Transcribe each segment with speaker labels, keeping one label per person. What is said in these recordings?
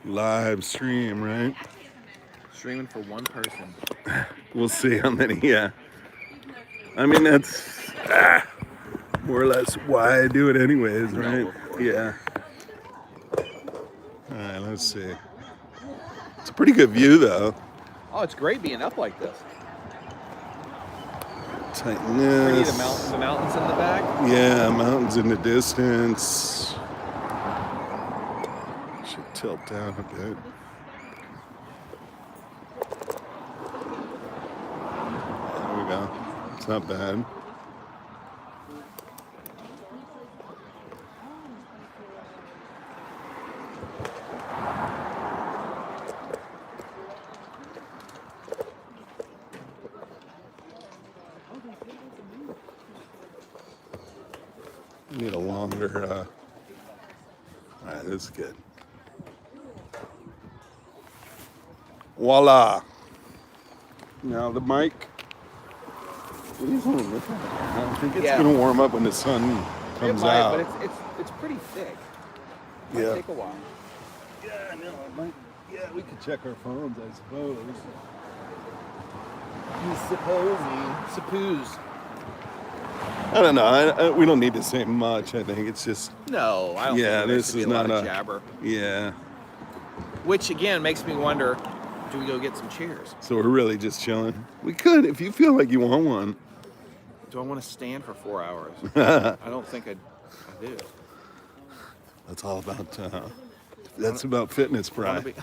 Speaker 1: Live stream, right?
Speaker 2: Streaming for one person.
Speaker 1: We'll see how many, yeah. I mean, that's more or less why I do it anyways, right?
Speaker 2: No, of course.
Speaker 1: Yeah. All right, let's see. It's a pretty good view, though.
Speaker 2: Oh, it's great being up like this.
Speaker 1: Tighten
Speaker 2: Pretty,
Speaker 1: this.
Speaker 2: the mountains in the back.
Speaker 1: Yeah, mountains in the distance. Should tilt down a bit. There we go. It's not bad. Need a longer, all right, this is good. Voila. Now the mic. I think it's
Speaker 2: Yeah.
Speaker 1: gonna warm up when the sun comes
Speaker 2: It might,
Speaker 1: out.
Speaker 2: but it's pretty thick. Might
Speaker 1: Yeah.
Speaker 2: take a while.
Speaker 1: Yeah, I know. It might, yeah, we could check our phones, I suppose.
Speaker 2: Suppose.
Speaker 1: I don't know. We don't need to say much. I think it's just,
Speaker 2: No, I don't
Speaker 1: yeah,
Speaker 2: think there
Speaker 1: this
Speaker 2: should be
Speaker 1: is
Speaker 2: a lot
Speaker 1: not
Speaker 2: of
Speaker 1: a
Speaker 2: jabber.
Speaker 1: Yeah.
Speaker 2: Which again makes me wonder, do we go get some chairs?
Speaker 1: So we're really just chilling. We could if you feel like you want one.
Speaker 2: Do I want to stand for 4 hours? I don't think I do.
Speaker 1: That's all about. That's about fitness,
Speaker 2: Wanna
Speaker 1: Brian.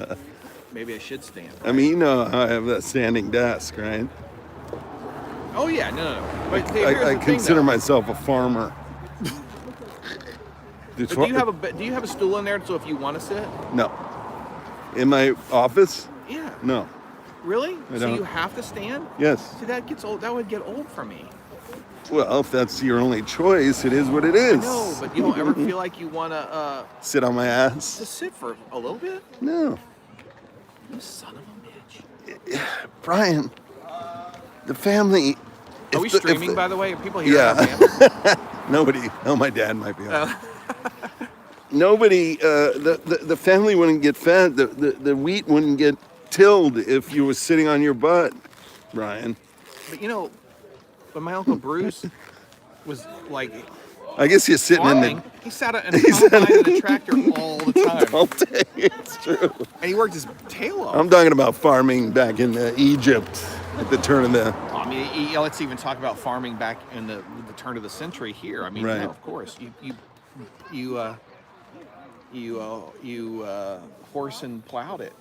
Speaker 2: be- Maybe I should stand.
Speaker 1: I mean, you know, I have that standing desk, right?
Speaker 2: Oh yeah, no. But here's
Speaker 1: I
Speaker 2: the thing,
Speaker 1: consider
Speaker 2: though.
Speaker 1: myself a farmer.
Speaker 2: But do you have a stool in there so if you want to sit?
Speaker 1: No. In my office?
Speaker 2: Yeah.
Speaker 1: No.
Speaker 2: Really?
Speaker 1: I
Speaker 2: So
Speaker 1: don't.
Speaker 2: you have to stand?
Speaker 1: Yes.
Speaker 2: See, that gets old. That would get old for me.
Speaker 1: Well, if that's your only choice, it is what it is.
Speaker 2: No, but you don't ever feel like you want to
Speaker 1: Sit on my ass?
Speaker 2: sit for a little bit?
Speaker 1: No.
Speaker 2: You son of a bitch.
Speaker 1: Brian, the family.
Speaker 2: Are we streaming, by the way? Are people here?
Speaker 1: Yeah. Nobody. Oh, my dad might be on. Nobody. The family wouldn't get fed. The wheat wouldn't get tilled if you were sitting on your butt, Brian.
Speaker 2: But you know, when my uncle Bruce was like
Speaker 1: I guess you're sitting
Speaker 2: farming,
Speaker 1: in
Speaker 2: he sat in a combine and a tractor all the time,
Speaker 1: the all day. It's true.
Speaker 2: and he worked his tail off.
Speaker 1: I'm talking about farming back in Egypt at the turn of the.
Speaker 2: I mean, let's even talk about farming back in the turn of the century here. I mean,
Speaker 1: Right.
Speaker 2: no, of course, you horse and plowed it.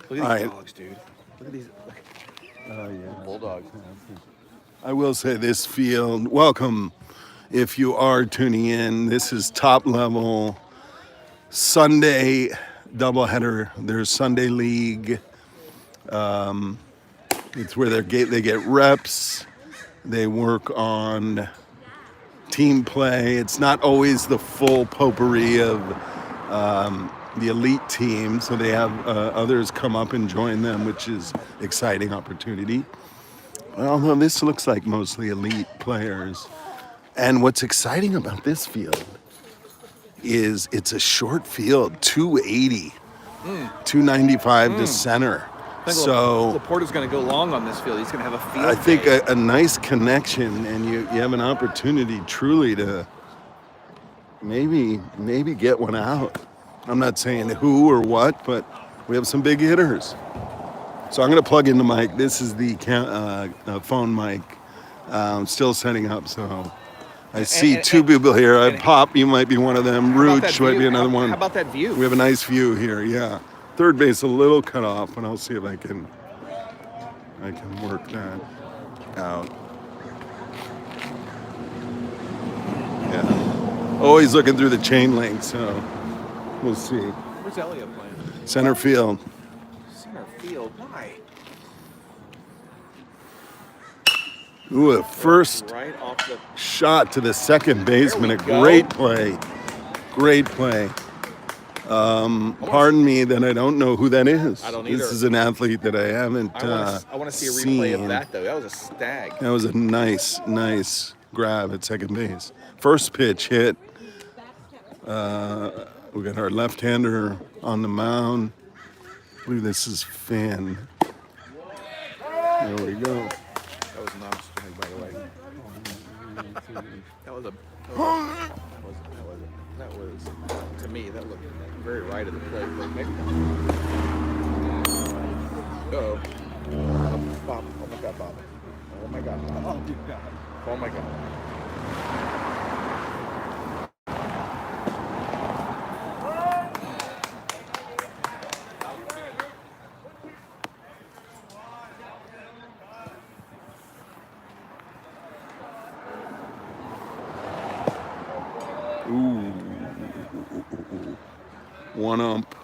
Speaker 2: Look at these
Speaker 1: All right.
Speaker 2: dogs, dude. Look at these
Speaker 1: Oh yeah.
Speaker 2: bulldogs.
Speaker 1: I will say this field. Welcome, if you are tuning in. This is top level Sunday doubleheader. There's Sunday league. It's where they get reps. They work on team play. It's not always the full potpourri of the elite team, so they have others come up and join them, which is exciting opportunity. Although this looks like mostly elite players. And what's exciting about this field is it's a short field, 280, 295 to center.
Speaker 2: I think
Speaker 1: So
Speaker 2: Laporta's going to go long on this field. He's going to have a field
Speaker 1: I think
Speaker 2: day.
Speaker 1: a nice connection, and you have an opportunity truly to maybe get one out. I'm not saying who or what, but we have some big hitters. So I'm going to plug in the mic. This is the phone mic. Still setting up, so I see two people here. Pop, you might be one of them.
Speaker 2: How about that
Speaker 1: Rooch might be
Speaker 2: view?
Speaker 1: another one.
Speaker 2: How about that view?
Speaker 1: We have a nice view here, yeah. Third base a little cut off, and I'll see if I can work that out. Yeah. Always looking through the chain link, so we'll see.
Speaker 2: Where's Elliott playing?
Speaker 1: Center field.
Speaker 2: Center field. Why?
Speaker 1: Ooh, a first
Speaker 2: Right off the.
Speaker 1: shot to the second baseman. A
Speaker 2: There we go.
Speaker 1: great play. Great play. Pardon me that I don't know who that is.
Speaker 2: I don't
Speaker 1: This
Speaker 2: either.
Speaker 1: is an athlete that I haven't
Speaker 2: I want to see a replay
Speaker 1: seen.
Speaker 2: of that though. That was a stag.
Speaker 1: That was a nice grab at second base. First pitch hit We got our left-hander on the mound. I believe this is Finn. There we go.
Speaker 2: That was a non-strike, by the way. That was to me, that looked very right of the plate. But maybe not. Uh-oh. Bob. Oh my God, Bob. Oh my God, Bob. Oh, dear God. Oh my God.
Speaker 1: Ooh. One ump.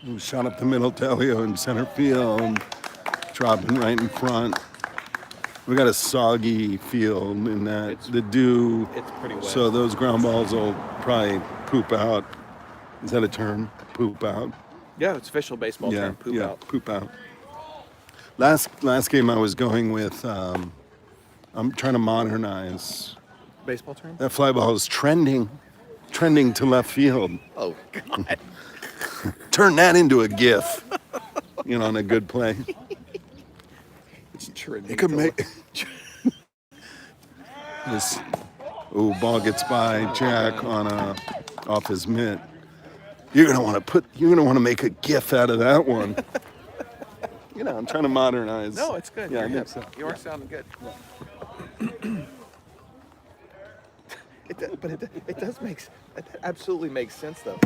Speaker 1: Ooh, shot up the middle, Telio in center field. Dropping right in front. We got a soggy field in that the dew.
Speaker 2: It's pretty wet.
Speaker 1: So those ground balls will probably poop out. Is that a term? Poop out?
Speaker 2: Yeah, it's official baseball term. Poop out.
Speaker 1: Poop out. Last game I was going with, I'm trying to modernize.
Speaker 2: Baseball term?
Speaker 1: That fly ball is trending to left field.
Speaker 2: Oh God.
Speaker 1: Turn that into a GIF, on a good play.
Speaker 2: It's trending.
Speaker 1: It could make this. Oh, ball gets by Jack off his mitt. You're gonna want to make a GIF out of that one. I'm trying to modernize.
Speaker 2: No, it's good.
Speaker 1: Yeah,
Speaker 2: You're
Speaker 1: I think
Speaker 2: good.
Speaker 1: so.
Speaker 2: You are sounding good. It does it absolutely makes sense though.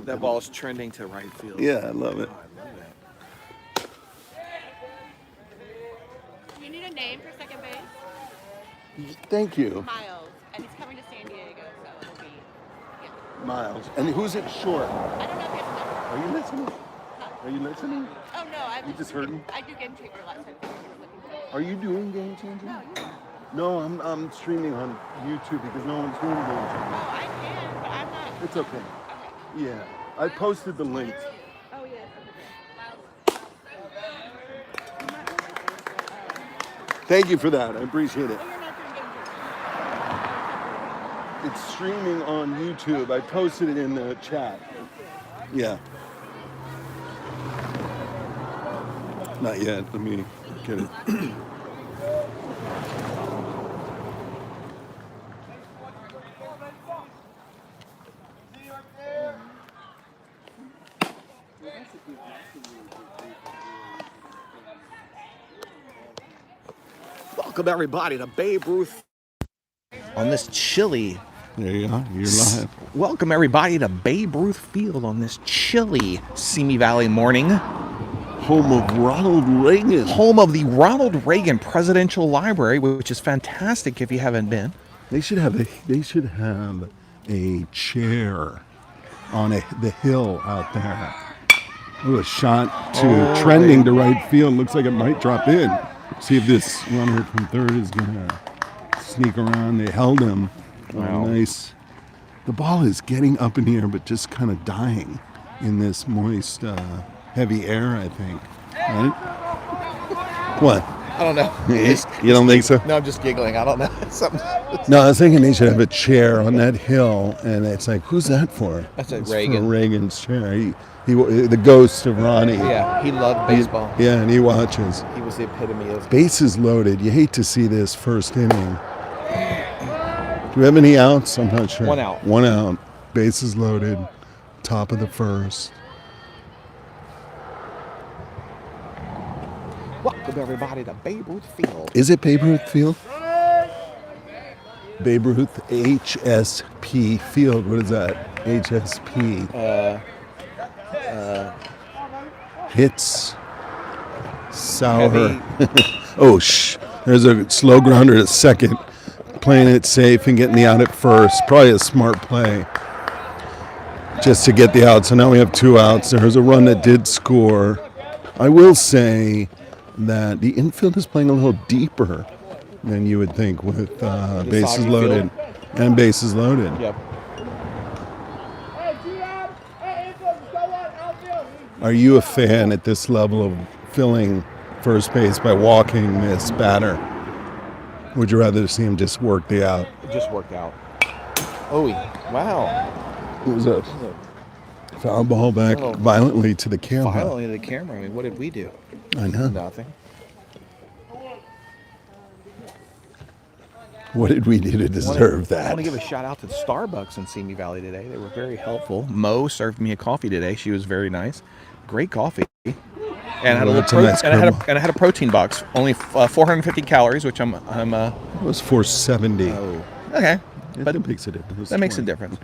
Speaker 2: That ball is trending to right field.
Speaker 1: Yeah, I love it.
Speaker 2: Oh, I love that.
Speaker 3: Do you need a name for second base?
Speaker 1: Thank you,
Speaker 3: Miles, and he's coming to San Diego, so it'll be. Yeah.
Speaker 1: Miles. And who's it short?
Speaker 3: I don't know if he has a number.
Speaker 1: Are you listening?
Speaker 3: Huh?
Speaker 1: Are you listening?
Speaker 3: Oh no,
Speaker 1: You just heard him?
Speaker 3: I do Game Changer a lot, so I was looking for it.
Speaker 1: Are you doing Game Changer?
Speaker 3: No, you.
Speaker 1: No, I'm streaming on YouTube because no one's doing Game Changer.
Speaker 3: Oh, I can, but I'm not.
Speaker 1: It's okay.
Speaker 3: Okay.
Speaker 1: Yeah, I posted the link.
Speaker 3: Oh yeah.
Speaker 1: Thank you for that. I appreciate it.
Speaker 3: Oh, you're not doing Game Changer.
Speaker 1: It's streaming on YouTube. I posted it in the chat. Yeah. Not yet. Let me get it.
Speaker 2: Welcome everybody to Babe Ruth on this chilly.
Speaker 1: There you are. You're live.
Speaker 2: Welcome everybody to Babe Ruth Field on this chilly Simi Valley morning.
Speaker 1: Home of Ronald Reagan.
Speaker 2: Home of the Ronald Reagan Presidential Library, which is fantastic if you haven't been.
Speaker 1: They should have a chair on the hill out there. Ooh, a shot to trending to right field. Looks like it might drop in. See if this runner from third is gonna sneak around. They held him.
Speaker 2: Wow.
Speaker 1: Nice. The ball is getting up in the air, but just kind of dying in this moist, heavy air, I think. Right? What?
Speaker 2: I don't know.
Speaker 1: You don't think so?
Speaker 2: No, I'm just giggling. I don't know. Something.
Speaker 1: No, I was thinking they should have a chair on that hill, and it's like, who's that for?
Speaker 2: That's a
Speaker 1: It's
Speaker 2: Reagan.
Speaker 1: For Reagan's chair. He, the ghost of Ronnie.
Speaker 2: Yeah, he loved baseball.
Speaker 1: Yeah, and he watches.
Speaker 2: He was the epitome of.
Speaker 1: Bases loaded. You hate to see this first inning. Do we have any outs? I'm not sure.
Speaker 2: One out.
Speaker 1: One out. Bases loaded. Top of the first.
Speaker 2: Welcome everybody to Babe Ruth Field.
Speaker 1: Is it Babe Ruth Field? Babe Ruth HSP Field. What is that? HSP. Hits. Sour.
Speaker 2: Heavy.
Speaker 1: Oh, there's a slow grounder at second. Playing it safe and getting the out at first. Probably a smart play. Just to get the out. So now we have 2 outs. There's a run that did score. I will say that the infield is playing a little deeper than you would think with bases
Speaker 2: soggy
Speaker 1: loaded and bases loaded.
Speaker 2: Yep.
Speaker 1: Are you a fan at this level of filling first base by walking this batter? Would you rather see him just work the out?
Speaker 2: It just worked out. Oh, wow.
Speaker 1: It was a foul ball back violently to the camera.
Speaker 2: Violently to the camera. I mean, what did we do?
Speaker 1: I know.
Speaker 2: Nothing.
Speaker 1: What did we do to deserve
Speaker 2: I
Speaker 1: that?
Speaker 2: want to give a shout out to Starbucks in Simi Valley today. They were very helpful. Mo served me a coffee today. She was very nice. Great coffee. And I had I had a protein box. Only 450 calories, which I'm
Speaker 1: It was 470.
Speaker 2: okay.
Speaker 1: But it makes a difference.
Speaker 2: That makes a difference.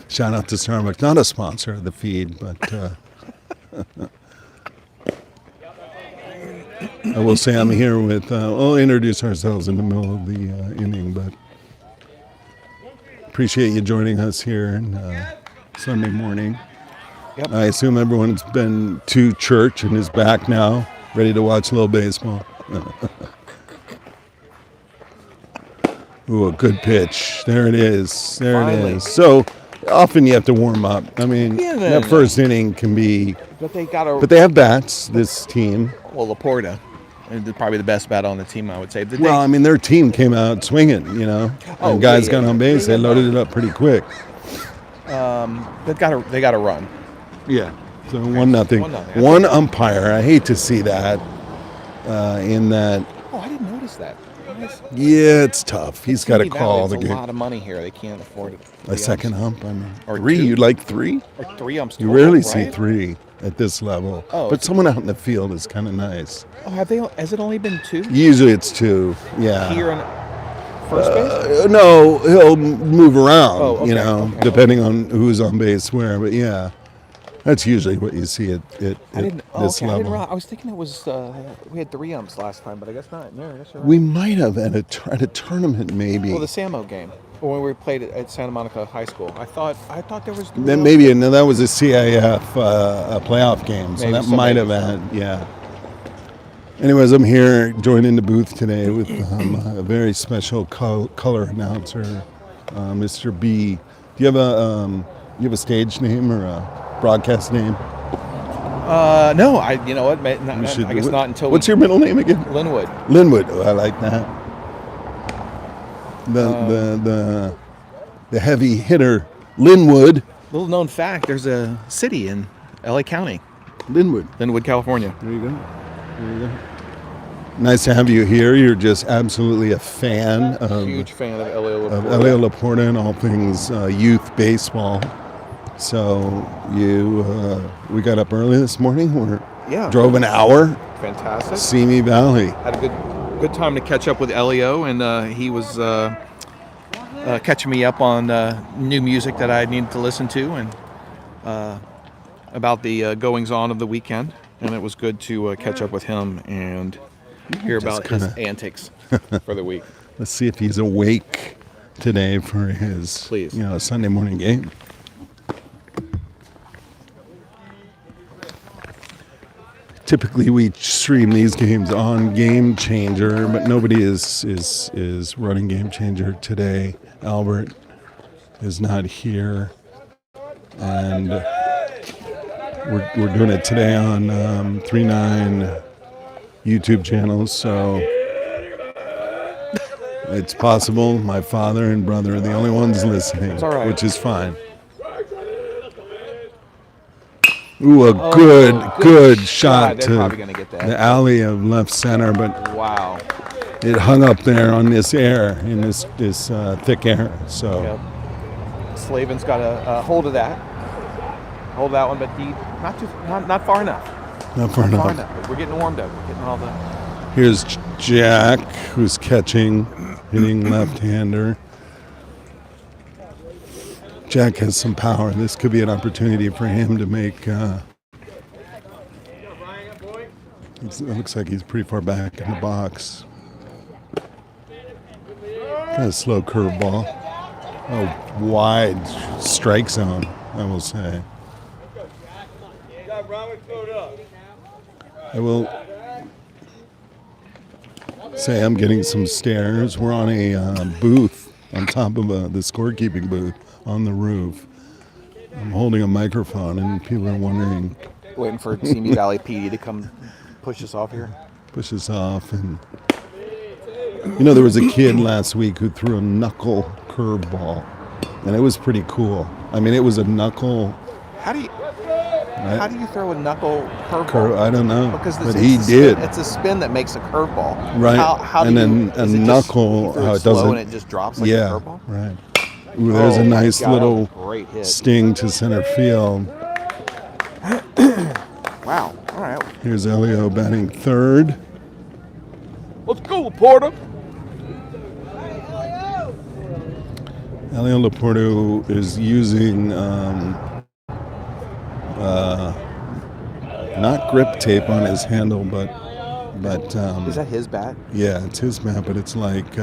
Speaker 1: Shout out to Starbucks. Not a sponsor of the feed, but I will say I'm here with, we'll introduce ourselves in the middle of the inning, but appreciate you joining us here on Sunday morning.
Speaker 2: Yep.
Speaker 1: I assume everyone's been to church and is back now, ready to watch a little baseball. Ooh, a good pitch. There it is. There
Speaker 2: Finally.
Speaker 1: it is. So often you have to warm up. I mean, that first inning can be...
Speaker 2: But they
Speaker 1: have bats, this team.
Speaker 2: Well, Laporta is probably the best bat on the team, I would say.
Speaker 1: Well, I mean, their team came out swinging, you know. And guys got on base. They loaded it up pretty quick.
Speaker 2: They got to run.
Speaker 1: Yeah. So 1-0. One umpire. I hate to see that. In that.
Speaker 2: Oh, I didn't notice that.
Speaker 1: Yeah, it's tough. He's got to call the game.
Speaker 2: It's a lot of money here. They can't afford it.
Speaker 1: A second hump, I mean.
Speaker 2: Or
Speaker 1: three.
Speaker 2: two.
Speaker 1: You'd like three?
Speaker 2: Or 3 umps.
Speaker 1: You rarely see 3 at this level.
Speaker 2: Oh,
Speaker 1: but someone out in the field is kind of nice.
Speaker 2: Oh, has it only been 2?
Speaker 1: Usually it's 2. Yeah.
Speaker 2: Here in first base?
Speaker 1: No, he'll move around.
Speaker 2: Okay,
Speaker 1: you know, depending on who's on base where. But yeah. That's usually what you see at this level.
Speaker 2: I was thinking it was we had 3 umps last time, but I guess not. Yeah, I guess you're right.
Speaker 1: We might have at a tournament, maybe.
Speaker 2: Well, the Samo game when we played at Santa Monica High School. I thought there was.
Speaker 1: Then maybe that was a CIF playoff game, so that might have had. Yeah. Anyways, I'm here joining the booth today with a very special color announcer, Mr. B. Do you have a stage name or a broadcast name?
Speaker 2: No, you know what? I guess not until.
Speaker 1: What's your middle name again?
Speaker 2: Linwood.
Speaker 1: Linwood. Oh, I like that. The heavy hitter, Linwood.
Speaker 2: Little known fact: there's a city in LA County.
Speaker 1: Linwood,
Speaker 2: California.
Speaker 1: There you go. Nice to have you here. You're just absolutely a fan of.
Speaker 2: Huge fan of Elio Laporta.
Speaker 1: Of Elio Laporta and all things youth baseball. So we got up early this morning. Drove an hour.
Speaker 2: Fantastic.
Speaker 1: Simi Valley.
Speaker 2: Had a good time to catch up with Elio, and he was catching me up on new music that I needed to listen to, and about the goings on of the weekend. And it was good to catch up with him and hear about his antics for the week.
Speaker 1: Let's see if he's awake today for his Sunday morning game. Typically, we stream these games on Game Changer, but nobody is running Game Changer today. Albert is not here, and we're doing it today on 3-9 YouTube channels. So it's possible my father and brother are the only ones listening, which is fine. Ooh, good shot to the alley of left center, but
Speaker 2: wow,
Speaker 1: it hung up there on this air, in this thick air. So
Speaker 2: Slavin's got a hold of that one, but deep, not far enough.
Speaker 1: Not far enough.
Speaker 2: We're getting warmed up. We're getting all the.
Speaker 1: Here's Jack, who's hitting left-hander. Jack has some power. This could be an opportunity for him to make. It looks like he's pretty far back in the box. Kind of slow curveball. A wide strike zone, I will say. I will say I'm getting some stares. We're on a booth on top of the scorekeeping booth on the roof. I'm holding a microphone, and people are wondering
Speaker 2: Waiting for Simi Valley PD to come push us off here.
Speaker 1: Push us off. And there was a kid last week who threw a knuckle curveball, and it was pretty cool. I mean, it was a knuckle.
Speaker 2: How do you throw a knuckle curveball?
Speaker 1: I don't know,
Speaker 2: Because
Speaker 1: but he did.
Speaker 2: It's a spin that makes a curveball.
Speaker 1: Right.
Speaker 2: How
Speaker 1: and
Speaker 2: do
Speaker 1: then
Speaker 2: you,
Speaker 1: a knuckle,
Speaker 2: how it doesn't, and it just drops like a curveball.
Speaker 1: Right. Ooh, there's a nice little
Speaker 2: great hit.
Speaker 1: sting to center field.
Speaker 2: Wow. All right.
Speaker 1: Here's Elio batting third.
Speaker 2: Let's go, Laporta.
Speaker 1: Elio Laporto is using not grip tape on his handle, but
Speaker 2: Is that his bat?
Speaker 1: yeah, it's his bat, but it's like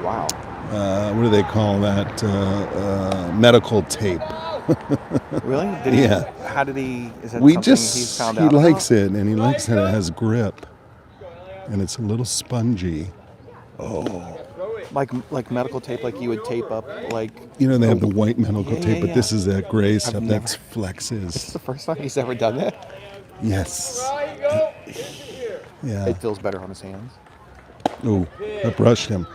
Speaker 2: Wow.
Speaker 1: what do they call that? Medical tape.
Speaker 2: Really? Did he,
Speaker 1: Yeah.
Speaker 2: How did he? Is that
Speaker 1: We
Speaker 2: something
Speaker 1: just
Speaker 2: he's found
Speaker 1: he
Speaker 2: out
Speaker 1: likes
Speaker 2: about?
Speaker 1: it, and he likes that it has grip, and it's a little spongy.
Speaker 2: Like medical tape, like you would tape up, like.
Speaker 1: They have the white medical
Speaker 2: Yeah,
Speaker 1: tape,
Speaker 2: yeah,
Speaker 1: but this is that gray stuff
Speaker 2: never-
Speaker 1: that's
Speaker 2: This
Speaker 1: flexes.
Speaker 2: is the first time he's ever done that.
Speaker 1: Yes. Yeah.
Speaker 2: It feels better on his hands.
Speaker 1: Oh, I brushed him.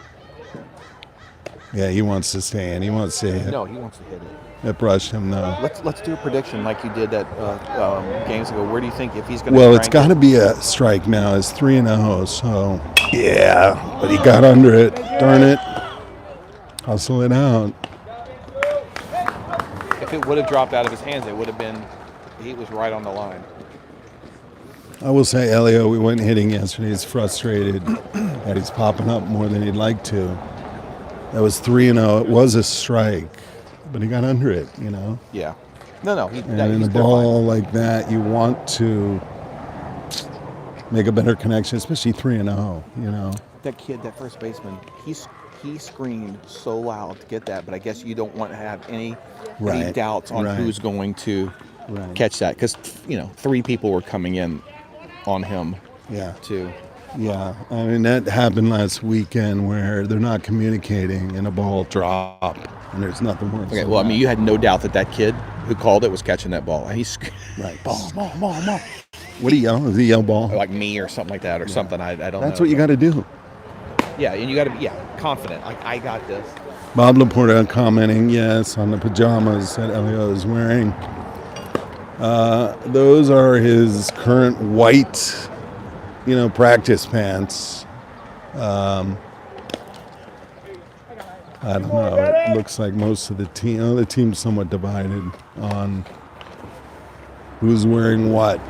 Speaker 1: Yeah, he wants to stay in. He wants to hit.
Speaker 2: No, he wants to hit it.
Speaker 1: I brushed him, no.
Speaker 2: Let's do a prediction like you did that games ago. Where do you think if he's going to?
Speaker 1: Well, it's got to be a strike now. It's 3-0, so yeah. But he got under it. Darn it. Hustle it out.
Speaker 2: If it would have dropped out of his hands, it would have been. He was right on the line.
Speaker 1: I will say, Elio, we went hitting yesterday. He's frustrated that he's popping up more than he'd like to. That was 3-0. It was a strike, but he got under it,
Speaker 2: Yeah. No.
Speaker 1: And in a ball like that, you want to make a better connection, especially 3-0,
Speaker 2: That kid, that first baseman, he screamed so loud to get that, but I guess you don't want to have any doubts on who's going to catch that, because 3 people were coming in on him.
Speaker 1: Yeah.
Speaker 2: Too.
Speaker 1: Yeah, I mean, that happened last weekend where they're not communicating and a ball drop, and there's nothing worse.
Speaker 2: Okay, well, I mean, you had no doubt that kid who called it was catching that ball. He's
Speaker 1: Right.
Speaker 2: ball.
Speaker 1: What do you yell? Does he yell ball?
Speaker 2: Like me or something like that, or something. I don't know.
Speaker 1: That's what you got to do.
Speaker 2: Yeah, and you got to be confident. Like, I got this.
Speaker 1: Bob Laporta commenting, yes, on the pajamas that Elio is wearing. Those are his current white, practice pants. I don't know. It looks like most of the team, the team's somewhat divided on who's wearing what.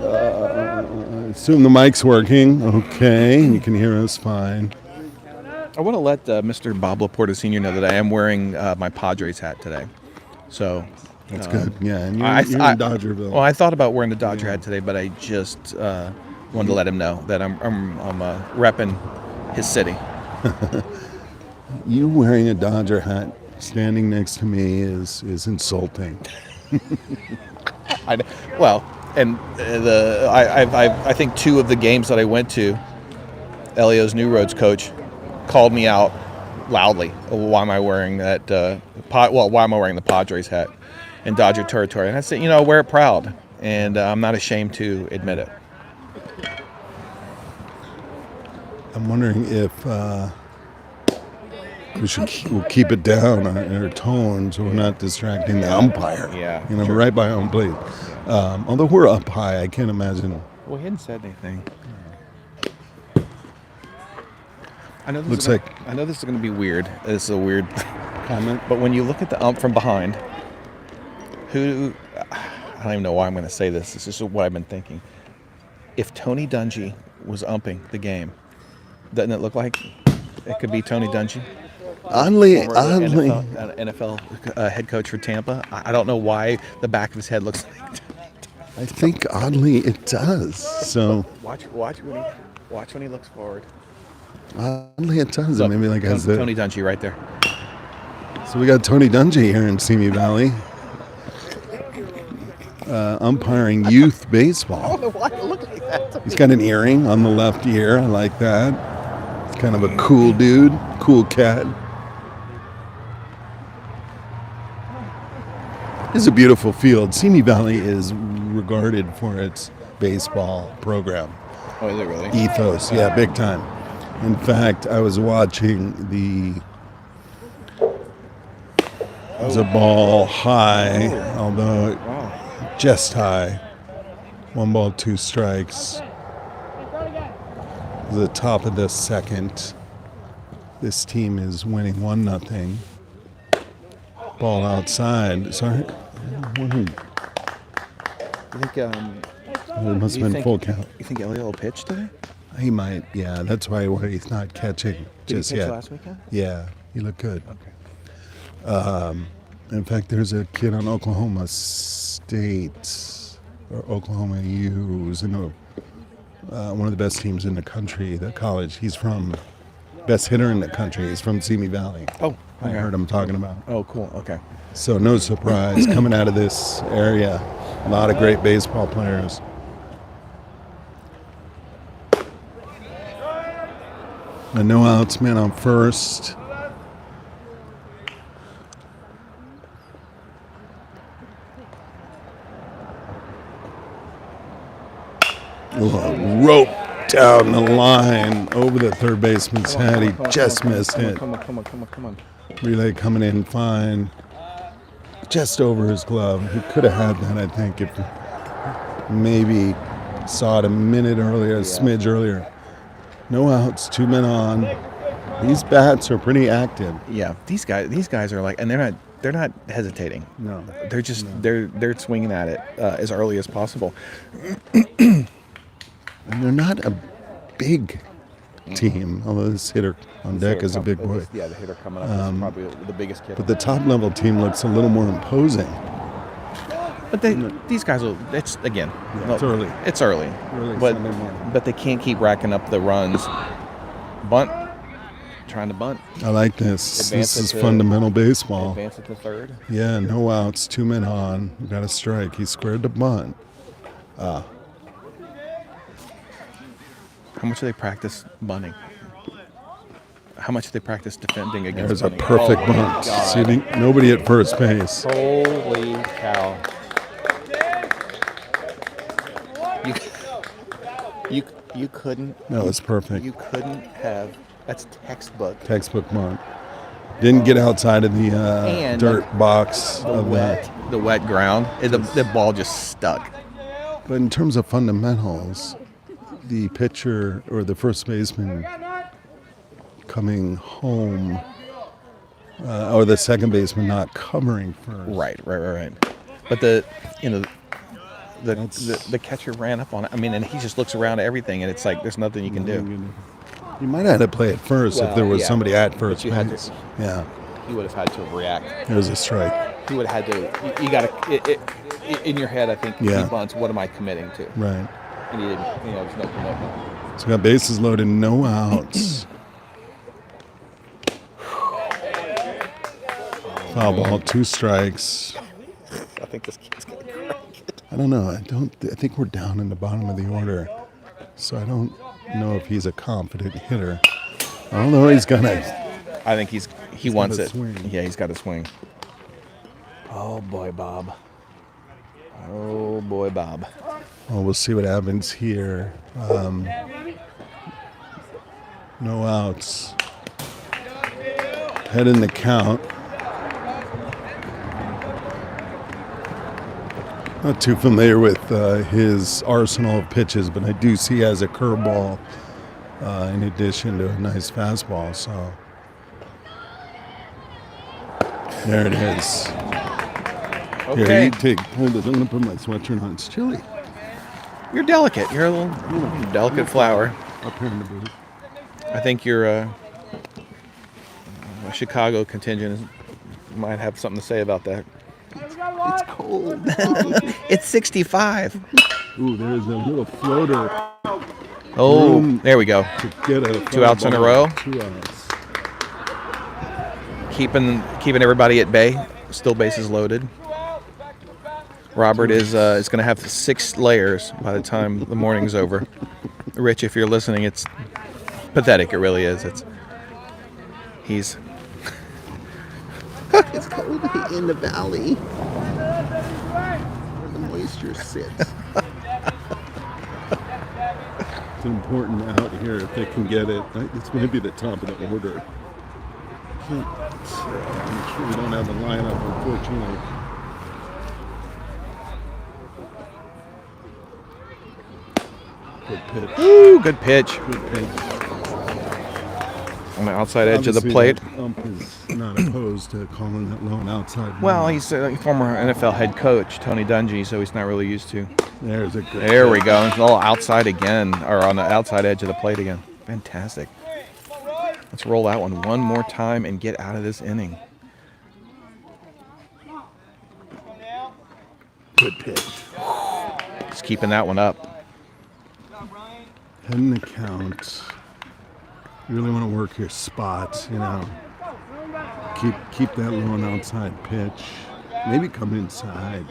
Speaker 1: I assume the mic's working. Okay, you can hear us fine.
Speaker 2: I want to let Mr. Bob Laporta Sr. know that I am wearing my Padres hat today. So
Speaker 1: That's good. Yeah, and you're in Dodgerville.
Speaker 2: Well, I thought about wearing the Dodger hat today, but I just wanted to let him know that I'm repping his city.
Speaker 1: You wearing a Dodger hat standing next to me is insulting.
Speaker 2: I think 2 of the games that I went to, Elio's New Roads coach called me out loudly. Why am I wearing that? Why am I wearing the Padres hat in Dodger territory? And I said, I wear it proud, and I'm not ashamed to admit it.
Speaker 1: I'm wondering if we'll keep it down in our tone so we're not distracting the umpire.
Speaker 2: Yeah,
Speaker 1: we're right by home plate. Although we're up high, I can't imagine.
Speaker 2: Well, he hadn't said anything. I know this is going to be weird. This is a weird comment, but when you look at the ump from behind, I don't even know why I'm going to say this. This is what I've been thinking. If Tony Dungy was umping the game, doesn't it look like it could be Tony Dungy?
Speaker 1: Oddly.
Speaker 2: NFL head coach for Tampa. I don't know why the back of his head looks like that.
Speaker 1: I think oddly it does. So
Speaker 2: watch when he looks forward.
Speaker 1: Oddly it does.
Speaker 2: Look,
Speaker 1: Maybe like has the
Speaker 2: Tony Dungy right there.
Speaker 1: So we got Tony Dungy here in Simi Valley, umpiring youth baseball.
Speaker 2: I don't know why it looks like that.
Speaker 1: He's got an earring on the left ear. I like that. He's kind of a cool dude, cool cat. It's a beautiful field. Simi Valley is regarded for its baseball program.
Speaker 2: Oh, is it really?
Speaker 1: Ethos, yeah, big time. In fact, I was watching there's a ball high, although just high. 1 ball, 2 strikes. The top of the second. This team is winning 1-0. Ball outside. Sorry.
Speaker 2: You think?
Speaker 1: It must have been full count.
Speaker 2: You think Elliott will pitch today?
Speaker 1: He might, yeah. That's why he's not catching
Speaker 2: Did
Speaker 1: just
Speaker 2: he pitch
Speaker 1: yet.
Speaker 2: last weekend?
Speaker 1: Yeah, he looked good.
Speaker 2: Okay.
Speaker 1: In fact, there's a kid on Oklahoma State or Oklahoma U who's in one of the best teams in the country, the college. He's from best hitter in the country. He's from Simi Valley.
Speaker 2: Oh,
Speaker 1: I heard him talking about.
Speaker 2: Oh, cool. Okay.
Speaker 1: So no surprise coming out of this area. A lot of great baseball players. And no outs, man on first. Rope down the line over the third baseman's head. He just missed it.
Speaker 2: Come on.
Speaker 1: Relay coming in fine. Just over his glove. He could have had that, I think, if maybe saw it a minute earlier, a smidge earlier. No outs, 2 men on. These bats are pretty active.
Speaker 2: Yeah, these guys are like, and they're not hesitating.
Speaker 1: No.
Speaker 2: They're just they're swinging at it as early as possible.
Speaker 1: And they're not a big team, although this hitter on deck is a big boy.
Speaker 2: Yeah, the hitter coming up is probably the biggest kid.
Speaker 1: But the top level team looks a little more imposing.
Speaker 2: But these guys will. It's again.
Speaker 1: It's early.
Speaker 2: It's early.
Speaker 1: Early
Speaker 2: But
Speaker 1: Sunday morning.
Speaker 2: but they can't keep racking up the runs. Bunt. Trying to bunt.
Speaker 1: I like this.
Speaker 2: Advance
Speaker 1: This is
Speaker 2: it to-
Speaker 1: fundamental baseball.
Speaker 2: Advance it to third.
Speaker 1: Yeah, no outs, 2 men on. Got a strike. He squared the bunt.
Speaker 2: How much do they practice bunting? How much do they practice defending against
Speaker 1: There's a
Speaker 2: bunting?
Speaker 1: perfect
Speaker 2: Oh, my
Speaker 1: bunt.
Speaker 2: God.
Speaker 1: Sitting, nobody at first base.
Speaker 2: Holy cow. You couldn't.
Speaker 1: That was perfect.
Speaker 2: You couldn't have. That's textbook.
Speaker 1: Textbook bunt. Didn't get outside of the
Speaker 2: And
Speaker 1: dirt box
Speaker 2: The
Speaker 1: of
Speaker 2: the wet ground. The ball just stuck.
Speaker 1: But in terms of fundamentals, the pitcher or the first baseman coming home, or the second baseman not covering first.
Speaker 2: Right. But the
Speaker 1: That's-
Speaker 2: catcher ran up on it. I mean, and he just looks around at everything, and it's like there's nothing you can do.
Speaker 1: You might have had to play it first if
Speaker 2: Well,
Speaker 1: there was
Speaker 2: yeah.
Speaker 1: somebody at
Speaker 2: But
Speaker 1: first
Speaker 2: you had
Speaker 1: base.
Speaker 2: to-
Speaker 1: Yeah,
Speaker 2: He would have had to react.
Speaker 1: there's a strike.
Speaker 2: He would have had to. You got to. In your head, I think.
Speaker 1: Yeah.
Speaker 2: He bunts. What am I committing to?
Speaker 1: Right.
Speaker 2: And he didn't. There's no commitment.
Speaker 1: So we got bases loaded, no outs. Foul ball, 2 strikes.
Speaker 2: I think this kid's gonna crack it.
Speaker 1: I don't know. I think we're down in the bottom of the order, so I don't know if he's a confident hitter. Although he's gonna.
Speaker 2: I think he wants
Speaker 1: got a
Speaker 2: it.
Speaker 1: swing.
Speaker 2: Yeah, he's got a swing. Oh boy, Bob. Oh boy, Bob.
Speaker 1: Well, we'll see what happens here. No outs. Head in the count. Not too familiar with his arsenal of pitches, but I do see he has a curveball in addition to a nice fastball. So there it is. Here,
Speaker 2: Okay.
Speaker 1: you hold it. I'm gonna put my sweatshirt on. It's chilly
Speaker 2: You're delicate. You're a little delicate flower.
Speaker 1: up here in the booth.
Speaker 2: I think your Chicago contingent might have something to say about that.
Speaker 1: It's cold.
Speaker 2: It's 65.
Speaker 1: Ooh, there's a little floater
Speaker 2: Oh,
Speaker 1: Room.
Speaker 2: there we go.
Speaker 1: to get a
Speaker 2: 2 outs in a row.
Speaker 1: 2 outs.
Speaker 2: Keeping everybody at bay. Still bases loaded. Robert is going to have 6 layers by the time the morning's over. Rich, if you're listening, it's pathetic. It really is. It's cold in the valley.
Speaker 1: waste your sits. It's important out here if they can get it. This might be the top of the order. Make sure we don't have the lineup, unfortunately. Good pitch.
Speaker 2: Ooh, good pitch.
Speaker 1: Good pitch.
Speaker 2: On the outside edge of the
Speaker 1: Obviously,
Speaker 2: plate.
Speaker 1: the ump is not opposed to calling that low and outside.
Speaker 2: Well,
Speaker 1: line.
Speaker 2: he's a former NFL head coach, Tony Dungy, so he's not really used to.
Speaker 1: There's a good
Speaker 2: There we
Speaker 1: pitch.
Speaker 2: go. It's all outside again, or on the outside edge of the plate again. Fantastic. Let's roll that one more time and get out of this inning.
Speaker 1: Good pitch.
Speaker 2: Just keeping that one up.
Speaker 1: Head in the count. You really want to work your spots, you know. Keep that low and outside pitch. Maybe come inside.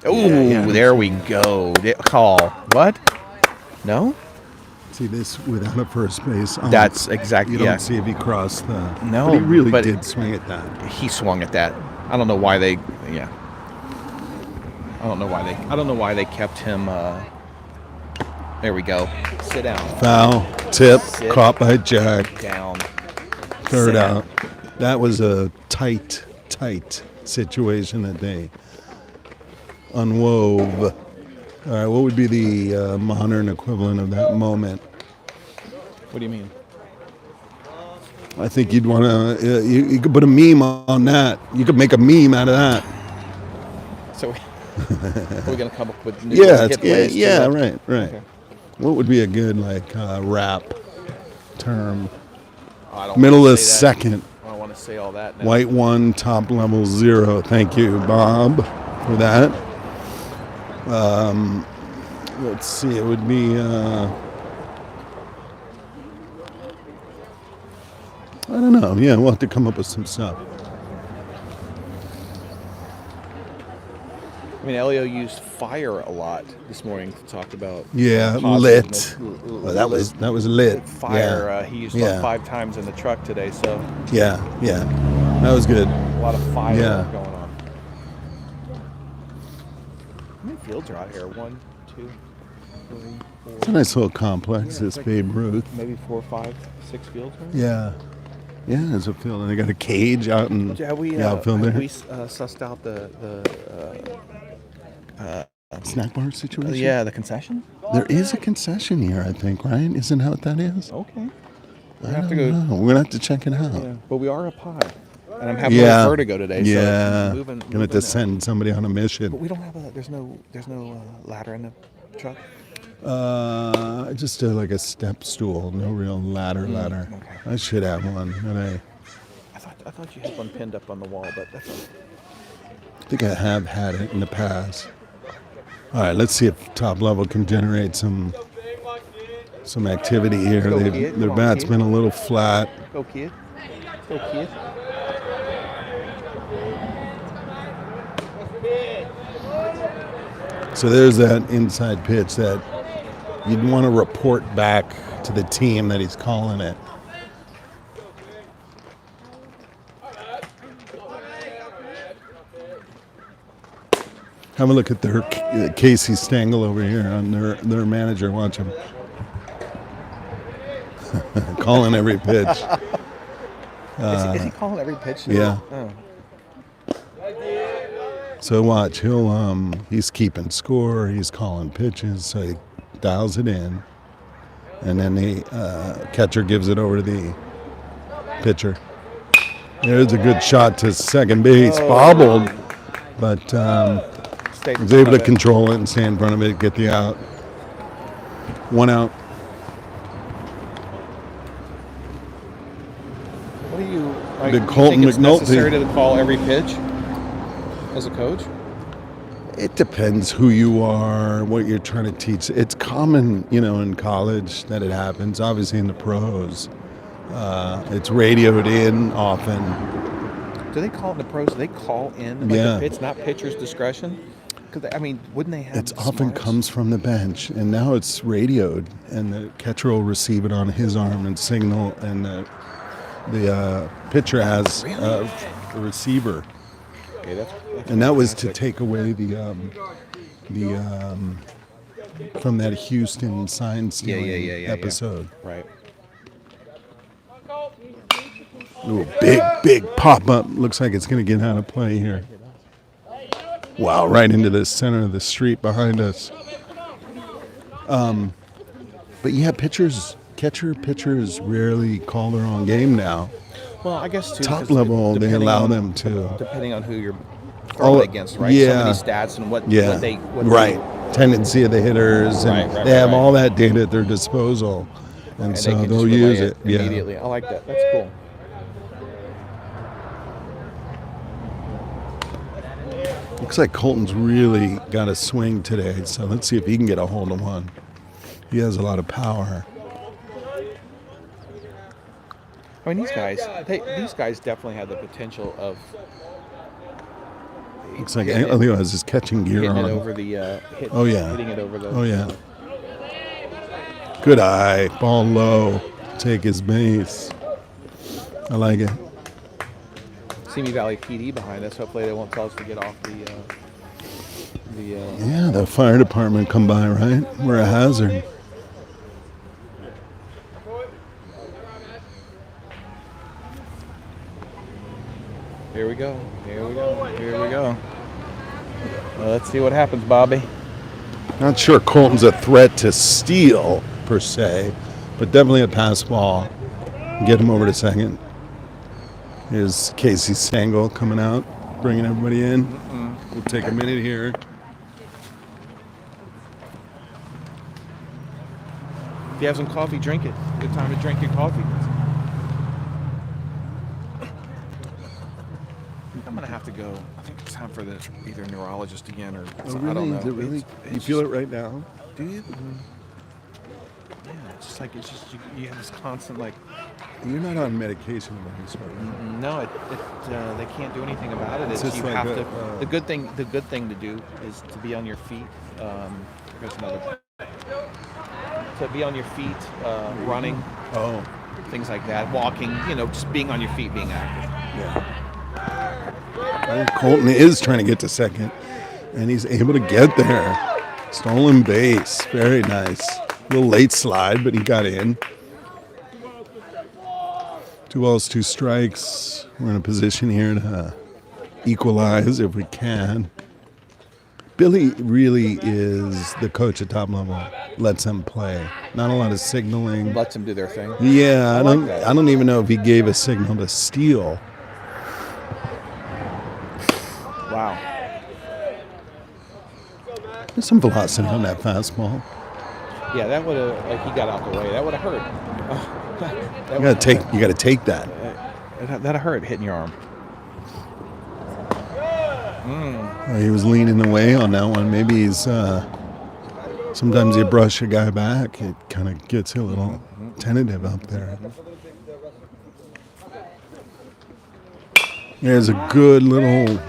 Speaker 2: Ooh,
Speaker 1: yeah.
Speaker 2: there we go. Call. What? No?
Speaker 1: See this without a first base.
Speaker 2: That's exactly.
Speaker 1: You don't
Speaker 2: Yeah.
Speaker 1: see if he crossed the.
Speaker 2: No,
Speaker 1: but he really
Speaker 2: but-
Speaker 1: did swing at that.
Speaker 2: He swung at that. I don't know why they. Yeah. I don't know why they kept him. There we go. Sit down.
Speaker 1: Foul, tip,
Speaker 2: Sit
Speaker 1: caught by Jack.
Speaker 2: Down.
Speaker 1: Third
Speaker 2: Sit
Speaker 1: out. That was a tight situation that they unwove. All right, what would be the modern equivalent of that moment?
Speaker 2: What do you mean?
Speaker 1: I think you'd want to. You could put a meme on that. You could make a meme out of that.
Speaker 2: So we're gonna come up with new
Speaker 1: Yeah,
Speaker 2: hit plays
Speaker 1: yeah,
Speaker 2: too.
Speaker 1: right.
Speaker 2: Okay.
Speaker 1: What would be a good rap term?
Speaker 2: I don't
Speaker 1: Middle
Speaker 2: wanna
Speaker 1: of
Speaker 2: say that.
Speaker 1: second.
Speaker 2: I don't want to say all that now.
Speaker 1: White 1, top level 0. Thank you, Bob, for that. Let's see. It would be. I don't know. Yeah, we'll have to come up with some stuff.
Speaker 2: I mean, Elio used fire a lot this morning to talk about.
Speaker 1: Yeah,
Speaker 2: positiveness.
Speaker 1: lit. Well, that was lit.
Speaker 2: Fire.
Speaker 1: Yeah.
Speaker 2: He used
Speaker 1: Yeah.
Speaker 2: about 5 times in the truck today, so
Speaker 1: Yeah. That was good.
Speaker 2: a lot of fire
Speaker 1: Yeah.
Speaker 2: going on. How many fields are out here? 1, 2, 3, 4.
Speaker 1: It's a nice little complex. This Babe Ruth.
Speaker 2: Maybe 4, 5, 6 fields. Maybe?
Speaker 1: Yeah. Yeah, there's a field. And they got a cage out in
Speaker 2: Have we,
Speaker 1: the outfield there.
Speaker 2: sussed out the
Speaker 1: Snack bar situation?
Speaker 2: yeah, the concession?
Speaker 1: There is a concession here, I think, right? Isn't that what that is?
Speaker 2: Okay.
Speaker 1: I
Speaker 2: have to
Speaker 1: don't
Speaker 2: go.
Speaker 1: know. We're going to have to check it out.
Speaker 2: Yeah, but we are up high. And I'm having
Speaker 1: Yeah.
Speaker 2: a vertigo today,
Speaker 1: Yeah.
Speaker 2: so moving.
Speaker 1: Going to have to send somebody on a
Speaker 2: But
Speaker 1: mission.
Speaker 2: we don't have there's no ladder in the truck.
Speaker 1: Just like a step stool. No real ladder.
Speaker 2: Okay.
Speaker 1: I should have one. But
Speaker 2: I thought you had one pinned up on the wall, but that's okay.
Speaker 1: I think I have had it in the past. All right, let's see if top level can generate some activity here.
Speaker 2: Go, kid.
Speaker 1: Their
Speaker 2: Come on,
Speaker 1: bat's
Speaker 2: kid.
Speaker 1: been a little flat.
Speaker 2: Go kid. Go kid.
Speaker 1: So there's that inside pitch that you'd want to report back to the team that he's calling it. Have a look at their Casey Stengel over here on their manager. Watch him. Calling every pitch.
Speaker 2: Is he calling every pitch?
Speaker 1: yeah.
Speaker 2: Oh.
Speaker 1: So watch, he's keeping score, he's calling pitches, so he dials it in, and then the catcher gives it over to the pitcher. There's a good shot to second base, bobbled, but
Speaker 2: Stayed in
Speaker 1: was
Speaker 2: front
Speaker 1: able to
Speaker 2: of it.
Speaker 1: control it and stay in front of it, get the out. 1 out.
Speaker 2: What do you? Like,
Speaker 1: Big
Speaker 2: you
Speaker 1: Colton
Speaker 2: think it's
Speaker 1: McNulty.
Speaker 2: necessary to call every pitch as a coach?
Speaker 1: It depends who you are, what you're trying to teach. It's common, in college that it happens. Obviously, in the pros, it's radioed in often.
Speaker 2: Do they call it in the pros? Do they call in
Speaker 1: Yeah.
Speaker 2: the pitch, not pitcher's discretion? Because wouldn't they have?
Speaker 1: It often
Speaker 2: smarts?
Speaker 1: comes from the bench, and now it's radioed, and the catcher will receive it on his arm and signal, and the pitcher has a receiver.
Speaker 2: Okay, that's
Speaker 1: And that was to
Speaker 2: fantastic.
Speaker 1: take away the from that Houston sign stealing
Speaker 2: Yeah.
Speaker 1: episode.
Speaker 2: Right.
Speaker 1: Ooh, big pop up. Looks like it's going to get out of play here. Wow, right into the center of the street behind us. But yeah, pitchers rarely call their own game now.
Speaker 2: Well, I guess too.
Speaker 1: Top
Speaker 2: because
Speaker 1: level, they
Speaker 2: depending
Speaker 1: allow
Speaker 2: on-
Speaker 1: them to.
Speaker 2: depending on who you're throwing against, right? So
Speaker 1: yeah.
Speaker 2: many stats and what
Speaker 1: Yeah,
Speaker 2: they
Speaker 1: right. Tendency of the hitters, and
Speaker 2: Right,
Speaker 1: they have
Speaker 2: right.
Speaker 1: all that data at their disposal, and
Speaker 2: and
Speaker 1: so
Speaker 2: they can
Speaker 1: they'll
Speaker 2: just relay
Speaker 1: use it. Yeah.
Speaker 2: immediately. I like that. That's cool.
Speaker 1: Looks like Colton's really got a swing today, so let's see if he can get a hold of one. He has a lot of power.
Speaker 2: I mean, these guys definitely have the potential of
Speaker 1: Looks like
Speaker 2: hitting
Speaker 1: Elio has his catching gear
Speaker 2: hitting it
Speaker 1: on.
Speaker 2: over the
Speaker 1: Oh, yeah.
Speaker 2: hitting it over the
Speaker 1: Oh yeah. Good eye, ball low, take his base. I like it.
Speaker 2: Simi Valley PD behind us. Hopefully they won't tell us to get off the
Speaker 1: Yeah, the fire department come by, right? We're a hazard.
Speaker 2: Here we go. Well, let's see what happens, Bobby.
Speaker 1: Not sure Colton's a threat to steal per se, but definitely a pass ball. Get him over to second. Here's Casey Stengel coming out, bringing everybody in. We'll take a minute here.
Speaker 2: If you have some coffee, drink it. Good time to drink your coffee. I'm gonna have to go. I think it's time for the either neurologist again or I don't know.
Speaker 1: Is it really?
Speaker 2: It's
Speaker 1: You feel it right now?
Speaker 2: Do you? Yeah, it's just like you have this constant like.
Speaker 1: You're not on medication of any sort, right?
Speaker 2: No, they can't do anything about it.
Speaker 1: It's
Speaker 2: It's
Speaker 1: just
Speaker 2: you
Speaker 1: like
Speaker 2: have
Speaker 1: a,
Speaker 2: to. The good thing to do is to be on your feet. Here's another. To be on your feet, running,
Speaker 1: Oh,
Speaker 2: things like that, walking. Just being on your feet, being active.
Speaker 1: yeah. Well, Colton is trying to get to second, and he's able to get there. Stolen base. Very nice. A little late slide, but he got in. 2 balls, 2 strikes. We're in a position here to equalize if we can. Billy really is the coach at top level. Lets them play. Not a lot of signaling.
Speaker 2: Lets them do their thing.
Speaker 1: Yeah,
Speaker 2: I like that.
Speaker 1: I don't even know if he gave a signal to steal.
Speaker 2: Wow.
Speaker 1: There's some velocity on that fastball.
Speaker 2: Yeah, that would have. Like he got out the way. That would have hurt.
Speaker 1: You gotta take that.
Speaker 2: That'd hurt hitting your arm.
Speaker 1: He was leaning away on that one. Maybe he's. Sometimes you brush a guy back, it kind of gets you a little tentative up there. There's a good little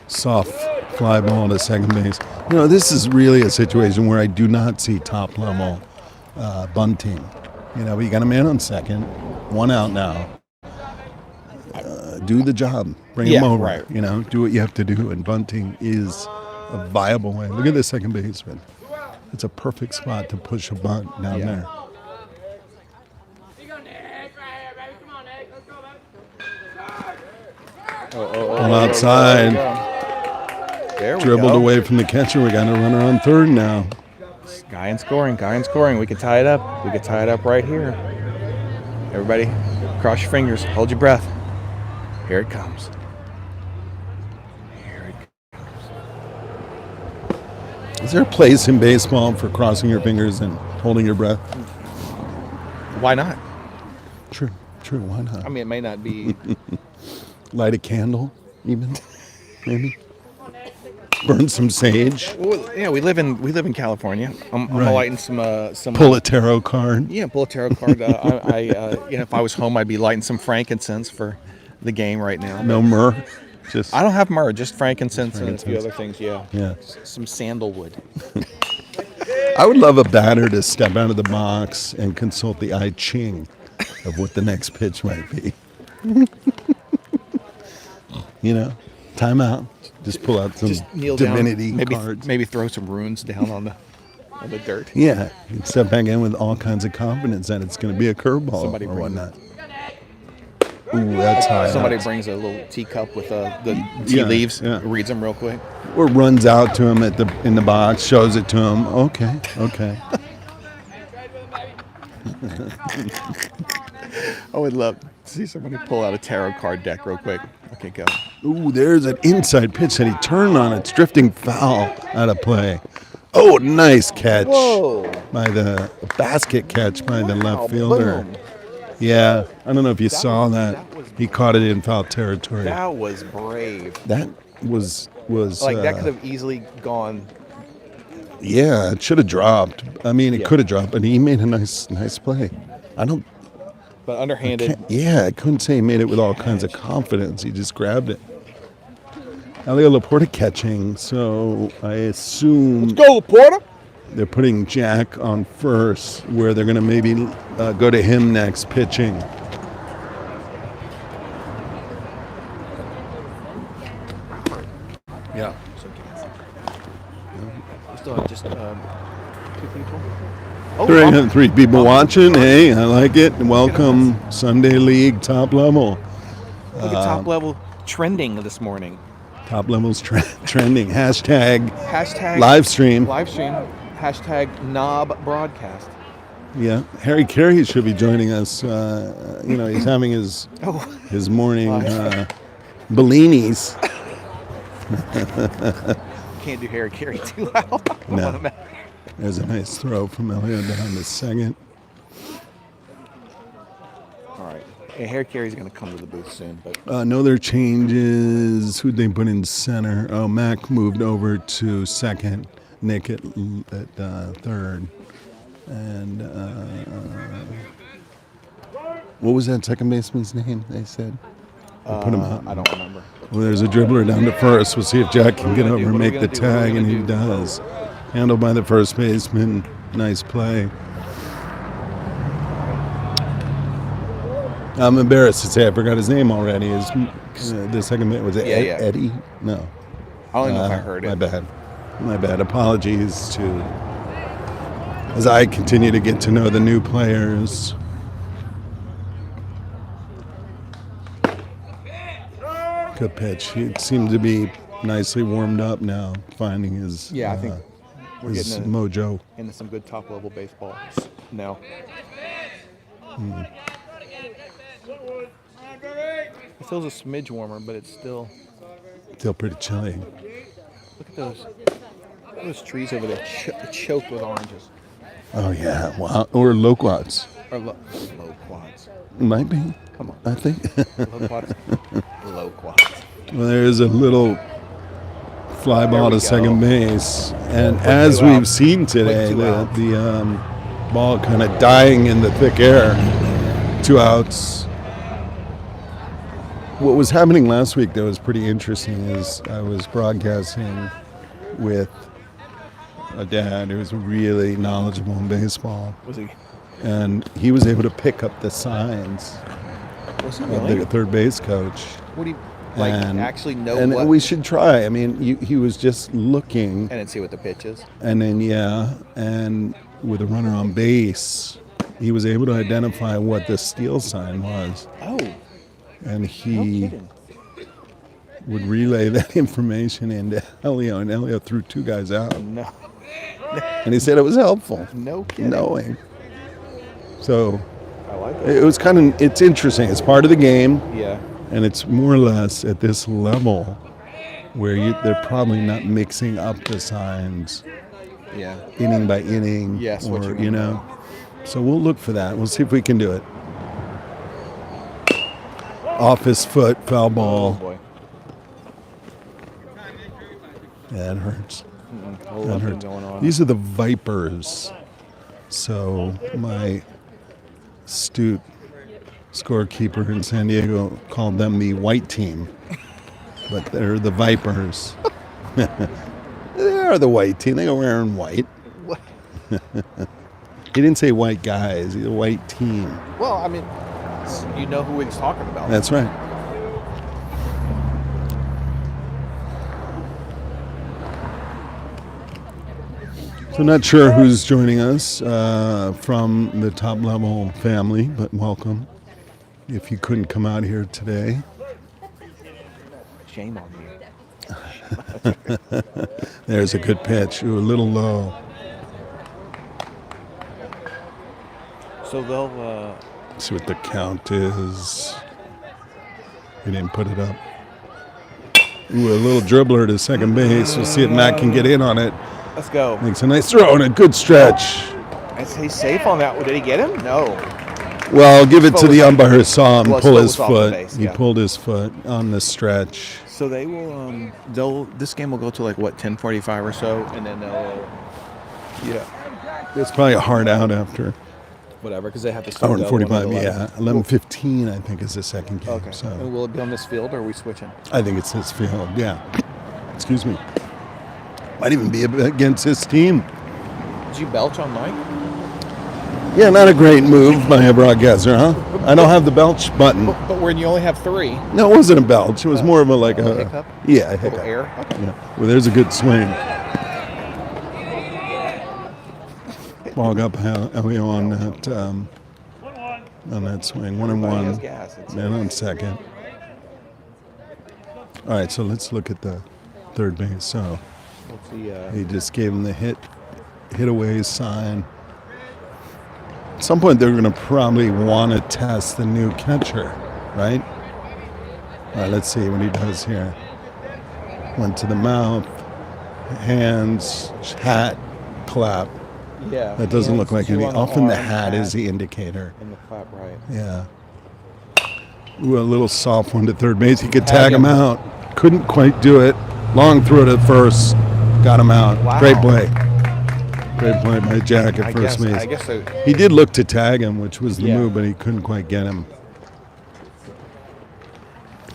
Speaker 1: soft fly ball to second base. This is really a situation where I do not see top level bunting. But you got a man on second, 1 out now. Do the job, bring him over.
Speaker 2: Right.
Speaker 1: Do what you have to do, and bunting is a viable way. Look at the second baseman. It's a perfect spot to push a bunt down there. Well, outside,
Speaker 2: There we
Speaker 1: dribbled
Speaker 2: go.
Speaker 1: away from the catcher. We got a runner on third now.
Speaker 2: Guy in scoring. We can tie it up. Right here. Everybody, cross your fingers. Hold your breath. Here it comes.
Speaker 1: Is there a place in baseball for crossing your fingers and holding your breath?
Speaker 2: Why not?
Speaker 1: True. Why not?
Speaker 2: I mean, it may not be.
Speaker 1: Light a candle, even, maybe. Burn some sage.
Speaker 2: Well, yeah, we live in California. I'm
Speaker 1: Right.
Speaker 2: lighting some.
Speaker 1: Pull a tarot card.
Speaker 2: Yeah, pull a tarot card. If I was home, I'd be lighting some frankincense for the game right now.
Speaker 1: No myrrh. Just.
Speaker 2: I don't have myrrh, just frankincense and a few
Speaker 1: Frankincense.
Speaker 2: other things. Yeah.
Speaker 1: Yeah.
Speaker 2: Some sandalwood.
Speaker 1: I would love a batter to step out of the box and consult the I Ching of what the next pitch might be. Timeout. Just pull out some
Speaker 2: Just kneel
Speaker 1: divinity
Speaker 2: down.
Speaker 1: cards.
Speaker 2: Maybe throw some runes down on the dirt.
Speaker 1: Yeah, you step back in with all kinds of confidence that it's going to be a curveball
Speaker 2: Somebody
Speaker 1: or
Speaker 2: brings
Speaker 1: whatnot. Ooh, that's high.
Speaker 2: Somebody
Speaker 1: ups.
Speaker 2: brings a little teacup with the tea
Speaker 1: Yeah,
Speaker 2: leaves,
Speaker 1: yeah.
Speaker 2: reads them real quick.
Speaker 1: Or runs out to him in the box, shows it to him. Okay.
Speaker 2: I would love to see somebody pull out a tarot card deck real quick. Okay, go.
Speaker 1: Ooh, there's an inside pitch that he turned on. It's drifting foul out of play. Oh, nice catch.
Speaker 2: Whoa.
Speaker 1: By the basket catch by the
Speaker 2: Wow,
Speaker 1: left fielder.
Speaker 2: boom.
Speaker 1: Yeah, I don't know if you saw
Speaker 2: was-
Speaker 1: that.
Speaker 2: that was
Speaker 1: He caught it in foul territory.
Speaker 2: That was brave.
Speaker 1: That was
Speaker 2: Like that could have easily gone.
Speaker 1: yeah, it should have dropped. I mean, it
Speaker 2: Yeah.
Speaker 1: could have dropped, but he made a nice play.
Speaker 2: But underhanded.
Speaker 1: I couldn't say he made it with all kinds of confidence. He just grabbed it. Elio Laporta catching, so I assume
Speaker 2: Go, Porter.
Speaker 1: they're putting Jack on first, where they're going to maybe go to him next pitching. Yeah.
Speaker 2: Still have just 2 people. Oh,
Speaker 1: Three people watching. Hey, I like it. Welcome, Sunday League top level.
Speaker 2: look at top level trending this morning.
Speaker 1: Top level's trending. Hashtag
Speaker 2: Hashtag
Speaker 1: live stream.
Speaker 2: Live stream. Hashtag knob broadcast.
Speaker 1: Yeah, Harry Carey should be joining us. He's having his
Speaker 2: Oh,
Speaker 1: his morning Bellinis.
Speaker 2: can't do Harry Carey too loud.
Speaker 1: No. There's a nice throw from Elio down to second.
Speaker 2: All right. Yeah, Harry Carey's going to come to the booth soon, but
Speaker 1: No other changes. Who'd they put in center? Oh, Mac moved over to second. Nick at third. And what was that second baseman's name? They said. They put him out.
Speaker 2: I don't remember.
Speaker 1: Well, there's a dribbler down to first. We'll see if Jack can get
Speaker 2: gonna
Speaker 1: over
Speaker 2: do?
Speaker 1: and
Speaker 2: What are
Speaker 1: make
Speaker 2: we
Speaker 1: the
Speaker 2: gonna do? What are we
Speaker 1: tag, and
Speaker 2: gonna
Speaker 1: he
Speaker 2: do?
Speaker 1: does. Handled by the first baseman. Nice play. I'm embarrassed to say I forgot his name already. The second man was it
Speaker 2: Yeah.
Speaker 1: Eddie? No.
Speaker 2: I don't know if I heard it.
Speaker 1: My bad. Apologies to as I continue to get to know the new players. Good pitch. He seemed to be nicely warmed up now, finding his
Speaker 2: Yeah, I think we're
Speaker 1: his
Speaker 2: getting
Speaker 1: mojo.
Speaker 2: into some good top level baseball now. It feels a smidge warmer, but it's still.
Speaker 1: Still pretty chilly.
Speaker 2: Look at those trees over there choked with oranges.
Speaker 1: Oh yeah, wow. Or loquats.
Speaker 2: Or low quads.
Speaker 1: Might be.
Speaker 2: Come on.
Speaker 1: I think.
Speaker 2: Low quads. Low quads.
Speaker 1: Well, there's a little fly ball
Speaker 2: we
Speaker 1: to second
Speaker 2: go.
Speaker 1: base, and
Speaker 2: Quick
Speaker 1: as
Speaker 2: 2
Speaker 1: we've
Speaker 2: outs.
Speaker 1: seen today,
Speaker 2: Quick 2 outs.
Speaker 1: the ball kind of dying in the thick air. 2 outs. What was happening last week that was pretty interesting is I was broadcasting with a dad who's really knowledgeable in baseball,
Speaker 2: Was he?
Speaker 1: and he was able to pick up the signs
Speaker 2: Was he
Speaker 1: of
Speaker 2: really?
Speaker 1: the third base coach.
Speaker 2: What do you like?
Speaker 1: And-
Speaker 2: Actually know
Speaker 1: and
Speaker 2: what?
Speaker 1: we should try. I mean, he was just looking,
Speaker 2: And then see what the pitch is.
Speaker 1: and then and with a runner on base, he was able to identify what the steal sign was,
Speaker 2: Oh,
Speaker 1: and
Speaker 2: no
Speaker 1: he
Speaker 2: kidding.
Speaker 1: would relay that information into Elio, and Elio threw 2 guys out,
Speaker 2: No,
Speaker 1: and he said it was helpful
Speaker 2: no kidding.
Speaker 1: knowing. So
Speaker 2: I like it.
Speaker 1: it was it's interesting. It's part of the game.
Speaker 2: Yeah.
Speaker 1: And it's more or less at this level where they're probably not mixing up the signs
Speaker 2: Yeah.
Speaker 1: inning by inning.
Speaker 2: Yes, what
Speaker 1: or,
Speaker 2: you mean.
Speaker 1: So we'll look for that. We'll see if we can do it. Off his foot, foul
Speaker 2: Oh
Speaker 1: ball.
Speaker 2: boy.
Speaker 1: That hurts.
Speaker 2: A whole
Speaker 1: That
Speaker 2: lot
Speaker 1: hurts.
Speaker 2: going on.
Speaker 1: These are the Vipers. So my astute scorekeeper in San Diego called them the white team. But they're the Vipers. They are the white team. They are wearing white.
Speaker 2: What?
Speaker 1: He didn't say white guys. He's a white team.
Speaker 2: Well, I mean, you know who he's talking about.
Speaker 1: That's right. So not sure who's joining us from the top level family, but welcome. If you couldn't come out here today,
Speaker 2: Shame on you.
Speaker 1: there's a good pitch. Ooh, a little low.
Speaker 2: So they'll.
Speaker 1: See what the count is. He didn't put it up. Ooh, a little dribbler to second base. We'll see if Matt can get in on it.
Speaker 2: Let's go.
Speaker 1: Makes a nice throw and a good stretch.
Speaker 2: He's safe on that one. Did he get him? No.
Speaker 1: Well, give it to the umpire who saw him
Speaker 2: Well,
Speaker 1: pull
Speaker 2: his
Speaker 1: his
Speaker 2: foot was off the
Speaker 1: foot.
Speaker 2: base,
Speaker 1: He
Speaker 2: yeah.
Speaker 1: pulled his foot on the stretch.
Speaker 2: So they will. This game will go to like what 10:45 or so, and then they'll. Yeah.
Speaker 1: It's probably a hard out after.
Speaker 2: Whatever, because they have to.
Speaker 1: Hour and 45, yeah. 11:15, I think, is the second game.
Speaker 2: Okay.
Speaker 1: So
Speaker 2: And will it be on this field, or are we switching?
Speaker 1: I think it's his field, yeah. Excuse me. Might even be against his team.
Speaker 2: Did you belch on Mike?
Speaker 1: Yeah, not a great move by a broadcaster, huh? I don't have the belch button.
Speaker 2: But when you only have 3,
Speaker 1: No, it wasn't a belch. It was more of a like a
Speaker 2: hiccup?
Speaker 1: Yeah, a
Speaker 2: little
Speaker 1: hiccup.
Speaker 2: air. Okay.
Speaker 1: Yeah. Well, there's a good swing. Ball got by Elio on that swing. 1-1.
Speaker 2: Gas. It's
Speaker 1: Man on second. All right, so let's look at the third base. So
Speaker 2: Let's see.
Speaker 1: he just gave him the hit away sign. At some point, they're going to probably want to test the new catcher, right? All right, let's see what he does here. Went to the mouth, hands, hat, clap.
Speaker 2: Yeah.
Speaker 1: That doesn't look like
Speaker 2: Two
Speaker 1: any.
Speaker 2: on the
Speaker 1: Often the
Speaker 2: arm,
Speaker 1: hat is the indicator.
Speaker 2: And the clap, right.
Speaker 1: Yeah. Ooh, a little soft one to third base. He could tag him out. Couldn't quite do it. Long throw to first. Got him out.
Speaker 2: Wow.
Speaker 1: Great play. Great play by Jack at first base.
Speaker 2: I guess so.
Speaker 1: He did look to tag him, which was the
Speaker 2: Yeah.
Speaker 1: move, but he couldn't quite get him.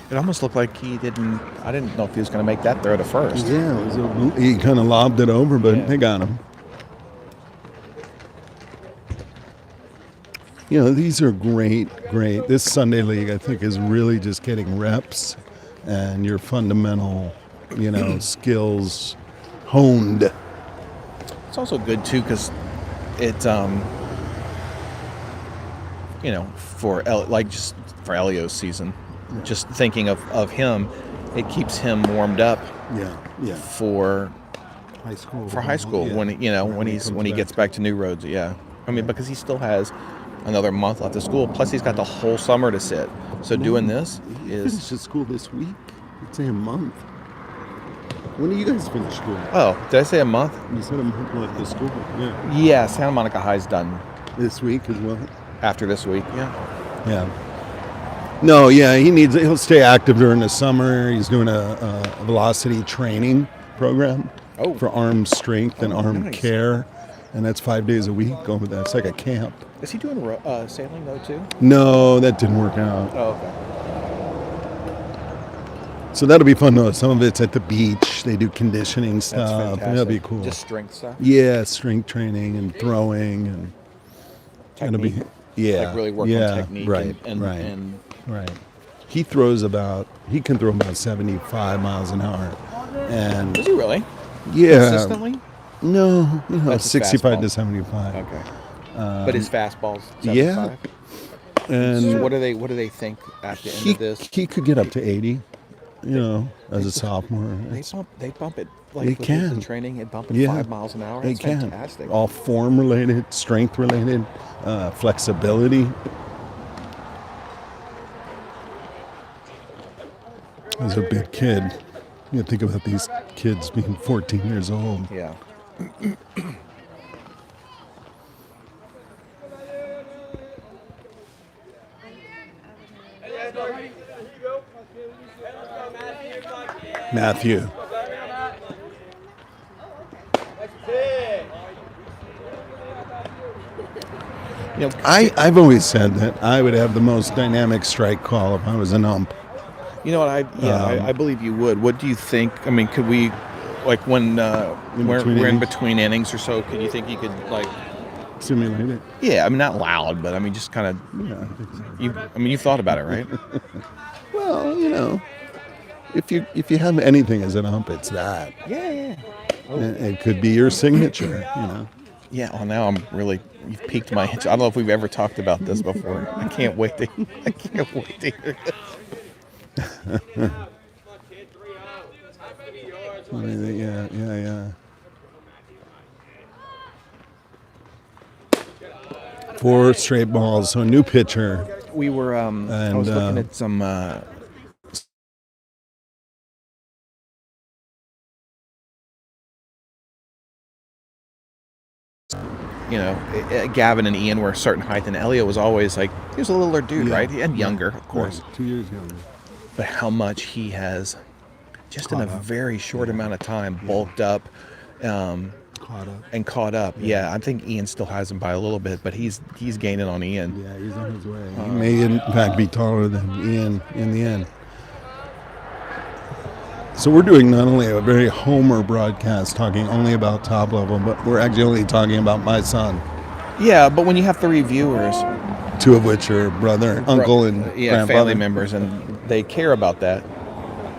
Speaker 2: It almost looked like he didn't. I didn't know if he was going to make that throw to first.
Speaker 1: Yeah, he kind of lobbed it over, but
Speaker 2: Yeah.
Speaker 1: they got him. You know, these are great. This Sunday League, I think, is really just getting reps and your fundamental, skills honed.
Speaker 2: It's also good too because it, for Elio's season, just thinking of him, it keeps him warmed up
Speaker 1: Yeah.
Speaker 2: for
Speaker 1: High school.
Speaker 2: high school when he gets back to New Roads. Yeah, I mean because he still has another month left of school. Plus he's got the whole summer to sit. So doing this
Speaker 1: He
Speaker 2: is
Speaker 1: finishes school this week. It's a month. When do you guys finish school?
Speaker 2: did I say a month?
Speaker 1: You said a month left of school. Yeah.
Speaker 2: Yeah, Santa Monica High's done
Speaker 1: This week as well.
Speaker 2: after this week. Yeah.
Speaker 1: Yeah. No, yeah, he'll stay active during the summer. He's doing a velocity training program for arm strength and arm
Speaker 2: nice.
Speaker 1: care. And that's 5 days a week over there. It's like a camp.
Speaker 2: Is he doing sailing though too?
Speaker 1: No, that didn't work out.
Speaker 2: Oh, okay.
Speaker 1: So that'll be fun though. Some of it's at the beach. They do conditioning
Speaker 2: That's
Speaker 1: stuff.
Speaker 2: fantastic.
Speaker 1: That'll be cool.
Speaker 2: Just strength stuff.
Speaker 1: Yeah, strength training and throwing and that'll be
Speaker 2: Technique.
Speaker 1: yeah.
Speaker 2: Like really work
Speaker 1: yeah,
Speaker 2: on technique
Speaker 1: right,
Speaker 2: and
Speaker 1: right. He can throw about 75 miles an hour. And
Speaker 2: Is he really?
Speaker 1: yeah.
Speaker 2: Consistently?
Speaker 1: No,
Speaker 2: That's his
Speaker 1: 65 to
Speaker 2: fastball.
Speaker 1: 75.
Speaker 2: Okay. But his fastball's
Speaker 1: yeah.
Speaker 2: 75?
Speaker 1: And
Speaker 2: So what do they think at the end of this?
Speaker 1: he could get up to 80, as a sophomore.
Speaker 2: They bump it
Speaker 1: They
Speaker 2: like with
Speaker 1: can.
Speaker 2: the training and bump it
Speaker 1: Yeah.
Speaker 2: 5 miles an hour.
Speaker 1: They
Speaker 2: That's
Speaker 1: can.
Speaker 2: fantastic.
Speaker 1: All form related, strength related, flexibility. He's a big kid. You think about these kids being 14 years old.
Speaker 2: Yeah.
Speaker 1: Matthew. I've always said that I would have the most dynamic strike call if I was an ump.
Speaker 2: You know what? I believe you would. What do you think? I mean, could we, like when we're in
Speaker 1: innings?
Speaker 2: between innings or so? Could you think you could like?
Speaker 1: Simulate it.
Speaker 2: Yeah, I mean not loud, but I mean just kind of.
Speaker 1: Yeah, I think so.
Speaker 2: You've thought about it, right?
Speaker 1: Well, if you have anything as an ump, it's that.
Speaker 2: Yeah.
Speaker 1: It could be your signature,
Speaker 2: Yeah, well, now you've piqued my interest. I don't know if we've ever talked about this before. I can't wait to hear this.
Speaker 1: Yeah. 4 straight balls, so a new pitcher.
Speaker 2: We were, I was looking at some, Gavin and Ian were a certain height, and Elliot was always like, he was a littler dude, right? And younger, of course.
Speaker 1: Right, 2 years younger.
Speaker 2: But how much he has, just in a very short amount of time, bulked up. Caught up. Yeah, I think Ian still has him by a little bit, but he's gaining on Ian.
Speaker 1: Yeah, he's on his way. He may, in fact, be taller than Ian in the end. So we're doing not only a very Homer broadcast, talking only about Top Level, but we're actually only talking about my son.
Speaker 2: Yeah, but when you have 3 viewers,
Speaker 1: 2 of which are brother, uncle, and grandfather.
Speaker 2: family members, and they care about that.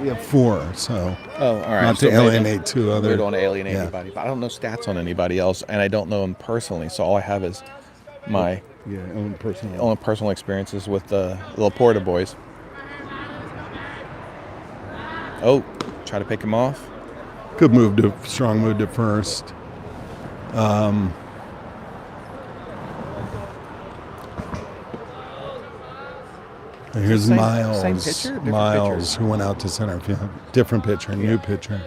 Speaker 1: We have 4, so.
Speaker 2: Oh, all right.
Speaker 1: Not to alienate 2 others.
Speaker 2: We don't want to alienate anybody. But I don't know stats on anybody else, and I don't know them personally. So all I have is my
Speaker 1: own
Speaker 2: personal experiences with the Laporta boys. Oh, try to pick him off.
Speaker 1: Good move strong move to first. Here's Miles.
Speaker 2: Same pitcher?
Speaker 1: Miles, who went out to center field. Different pitcher, new pitcher.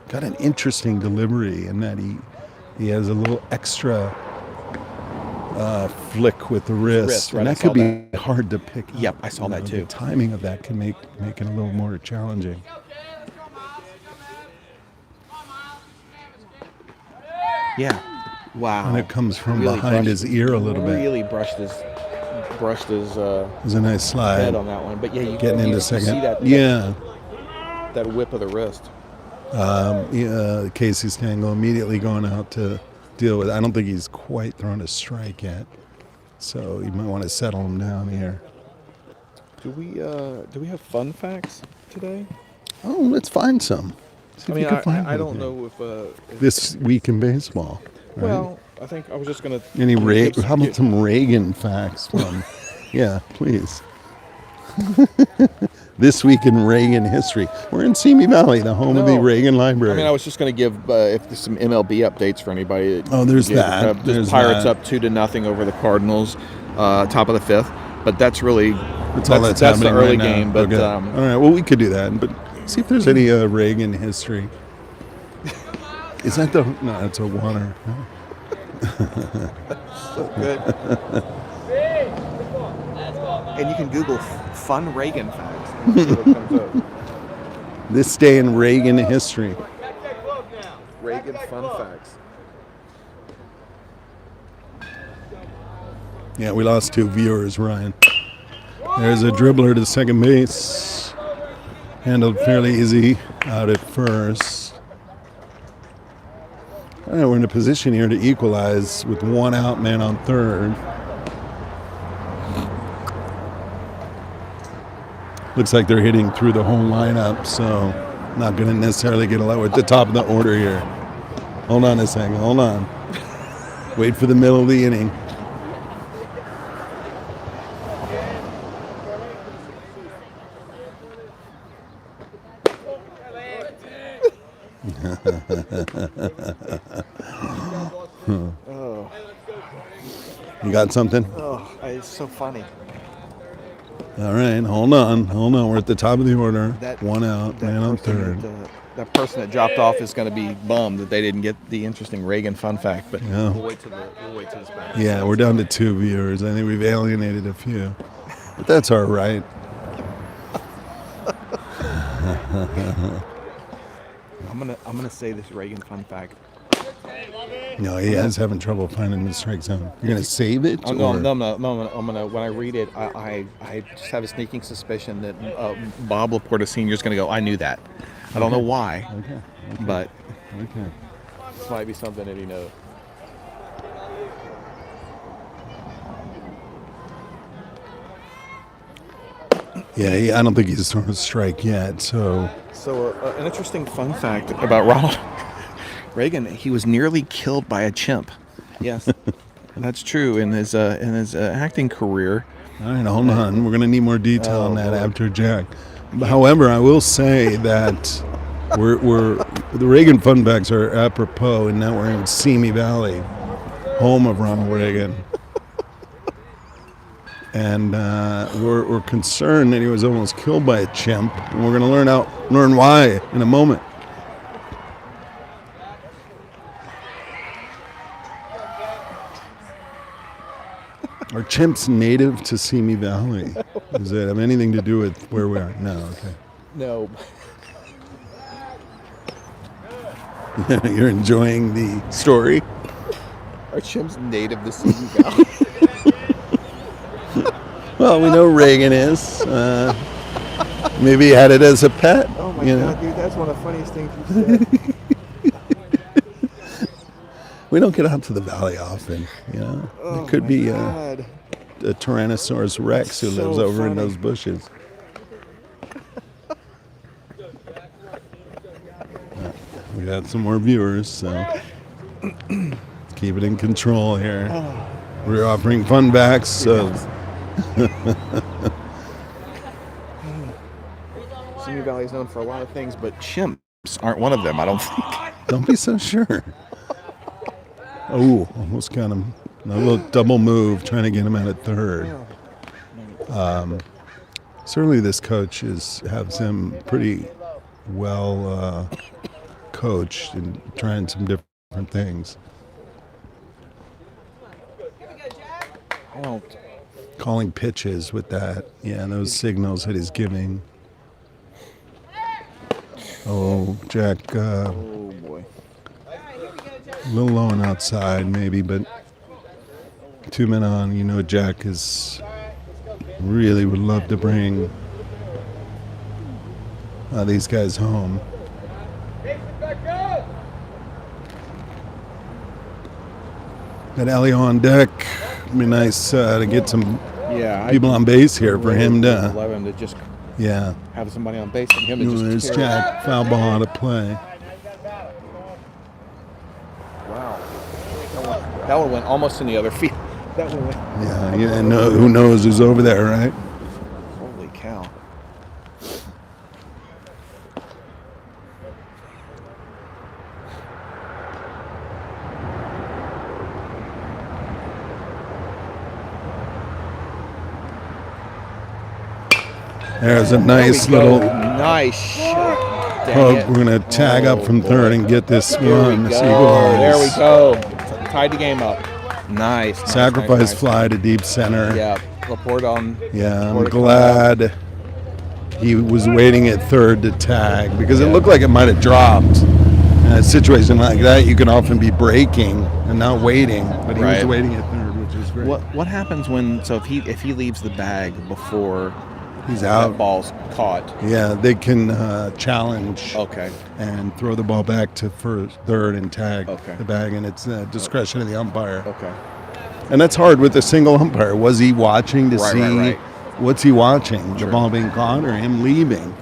Speaker 1: Got an interesting delivery in that he has a little extra flick with the wrist.
Speaker 2: Right,
Speaker 1: and that could be hard to pick up.
Speaker 2: Yep, I saw that too.
Speaker 1: The timing of that can make it a little more challenging.
Speaker 2: Yeah. Wow.
Speaker 1: And it comes from behind his ear a little bit.
Speaker 2: Really brushed his
Speaker 1: it was a nice slide.
Speaker 2: Head on that one. But yeah, you
Speaker 1: getting into second.
Speaker 2: See that,
Speaker 1: yeah.
Speaker 2: That whip of the wrist.
Speaker 1: Casey Stengel immediately going out to deal with it. I don't think he's quite thrown a strike yet. So you might want to settle him down here.
Speaker 2: Do we have fun facts today?
Speaker 1: Oh, let's find some.
Speaker 2: I don't know if
Speaker 1: this week in baseball. Right?
Speaker 2: Well, I think I was just gonna.
Speaker 1: How about some Reagan facts from? Yeah, please. This week in Reagan history. We're in Simi Valley, the home of the Reagan Library.
Speaker 2: I was just going to give if there's some MLB updates for anybody.
Speaker 1: There's that.
Speaker 2: There's Pirates up 2-0 over the Cardinals, top of the 5th. But that's really
Speaker 1: that's
Speaker 2: the early
Speaker 1: right
Speaker 2: game. But
Speaker 1: okay. All right, well we could do that. But see if there's any Reagan history. Is that no? That's a water.
Speaker 2: So good. And you can Google fun Reagan facts. And see what comes up.
Speaker 1: This day in Reagan history.
Speaker 2: Reagan fun facts.
Speaker 1: Yeah, we lost 2 viewers, Ryan. There's a dribbler to second base. Handled fairly easy out at first. All right, we're in a position here to equalize with 1 out, man on third. Looks like they're hitting through the whole lineup, so not going to necessarily get a lot at the top of the order here. Hold on a second. Hold on. Wait for the middle of the inning. You got something?
Speaker 2: Oh, it's so funny.
Speaker 1: All right, hold on. We're at the top of the order. 1 out, man on third.
Speaker 2: That person that dropped off is going to be bummed that they didn't get the interesting Reagan fun fact. But we'll wait till this back.
Speaker 1: Yeah, we're down to 2 viewers. I think we've alienated a few, but that's all right.
Speaker 2: I'm gonna say this Reagan fun fact.
Speaker 1: No, he is having trouble finding the strike zone. You're gonna save it?
Speaker 2: No. I'm gonna. When I read it, I just have a sneaking suspicion that Bob Laporta Sr. is gonna go. I knew that. I don't know why, but this might be something that he knows.
Speaker 1: Yeah, I don't think he's thrown a strike yet. So
Speaker 2: an interesting fun fact about Ronald Reagan, he was nearly killed by a chimp. Yes, that's true. In his acting career.
Speaker 1: All right, hold on. We're going to need more detail on that
Speaker 2: Lord.
Speaker 1: after Jack. However, I will say that the Reagan Fun Facts are apropos in that we're in Simi Valley, home of Ronald Reagan. And we're concerned that he was almost killed by a chimp. And we're going to learn why in a moment. Are chimps native to Simi Valley? Does it have anything to do with where we are? No, okay.
Speaker 2: No.
Speaker 1: You're enjoying the story?
Speaker 2: Are chimps native to Simi Valley?
Speaker 1: Well, we know Reagan is. Maybe he had it as a pet.
Speaker 2: Oh my
Speaker 1: you
Speaker 2: God,
Speaker 1: know?
Speaker 2: dude, that's one of the funniest things you said.
Speaker 1: We don't get out to the valley often.
Speaker 2: Oh
Speaker 1: It could
Speaker 2: my
Speaker 1: be
Speaker 2: God.
Speaker 1: a Tyrannosaurus Rex who
Speaker 2: So
Speaker 1: lives over in
Speaker 2: funny.
Speaker 1: those bushes. We got some more viewers, so keep it in control here. We're offering fun facts, so
Speaker 2: Simi Valley is known for a lot of things, but chimps aren't one of them, I don't think.
Speaker 1: don't be so sure. Oh, almost got him. A little double move, trying to get him out at third. Certainly, this coach has him pretty well coached and trying some different things.
Speaker 2: Oh,
Speaker 1: Calling pitches with that, those signals that he's giving. Oh, Jack,
Speaker 2: oh boy.
Speaker 1: a little low and outside maybe, but 2 men on. Jack really would love to bring these guys home. Got Elio on deck. It'd be nice to get some people on base here for him to,
Speaker 2: love him to just
Speaker 1: yeah.
Speaker 2: have somebody on base and him to just
Speaker 1: There's
Speaker 2: carry.
Speaker 1: Jack, foul ball out of play.
Speaker 2: Wow. That one went almost in the other field. That one went.
Speaker 1: Yeah, who knows who's over there, right?
Speaker 2: Holy cow.
Speaker 1: There's a
Speaker 2: There
Speaker 1: nice
Speaker 2: we go.
Speaker 1: little
Speaker 2: Nice shot. Dang
Speaker 1: hook.
Speaker 2: it.
Speaker 1: We're going to tag up from
Speaker 2: boy.
Speaker 1: third and get this
Speaker 2: There we
Speaker 1: run.
Speaker 2: go.
Speaker 1: This equalize.
Speaker 2: There we go. Tied the game up. Nice.
Speaker 1: Sacrifice
Speaker 2: nice.
Speaker 1: fly to deep center.
Speaker 2: Yeah. Laporte on.
Speaker 1: Yeah, I'm
Speaker 2: Laporte
Speaker 1: glad he was waiting at third to tag because it looked like it might have dropped. In a situation like that, you can often be braking and not waiting, but he was
Speaker 2: Right.
Speaker 1: waiting at third, which is great.
Speaker 2: What happens if he leaves the bag before
Speaker 1: He's
Speaker 2: that
Speaker 1: out.
Speaker 2: ball's caught?
Speaker 1: Yeah, they can challenge
Speaker 2: Okay.
Speaker 1: and throw the ball back to third and tag
Speaker 2: Okay.
Speaker 1: the bag, and it's discretion of the umpire.
Speaker 2: Okay.
Speaker 1: And that's hard with a single umpire. Was he watching to
Speaker 2: Right,
Speaker 1: see
Speaker 2: right.
Speaker 1: what's he watching? The
Speaker 2: Sure.
Speaker 1: ball being caught or him leaving?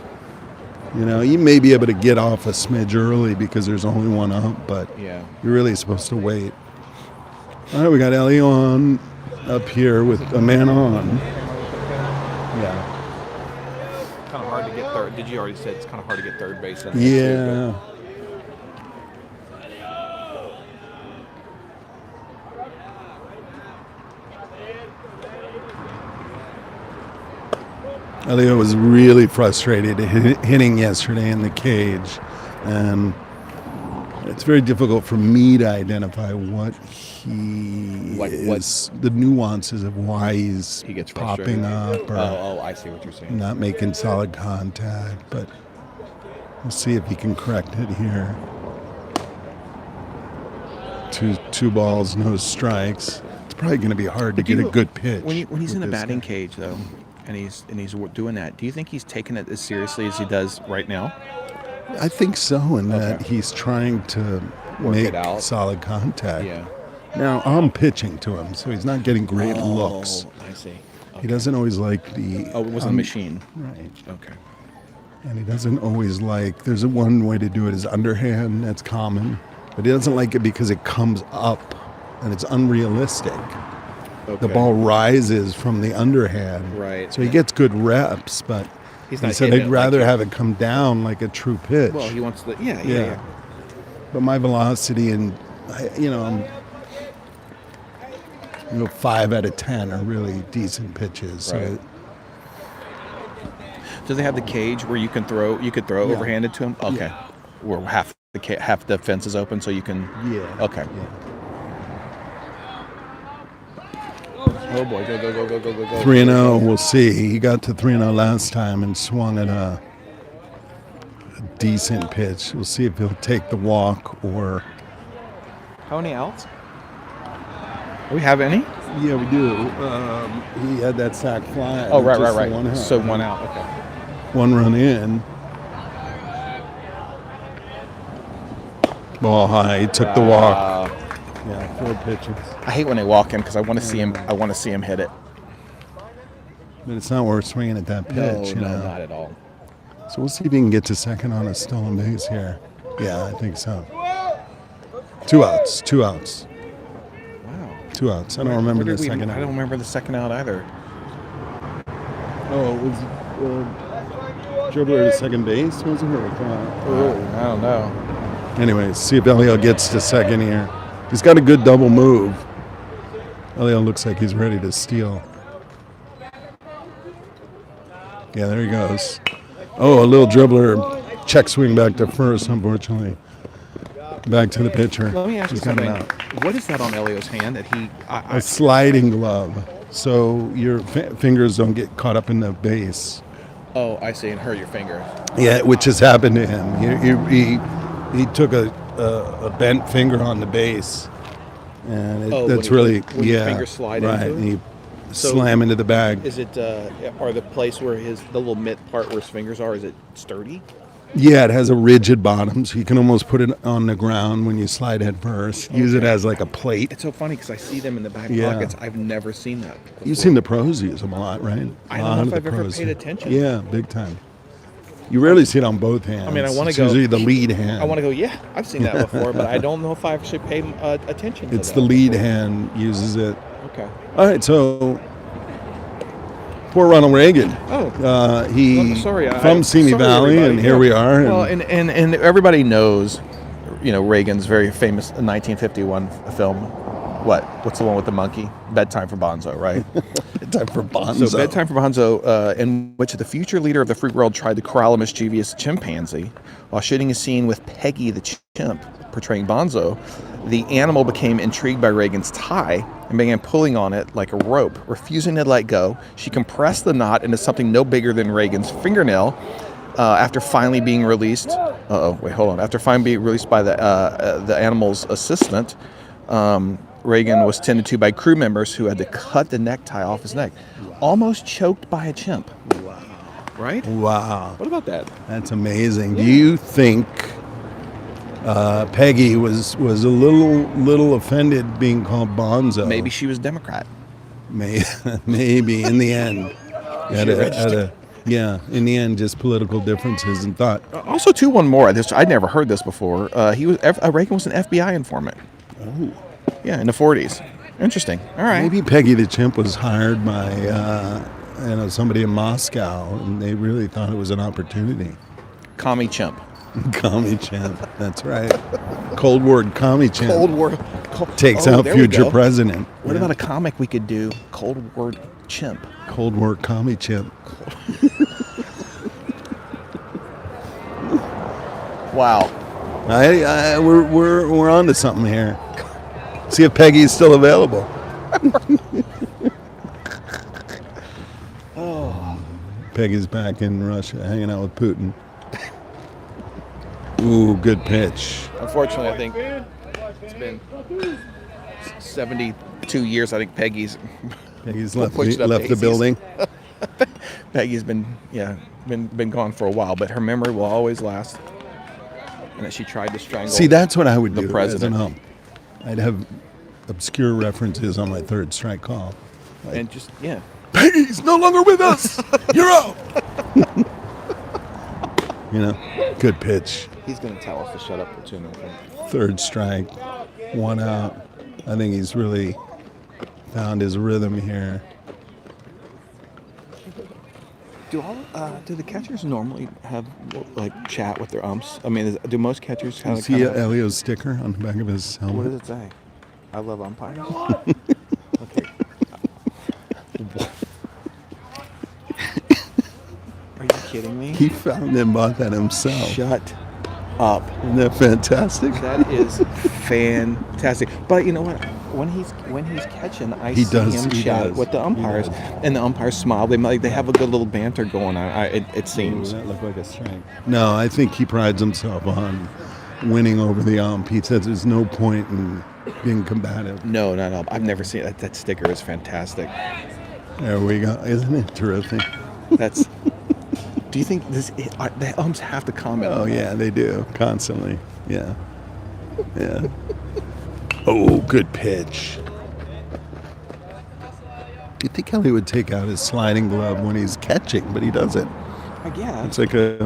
Speaker 1: You may be able to get off a smidge early because there's only one up, but
Speaker 2: Yeah.
Speaker 1: you're really supposed to wait. All right, we got Elio on up here with a man on. Yeah.
Speaker 2: Kind of hard to get third. Did you already said it's kind of hard to get third base in there,
Speaker 1: Yeah.
Speaker 2: too,
Speaker 1: Elio was really frustrated hitting yesterday in the cage, and it's very difficult for me to identify what he
Speaker 2: Like
Speaker 1: is, the nuances of why he's
Speaker 2: He gets
Speaker 1: popping
Speaker 2: frustrated.
Speaker 1: up or
Speaker 2: Oh, I see what you're saying.
Speaker 1: not making solid contact, but we'll see if he can correct it here. Two balls, no strikes. It's probably going to be hard to get a good pitch.
Speaker 2: When he's in
Speaker 1: with
Speaker 2: the
Speaker 1: this
Speaker 2: batting
Speaker 1: guy.
Speaker 2: cage though, and he's doing that, do you think he's taking it as seriously as he does right now?
Speaker 1: I think so, in that
Speaker 2: Okay.
Speaker 1: he's trying to
Speaker 2: Work
Speaker 1: make
Speaker 2: it out.
Speaker 1: solid contact.
Speaker 2: Yeah.
Speaker 1: Now, I'm pitching to him, so he's not getting great looks.
Speaker 2: I see.
Speaker 1: He doesn't always like the...
Speaker 2: Oh, it was a machine.
Speaker 1: Right.
Speaker 2: Okay.
Speaker 1: And he doesn't always like... There's one way to do it is underhand. That's common. but he doesn't like it because it comes up and it's unrealistic.
Speaker 2: Okay.
Speaker 1: The ball rises from the underhand.
Speaker 2: Right.
Speaker 1: So he gets good reps, but
Speaker 2: He's
Speaker 1: he
Speaker 2: not
Speaker 1: said
Speaker 2: hitting
Speaker 1: he'd
Speaker 2: it like
Speaker 1: rather
Speaker 2: you-
Speaker 1: have it come down like a true pitch.
Speaker 2: Well, he wants the yeah.
Speaker 1: But my velocity and, I'm 5 out of 10 are really decent pitches. So
Speaker 2: Right. Do they have the cage where you could throw
Speaker 1: Yeah.
Speaker 2: overhanded to him? Okay.
Speaker 1: Yeah.
Speaker 2: Where half the fence is open, so you can.
Speaker 1: yeah.
Speaker 2: Okay.
Speaker 1: Yeah.
Speaker 2: Oh boy, go
Speaker 1: 3-0, we'll see. He got to 3-0 last time and swung at a decent pitch. We'll see if he'll take the walk or.
Speaker 2: How many outs? Do we have any?
Speaker 1: Yeah, we do. He had that sac fly.
Speaker 2: Oh, right.
Speaker 1: One out.
Speaker 2: So 1 out. Okay.
Speaker 1: 1 run in. Ball high. He took the walk. Yeah, 4 pitches.
Speaker 2: I hate when they walk in because I want to see him. I want to see him hit it.
Speaker 1: But it's not worth swinging at that pitch.
Speaker 2: No, not at all.
Speaker 1: So we'll see if he can get to second on a stolen base here. Yeah, I think so. 2 outs. 2 outs.
Speaker 2: Wow.
Speaker 1: 2 outs. I don't remember
Speaker 2: Where
Speaker 1: the
Speaker 2: did we-
Speaker 1: second
Speaker 2: I
Speaker 1: out.
Speaker 2: don't remember the second out either.
Speaker 1: Oh, it was dribbler to second base, was it?
Speaker 2: I don't know.
Speaker 1: Anyway, see if Elio gets to second here. He's got a good double move. Elio looks like he's ready to steal. Yeah, there he goes. Oh, a little dribbler. Check swing back to first, unfortunately. Back to the pitcher.
Speaker 2: Let me ask you
Speaker 1: He's got him
Speaker 2: something.
Speaker 1: out.
Speaker 2: What is that on Elio's hand that he?
Speaker 1: A sliding glove, so your fingers don't get caught up in the base.
Speaker 2: Oh, I see, and hurt your finger.
Speaker 1: Yeah, which has happened to him. He took a bent finger on the base, and that's really
Speaker 2: when your fingers slide
Speaker 1: right.
Speaker 2: into it?
Speaker 1: And he
Speaker 2: So-
Speaker 1: slam into the bag.
Speaker 2: Is it? Are the place where the little mitt part where his fingers are? Is it sturdy?
Speaker 1: Yeah, it has a rigid bottom, so you can almost put it on the ground when you slide head first. Use it as like a plate.
Speaker 2: It's so funny because I see them in the back
Speaker 1: Yeah.
Speaker 2: pockets. I've never seen that. Before.
Speaker 1: You've seen the pros use them a lot, right?
Speaker 2: I
Speaker 1: A
Speaker 2: don't
Speaker 1: lot
Speaker 2: know
Speaker 1: of
Speaker 2: if
Speaker 1: the
Speaker 2: I've ever
Speaker 1: pros
Speaker 2: paid
Speaker 1: do.
Speaker 2: attention.
Speaker 1: Yeah, big time. You rarely see it on both hands.
Speaker 2: I mean, I want to
Speaker 1: It's
Speaker 2: go.
Speaker 1: usually the lead hand.
Speaker 2: I want to go. Yeah, I've seen that before, but I don't know if I actually paid attention. To
Speaker 1: It's
Speaker 2: that
Speaker 1: the lead
Speaker 2: before.
Speaker 1: hand uses it.
Speaker 2: Okay.
Speaker 1: All right, so poor Ronald Reagan.
Speaker 2: Oh.
Speaker 1: He
Speaker 2: Sorry,
Speaker 1: from Simi
Speaker 2: sorry,
Speaker 1: Valley,
Speaker 2: everybody.
Speaker 1: and here
Speaker 2: Yeah.
Speaker 1: we are.
Speaker 2: Well, and everybody knows, Reagan's very famous 1951 film. What's the one with the monkey? Bedtime for Bonzo, right?
Speaker 1: Time for Bonzo.
Speaker 2: So Bedtime for Bonzo, in which the future leader of the free world tried to corral a mischievous chimpanzee while shooting a scene with Peggy the chimp portraying Bonzo. The animal became intrigued by Reagan's tie and began pulling on it like a rope. Refusing to let go, she compressed the knot into something no bigger than Reagan's fingernail. After finally being released, After finally being released by the animal's assistant, Reagan was tended to by crew members who had to cut the necktie off his neck, almost choked by a chimp.
Speaker 1: Wow.
Speaker 2: Right?
Speaker 1: Wow.
Speaker 2: What about that?
Speaker 1: That's amazing. Do you think Peggy was a little offended being called Bonzo?
Speaker 2: Maybe she was Democrat.
Speaker 1: Maybe in the end. In the end, just political differences and thought.
Speaker 2: Also, too, one more. I'd never heard this before. Reagan was an FBI informant.
Speaker 1: Oh.
Speaker 2: Yeah, in the 40s. Interesting. All right.
Speaker 1: Maybe Peggy the chimp was hired by somebody in Moscow, and they really thought it was an opportunity.
Speaker 2: Commie chimp.
Speaker 1: Commie chimp. That's right. Cold War commie chimp.
Speaker 2: Cold War.
Speaker 1: Takes
Speaker 2: Oh,
Speaker 1: out
Speaker 2: there we
Speaker 1: future
Speaker 2: go.
Speaker 1: president.
Speaker 2: What
Speaker 1: Yeah.
Speaker 2: about a comic we could do? Cold War chimp.
Speaker 1: Cold War commie chimp?
Speaker 2: Wow.
Speaker 1: We're on to something here. See if Peggy's still available. Peggy's back in Russia, hanging out with Putin. Ooh, good pitch.
Speaker 2: Unfortunately, I think it's been 72 years. I think Peggy's
Speaker 1: Peggy's
Speaker 2: push it up
Speaker 1: left the
Speaker 2: daisies.
Speaker 1: building.
Speaker 2: Peggy's been gone for a while, but her memory will always last. And that she tried to strangle.
Speaker 1: See, that's what I would
Speaker 2: the
Speaker 1: do
Speaker 2: president.
Speaker 1: as an ump. I'd have obscure references on my third strike call.
Speaker 2: And just
Speaker 1: Peggy's no longer with us. You're out. Good pitch.
Speaker 2: He's going to tell us to shut up for 2 minutes.
Speaker 1: Third strike, 1 out. I think he's really found his rhythm here.
Speaker 2: Do the catchers normally have like chat with their umps? I mean, do most catchers
Speaker 1: You
Speaker 2: have?
Speaker 1: see Elio's sticker on the back of his
Speaker 2: What
Speaker 1: helmet?
Speaker 2: does it say? I love umpires. Okay. Are you kidding me?
Speaker 1: He found and bought that himself.
Speaker 2: Shut up.
Speaker 1: Isn't that fantastic?
Speaker 2: That is fantastic. But you know what? When he's catching,
Speaker 1: He
Speaker 2: see
Speaker 1: does,
Speaker 2: him
Speaker 1: he
Speaker 2: chat
Speaker 1: does.
Speaker 2: with the umpires,
Speaker 1: He does.
Speaker 2: and the umpires smile. They have a good little banter going on. It seems.
Speaker 1: That looked like a strike. No, I think he prides himself on winning over the ump. He says there's no point in being combative.
Speaker 2: No, not at all. I've never seen that. That sticker is fantastic.
Speaker 1: There we go. Isn't it terrific?
Speaker 2: That's. Do you think the umps have to comment?
Speaker 1: Oh
Speaker 2: on that?
Speaker 1: yeah, they do constantly. Yeah, yeah. Oh, good pitch. You think Ellie would take out his sliding glove when he's catching, but he doesn't.
Speaker 2: Yeah.
Speaker 1: It's like a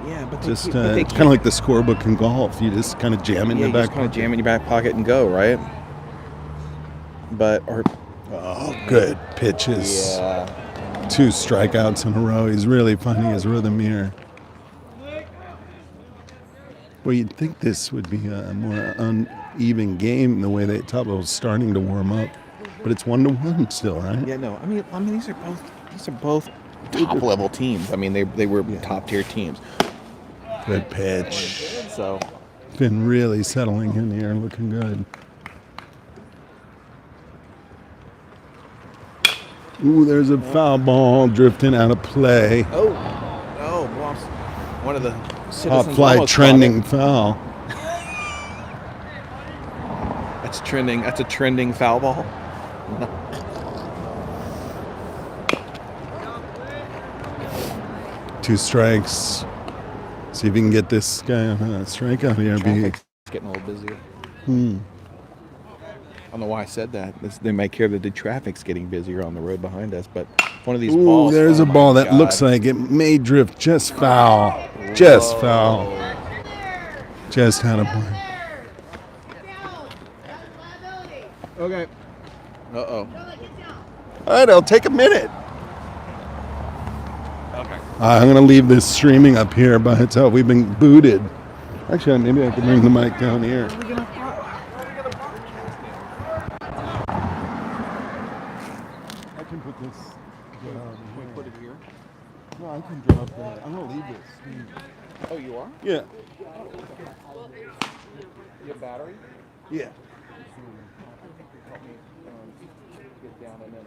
Speaker 2: Yeah, but
Speaker 1: just it's kind of like the scorebook in golf. You just kind of jam in
Speaker 2: yeah,
Speaker 1: the
Speaker 2: you
Speaker 1: back
Speaker 2: just kind of
Speaker 1: pocket.
Speaker 2: jam in your back pocket and go, right? But
Speaker 1: Oh, good pitches.
Speaker 2: yeah.
Speaker 1: 2 strikeouts in a row. He's really finding his rhythm here. Well, you'd think this would be a more uneven game the way they thought it was starting to warm up, but it's 1-1 still, right?
Speaker 2: Yeah, no. I mean these are both top level teams. I mean they were top tier teams.
Speaker 1: Good pitch.
Speaker 2: So
Speaker 1: Been really settling in here, looking good. Ooh, there's a foul ball drifting out of play.
Speaker 2: well, one of the
Speaker 1: Top
Speaker 2: citizens
Speaker 1: flight
Speaker 2: almost
Speaker 1: trending
Speaker 2: caught
Speaker 1: foul.
Speaker 2: it. That's trending. That's a trending foul ball.
Speaker 1: 2 strikes. See if you can get this guy on a strikeout here.
Speaker 2: Traffic's getting a little busier. I don't know why I said that. They might hear that the traffic's getting busier on the road behind us, but one of these
Speaker 1: Ooh,
Speaker 2: balls.
Speaker 1: there's
Speaker 2: oh
Speaker 1: a
Speaker 2: my
Speaker 1: ball that
Speaker 2: God.
Speaker 1: looks like it may drift just foul. Just foul. Just had a play.
Speaker 2: Okay. Uh-oh.
Speaker 1: All right, it'll take a minute.
Speaker 2: Okay.
Speaker 1: I'm going to leave this streaming up here by itself. We've been booted. Actually, maybe I can bring the mic down here. I can put this down.
Speaker 2: Put it here.
Speaker 1: No, I can drop that. I'm going to leave this.
Speaker 2: Oh, you are?
Speaker 1: Yeah.
Speaker 2: Your battery?
Speaker 1: Yeah.
Speaker 2: Help me get down and then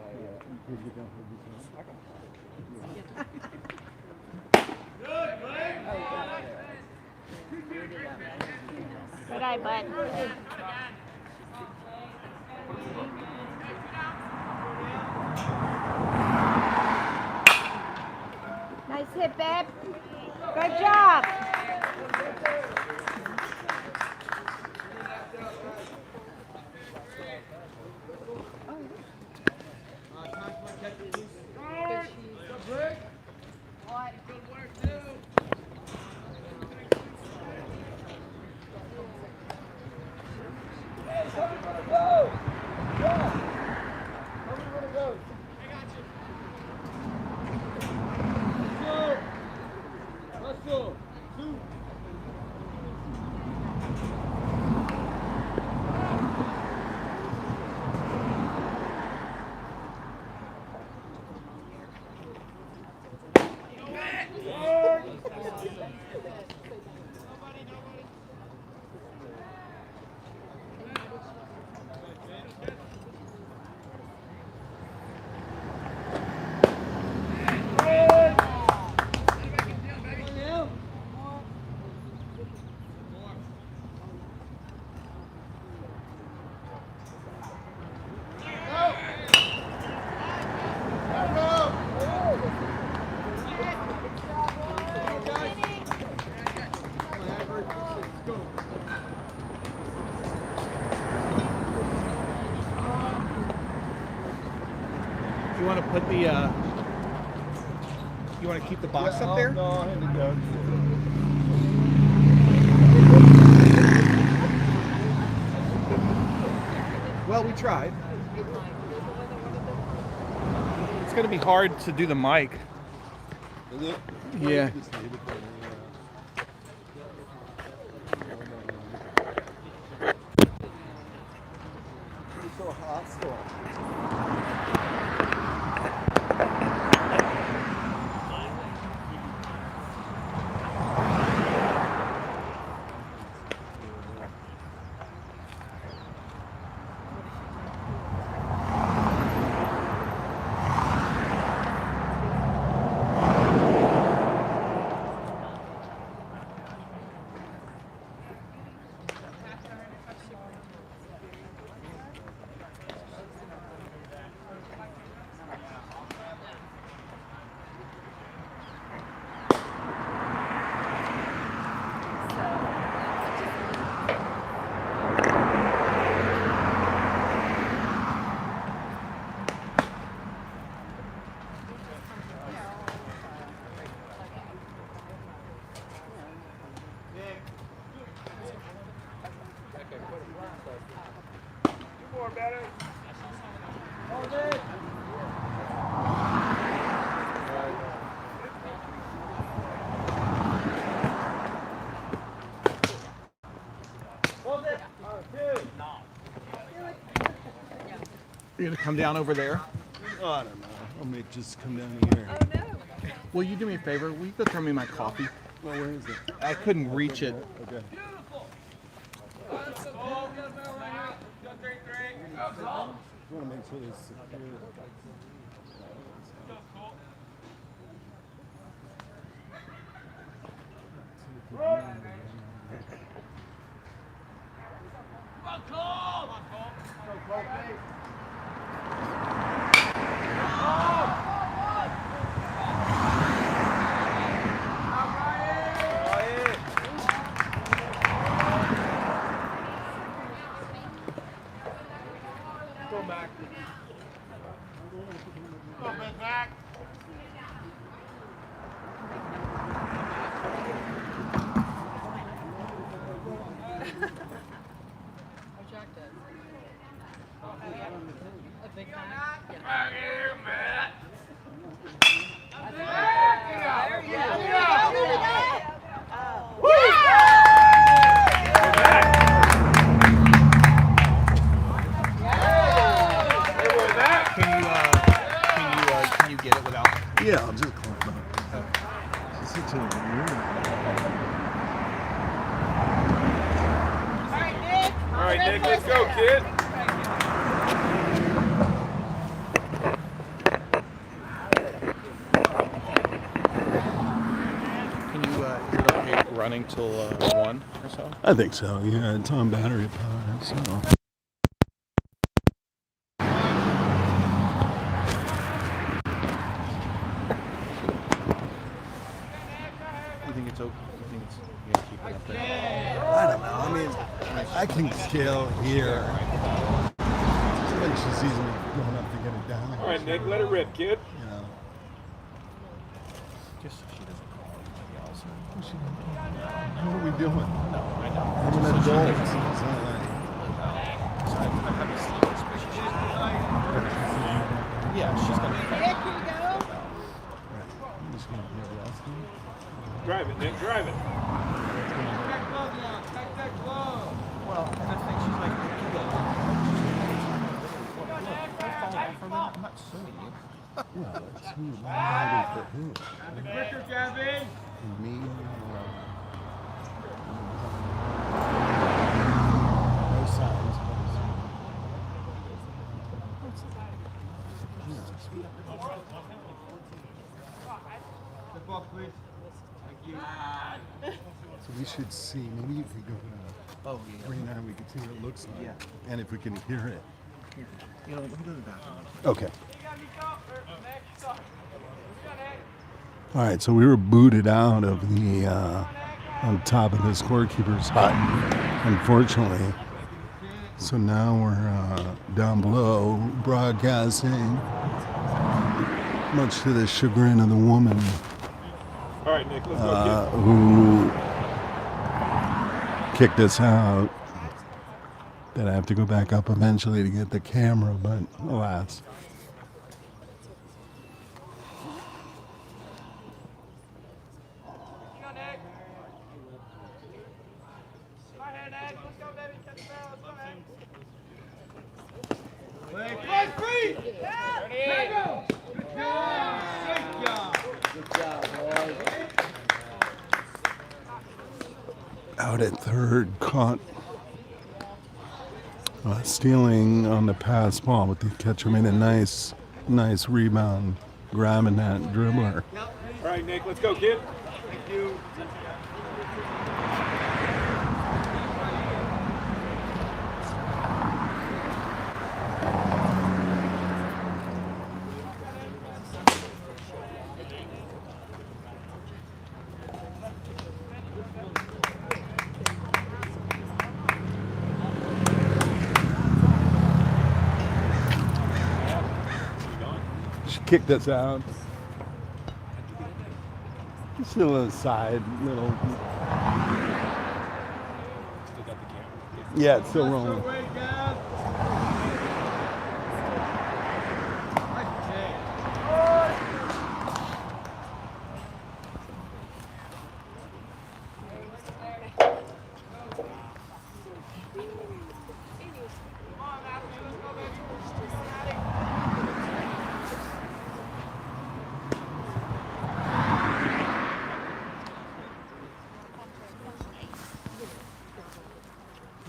Speaker 3: Good eye, bud. Nice hit, babe. Good job.
Speaker 2: You want to put the, you want to keep the box up there?
Speaker 1: No, I had to go.
Speaker 2: tried. It's gonna be hard to do the mic.
Speaker 1: Is it?
Speaker 2: Yeah.
Speaker 1: So hostile.
Speaker 2: You're gonna come down over there.
Speaker 1: Oh, I don't know. I'll make just come down here.
Speaker 2: Will you do me a favor? Will you go throw me my coffee?
Speaker 1: Well, where is it?
Speaker 2: I couldn't reach it.
Speaker 1: Okay. I want to make sure there's secure.
Speaker 2: Can you get it without?
Speaker 1: Yeah, I'll just climb up. It's such a weird.
Speaker 4: All right, Nick, let's go, kid.
Speaker 2: Can you is it okay running till 1 or so?
Speaker 1: I think so. Yeah, it's on battery power. So.
Speaker 2: You think it's okay? You think it's you gonna keep it up there?
Speaker 1: I don't know. I mean, I can scale here. When she sees me going up to get it down.
Speaker 4: All right, Nick, let it rip, kid.
Speaker 1: You know.
Speaker 2: Just so she doesn't call anybody else.
Speaker 1: What are we doing?
Speaker 2: No, I know.
Speaker 1: I'm an
Speaker 2: Just so she
Speaker 1: adult.
Speaker 2: doesn't-
Speaker 1: It's not like.
Speaker 2: I have a sleep suspicion she's yeah, she's gonna.
Speaker 1: Right. I'm just gonna get rusty.
Speaker 4: Drive it, Nick, drive it.
Speaker 2: Well, and I think she's like, I'm not suing you.
Speaker 1: Well, it's who liable for who?
Speaker 4: Quicker, Gavin.
Speaker 1: Me. No signs.
Speaker 4: The ball, please. Thank you.
Speaker 1: So we should see. Maybe if we go to
Speaker 2: Oh, yeah.
Speaker 1: 49, we can see what it looks like.
Speaker 2: Yeah.
Speaker 1: And if we can hear it.
Speaker 2: You know, let me go to the bathroom.
Speaker 1: Okay. All right, so we were booted out of the on top of the scorekeeper's hut, unfortunately. So now we're down below broadcasting, much to the chagrin of the woman
Speaker 4: All right, Nick, let's go,
Speaker 1: who kicked us out. that I have to go back up eventually to get the camera, but alas. Out at third, caught stealing on the pass ball, but the catcher made a nice rebound, grabbing that dribbler.
Speaker 4: All right, Nick, let's go, kid. Thank you.
Speaker 1: She kicked us out. Still a side little. Yeah, it's still rolling.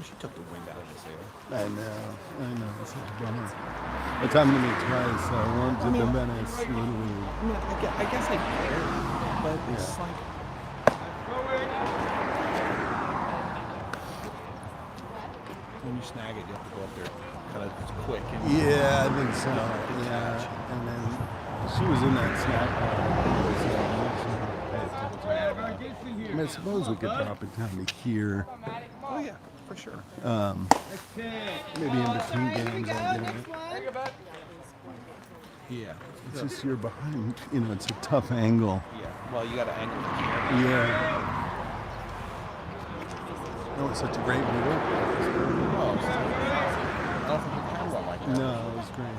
Speaker 2: She took the wind out of this air.
Speaker 1: I know. It's such a bummer. It's happened to me twice. Once at the Venice Little League.
Speaker 2: I guess I care, but it's like. When you snag it, you have to go up there kind of quick. And
Speaker 1: Yeah, I think so. Yeah, and then she was in that snap I mean, I suppose we could drop it down to here.
Speaker 2: oh yeah, for sure.
Speaker 1: Maybe in between games. I'll do it.
Speaker 2: Yeah.
Speaker 1: It's just you're behind. You know, it's a tough angle.
Speaker 2: Yeah. Well, you got to angle the camera.
Speaker 1: Yeah. That was such a great move.
Speaker 2: Oh, I don't think you can run like that.
Speaker 1: No, it was great.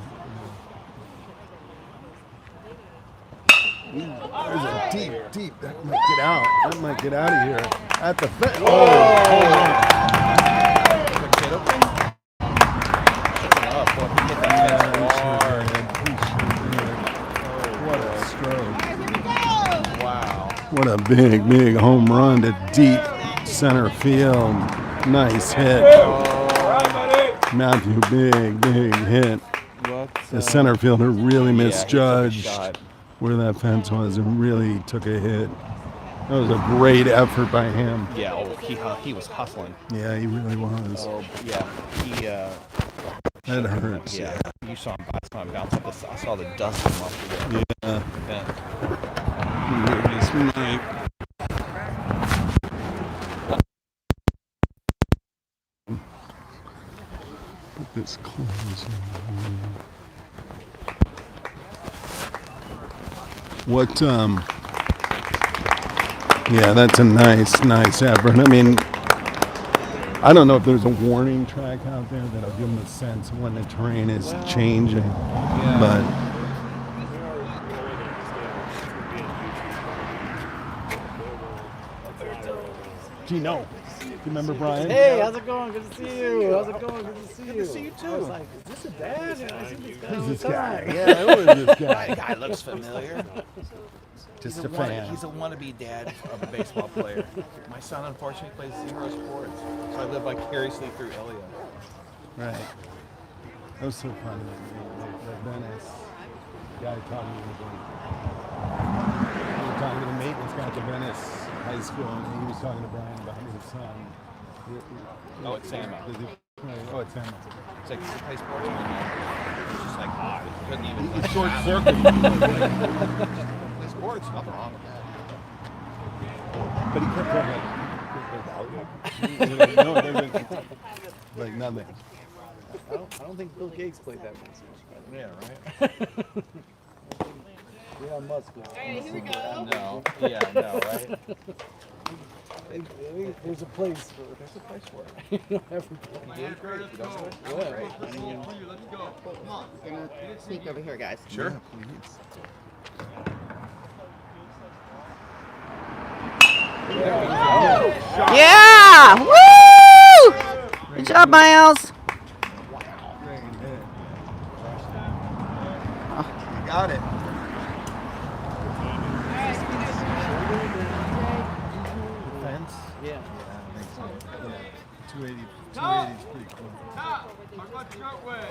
Speaker 1: Yeah. There's a deep. That might get out. That might get out of here. At the fence. Oh!
Speaker 2: The kid open? Up. Boy, if you hit that fence hard.
Speaker 1: What a stroke.
Speaker 2: Wow.
Speaker 1: What a big home run to deep center field. Nice hit. Matthew, big hit. The center fielder really misjudged where that fence was and really took a hit. That was a great effort by him.
Speaker 2: Yeah, he was hustling.
Speaker 1: Yeah, he really was.
Speaker 2: Oh, yeah.
Speaker 1: That hurts.
Speaker 2: Yeah. You saw him bounce up. I saw the dust come off the
Speaker 1: Yeah.
Speaker 2: fence.
Speaker 1: Weirdest night. Put this close. What yeah, that's a nice effort. I mean, I don't know if there's a warning track out there that'll give them a sense of when the terrain is changing, but Gino, you remember Brian?
Speaker 5: Hey, how's it going? Good to see you. How's it going? Good to see you.
Speaker 2: Good to see you too.
Speaker 5: I was like, is this a dad? Yeah, I see this guy all
Speaker 1: Who's
Speaker 5: the
Speaker 1: this guy?
Speaker 5: time.
Speaker 1: Yeah, who is this guy?
Speaker 2: That guy looks familiar.
Speaker 1: Just
Speaker 2: He's
Speaker 1: a fan.
Speaker 2: He's a wannabe dad of a baseball player. My son, unfortunately, plays zero sports, so I live vicariously through Elliot.
Speaker 1: Right. That was so funny. The Venice guy talking to the maintenance guy at the Venice High School, and he was talking to Brian about his son.
Speaker 2: Oh, it's Sam.
Speaker 1: Does he play? Oh, it's Sam.
Speaker 2: It's like, does he play sports? It's just like, he couldn't even
Speaker 1: He's short circuit.
Speaker 2: play sports. Nothing wrong with that.
Speaker 1: But he kept saying, like, no, it doesn't. Like nothing.
Speaker 5: I don't think Bill Gates played that message.
Speaker 2: Yeah, right?
Speaker 5: Yeah, Musk.
Speaker 3: All right, here we go.
Speaker 2: No. Yeah, no, right?
Speaker 5: There's a place for it. You know, every place.
Speaker 2: Great. You don't sweat?
Speaker 5: Yeah. I mean,
Speaker 3: We're gonna sneak over here, guys.
Speaker 2: Sure.
Speaker 3: Yeah! Woo! Good job, Miles.
Speaker 2: Got it.
Speaker 5: fence. Yeah.
Speaker 6: 280 is pretty cool.
Speaker 4: Talk about the short way.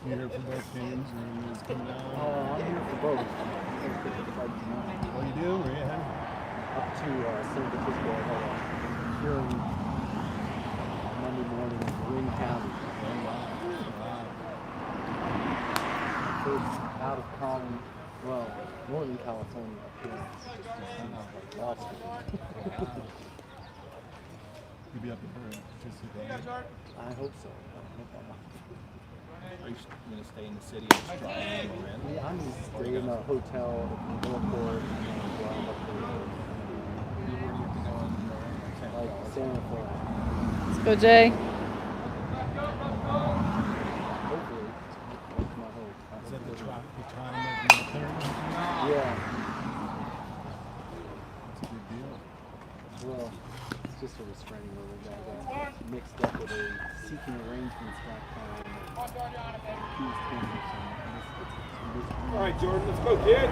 Speaker 6: You here for both games and it's coming down?
Speaker 5: I'm here for both.
Speaker 6: Oh, you do? Where you heading?
Speaker 5: Up to San Francisco. I had a hearing Monday morning in Marin County. First out of town, well, Northern California appearance. Austin.
Speaker 6: You'll be up there to see that.
Speaker 5: I hope so. I hope I'm not.
Speaker 2: Are you going to stay in the city and just drive in?
Speaker 5: Yeah, I'm just staying in a hotel at the airport and drive up there. Like Santa Fe.
Speaker 3: Let's go, Jay.
Speaker 5: Hopefully. That's my hope.
Speaker 6: Is that the time of the clearance?
Speaker 5: Yeah.
Speaker 6: That's a big deal.
Speaker 5: Well, it's just a restraining order that gets mixed up with a seeking arrangements.com. Accused him of some
Speaker 4: All right, Jordan, let's go, kid.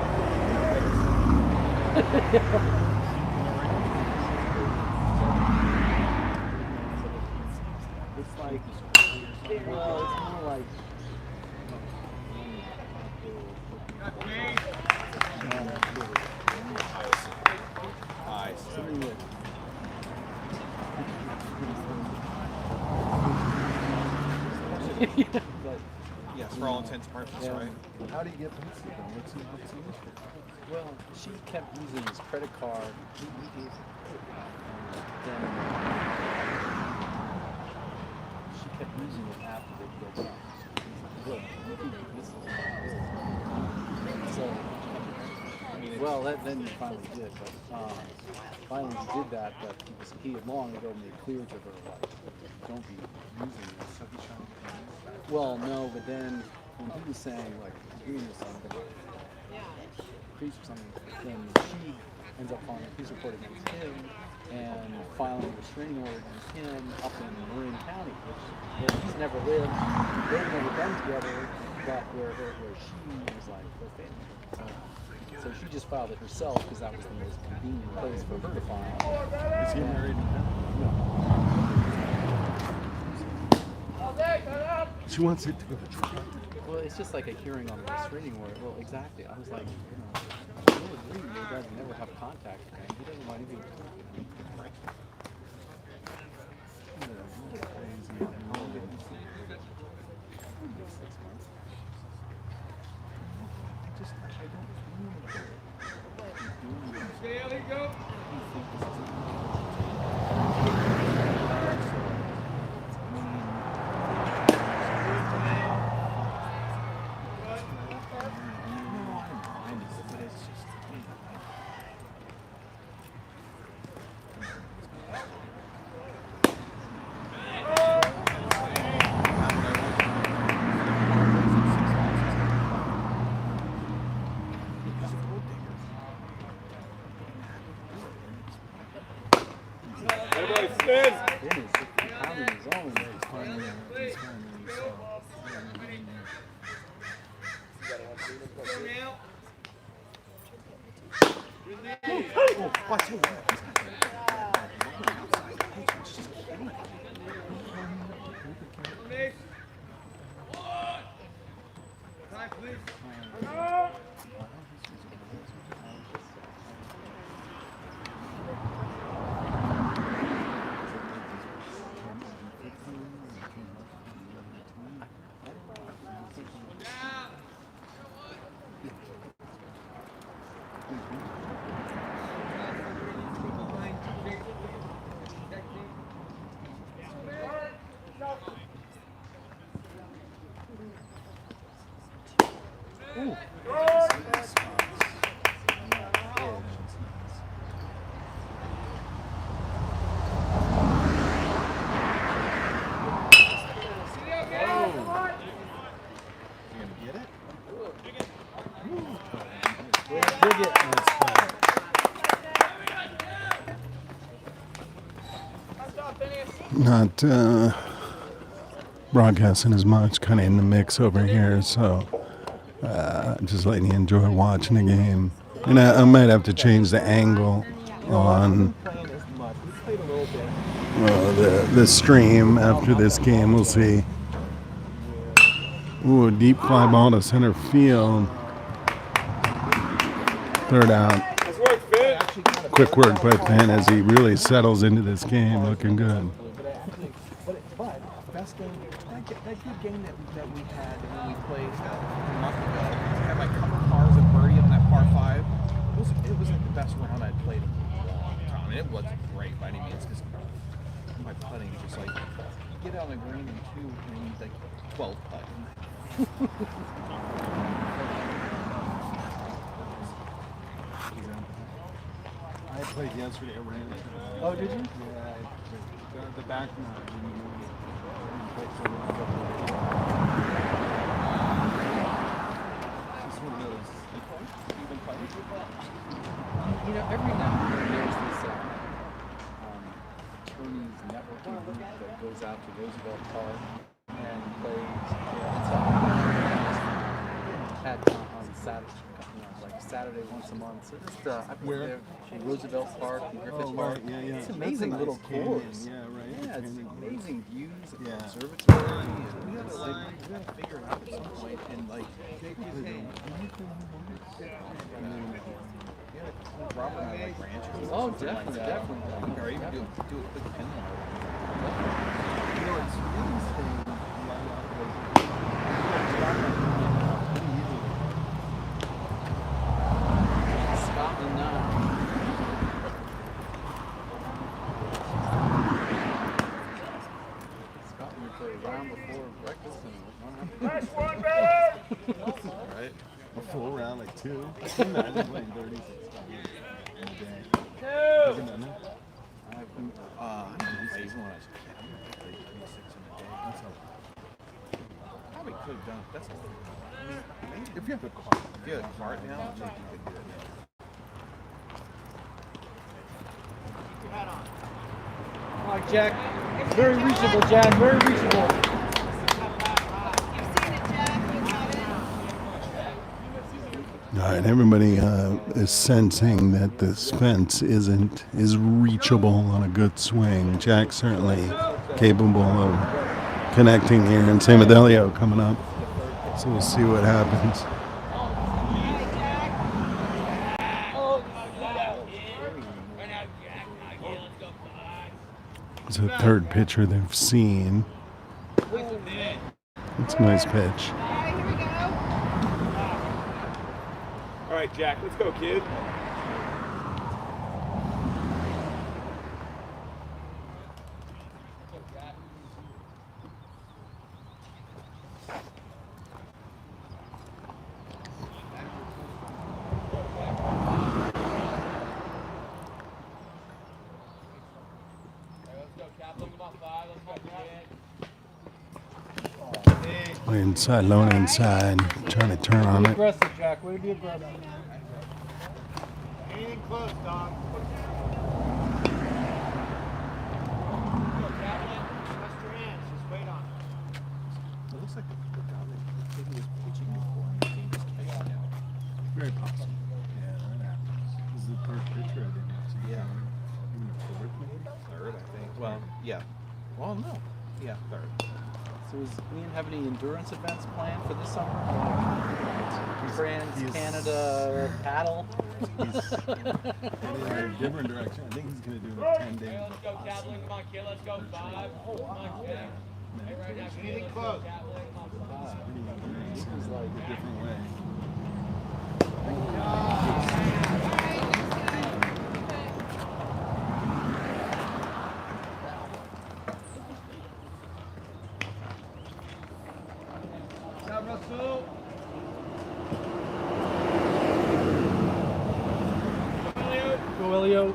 Speaker 5: It's like, well, it's more like. Something that. But,
Speaker 2: Yes, for all intents and purposes,
Speaker 5: Yeah.
Speaker 2: right?
Speaker 6: How do you get Pepsi though? What's the issue?
Speaker 5: well, she kept using his credit card. He gave it. Then she kept using it after they broke up. Look, this is so. Well, then he finally did, but finally he did that. But he had long ago made clear to her, like, don't be using this. So he's trying to get her. Well, no, but then when he was saying like you're doing something, increase or something, then she ends up filing a police report against him and filing a restraining order against him up in Marin County, where he's never lived, they've never been together, but where she was like her family. So she just filed it herself because that was the most convenient place for her to file.
Speaker 6: Is he married in heaven?
Speaker 5: No.
Speaker 6: She wants it to go to trial.
Speaker 5: Well, it's just like a hearing on a restraining order. Well, exactly. I was like, I really agree. You guys never have contact with him. He doesn't want anything to do with him.
Speaker 6: Crazy.
Speaker 5: How long did he see her? 6 months. I don't feel
Speaker 4: There you go. Everybody stands.
Speaker 5: Goodness, pounding his own.
Speaker 4: Time, please.
Speaker 1: Not broadcasting as much, kind of in the mix over here, so just letting you enjoy watching the game. And I might have to change the angle on
Speaker 2: Playing as much. We played a little bit.
Speaker 1: the stream after this game. We'll see. Ooh, a deep fly ball to center field. Third out.
Speaker 4: Nice work, Finn.
Speaker 1: Quick work by Penn as he really settles into this game, looking good.
Speaker 2: But best game, that good game that we had when we played a month ago. We had like a couple pars and birdie on that par 5. It was like the best round I'd played in a long time. I mean, it wasn't great by any means because my putting just like you get on the green in 2 and you need like 12 putting.
Speaker 6: I played yesterday. I ran it.
Speaker 5: Oh, did you?
Speaker 6: Yeah, the back nine. It's one of those.
Speaker 5: You know, every now and then there's this attorneys networking group that goes out to Roosevelt Park and plays on Saturday, like Saturday once a month. So just I've been
Speaker 6: Where?
Speaker 5: there in Roosevelt Park and Griffith
Speaker 6: Oh,
Speaker 5: Park.
Speaker 6: right, yeah.
Speaker 5: It's
Speaker 6: That's
Speaker 5: amazing
Speaker 6: a nice
Speaker 5: little
Speaker 6: canyon.
Speaker 5: course.
Speaker 6: Yeah, right.
Speaker 5: Yeah, it's
Speaker 6: Canyon course.
Speaker 5: amazing views of the
Speaker 6: Yeah.
Speaker 5: observatory. And we gotta figure it out at some point and like
Speaker 2: Robert and I like ranches.
Speaker 5: oh, definitely, definitely.
Speaker 2: Or even do a quick pin line.
Speaker 6: You know, it's really staying.
Speaker 5: Scotland now. Scotland play round before breakfast and
Speaker 4: Nice one, baby.
Speaker 6: Right? A full round, like 2. Imagine playing 36 in a day. Haven't done that?
Speaker 5: I've been,
Speaker 2: I don't know, even when I was a kid, I played 26 in a day. That's probably could have done it. That's I mean, maybe if you have a cart, if you had a cart now, I think you could do it now.
Speaker 7: All right, Jack. Very reachable, Jack. Very reachable.
Speaker 3: You've seen it, Jack. You have it.
Speaker 1: All right, everybody is sensing that this fence is reachable on a good swing. Jack's certainly capable of connecting here, and same with Elio coming up. So we'll see what happens. It's the third pitcher they've seen. It's a nice pitch.
Speaker 3: All right, here we go.
Speaker 4: All right, Jack, let's go, kid.
Speaker 1: Inside, low inside, trying to turn on it.
Speaker 7: Aggressive, Jack. Way to be aggressive.
Speaker 4: Anything close, dog.
Speaker 2: It looks like the guy that he was pitching before, he just catching now.
Speaker 6: Very possible. Yeah, that happens. This is the third pitcher I didn't see.
Speaker 2: Yeah.
Speaker 6: Even a fourth, maybe?
Speaker 2: Third, I think. Well, yeah. Well, no. Yeah, third.
Speaker 5: So does Ian have any endurance events planned for this summer? Like France,
Speaker 6: he's-
Speaker 5: Canada, paddle?
Speaker 6: He's heading in a different direction. I think he's going to do a 10 days.
Speaker 4: Let's go, Kaplan. Come on, kid. Let's go. 5. Come on, Jack. Hey, right now, kid. Anything close.
Speaker 6: He's like a different way.
Speaker 7: Elio.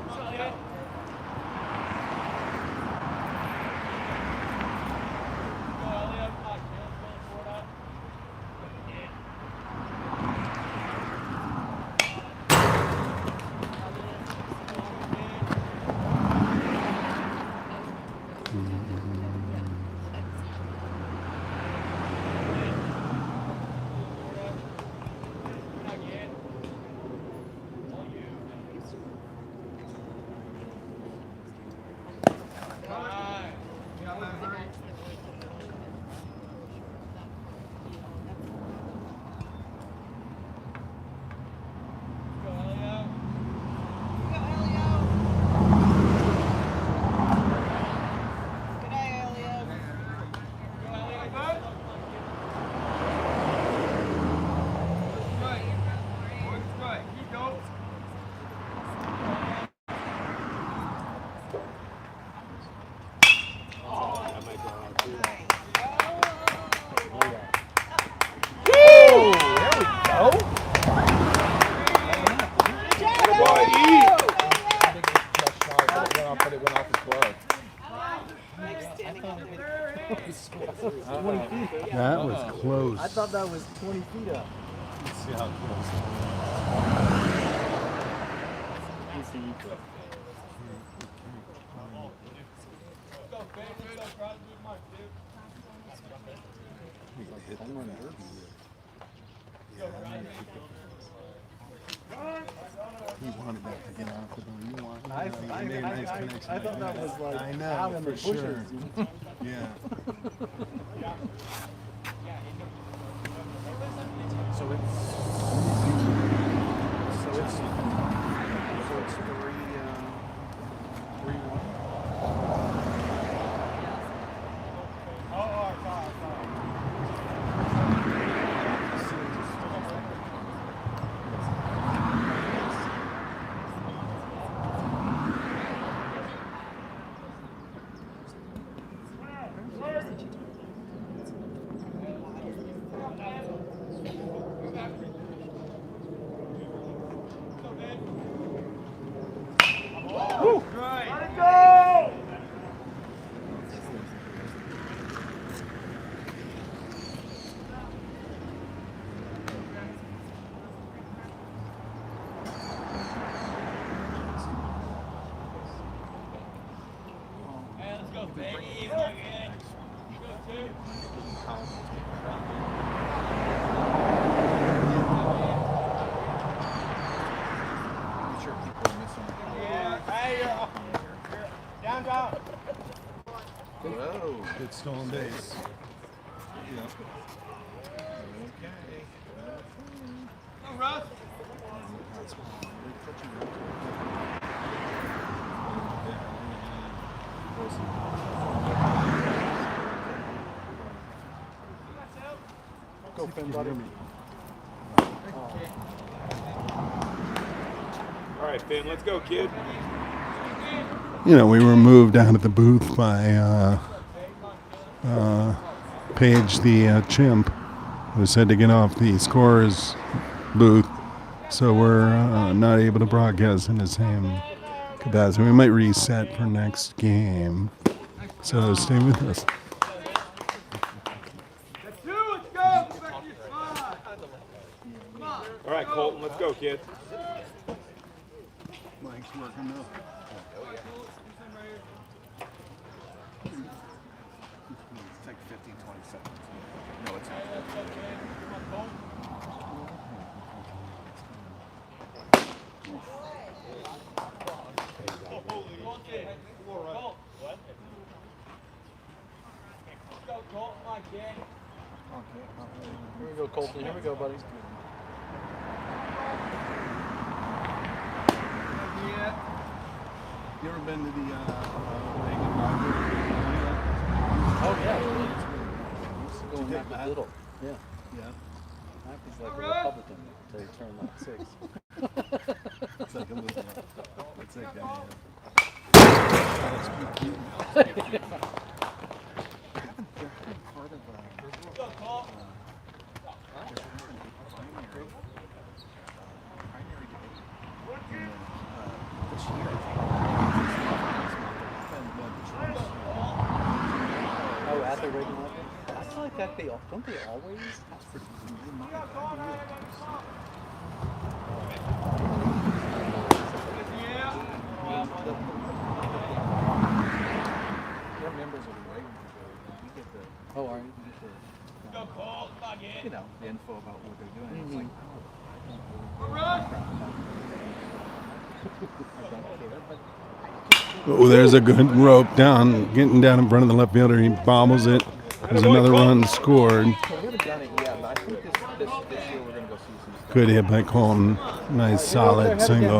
Speaker 1: That was close.
Speaker 5: I thought that was 20 feet up.
Speaker 6: Let's see how close.
Speaker 5: Let's see. Home run derby.
Speaker 6: He wanted that to get off the door. You want
Speaker 5: I
Speaker 6: made a nice connection.
Speaker 5: I thought that was like
Speaker 6: I know,
Speaker 5: out in the
Speaker 6: for
Speaker 5: bushes.
Speaker 6: sure. Yeah.
Speaker 2: So it's 3-1. I'm sure people are missing. Whoa.
Speaker 6: Good stolen base.
Speaker 5: Go, Finn, buddy.
Speaker 4: All right, Finn, let's go, kid.
Speaker 1: You know, we were moved out of the booth by Paige the chimp, who said to get off the scorer's booth, so we're not able to broadcast in the same capacity. We might reset for next game, so stay with us.
Speaker 4: All right, Colton, let's go, kid.
Speaker 1: Mike's working though.
Speaker 2: It's like 15, 20 seconds. No, it's not.
Speaker 5: Here we go, Colton. Here we go, buddy.
Speaker 1: You ever been to the Reagan
Speaker 5: Oh, yeah. Used to go in that little. Yeah.
Speaker 1: Yeah.
Speaker 5: That was like a Republican until he turned like 6.
Speaker 1: It's like a little. It's like
Speaker 2: This year,
Speaker 5: that they don't they always have for We're members of the Ravens. We get the are you? You know, the info about what they're doing. It's like,
Speaker 1: Oh, there's a good rope down, getting down in front of the left fielder. He bobbles it. There's another run scored.
Speaker 2: We haven't done it yet, but I think this year we're going to go see some stuff.
Speaker 1: Good hit by Colton. Nice, solid single.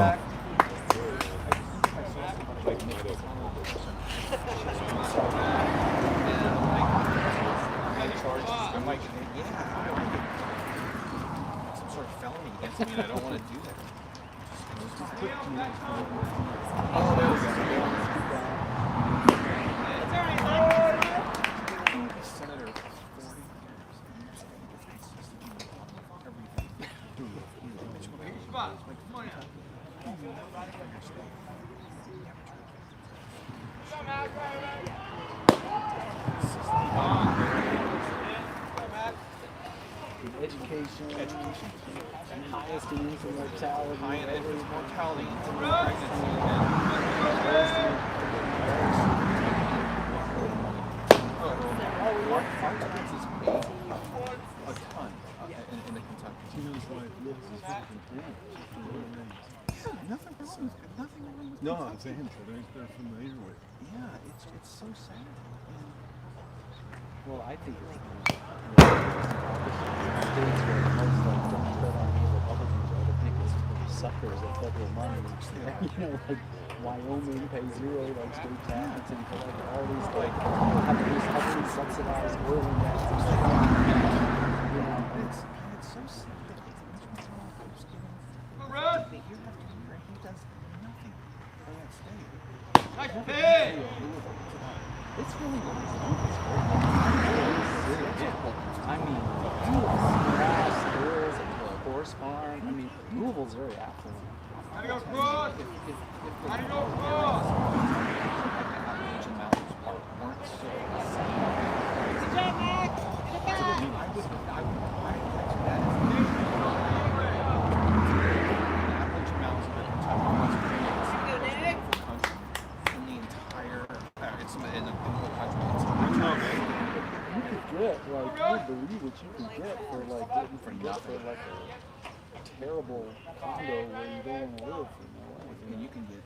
Speaker 2: Some sort of felony against me, and I don't want to do that. Senator, 40
Speaker 5: Education, highest in infant mortality,
Speaker 2: high in infant mortality, a ton in the Kentucky. Nothing wrong with
Speaker 6: No, I'm saying so. They're familiar with.
Speaker 2: Yeah, it's so sad.
Speaker 5: Well, I think it's states where most like don't tread on the Republicans are the biggest suckers of federal money. You know, like Wyoming pays zero like state tax and for like all these like have these heavily subsidized oil and gas. You know,
Speaker 2: It's so sad that Mitch McConnell keeps giving the year after year, and he does nothing for that state.
Speaker 5: it's really I mean, grass, hills, a horse farm. I mean, Louisville's very affluent.
Speaker 2: Appalachian Mountains Park weren't so Appalachian Mountains are in the entire, it's in the whole country.
Speaker 5: You could get, like, you would believe what you can get for, like, what you can get for, like, a terrible condo where you don't want to live.
Speaker 2: I mean, you can get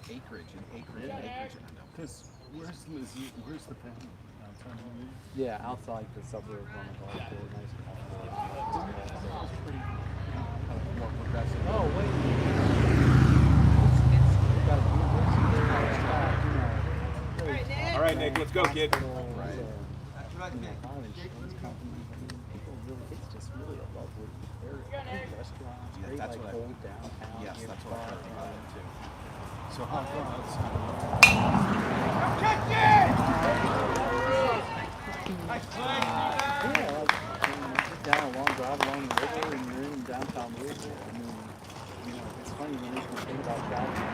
Speaker 2: acreage and acreage and acreage.
Speaker 6: Because where's the family? Outside of Lee?
Speaker 5: Yeah, outside the suburb on the golf course, nice golf course.
Speaker 2: Pretty more progressive.
Speaker 5: Oh, wait. It's got a university there.
Speaker 4: All right, Nick, let's go, kid.
Speaker 5: Right. It's just really a lovely area. Great restaurants,
Speaker 2: Yeah,
Speaker 5: great
Speaker 2: that's
Speaker 5: like
Speaker 2: what I-
Speaker 5: old downtown.
Speaker 2: Yes, that's what I heard about it too.
Speaker 6: So how far outside?
Speaker 5: Yeah, like down a long drive along the river and you're in downtown Louisville. I mean, you know, it's funny when you think about traffic.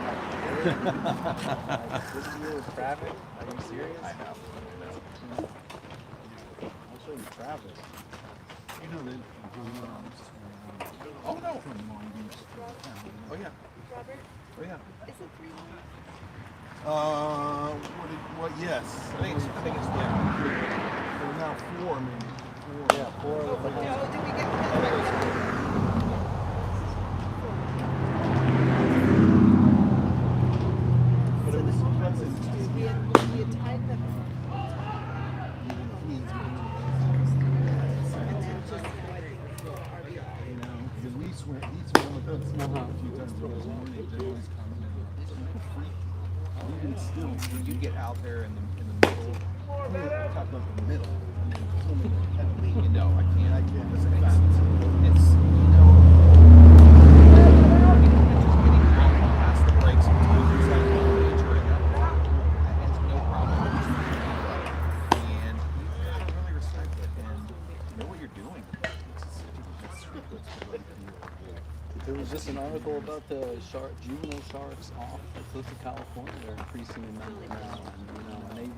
Speaker 5: Like this year with traffic, are you serious?
Speaker 2: I have.
Speaker 5: I'll show you traffic.
Speaker 6: You know that.
Speaker 2: Oh no.
Speaker 6: From Long Beach to town.
Speaker 2: Oh yeah. Oh yeah.
Speaker 6: What? Yes.
Speaker 2: I think it's
Speaker 6: There are now 4, maybe. 4.
Speaker 5: Yeah, 4 with the house.
Speaker 6: But it was pleasant. Each one with us a few times this morning. They always commented. Even still,
Speaker 2: when you get out there in the middle,
Speaker 6: talk about the middle.
Speaker 2: you know, I can't.
Speaker 6: Listen,
Speaker 2: It's you know, just getting out past the brakes sometimes it's like a major it's no problem. And you gotta really respect it and know what you're doing. It's
Speaker 5: There there was just an article about the juvenile sharks off the coast of California. They're increasing in number now, and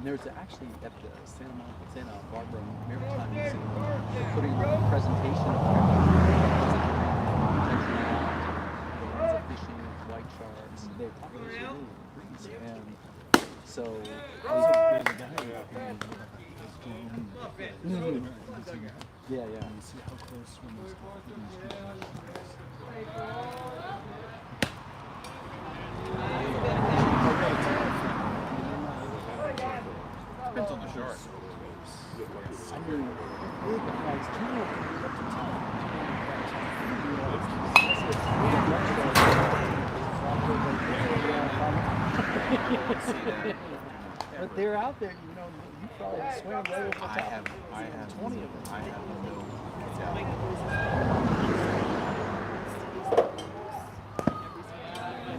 Speaker 5: there's actually at the Santa Barbara Maritime Museum, they're putting on a presentation of the ones that fishing with white sharks. They're population really increase, and so yeah.
Speaker 6: See how close when those
Speaker 2: Depends on the shark.
Speaker 5: I mean, big guys, but they're out there, you probably swam right over the top.
Speaker 2: I have
Speaker 5: 20 of them.
Speaker 2: I have no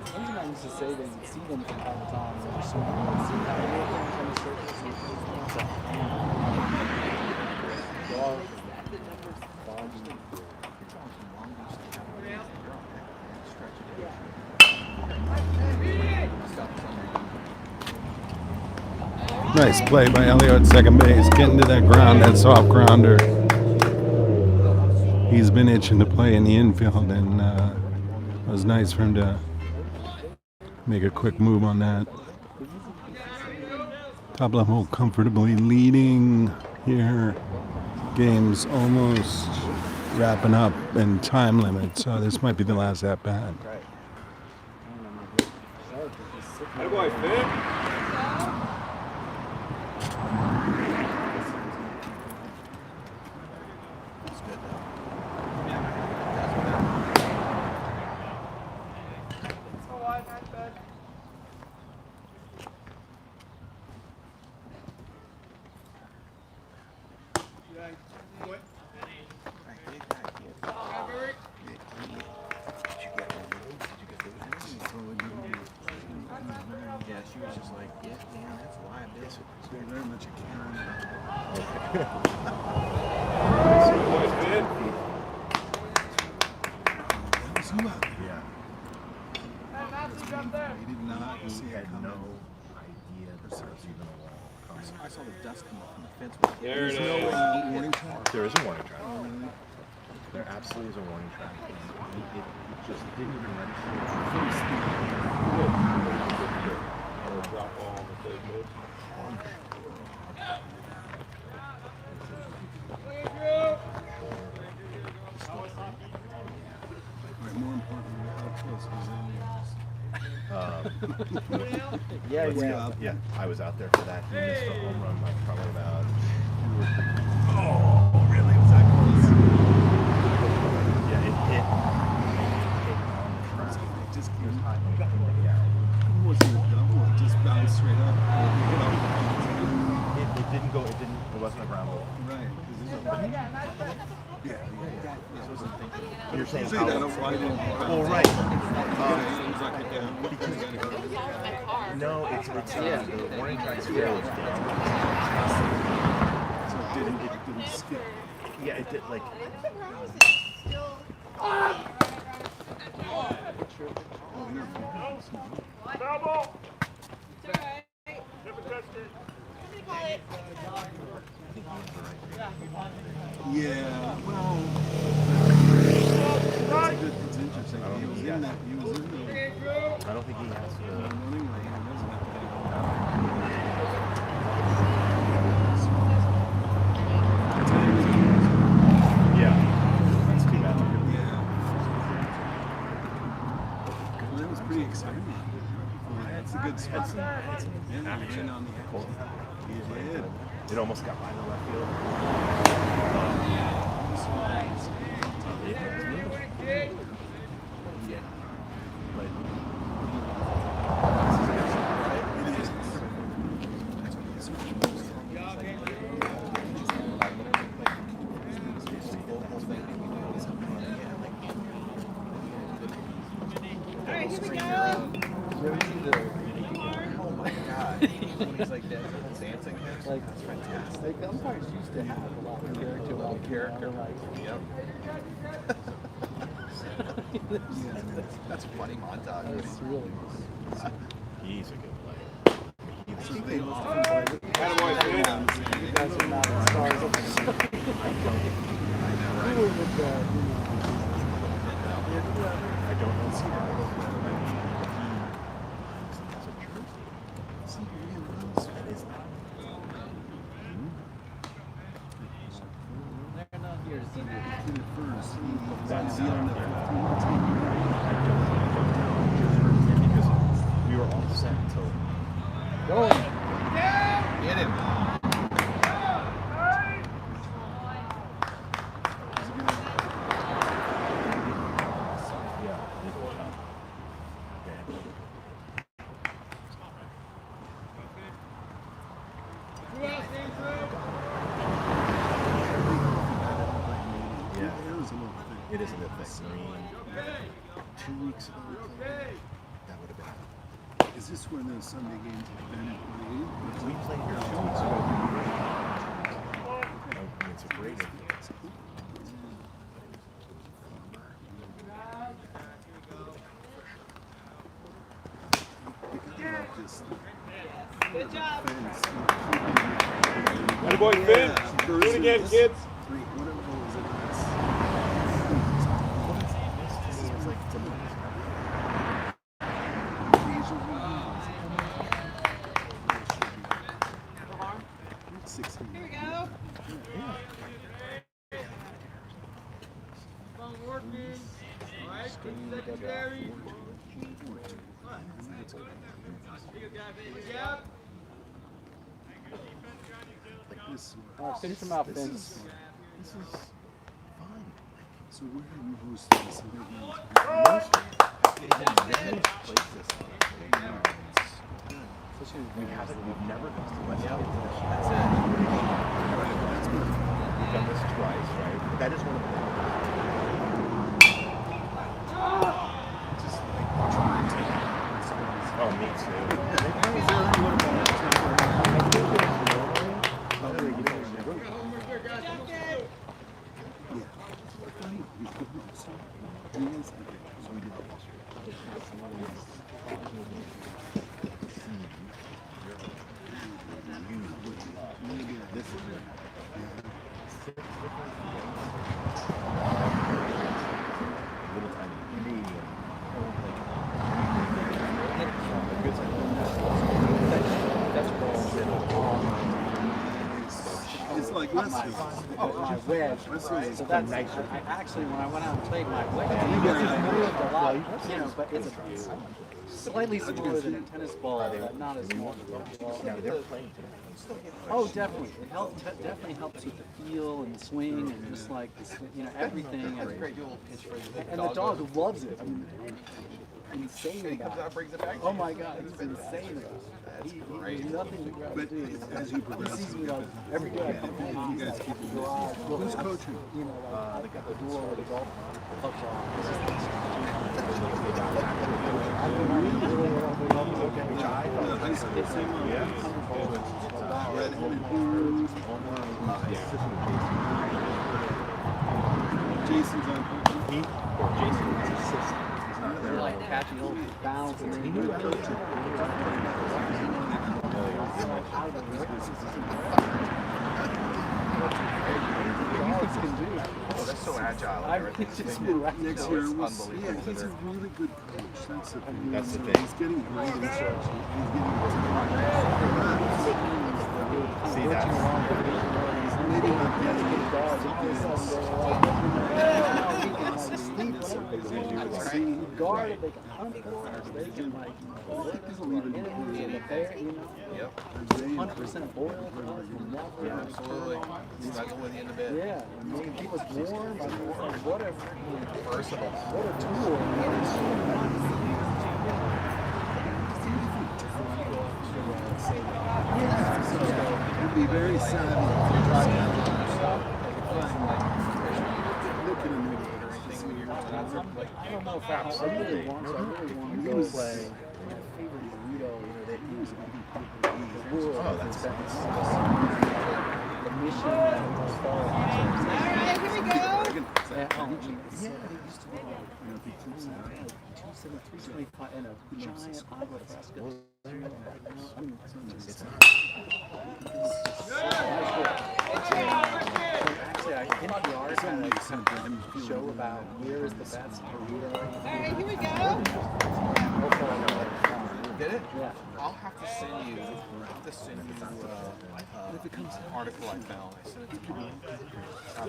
Speaker 5: Sometimes I used to say they see them from time to time when they're swimming. They see how little things on the surface.
Speaker 1: Nice play by Elio at second base, getting to that ground, that soft grounder. He's been itching to play in the infield, and it was nice for him to make a quick move on that. Top level comfortably leading here. Game's almost wrapping up in time limit, so this might be the last at bat.
Speaker 4: Hey, boy, Finn.
Speaker 2: Yeah, she was just like, yeah, man, that's why I'm this.
Speaker 6: very much a Karen.
Speaker 4: Boy, Finn.
Speaker 6: That was who out there?
Speaker 8: Yeah.
Speaker 6: He did not see
Speaker 8: He
Speaker 6: it
Speaker 8: had
Speaker 6: coming.
Speaker 8: no idea that there was even a wall.
Speaker 2: I saw the dust come off from the fence.
Speaker 4: There it
Speaker 6: There's no
Speaker 4: is.
Speaker 6: warning track.
Speaker 8: There is a warning track. There absolutely is a warning track. It just didn't even register.
Speaker 4: Drop all on the table.
Speaker 6: Right, more importantly, how close was
Speaker 5: Yeah.
Speaker 8: Yeah, I was out there for that. He missed a home run by probably about 2 or 3. Oh, really? Was that close? Yeah, it hit on the track.
Speaker 6: It just
Speaker 8: It was
Speaker 6: came.
Speaker 8: high. Yeah.
Speaker 6: It wasn't a double. It just bounced straight up.
Speaker 8: It didn't go. It wasn't a ground ball.
Speaker 6: Right. Yeah.
Speaker 8: You're saying
Speaker 6: Say
Speaker 8: how?
Speaker 6: that. Why didn't?
Speaker 8: Well, right.
Speaker 6: Seems like it.
Speaker 8: No, it's the warning track is fairly standard.
Speaker 6: So it didn't skip.
Speaker 8: Yeah, it did like.
Speaker 6: Yeah. Well. It's interesting. He was in that. He was in the
Speaker 8: I don't think he has to.
Speaker 6: running lane. He doesn't have to.
Speaker 8: Yeah, that's too bad.
Speaker 6: Yeah. Well, that was pretty exciting. That's a good spot. Yeah, he ran on the edge. He did.
Speaker 8: It almost got by the left field.
Speaker 2: He's like that dancing.
Speaker 5: Like, umpires used to have a lot of character. Like,
Speaker 2: Yep.
Speaker 8: That's a funny montage.
Speaker 5: That's really
Speaker 8: He's a good player.
Speaker 5: you guys are not as stars of the show. Who would,
Speaker 8: I don't know.
Speaker 5: they're not here to see you.
Speaker 8: That's because we were all set until
Speaker 5: Going.
Speaker 8: get him. It is a bit thing. 2 weeks ago, that would have been.
Speaker 6: Is this where the Sunday games have been played?
Speaker 8: We played here 2 weeks ago. It's a great influence.
Speaker 3: Good job.
Speaker 4: Atta boy, Finn. Do it again, kids.
Speaker 3: Here we go.
Speaker 5: All right, finish them out, Finn.
Speaker 8: This is fun.
Speaker 6: So where are you hosting the Sunday games?
Speaker 8: We've never hosted West End. That's it. We've done this twice, right? That is one of the just like trying to. Oh, me too. This is little tiny Canadian.
Speaker 6: It's like
Speaker 5: My
Speaker 6: Westfield.
Speaker 5: wedge. So that's nicer. I actually, when I went out and played my wedge, I moved a lot, you know, but it's a slightly smaller than a tennis ball, but not as small as a ball.
Speaker 8: They're playing today.
Speaker 5: Oh, definitely. It definitely helps with the feel and the swing and just like the you know, everything. And the dog loves it. I mean, insane about it. Oh my God, he's insane about it. There's nothing to do.
Speaker 6: As you progress,
Speaker 5: He sees me like every day I come home.
Speaker 6: you guys keep
Speaker 5: in the garage.
Speaker 6: Who's coaching?
Speaker 5: You know, like the door where the golf clubs are.
Speaker 6: The high school team? Red Hoods. Jason's on coaching.
Speaker 8: Jason's assistant. He's not there.
Speaker 5: Like catching little bounce and then
Speaker 8: He knew how to Oh, that's so agile.
Speaker 5: I really just miraculous.
Speaker 6: Next year, we'll see. Yeah, he's a really good coach. That's the thing. He's getting great instruction. He's
Speaker 8: See that?
Speaker 6: maybe not getting it.
Speaker 5: Guard, they can hunt for us, they can like enemies in the bear, you know. 100% boiled from nothing.
Speaker 8: Absolutely. Snuggle with you in the bed.
Speaker 5: Yeah, and they can keep us warm, I mean, whatever.
Speaker 8: Versatile.
Speaker 5: What a tool.
Speaker 6: You'd be very savvy. Look at him.
Speaker 5: I don't know if I really want to go play. My favorite burrito, you know, that he was
Speaker 8: Oh, that's
Speaker 5: the mission and the star.
Speaker 3: Alright, here we go.
Speaker 5: Yeah, it used to be like, 275 and a giant Agua Fresca. Actually, NPR had a show about where is the best burrito.
Speaker 3: Alright, here we go.
Speaker 2: Did it?
Speaker 5: Yeah.
Speaker 2: I'll have to send you. An article I found. I sent it to Bob.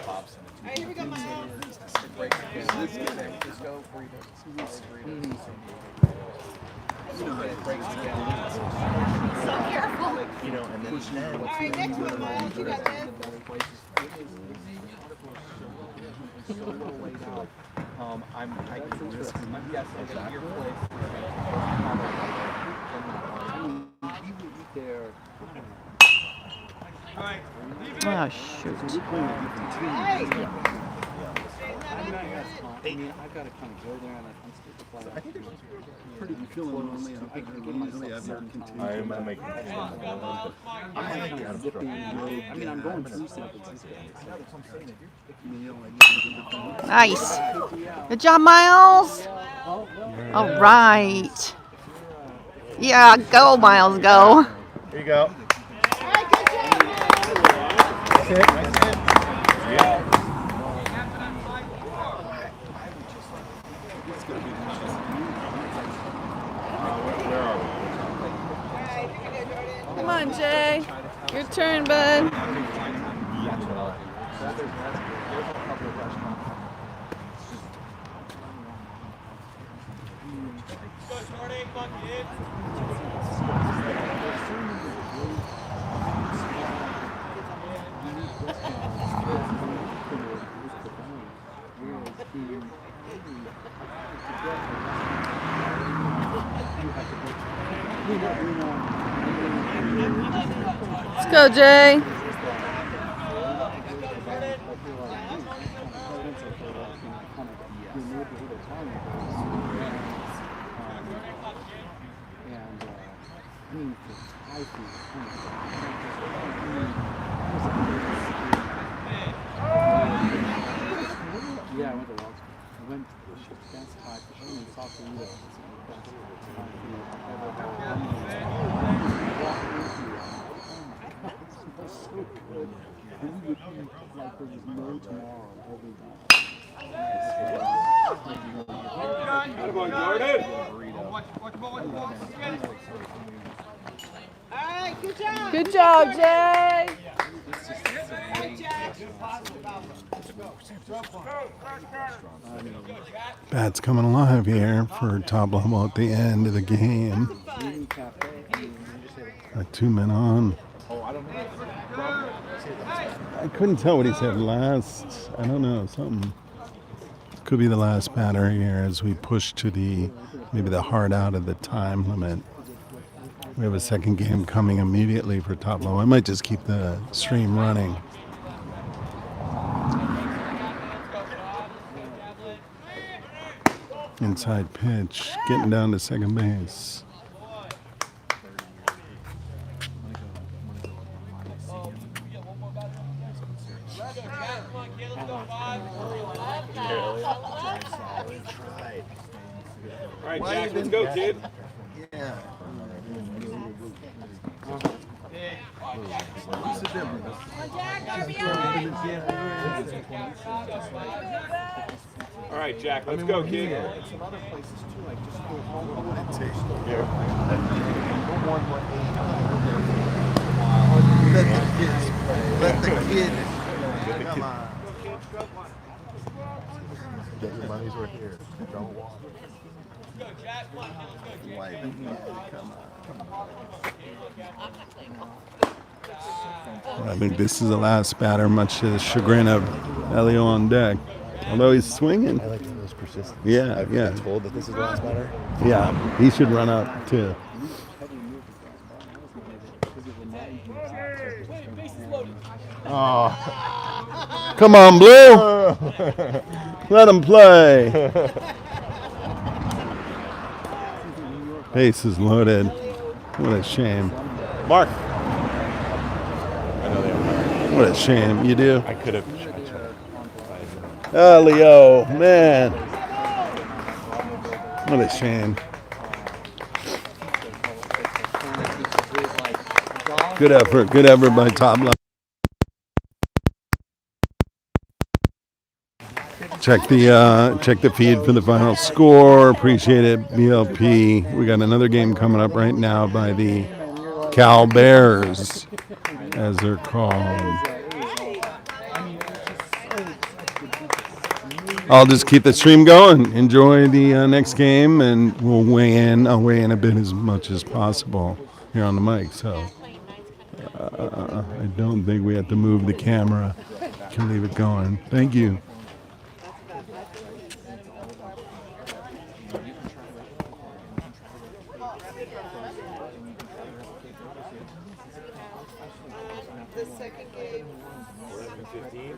Speaker 2: Bob sent it to me.
Speaker 3: Alright, here we go, Miles.
Speaker 2: Great. San Francisco burritos.
Speaker 3: So careful.
Speaker 8: You know, and then
Speaker 3: Alright, next one, Miles. You got this.
Speaker 2: I'm guessing that your place.
Speaker 9: Oh, shoot.
Speaker 3: Hey.
Speaker 5: I mean, I've got to kind of go there and I'm supposed to play. I think there's pretty feeling lonely. I can get myself certain
Speaker 8: I'm making
Speaker 5: I mean, I'm going through San Francisco.
Speaker 9: Nice. Good job, Miles. All right. Yeah, go, Miles, go.
Speaker 8: Here you go.
Speaker 9: Come on, Jay. Your turn, bud. Let's go, Jay.
Speaker 5: Yeah, I went to law school. I went to the Dance High for in South Korea.
Speaker 3: Alright, good job.
Speaker 9: Good job, Jay.
Speaker 3: Alright, Jack.
Speaker 1: Bats coming alive here for top level at the end of the game. 2 men on. I couldn't tell what he said last. I don't know, something. Could be the last batter here as we push to maybe the hard out of the time limit. We have a second game coming immediately for top level. I might just keep the stream running. Inside pitch, getting down to second base.
Speaker 4: All right, Jack, let's go, kid.
Speaker 6: Yeah.
Speaker 4: All right, Jack, let's go, kid.
Speaker 5: Some other places too, like just go home.
Speaker 6: What would it take? Let the kids play. Let the kids. Come on.
Speaker 8: Get your money's worth here. Don't walk.
Speaker 1: I think this is the last batter, much to the chagrin of Elio on deck. Although he's swinging.
Speaker 8: I like those persistence.
Speaker 1: Yeah,
Speaker 8: I've
Speaker 1: yeah.
Speaker 8: been told that this is the last batter.
Speaker 1: Yeah, he should run up too.
Speaker 8: Oh.
Speaker 1: Come on, Blue. Let him play. Base is loaded. What a shame.
Speaker 8: Mark. I know they are.
Speaker 1: What a shame. You do?
Speaker 8: I could have.
Speaker 1: Oh, Leo, man. What a shame. Good effort. Good effort by Top Left. Check the feed for the final score. Appreciate it, BLP. We got another game coming up right now by the Cal Bears, as they're called. I'll just keep the stream going. Enjoy the next game, and we'll weigh in. I'll weigh in a bit as much as possible here on the mic. So I don't think we have to move the camera. Can leave it going. Thank you.
Speaker 9: The second game.
Speaker 8: 11:15.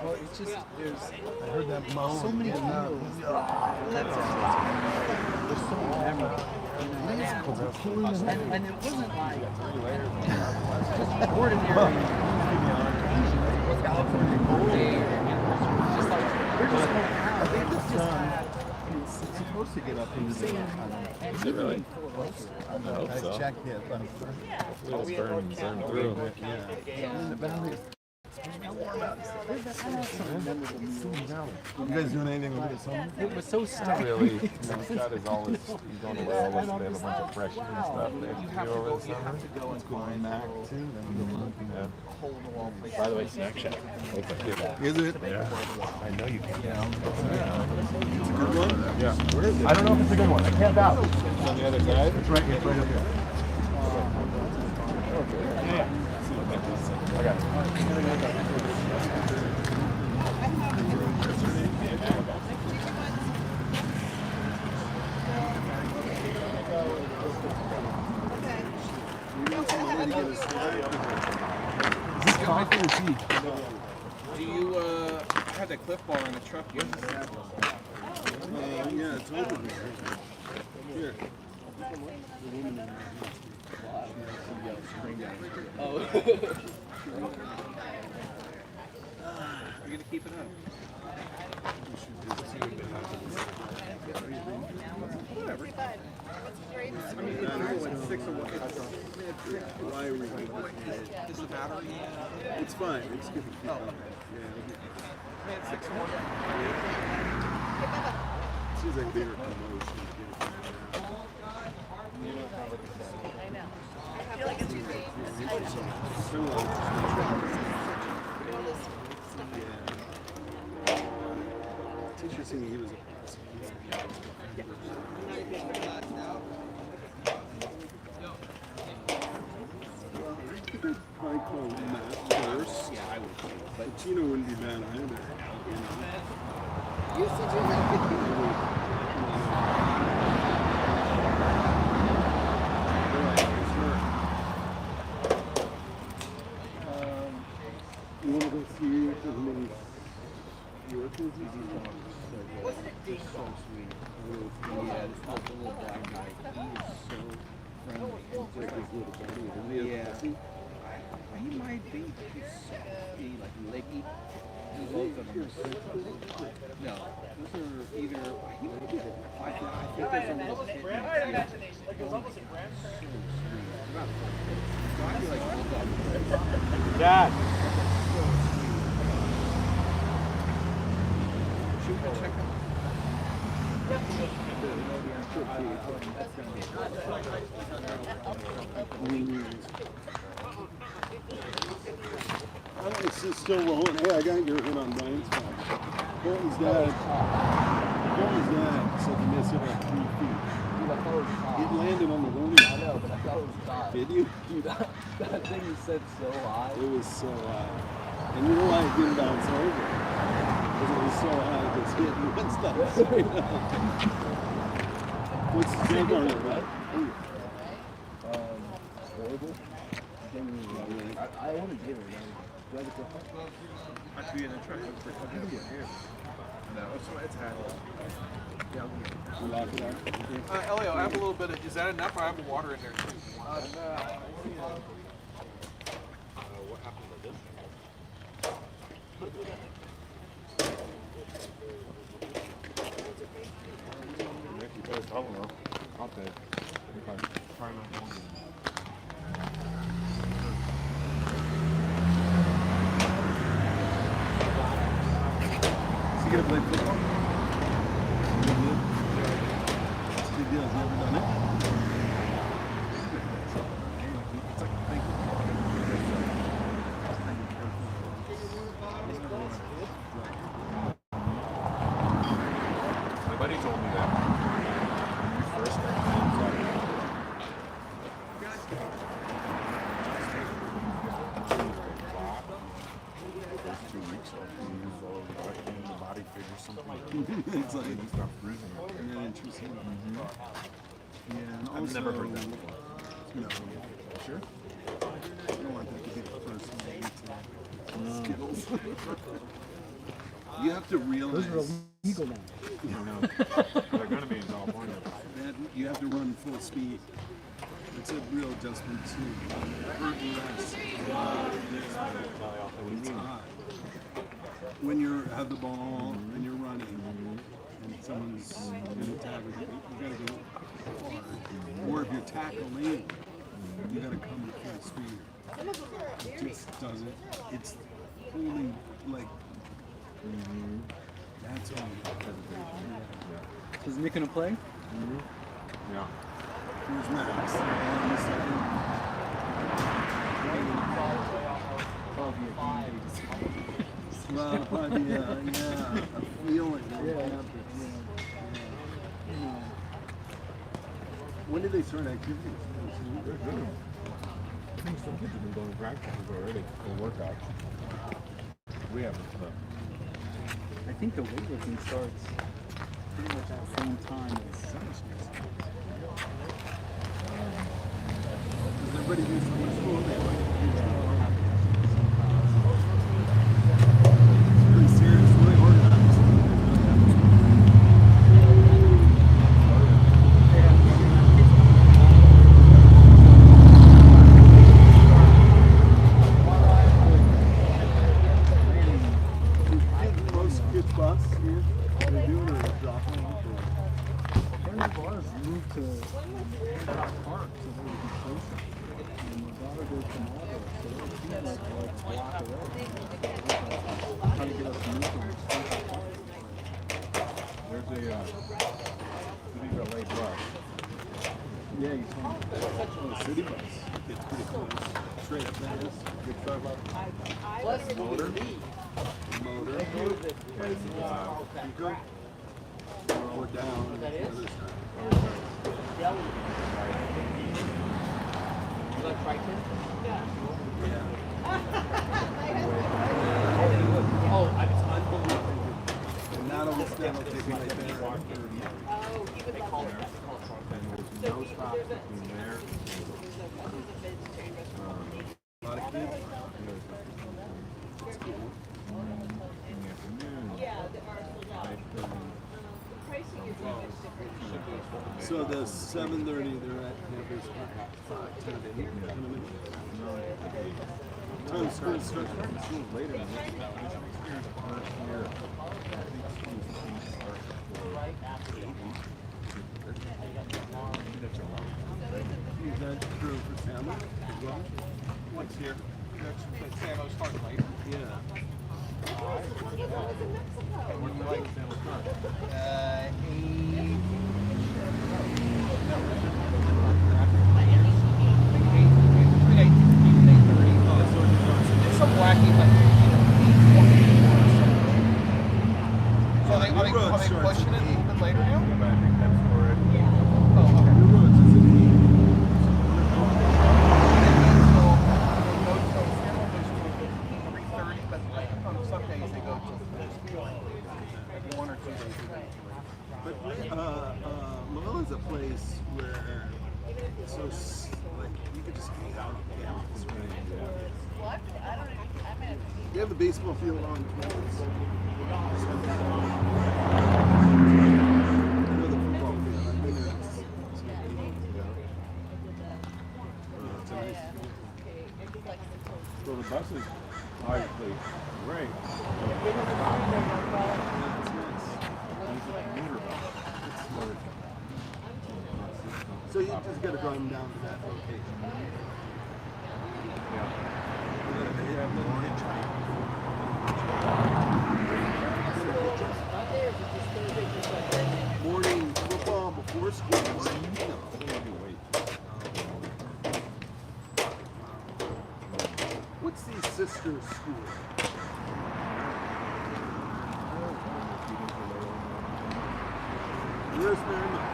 Speaker 5: Well, it's just there's
Speaker 1: I heard that moan.
Speaker 5: so many deals. There's so many memories. And it wasn't like just ordinary. Just like we're just going out. It's just
Speaker 6: supposed to get up into the
Speaker 8: Is it really?
Speaker 6: I
Speaker 8: so.
Speaker 6: checked it.
Speaker 8: It's burned through.
Speaker 6: You guys doing anything with this summer?
Speaker 5: It was so stuck.
Speaker 8: Really, Scott is always he's going away always. They have a bunch of freshmen and stuff they have to do over the summer.
Speaker 6: It's going back too.
Speaker 8: Yeah. By the way, Snack Shack.
Speaker 6: Is it?
Speaker 8: Yeah. I know you can.
Speaker 6: It's a good one?
Speaker 8: Yeah.
Speaker 6: Where is it?
Speaker 8: I don't know if it's a good one. I can't vouch. It's on the other side.
Speaker 6: It's right up here.
Speaker 8: I got it.
Speaker 6: Is this coffee or tea?
Speaker 2: Do you have that Cliff Bar in the truck?
Speaker 6: Yeah, it's over here.
Speaker 2: Oh. You're gonna keep it up. Whatever. I mean, it's like 6 or what?
Speaker 6: Why are we
Speaker 2: Is the battery?
Speaker 6: It's fine. It's good.
Speaker 2: Oh.
Speaker 6: Yeah.
Speaker 2: It's 6 or what?
Speaker 6: Seems like bigger promotion.
Speaker 9: I know. I feel like it's
Speaker 6: It's interesting he was a probably call Matt first. Yeah, I would. But Gino wouldn't be bad either. You know?
Speaker 9: You said you like
Speaker 6: You want to go see how many workers he's
Speaker 5: Wasn't it just so sweet? Yeah, this little black guy. He is so friendly.
Speaker 6: like his little buddy.
Speaker 5: Yeah. He might be. He's so like leggy. Both of them are so no. Those are either he might be I think there's a little kid.
Speaker 4: Like it was almost a grandparent.
Speaker 8: Dad.
Speaker 2: Should we check them?
Speaker 6: It's just still rolling. Hey, I got your hit on Brian's phone. Colton's dad said he missed it like 3 feet. It landed on the warning.
Speaker 5: I know, but I thought it was God.
Speaker 6: Did you?
Speaker 5: Dude, that thing you said so high.
Speaker 6: It was so high. And you know why it didn't bounce over? Because it was so high it was hitting and stuff. What's the jump on it, right?
Speaker 5: Horrible. I want to give it.
Speaker 2: I'd be in the truck.
Speaker 8: No, it's had.
Speaker 2: Elio, I have a little bit of, is that enough? I have water in there too.
Speaker 8: What happened to this? I don't know. I'll take it. Try not to.
Speaker 1: Is he gonna play football? Good deal. It's a good deal. Has he ever done it? It's like, thank you.
Speaker 8: My buddy told me that when we first started playing soccer, those 2 weeks I'll use all the body figure something like that.
Speaker 1: It's like,
Speaker 8: You stop bruising it.
Speaker 1: yeah, interesting. Yeah, and also,
Speaker 8: I've never heard that before.
Speaker 1: No,
Speaker 8: Sure?
Speaker 1: I don't want that to be the first skills. You have to realize
Speaker 5: Eagle now.
Speaker 8: They're going to be in California.
Speaker 1: that you have to run full speed. It's a real adjustment to hurt less. It's hard. When you have the ball and you're running and someone's in the tag, you gotta go hard. Or if you're tackling, you gotta come at full speed. It just doesn't. It's holding like. That's all.
Speaker 5: Is Nick gonna play?
Speaker 8: Yeah.
Speaker 1: Here's Max. Well, yeah, a feeling. When did they start activities?
Speaker 8: They're good. I think some kids have been going to practices already for workouts. We haven't.
Speaker 5: I think the weightlifting starts pretty much at the same time as summer school.
Speaker 1: Does everybody do summer school? They like it's pretty serious, really organized. Most kids bus here, they do it or dropping off.
Speaker 5: One of ours moved to Park so they would be closer. And my daughter goes to Marlboro, so she's like a block away. Trying to get us to move from Central Park.
Speaker 8: There's a City LA bus.
Speaker 5: Yeah, you told me.
Speaker 1: The city bus gets pretty close. Straight up there. Good start up. Motor. Motor. Speaker. Or down. The other side. Yeah.
Speaker 3: Oh, it's unbelievable.
Speaker 1: And not only stand up, they be right there.
Speaker 3: Oh, he would love it.
Speaker 8: No stop between there.
Speaker 1: A lot of kids.
Speaker 8: In the afternoon.
Speaker 3: Yeah, there are still jobs. Pricing is much different.
Speaker 1: So the 7:30, they're at campus at 10 Time school starts.
Speaker 8: School's later than this. This year's the first year. I think school's starts
Speaker 1: Is that true for Sandler as well?
Speaker 2: What's here? Samo starts later.
Speaker 1: Yeah.
Speaker 2: It's some wacky, like, so are they pushing it a little bit later now?
Speaker 8: I think that's where it.
Speaker 2: Oh, okay.
Speaker 1: New roads is at 8.
Speaker 2: So, go to Samo goes to 3:30, but like on some days they go to 1 or 2 days.
Speaker 1: But Lavilla's a place where it's so like you could just hang out on campus, right?
Speaker 3: What? I don't know. I mean,
Speaker 1: They have the baseball field on campus. I know the football field. I've been there. It's a nice field.
Speaker 6: So the buses obviously great.
Speaker 1: So you just got to drive them down to that location. Morning football before school. What's the sister school? Where's Marymount?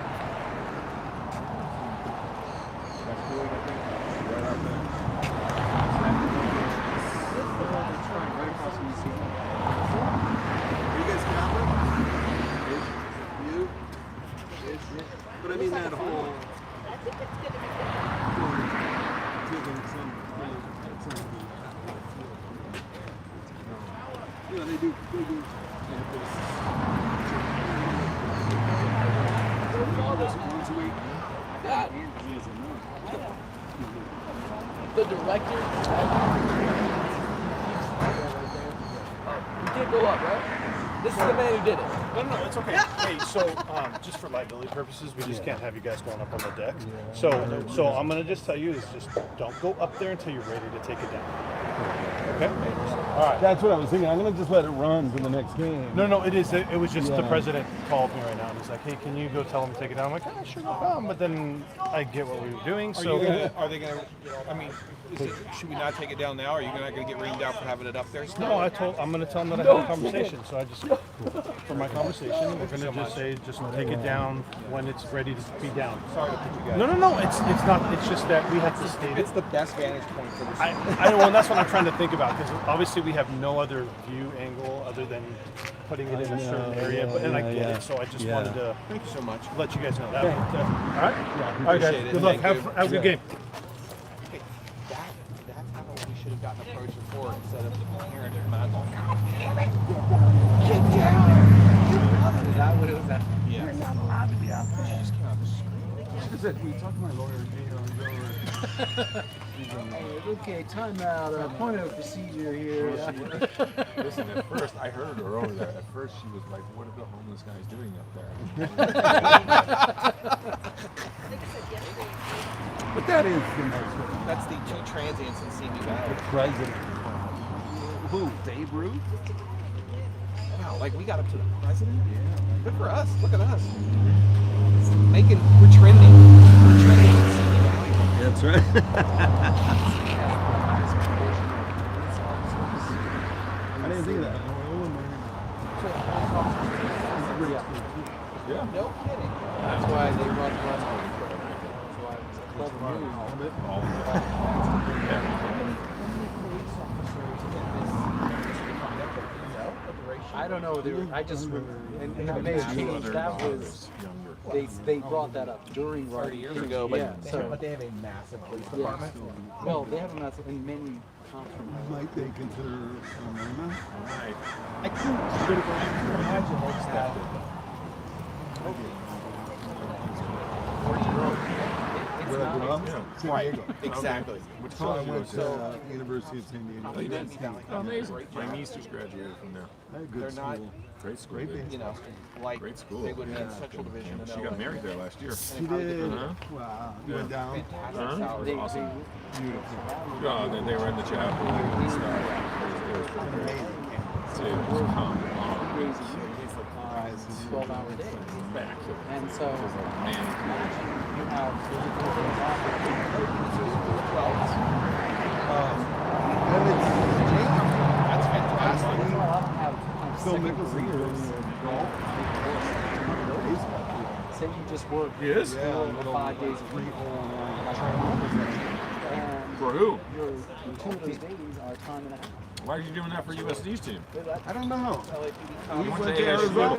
Speaker 1: Are you guys Catholic? You? But I mean that whole. Yeah, they do campus. Once a week.
Speaker 3: The director. You did go up, right? This is the man who did it.
Speaker 8: No, it's okay. Hey, so just for liability purposes, we just can't have you guys going up on the deck. So I'm gonna just tell you is just don't go up there until you're ready to take it down. Okay. All right.
Speaker 6: That's what I was thinking. I'm gonna just let it run for the next game.
Speaker 8: No, it is. It was just the president called me right now and he's like, "Hey, can you go tell him to take it down?" I'm like, "Oh, sure, no problem." But then I get what we were doing.
Speaker 2: Are they gonna? I mean, should we not take it down now? Are you not gonna get rained out for having it up there?
Speaker 8: No, I'm gonna tell him that I had a conversation. So I just, for my conversation, we're gonna just say, just take it down when it's ready to be down.
Speaker 2: Sorry to put you guys.
Speaker 8: No, it's not. It's just that we have to state it.
Speaker 2: It's the best vantage point for this.
Speaker 8: I know, and that's what I'm trying to think about because obviously we have no other view angle other than putting it in a certain area. But and I get it, so I just wanted to
Speaker 2: Thank you so much.
Speaker 8: let you guys know that. All right, all right,
Speaker 2: Appreciate
Speaker 8: guys.
Speaker 2: it.
Speaker 8: Good luck.
Speaker 2: Thank you.
Speaker 8: Have a good game.
Speaker 2: Hey, that's how we should have gotten approached before instead of the parent not going, God damn it. Get down. Is that what it was at? Yeah. You're not allowed to be out there. She just came out screaming.
Speaker 6: She said, "We talked to my lawyer,
Speaker 5: Okay, timeout. Point of procedure here.
Speaker 6: Listen, at first, I heard her over there. At first, she was like, "What are the homeless guys doing up there?" But that is the next one.
Speaker 2: That's the two transients in Simi Valley.
Speaker 6: President. Who? Dave Ruth?
Speaker 2: Wow, like we got up to the president? Yeah. Good for us. Look at us. We're trending. We're trending in Simi Valley.
Speaker 6: That's right. I didn't think of that. Yeah.
Speaker 3: No kidding. That's why they run. That's why it's a clever move. I don't know. I just remember. And the mayor changed. That was. They brought that up during
Speaker 2: 30 years ago, but,
Speaker 3: yeah,
Speaker 2: but they have a massive police department.
Speaker 3: well, they have a massive and many compromises.
Speaker 6: Might they consider Marymount?
Speaker 8: Right.
Speaker 2: I couldn't imagine like that.
Speaker 6: Where I grew up? San Diego.
Speaker 2: Exactly.
Speaker 6: Which college I went to University of San Diego.
Speaker 2: Oh, you did? Amazing.
Speaker 6: My niece just graduated from there. Good
Speaker 2: They're not,
Speaker 6: school. Great school.
Speaker 2: you know, like
Speaker 6: Great school.
Speaker 2: they would be in Central Division.
Speaker 6: She got married there last year. She did. Wow. You went down?
Speaker 2: Fantastic.
Speaker 6: Awesome. Beautiful. Oh, then they were in the chapel and stuff. It was pretty great. It was calm.
Speaker 3: Crazy. 12-hour days. And so you have
Speaker 2: That's fantastic.
Speaker 6: Phil Mickelson
Speaker 3: say you just work
Speaker 6: Yes.
Speaker 3: 5 days a week.
Speaker 6: For who?
Speaker 3: Your 2 of those days are time and a half.
Speaker 10: Why are you doing that for USD's team?
Speaker 1: I don't know.
Speaker 10: He
Speaker 1: He
Speaker 10: went
Speaker 1: went
Speaker 10: to
Speaker 1: to
Speaker 10: ASU.
Speaker 1: Arizona.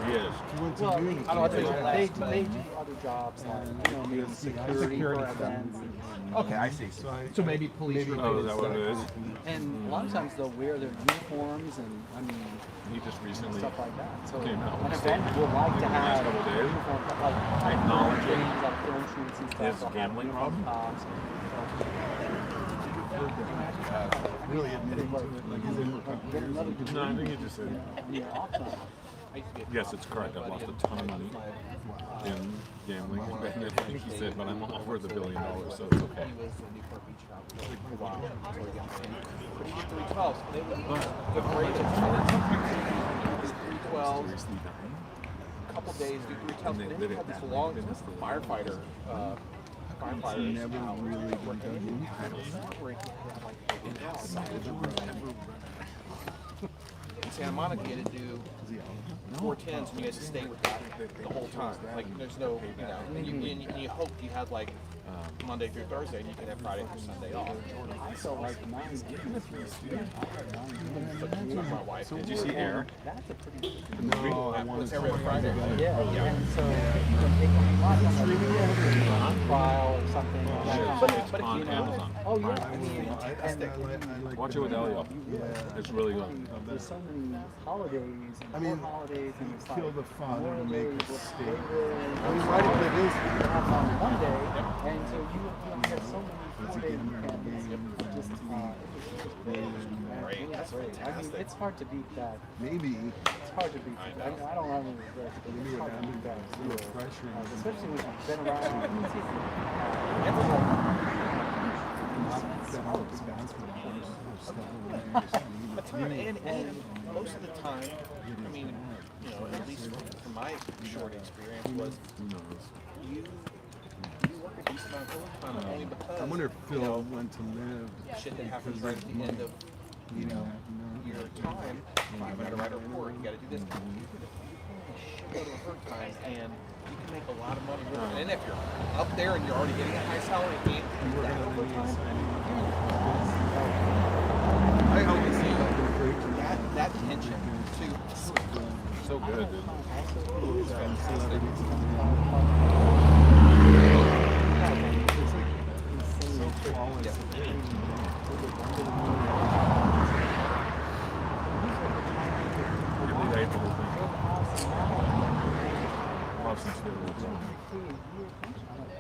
Speaker 10: He is.
Speaker 1: He went to
Speaker 3: Well,
Speaker 1: uni.
Speaker 3: I don't think they do other jobs like, you know, maybe security for events.
Speaker 2: Okay, I see. So maybe police.
Speaker 10: Oh, is that what it is?
Speaker 3: And a lot of times they'll wear their uniforms and, I mean,
Speaker 10: He just recently
Speaker 3: stuff like that. So
Speaker 10: came out
Speaker 3: an
Speaker 10: with
Speaker 3: event
Speaker 10: statement
Speaker 3: would like
Speaker 10: in
Speaker 3: to
Speaker 10: the last
Speaker 3: have
Speaker 10: couple days,
Speaker 3: uniform, like
Speaker 10: acknowledging
Speaker 3: things on film shoots and stuff.
Speaker 10: his
Speaker 3: they'll have
Speaker 10: gambling
Speaker 3: uniform
Speaker 10: problem.
Speaker 3: cops.
Speaker 1: Really admitting to it. Like, is it
Speaker 3: Get another degree.
Speaker 10: No, I think he just said,
Speaker 3: in your off time.
Speaker 10: yes, it's correct. I've lost a ton of money in gambling. And I think he said, but I'm all worth $1 billion, so it's okay.
Speaker 3: He was in Newport Beach now for a while until he got married. But he did 312s. They were the greatest. 312s.
Speaker 10: Seriously dying?
Speaker 3: A couple days, do 312s.
Speaker 10: And they
Speaker 3: Then
Speaker 10: did
Speaker 3: he
Speaker 10: it
Speaker 3: had this
Speaker 10: that
Speaker 3: long
Speaker 10: night.
Speaker 3: firefighter. Firefighters
Speaker 1: never really been done?
Speaker 3: where he had like in Santa Monica, you had to do 410s, and you had to stay with that the whole time. Like, there's no, you know, and you hoped you had like Monday through Thursday, and you could have Friday through Sunday off. I felt like mine. My wife.
Speaker 10: Did you see Air?
Speaker 3: That's a pretty.
Speaker 1: No, I want
Speaker 3: It's
Speaker 1: to
Speaker 3: every Friday.
Speaker 1: Yeah.
Speaker 3: And so you can take a lot of file or something.
Speaker 10: It's on
Speaker 3: you know,
Speaker 10: Amazon.
Speaker 3: oh yeah,
Speaker 10: Prime.
Speaker 3: I mean, and
Speaker 1: like
Speaker 10: Watch it with Elio. It's really good.
Speaker 3: there's so many holidays and
Speaker 1: I mean,
Speaker 3: more holidays and it's
Speaker 1: kill
Speaker 3: like
Speaker 1: the father to
Speaker 3: Memorial
Speaker 1: make
Speaker 3: Day,
Speaker 1: a
Speaker 3: Labor
Speaker 1: steak.
Speaker 3: Day,
Speaker 1: I mean, why did they do this?
Speaker 3: have on one day, and so you have so many holidays you can just great. That's great. I mean, it's hard to beat that.
Speaker 1: Maybe
Speaker 3: It's hard to beat that. I don't have any regrets, but it's hard to beat that. Especially when you've been around. And most of the time, I mean, you know, at least from my short experience, was you work a decent amount of overtime only because
Speaker 1: I wonder if Phil went to live.
Speaker 3: shit that happens right at the end of, you know, your time. I'm going to write a report. You got to do this. You can shit out of her time, and you can make a lot of money with it. And if you're up there and you're already getting a high salary and do that overtime,
Speaker 1: I always say
Speaker 3: that tension too.
Speaker 10: So good, dude.
Speaker 3: It's fantastic.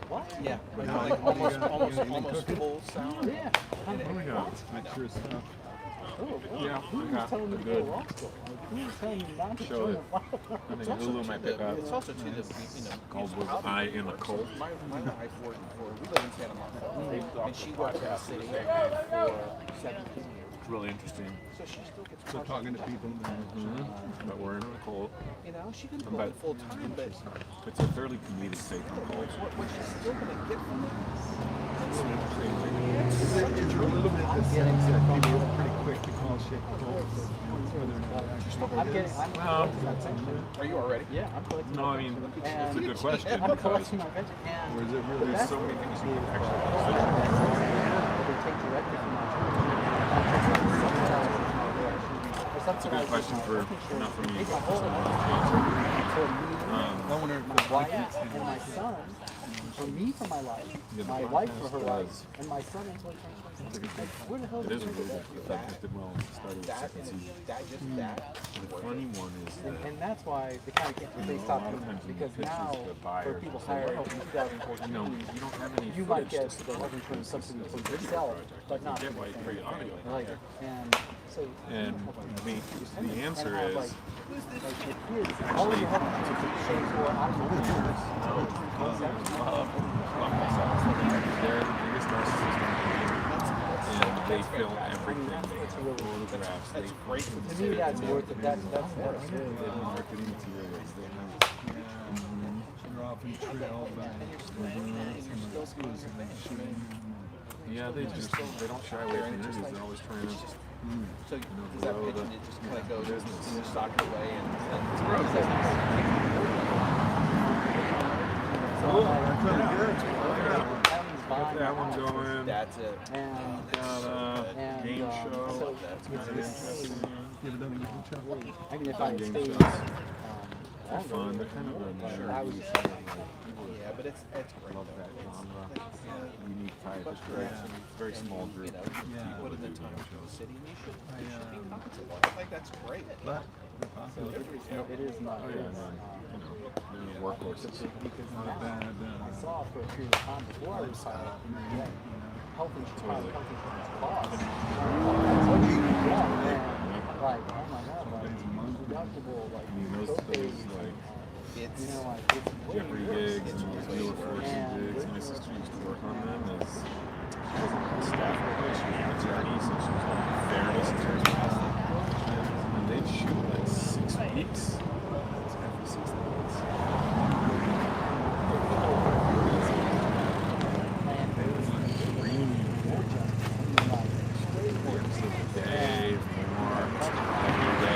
Speaker 3: What? Yeah. Like almost full salary. Yeah.
Speaker 10: Oh my God.
Speaker 1: extra stuff.
Speaker 10: Yeah,
Speaker 3: Who was telling me to go to law school? Like, who was telling me not to
Speaker 10: Show
Speaker 3: join
Speaker 10: it.
Speaker 3: a law
Speaker 10: I think Hulu might pick up.
Speaker 3: It's also too the, you know,
Speaker 10: Called With Eye in a Cult.
Speaker 3: My wife worked for, we live in Santa Monica, and she worked in the city for 17 years.
Speaker 10: It's really interesting.
Speaker 3: So she still gets
Speaker 1: So talking to people
Speaker 10: But we're in a cult.
Speaker 3: you know, she didn't go
Speaker 10: But
Speaker 3: full time, but
Speaker 10: it's a fairly comedic take on cults.
Speaker 3: what she's still gonna get from it
Speaker 1: It's a little bit the sense that people are pretty quick to call shit cults.
Speaker 3: I'm getting, are you already? Yeah, I'm collecting.
Speaker 10: No, I mean, it's a good question
Speaker 3: I'm
Speaker 10: because
Speaker 3: collecting my venture, and
Speaker 1: Or is it really
Speaker 10: there's so many things you can actually consider.
Speaker 3: they take directly from my
Speaker 10: It's a good question for, not for me, but for someone
Speaker 3: for me, my wife, and my son. For me, for my life, my wife for her life, and my son until he turns 26. Like, where the hell
Speaker 10: it
Speaker 3: did
Speaker 10: is
Speaker 3: you
Speaker 10: really
Speaker 3: get
Speaker 10: good.
Speaker 3: that?
Speaker 10: That did well. Started
Speaker 3: That
Speaker 10: second season. The
Speaker 3: worked.
Speaker 10: funny one is that
Speaker 3: And that's why they kind of get they stopped doing it, because now for people hired in 2014,
Speaker 10: you don't have any
Speaker 3: you might
Speaker 10: footage
Speaker 3: get
Speaker 10: to
Speaker 3: the health insurance subsidy for yourself, but not for
Speaker 10: get why you create audio.
Speaker 3: like, and so
Speaker 10: And the answer
Speaker 3: and have,
Speaker 10: is
Speaker 3: like the kids, all of your health insurance shows for out
Speaker 10: they're the biggest narcissist on the planet. And they film everything. They photographs. They
Speaker 3: great. To me, that's worth it. That's worth
Speaker 10: They
Speaker 3: it.
Speaker 10: have marketing materials. They have
Speaker 1: You're often trailed by
Speaker 10: yeah, they don't shy away from interviews. They're always trying to
Speaker 3: So does that pitch and it just kind of goes
Speaker 10: business.
Speaker 3: and just stock away and it's great.
Speaker 10: Got that one going.
Speaker 3: That's it.
Speaker 5: And
Speaker 10: Game show.
Speaker 5: so
Speaker 10: That's kind of interesting.
Speaker 5: I mean, if I
Speaker 10: Game
Speaker 5: stayed
Speaker 10: shows.
Speaker 5: longer,
Speaker 10: They're fun. They're kind of a
Speaker 5: I was
Speaker 3: Yeah, but it's great.
Speaker 10: love that genre. Unique type. It's great. It's very small group.
Speaker 3: You put in the time to the city, and you should be compensated. I think that's great.
Speaker 5: so it is not.
Speaker 10: Oh, yeah, and then, workhorses.
Speaker 5: Because now I saw for a period of time before I retired, health insurance costs. Like, oh my God, like deductible, like
Speaker 10: I mean, those
Speaker 5: co-pays,
Speaker 10: like
Speaker 3: It's
Speaker 5: it's
Speaker 10: Jeopardy gigs and those newer forces gigs. My sister used to work on them as a staff relation attorney, so she was like a fairness attorney. And they'd shoot like 6 weeks. Every 6 months. It was like 3 episodes a day, more, every day.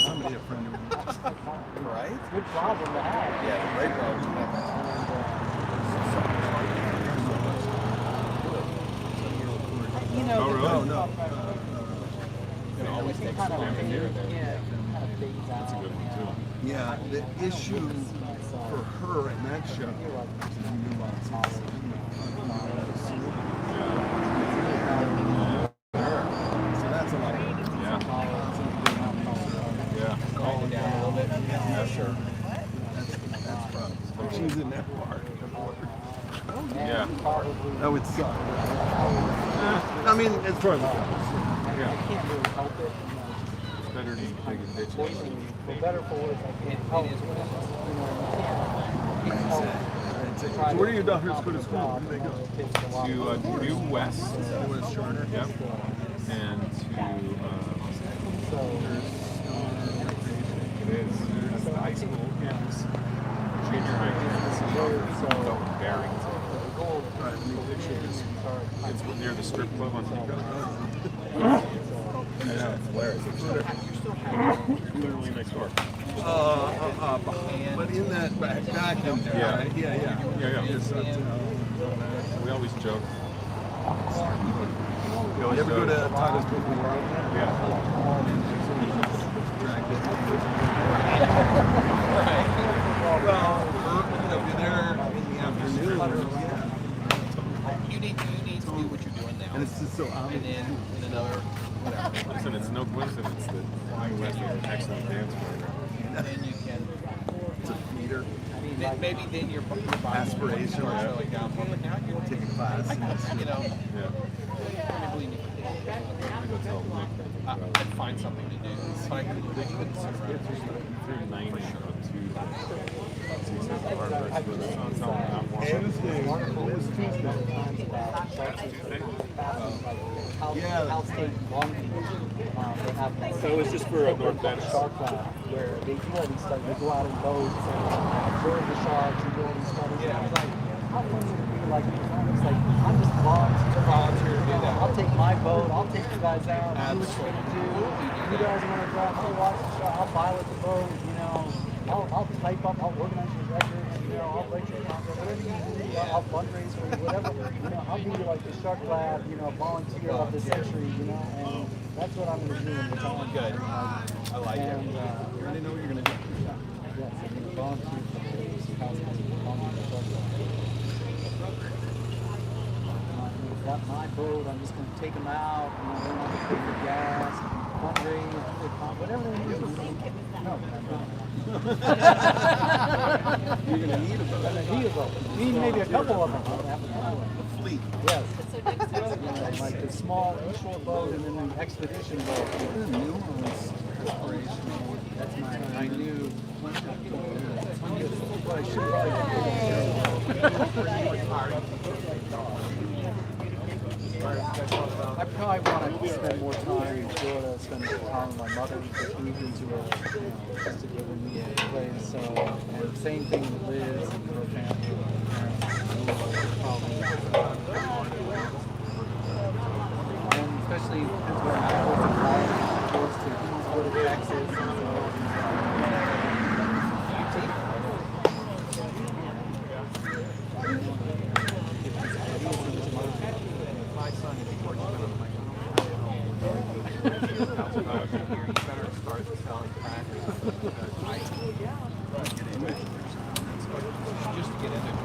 Speaker 6: Somebody a friend of mine.
Speaker 3: right.
Speaker 5: good problem to have.
Speaker 3: Yeah, great problem.
Speaker 5: You know,
Speaker 10: Oh, really?
Speaker 6: No.
Speaker 3: Can always take
Speaker 5: kind
Speaker 3: some
Speaker 5: of,
Speaker 3: time here.
Speaker 5: yeah, kind of fades out.
Speaker 10: That's a good one too.
Speaker 6: Yeah, the issue for her in that show. So that's a lot of work.
Speaker 10: Yeah. Yeah.
Speaker 3: Calm it down a little bit. Yeah, sure.
Speaker 6: That's probably. But she's in that part.
Speaker 10: Yeah.
Speaker 6: That would suck. I mean, as far as
Speaker 5: I can't really help it.
Speaker 10: It's better to take a ditch.
Speaker 5: For better for worse, I can't help it. You know,
Speaker 6: So where do your daughters go to school? Where do they go?
Speaker 10: To New West.
Speaker 6: West Charter.
Speaker 10: Yep. And to it is. That's the high school campus. Junior high campus in Barrington. It's near the strip club on literally next door.
Speaker 6: But in that back in there,
Speaker 10: Yeah.
Speaker 6: right? Yeah. Yes,
Speaker 10: We always joke.
Speaker 6: you ever go to Titus Book World?
Speaker 10: Yeah.
Speaker 6: Well, you're there in the afternoon.
Speaker 3: You need to do what you're doing now.
Speaker 6: And it's just so obvious.
Speaker 3: And then in another, whatever.
Speaker 10: Listen, it's no coincidence that New West is an excellent dance player.
Speaker 3: Then you can.
Speaker 6: It's a feeder.
Speaker 3: Maybe then your
Speaker 6: Aspiration.
Speaker 3: like down public now. You
Speaker 6: Take a class.
Speaker 3: you know.
Speaker 10: Yeah.
Speaker 3: Probably need
Speaker 10: I'm gonna tell Nick.
Speaker 3: I'd find something to do. But I couldn't sit around.
Speaker 10: Through 90 on Tuesday. Tuesday's the hardest, but it's not telling I'm watching.
Speaker 6: Tuesday. It's Tuesday.
Speaker 10: So it's just for North Venice.
Speaker 5: Shark Lab, where they do all these stuff. They go out in boats and observe the sharks and do all these stuff. Yeah. I was like, how fun would it be? Like, it's like, I'm just volunteer to do that. I'll take my boat. I'll take you guys out. Do what you want to do. You guys want to drive? I'll watch the shark. I'll pilot the boat. You know, I'll type up. I'll organize your records. You know, I'll write your contract. Whatever you do, I'll fundraise for you. Whatever. You know, I'll be like the Shark Lab. You know, volunteer of the century. You know, and that's what I'm going to do in the time.
Speaker 3: Good. I like it.
Speaker 5: And
Speaker 6: You already know what you're going to do.
Speaker 5: yes, I'm going to volunteer for the Shark Lab. Got my boat. I'm just going to take them out. You know, they don't have to pay for gas, fundraise, whatever they need. No,
Speaker 6: You're going to need a boat.
Speaker 5: I need a boat. Need maybe a couple of them.
Speaker 6: A fleet.
Speaker 5: Yes. You know, like the small inshore boat and then the expedition boat.
Speaker 6: The new one's inspirational.
Speaker 5: That's my new.
Speaker 6: But I should probably
Speaker 5: I probably want to spend more time in Florida, spend more time with my mother, just moved into a, just to give me a place. So, and same thing with Liz and her family. And especially because we're out of college, goes to Florida, Texas.
Speaker 3: Just to get into it.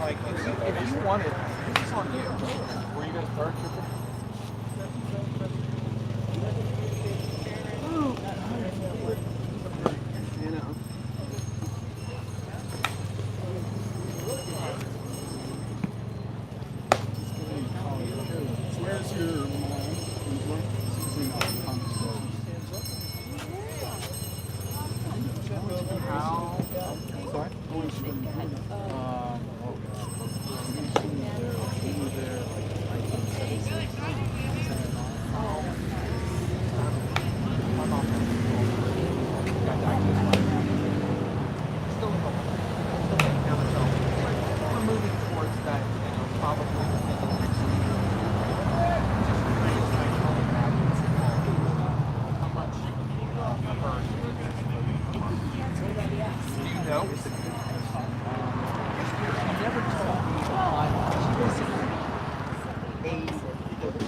Speaker 3: Like, if you wanted, this is on you. Were you going to start tripping?
Speaker 6: Where's your
Speaker 3: We're moving towards that, probably within the next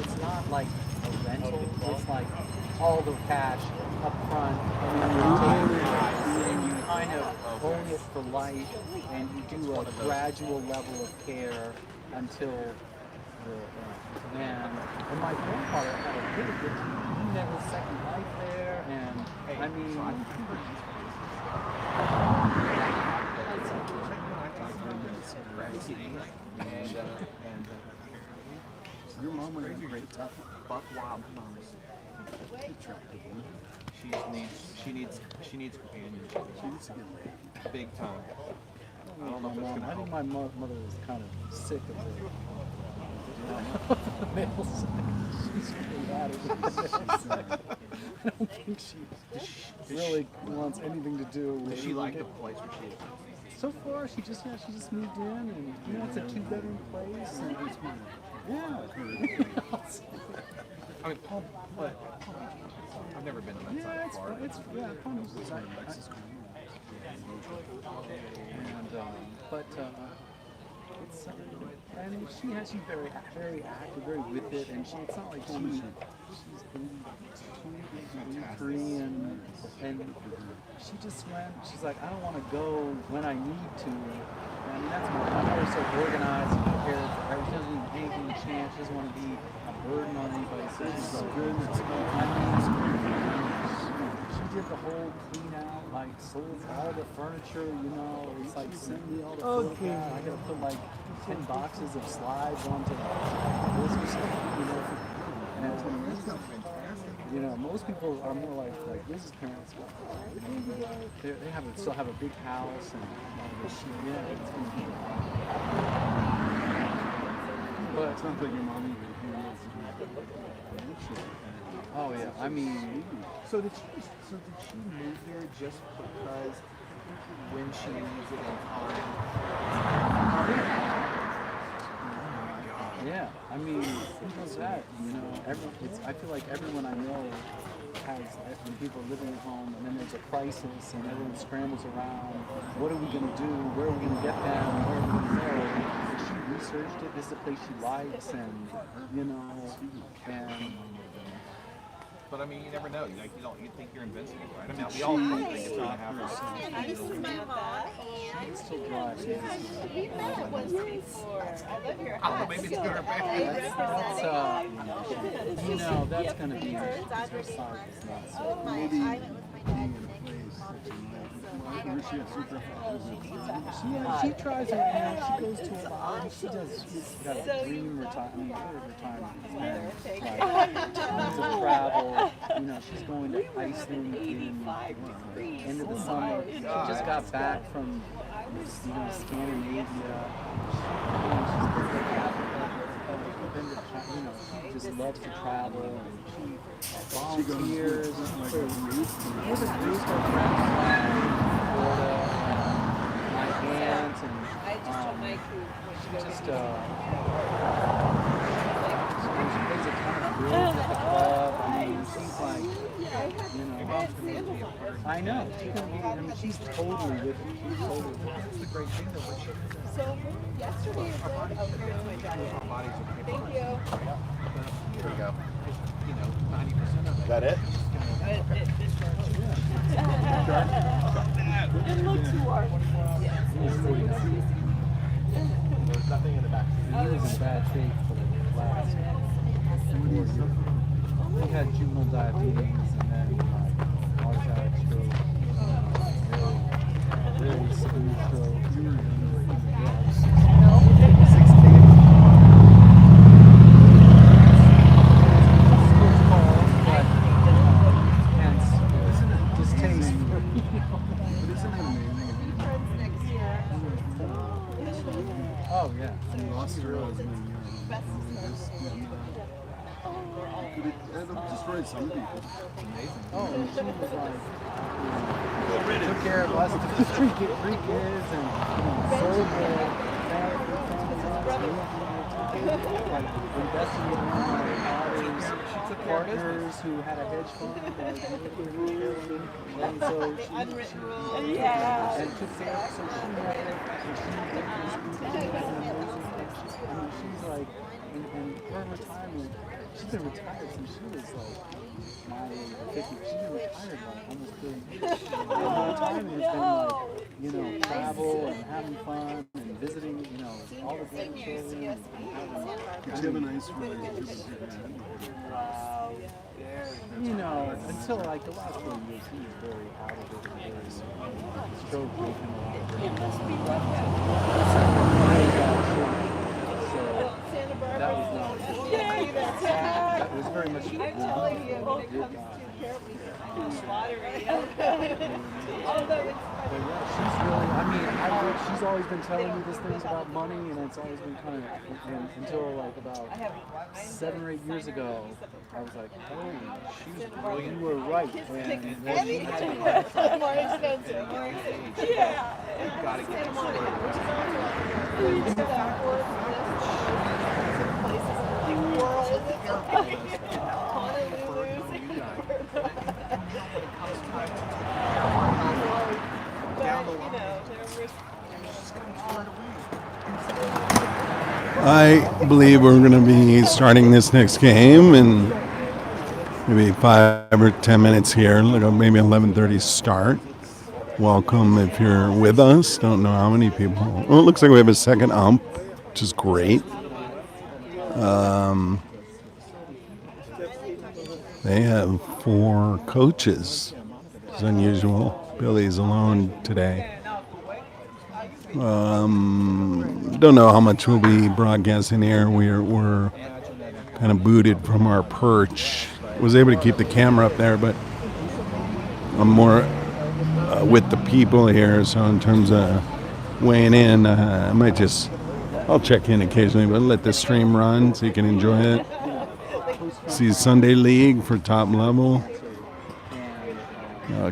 Speaker 5: It's not like a rental. It's like all the cash up front, and then you take it, and you kind of own it for life, and you do a gradual level of care until the and my grandfather had a really good time. He had his second life there, and I mean.
Speaker 6: Your mom would have a great tough
Speaker 3: buck wild moms. She needs companionship.
Speaker 6: She needs to get laid.
Speaker 3: Big time. I don't know if it's
Speaker 5: I
Speaker 3: gonna
Speaker 5: think
Speaker 3: help.
Speaker 5: my mother was kind of sick of the male sex. She's really bad at it. I don't think she really wants anything to do with
Speaker 3: Does she like the place where she is?
Speaker 5: So far, she just moved in, and it's a 2-bedroom place. And yeah.
Speaker 3: I mean, Palm, but I've never been to that side
Speaker 5: Yeah,
Speaker 3: of Florida.
Speaker 5: Palm Beach is and it's and she's very active, very with it, and it's not like she's 83, and she just went. She's like, I don't want to go when I need to. I mean, that's my mother's so organized and prepared for everything. She doesn't need anything to chance. She doesn't want to be a burden on anybody. So she's so good. She did the whole clean out, like sold all the furniture, it's like send me all the photographs. I gotta put like 10 boxes of slides onto this or something, and most people are more like Liz's parents, but they still have a big house and it's gonna be. But
Speaker 6: It sounds like your mom even knows.
Speaker 5: oh yeah, I mean.
Speaker 3: So did she move here just because when she needs it in time?
Speaker 5: Yeah, I mean, who knows that? I feel like everyone I know has, when people are living at home and then there's a crisis and everyone scrambles around, what are we going to do? Where are we going to get them? Where are we going to go? And she researched it. This is a place she likes, and
Speaker 3: But I mean, you never know. You think you're invincible, right? I mean, we all think it's going to happen.
Speaker 9: This is my mom, and
Speaker 5: still drives.
Speaker 9: we met once before. I love your
Speaker 3: I don't know, maybe it's good or bad.
Speaker 5: That's going to be
Speaker 9: Oh my! I went with my dad and
Speaker 5: She tries her, she goes to a lot. She's got a dream retirement plan, to travel. She's going to Iceland in end of the summer. She just got back from Scandinavia. She just loves to travel, and she volunteers. She has a group of friends in Florida, my aunt, and she just she plays a ton of bridge at the club. I mean, she's like, I know. She's totally with it. She's totally with it.
Speaker 3: That's the great thing, though.
Speaker 9: So yesterday you did. Oh, here's my dad. Thank you.
Speaker 2: Here we go. You know, 90% of it.
Speaker 8: Is that it?
Speaker 9: It looks too hard.
Speaker 5: There's nothing in the back. He was in bad shape for the last 4 years. He had juvenile diabetes and then like heart attack, stroke, very severe stroke. Oh yeah, I mean, lost her as many
Speaker 6: Could have destroyed some people.
Speaker 5: oh, and she was like, took care of us, three kids, and sold the family, like invested in my father's partners who had a hedge fund, and so she and took care of. So she had it, I mean, she's like, in her retirement, she's been retired since she was like my age, 50. She's been retired like almost 30 years. And her retirement has been like, you know, travel and having fun and visiting, you know, all the grandchildren. And
Speaker 6: Did you have a nice relationship with your dad?
Speaker 5: you know, until like the last 4 years, he was very out of it and very stroke making a lot of that was not that was very much
Speaker 9: I'm telling you, when it comes to care lottery.
Speaker 5: But yeah, she's really, I mean, she's always been telling me these things about money, and it's always been kind of, until like about 7 or 8 years ago, I was like, oh, she's brilliant. You were right. And she had
Speaker 9: More expensive. Yeah.
Speaker 2: You've got to get this story.
Speaker 1: I believe we're going to be starting this next game in maybe 5 or 10 minutes here, like maybe 11:30 start. Welcome if you're with us. Don't know how many people. Well, it looks like we have a second ump, which is great. They have 4 coaches. It's unusual. Billy's alone today. Don't know how much we'll be broadcasting here. We're kind of booted from our perch. Was able to keep the camera up there, but I'm more with the people here. So in terms of weighing in, I might I'll check in occasionally, but let the stream run so you can enjoy it. See Sunday League for top level.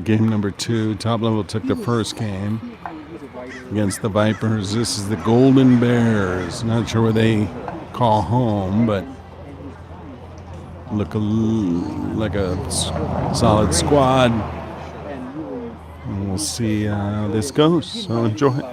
Speaker 1: Game number 2. Top level took the first game against the Vipers. This is the Golden Bears. Not sure where they call home, but look like a solid squad. And we'll see how this goes. So enjoy it.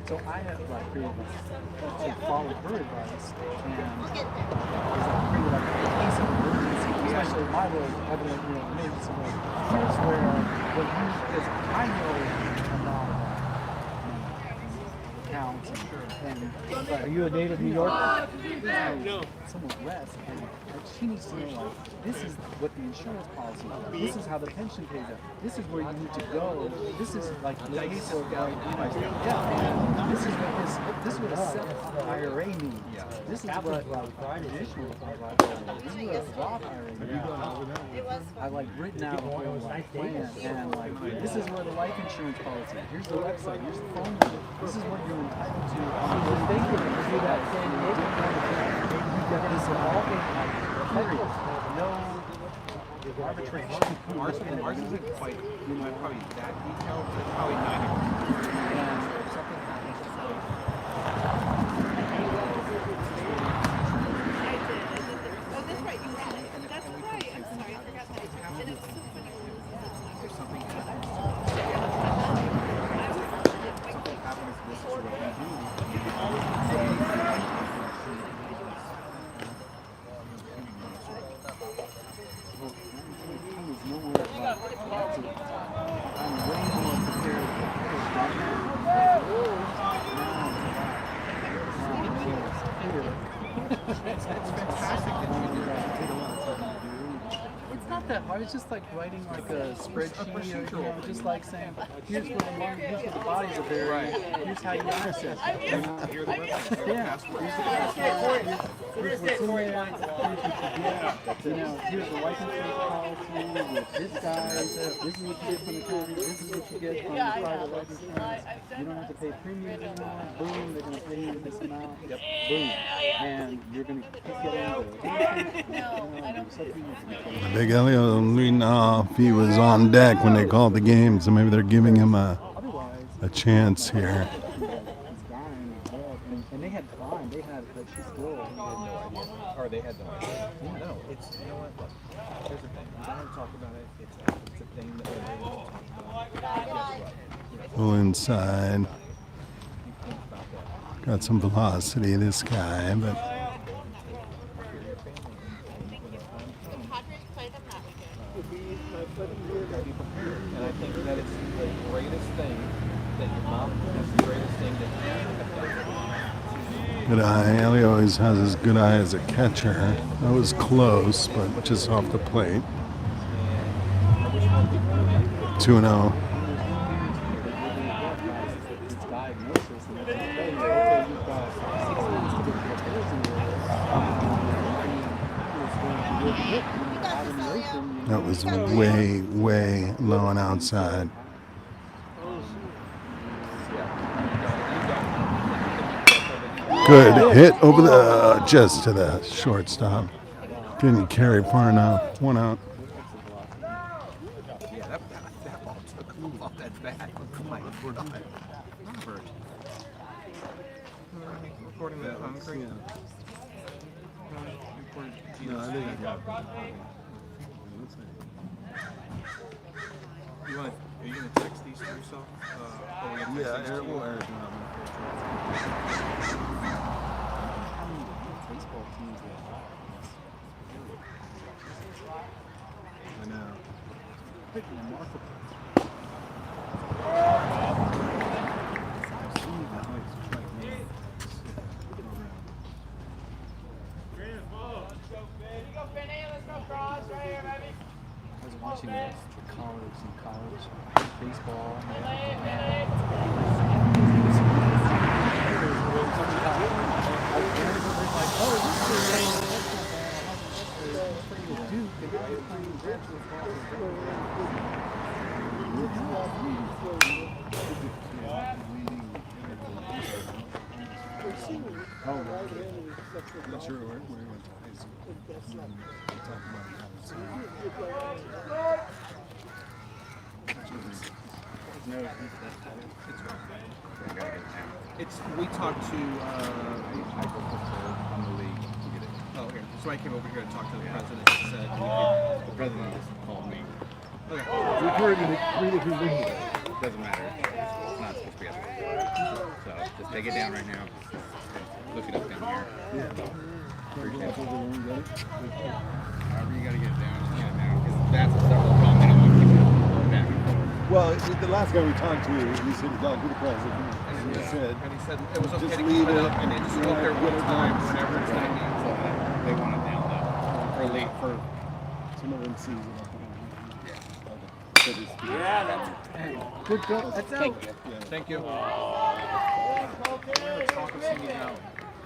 Speaker 5: So I have like created to follow her advice and created like a case of emergency, especially my role having emergency role. Here's where because I know about accounts and
Speaker 7: Are you a native New Yorker?
Speaker 5: No. Somewhat less, and she needs to know like this is what the insurance policy is. This is how the pension pays out. This is where you need to go. This is like the case of and this is what a SEP IRA means. This is what traditional this is what a Roth IRA means. I like written out a whole plan and like this is where the life insurance policy. Here's the website. Here's the phone number. This is what you're entitled to.
Speaker 7: Thank you for do that same
Speaker 5: This all period. No,
Speaker 3: arbitration. Ours isn't quite probably that detailed, but it's probably 90%. And if something happens to somebody,
Speaker 9: Oh, that's right. You had it. That's right. I'm sorry. I forgot that. And it was so funny.
Speaker 3: if something happens to this is what we
Speaker 5: It's not that hard. It's just like writing like a spreadsheet, or just like saying, here's what the lung, here's what the bodies are buried. Here's how you access it.
Speaker 3: Here's the website, here's the password.
Speaker 5: Here's what's in there. Here's what you get. Here's the life insurance policy with this guy. This is what you get from the company. This is what you get from the private life insurance. You don't have to pay premium anymore. Boom, they're going to pay you this amount. Yep. Boom. And you're going to keep getting
Speaker 1: Big Elio leading off. He was on deck when they called the game, so maybe they're giving him a chance here.
Speaker 5: And they had time. They had, but she still had no idea.
Speaker 3: Or they had no idea. No, it's, you know what, look, here's the thing. We don't want to talk about it. It's a thing that everybody wants to talk about. Guess what?
Speaker 1: Pull inside. Got some velocity, this guy, but
Speaker 3: And I think that it's the greatest thing that your mom has the greatest thing that you have done.
Speaker 1: good eye. Elio always has his good eye as a catcher. That was close, but just off the plate. 2-0. That was way, way low and outside. Good hit over the just to the shortstop. Didn't carry far enough. 1 out.
Speaker 3: Yeah, that ball took him off that bat. Like, we're not. Robert. Recording the concrete.
Speaker 6: No, I think I got it.
Speaker 3: Are you gonna text these to yourself?
Speaker 6: Yeah, we'll air it now.
Speaker 5: baseball teams that
Speaker 6: I know.
Speaker 5: pretty remarkable.
Speaker 6: I've seen that like
Speaker 5: I was watching the college baseball.
Speaker 6: I'm not sure where he went to high school. We talked about it all the
Speaker 3: It's we talked to I go on the league to get it. Oh, okay. So I came over here to talk to the president and said the president just called me. Okay.
Speaker 6: We've heard in 3 different videos.
Speaker 3: Doesn't matter. It's not supposed to be up there. So just take it down right now. Look it up down here.
Speaker 6: Yeah.
Speaker 3: Appreciate it. However you gotta get it down, just get it down. Because that's a several problem. They don't want to keep it back and forth.
Speaker 6: Well, the last guy we talked to, he said he's gone to the president. And he said,
Speaker 3: And he said it was okay
Speaker 6: just
Speaker 3: to
Speaker 6: leave
Speaker 3: keep it
Speaker 6: it
Speaker 3: up and then just go up there one time whenever it's
Speaker 6: Yeah.
Speaker 3: like so they want it down low. Or late for
Speaker 6: so no one sees it.
Speaker 5: Good go. That's out.
Speaker 3: Thank you.
Speaker 5: We were talking to me now.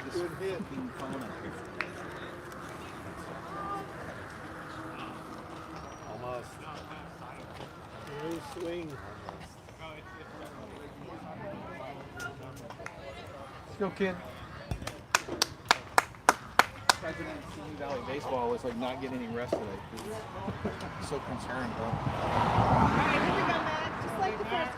Speaker 5: This fucking phone up here.
Speaker 8: Almost. Swing.
Speaker 5: Let's go, kid.
Speaker 3: president of Simi Valley Baseball was like not getting any rest today. So concerned, bro.
Speaker 9: All right, here we go, Matt. Just like the first.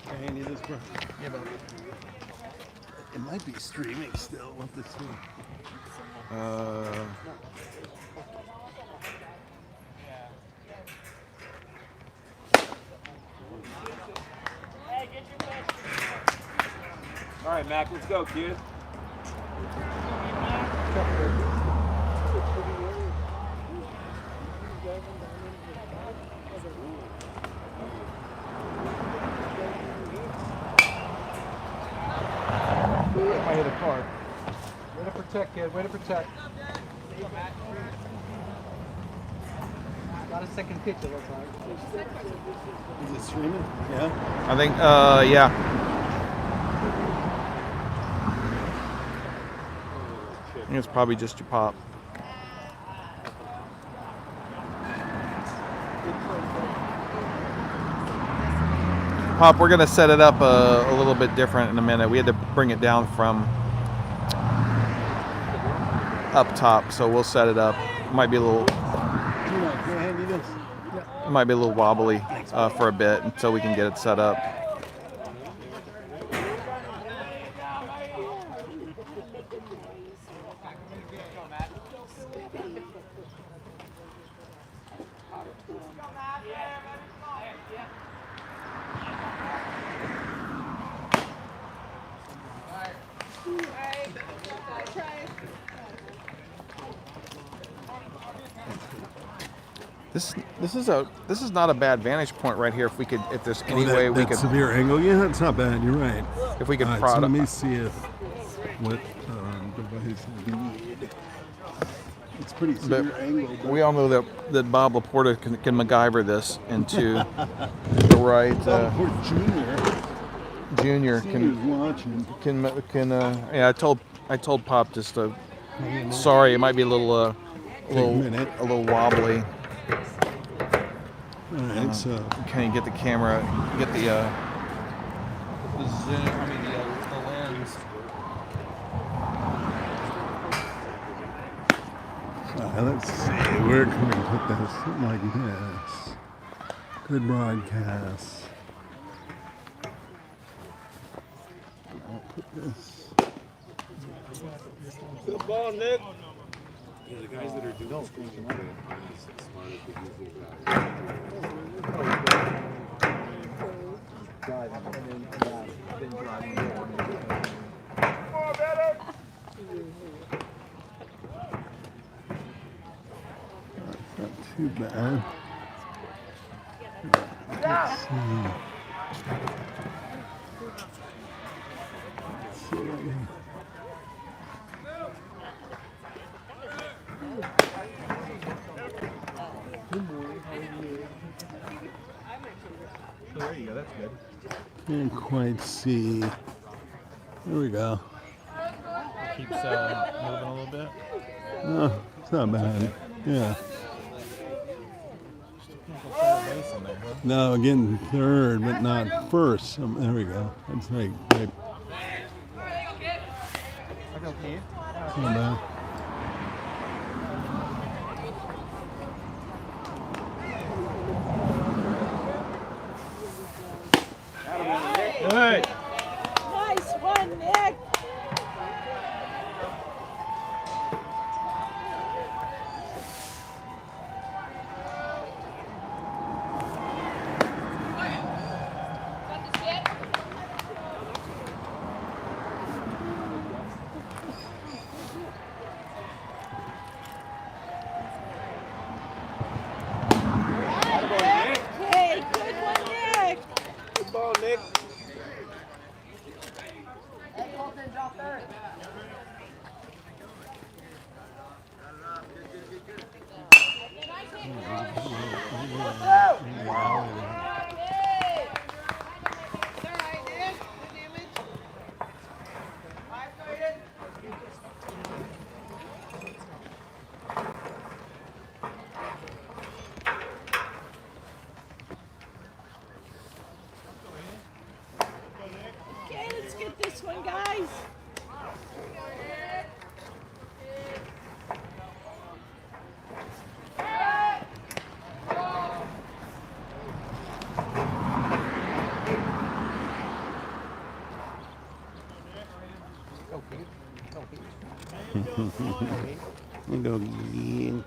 Speaker 1: Can I hand you this, bro?
Speaker 2: Yeah, but
Speaker 1: It might be streaming still. What the see?
Speaker 4: All right, Mac, let's go, kid.
Speaker 7: I hit a car. Way to protect, kid. Way to protect. Not a second pitch, it looks like.
Speaker 1: Is it streaming? Yeah.
Speaker 2: I think, yeah. I think it's probably just your pop. Pop, we're going to set it up a little bit different in a minute. We had to bring it down from up top, so we'll set it up. Might be a little, it might be a little wobbly for a bit until we can get it set up. This is not a bad vantage point right here. If there's any way we could
Speaker 1: severe angle. Yeah, it's not bad. You're right.
Speaker 2: if we could
Speaker 1: All right,
Speaker 2: prod
Speaker 1: so let
Speaker 2: it.
Speaker 1: me see if what device we need. It's pretty
Speaker 2: But
Speaker 1: severe angle. But
Speaker 2: we all know that Bob Laporta can MacGyver this into the right.
Speaker 1: poor
Speaker 2: Junior
Speaker 1: Junior. Junior's watching.
Speaker 2: Yeah. I told Pop just to. Sorry, it might be a little wobbly.
Speaker 1: All right, so
Speaker 2: Can you get the camera? Get the zoom. I mean the lens.
Speaker 1: let's see. Where can we put this? Something like this. Good broadcast. I'll put this.
Speaker 4: Good ball, Nick.
Speaker 10: Yeah, the guys that are doing screening aren't as smart as they usually are.
Speaker 5: Driving, and then driving.
Speaker 1: Not too bad. Let's see.
Speaker 2: There you go. That's good.
Speaker 1: Can't quite see. There we go.
Speaker 2: Keeps moving a little bit.
Speaker 1: No, it's not bad. Yeah. No, again, third, but not first. There we go. That's right. Right. It's not bad.
Speaker 4: Good.
Speaker 9: Nice one, Nick.
Speaker 3: Go, Pete. Go, Pete.
Speaker 1: You go, Gee.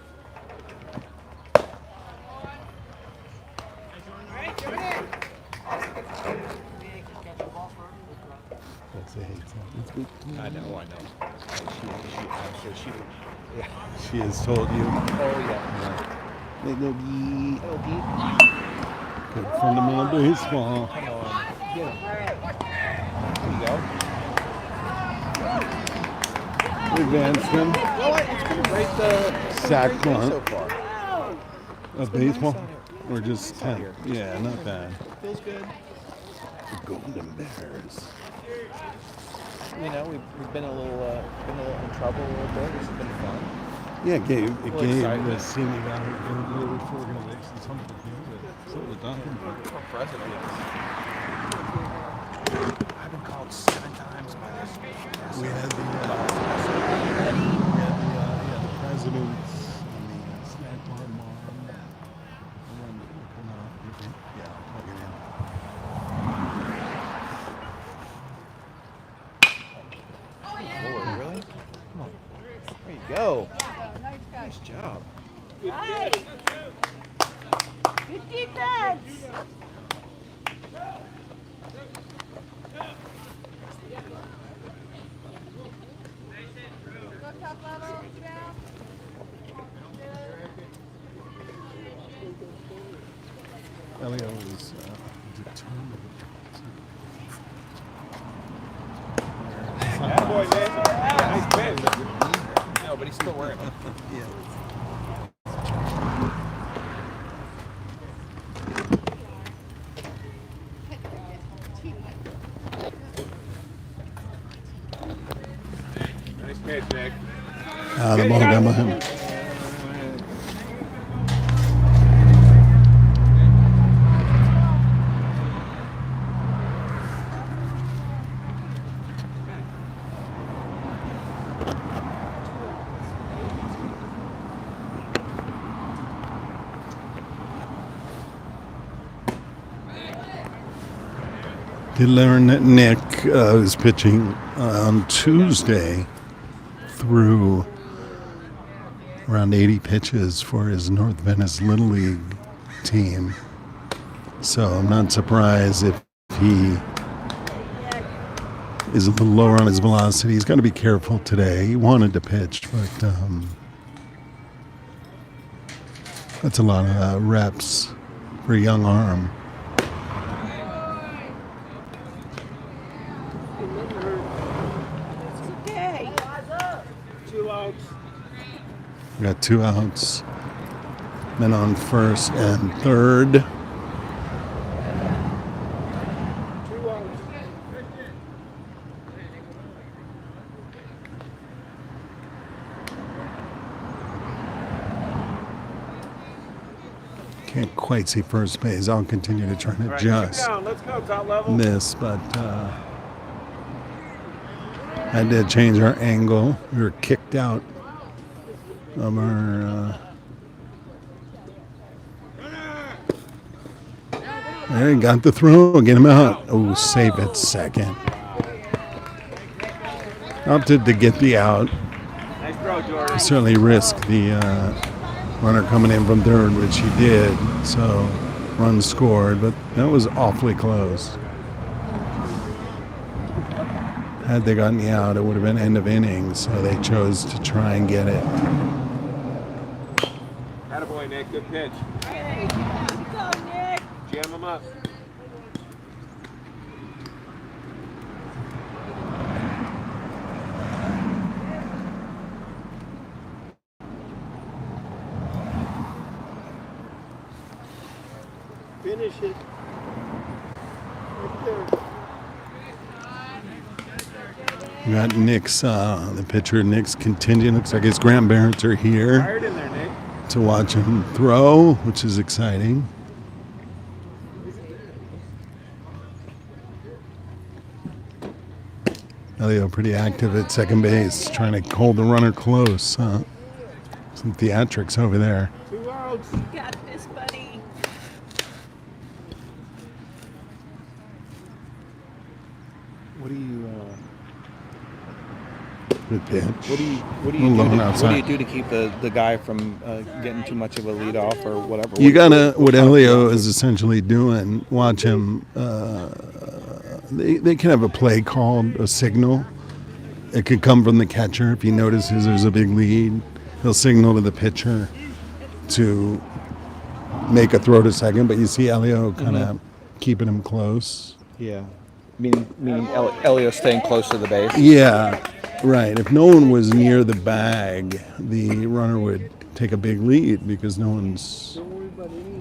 Speaker 1: That's a hate song.
Speaker 2: I know.
Speaker 1: She has told you.
Speaker 3: Oh, yeah.
Speaker 1: They go, Gee.
Speaker 3: Go, Pete.
Speaker 1: Good fundamental baseball.
Speaker 3: Come on. Get him. There you go.
Speaker 1: Advanced him.
Speaker 3: You know what? It's been a great,
Speaker 1: Sack
Speaker 3: great day
Speaker 1: blunt.
Speaker 3: so far.
Speaker 1: Of
Speaker 3: been nice
Speaker 1: baseball?
Speaker 3: out
Speaker 1: Or just
Speaker 3: out
Speaker 1: 10?
Speaker 3: here.
Speaker 1: Yeah, not bad.
Speaker 3: Feels good.
Speaker 1: The Golden Bears.
Speaker 3: You know, we've been a little in trouble a little bit. This has been fun.
Speaker 1: Yeah, it gave
Speaker 3: excited.
Speaker 1: the Simi Valley organization something to do with what we're talking about.
Speaker 3: Our president.
Speaker 2: I've been called 7 times by this.
Speaker 1: We had the presidents and the snack bar mom. Yeah, plug it in.
Speaker 3: Lord, really? Come on. There you go. Nice job.
Speaker 9: Nice. Good defense. Go top level, Val.
Speaker 1: Elio was determined.
Speaker 4: Boy, man. Nice pitch.
Speaker 3: No, but he's still wearing them.
Speaker 4: Nice pitch, Nick.
Speaker 1: The ball got by him. Did learn that Nick was pitching on Tuesday through around 80 pitches for his North Venice Little League team. So I'm not surprised if he is a little lower on his velocity. He's got to be careful today. He wanted to pitch, but that's a lot of reps for a young arm.
Speaker 9: Okay.
Speaker 4: 2 outs.
Speaker 1: We got 2 outs. Men on first and third.
Speaker 4: 2 outs.
Speaker 1: Can't quite see first base. I'll continue to try to adjust
Speaker 4: Let's go, top level.
Speaker 1: this, but I did change our angle. We were kicked out of our. There, he got the throw. Get him out. Oh, save it second. Opted to get the out.
Speaker 4: Nice throw, Jordan.
Speaker 1: Certainly risk the runner coming in from third, which he did. So run scored, but that was awfully close. Had they gotten the out, it would have been end of innings. So they chose to try and get it.
Speaker 4: Attaboy, Nick. Good pitch.
Speaker 9: Hey, go, Nick.
Speaker 4: Jam him up.
Speaker 8: Finish it. Right there.
Speaker 1: We got Nick's, the pitcher, Nick's contingent. Looks like his grandparents are here
Speaker 4: Fired in there, Nick.
Speaker 1: to watch him throw, which is exciting. Elio pretty active at second base, trying to hold the runner close. Some theatrics over there.
Speaker 4: 2 outs.
Speaker 9: You got this, buddy.
Speaker 6: What do you
Speaker 1: Good pitch.
Speaker 2: What do you
Speaker 1: Alone
Speaker 2: do? What do
Speaker 1: outside.
Speaker 2: you do to keep the guy from getting too much of a lead off or whatever?
Speaker 1: You gotta, what Elio is essentially doing, watch him, they can have a play called, a signal. It could come from the catcher. If he notices there's a big lead, he'll signal to the pitcher to make a throw to second, but you see Elio kind of keeping him close.
Speaker 2: Yeah. Meaning Elio staying close to the base.
Speaker 1: Yeah, right. If no one was near the bag, the runner would take a big lead because no one's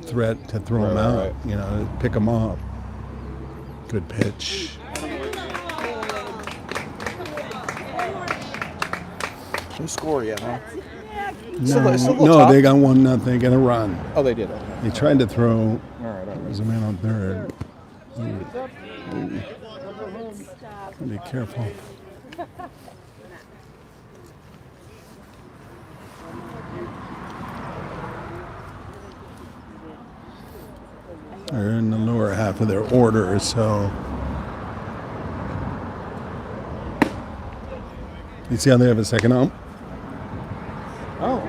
Speaker 1: threat to throw him out, you know, pick him up. Good pitch.
Speaker 2: No score yet, huh?
Speaker 1: No, they got 1-0. Got a run.
Speaker 2: Oh, they did.
Speaker 1: He tried to throw.
Speaker 2: All right.
Speaker 1: There's a man on third. Be careful. They're in the lower half of their order, so. You see how they have a second ump?
Speaker 2: Oh,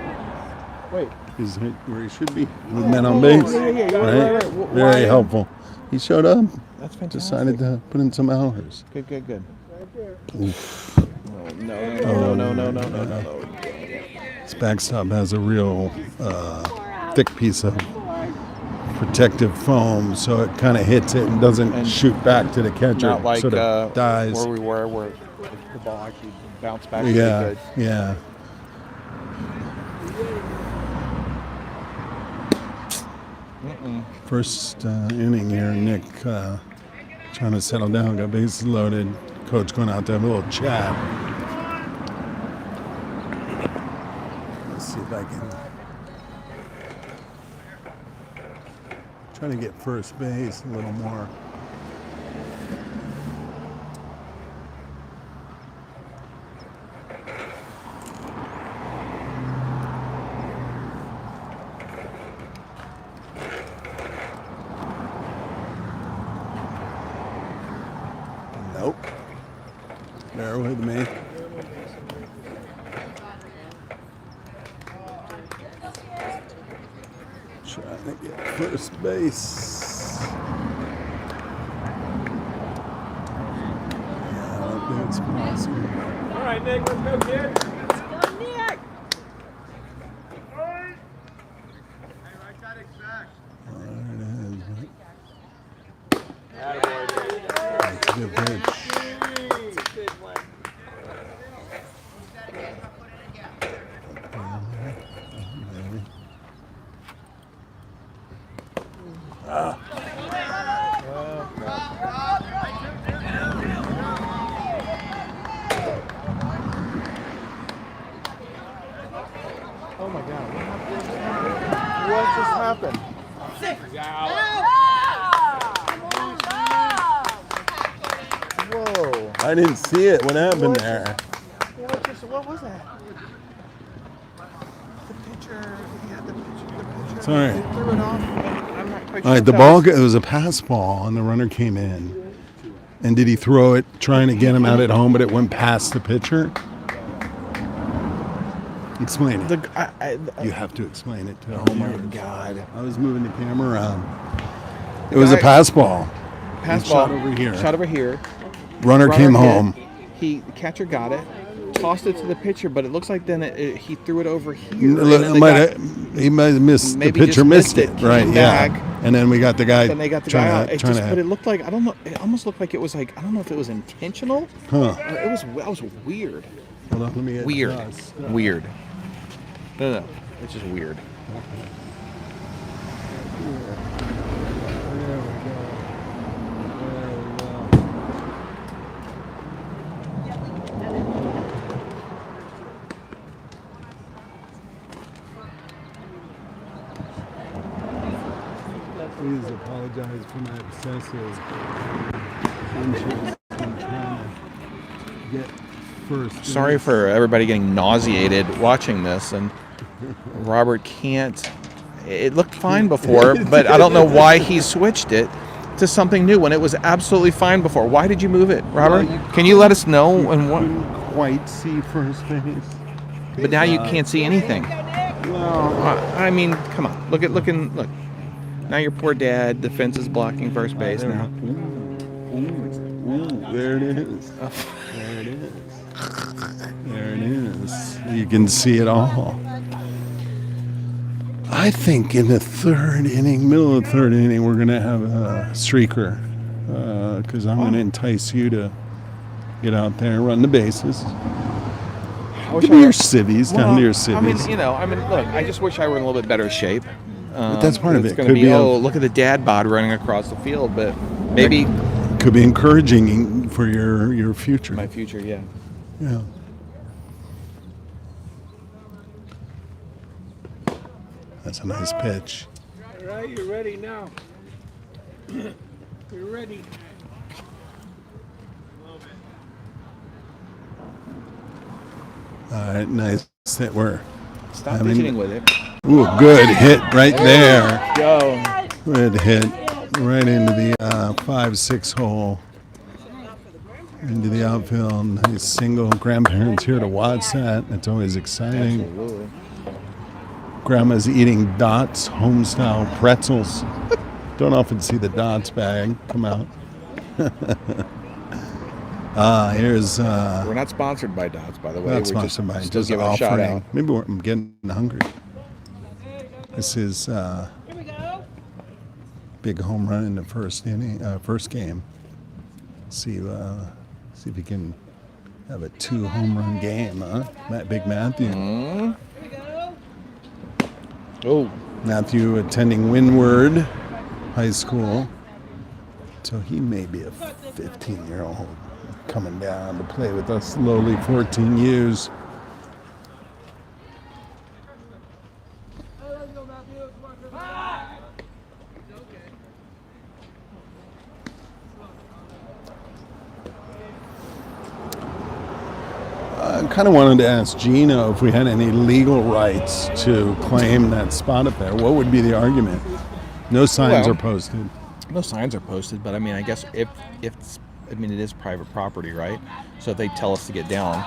Speaker 2: wait.
Speaker 1: He's right where he should be, with men on base. Right? Very helpful. He showed up.
Speaker 2: That's fantastic.
Speaker 1: Decided to put in some hours.
Speaker 2: Good.
Speaker 1: Oof.
Speaker 2: No.
Speaker 1: This backstop has a real thick piece of protective foam, so it kind of hits it and doesn't shoot back to the catcher.
Speaker 2: Not like
Speaker 1: sort of dies.
Speaker 2: where we were, where the ball actually bounced back.
Speaker 1: Yeah,
Speaker 2: Good.
Speaker 1: yeah. First inning here, Nick trying to settle down, got bases loaded. Coach going out to have a little chat. Let's see if I can. Trying to get first base a little more. Nope. Bear with me. Trying to get first base. Yeah, I don't think it's possible.
Speaker 4: All right, Nick, let's go, kid.
Speaker 1: That's a good pitch.
Speaker 2: Oh my God! What just happened? Whoa!
Speaker 1: I didn't see it. What happened there?
Speaker 2: What was that? The pitcher. Yeah, the pitcher.
Speaker 1: Sorry.
Speaker 2: Threw it off. I'm not quite
Speaker 1: All right,
Speaker 2: sure
Speaker 1: the
Speaker 2: if that
Speaker 1: ball,
Speaker 2: was-
Speaker 1: it was a pass ball, and the runner came in. And did he throw it trying to get him out at home, but it went past the pitcher? Explain it. You have to explain it to
Speaker 2: Oh my God!
Speaker 1: I was moving the camera around. It was a pass ball.
Speaker 2: Pass
Speaker 1: He
Speaker 2: ball.
Speaker 1: shot over here.
Speaker 2: Shot over here.
Speaker 1: Runner came home.
Speaker 2: The catcher got it, tossed it to the pitcher, but it looks like then he threw it over here.
Speaker 1: He
Speaker 2: and
Speaker 1: might have missed. The
Speaker 2: maybe
Speaker 1: pitcher
Speaker 2: just
Speaker 1: missed
Speaker 2: missed
Speaker 1: it.
Speaker 2: it,
Speaker 1: Right,
Speaker 2: came
Speaker 1: yeah.
Speaker 2: back.
Speaker 1: And then we got the guy.
Speaker 2: Then they got the
Speaker 1: trying
Speaker 2: guy out.
Speaker 1: to-
Speaker 2: It
Speaker 1: trying
Speaker 2: just,
Speaker 1: to-
Speaker 2: but it looked like I don't know. It almost looked like it was like I don't know if it was intentional.
Speaker 1: Huh.
Speaker 2: Or it was. That was weird.
Speaker 1: Hold on, let me
Speaker 2: Weird.
Speaker 1: adjust.
Speaker 2: Weird. No. It's just weird.
Speaker 1: Please apologize for my obsessive interest in trying to get first.
Speaker 2: Sorry for everybody getting nauseated watching this, and Robert can't. It looked fine before, but I don't know why he switched it to something new when it was absolutely fine before. Why did you move it, Robert? Can you let us know? And what?
Speaker 1: quite see first base.
Speaker 2: But now you can't see anything.
Speaker 1: Well,
Speaker 2: I mean, come on. Look. Now your poor dad, the fence is blocking first base now.
Speaker 1: ooh, there it is. There it is. There it is. You can see it all. I think in the middle of the third inning, we're going to have a streaker because I'm going to entice you to get out there and run the bases. Down to your civvies.
Speaker 2: Look, I just wish I were in a little bit better shape.
Speaker 1: But that's part of
Speaker 2: it's
Speaker 1: it.
Speaker 2: Going to
Speaker 1: Could
Speaker 2: be,
Speaker 1: be
Speaker 2: look at the dad bod running across the field, but maybe
Speaker 1: could be encouraging for your future.
Speaker 2: my future, yeah.
Speaker 1: Yeah. That's a nice pitch.
Speaker 7: All right, you're ready now. You're ready.
Speaker 1: All right, nice hit.
Speaker 2: Stop fidgeting with it.
Speaker 1: Ooh, good hit right there.
Speaker 2: Go.
Speaker 1: Good hit right into the 5-6 hole. Into the outfield. Nice single. Grandparents here to watch that. It's always exciting.
Speaker 2: Absolutely.
Speaker 1: Grandma's eating Dots home-style pretzels. Don't often see the Dots bag come out. Here's...
Speaker 2: We're not sponsored by Dots, by the way.
Speaker 1: Not sponsored by
Speaker 2: Still
Speaker 1: just
Speaker 2: give a shout out.
Speaker 1: Maybe I'm getting hungry. This is big home run in the first game. See if he can have a 2 home run game, huh? Big Matthew.
Speaker 2: Mm-hmm. Oh,
Speaker 1: Matthew attending Windward High School. So he may be a 15-year-old coming down to play with us lowly 14 U's. I kind of wanted to ask Gino if we had any legal rights to claim that spot up there. What would be the argument? No signs are posted.
Speaker 2: No signs are posted, but I mean, I guess it is private property, right? So if they tell us to get down,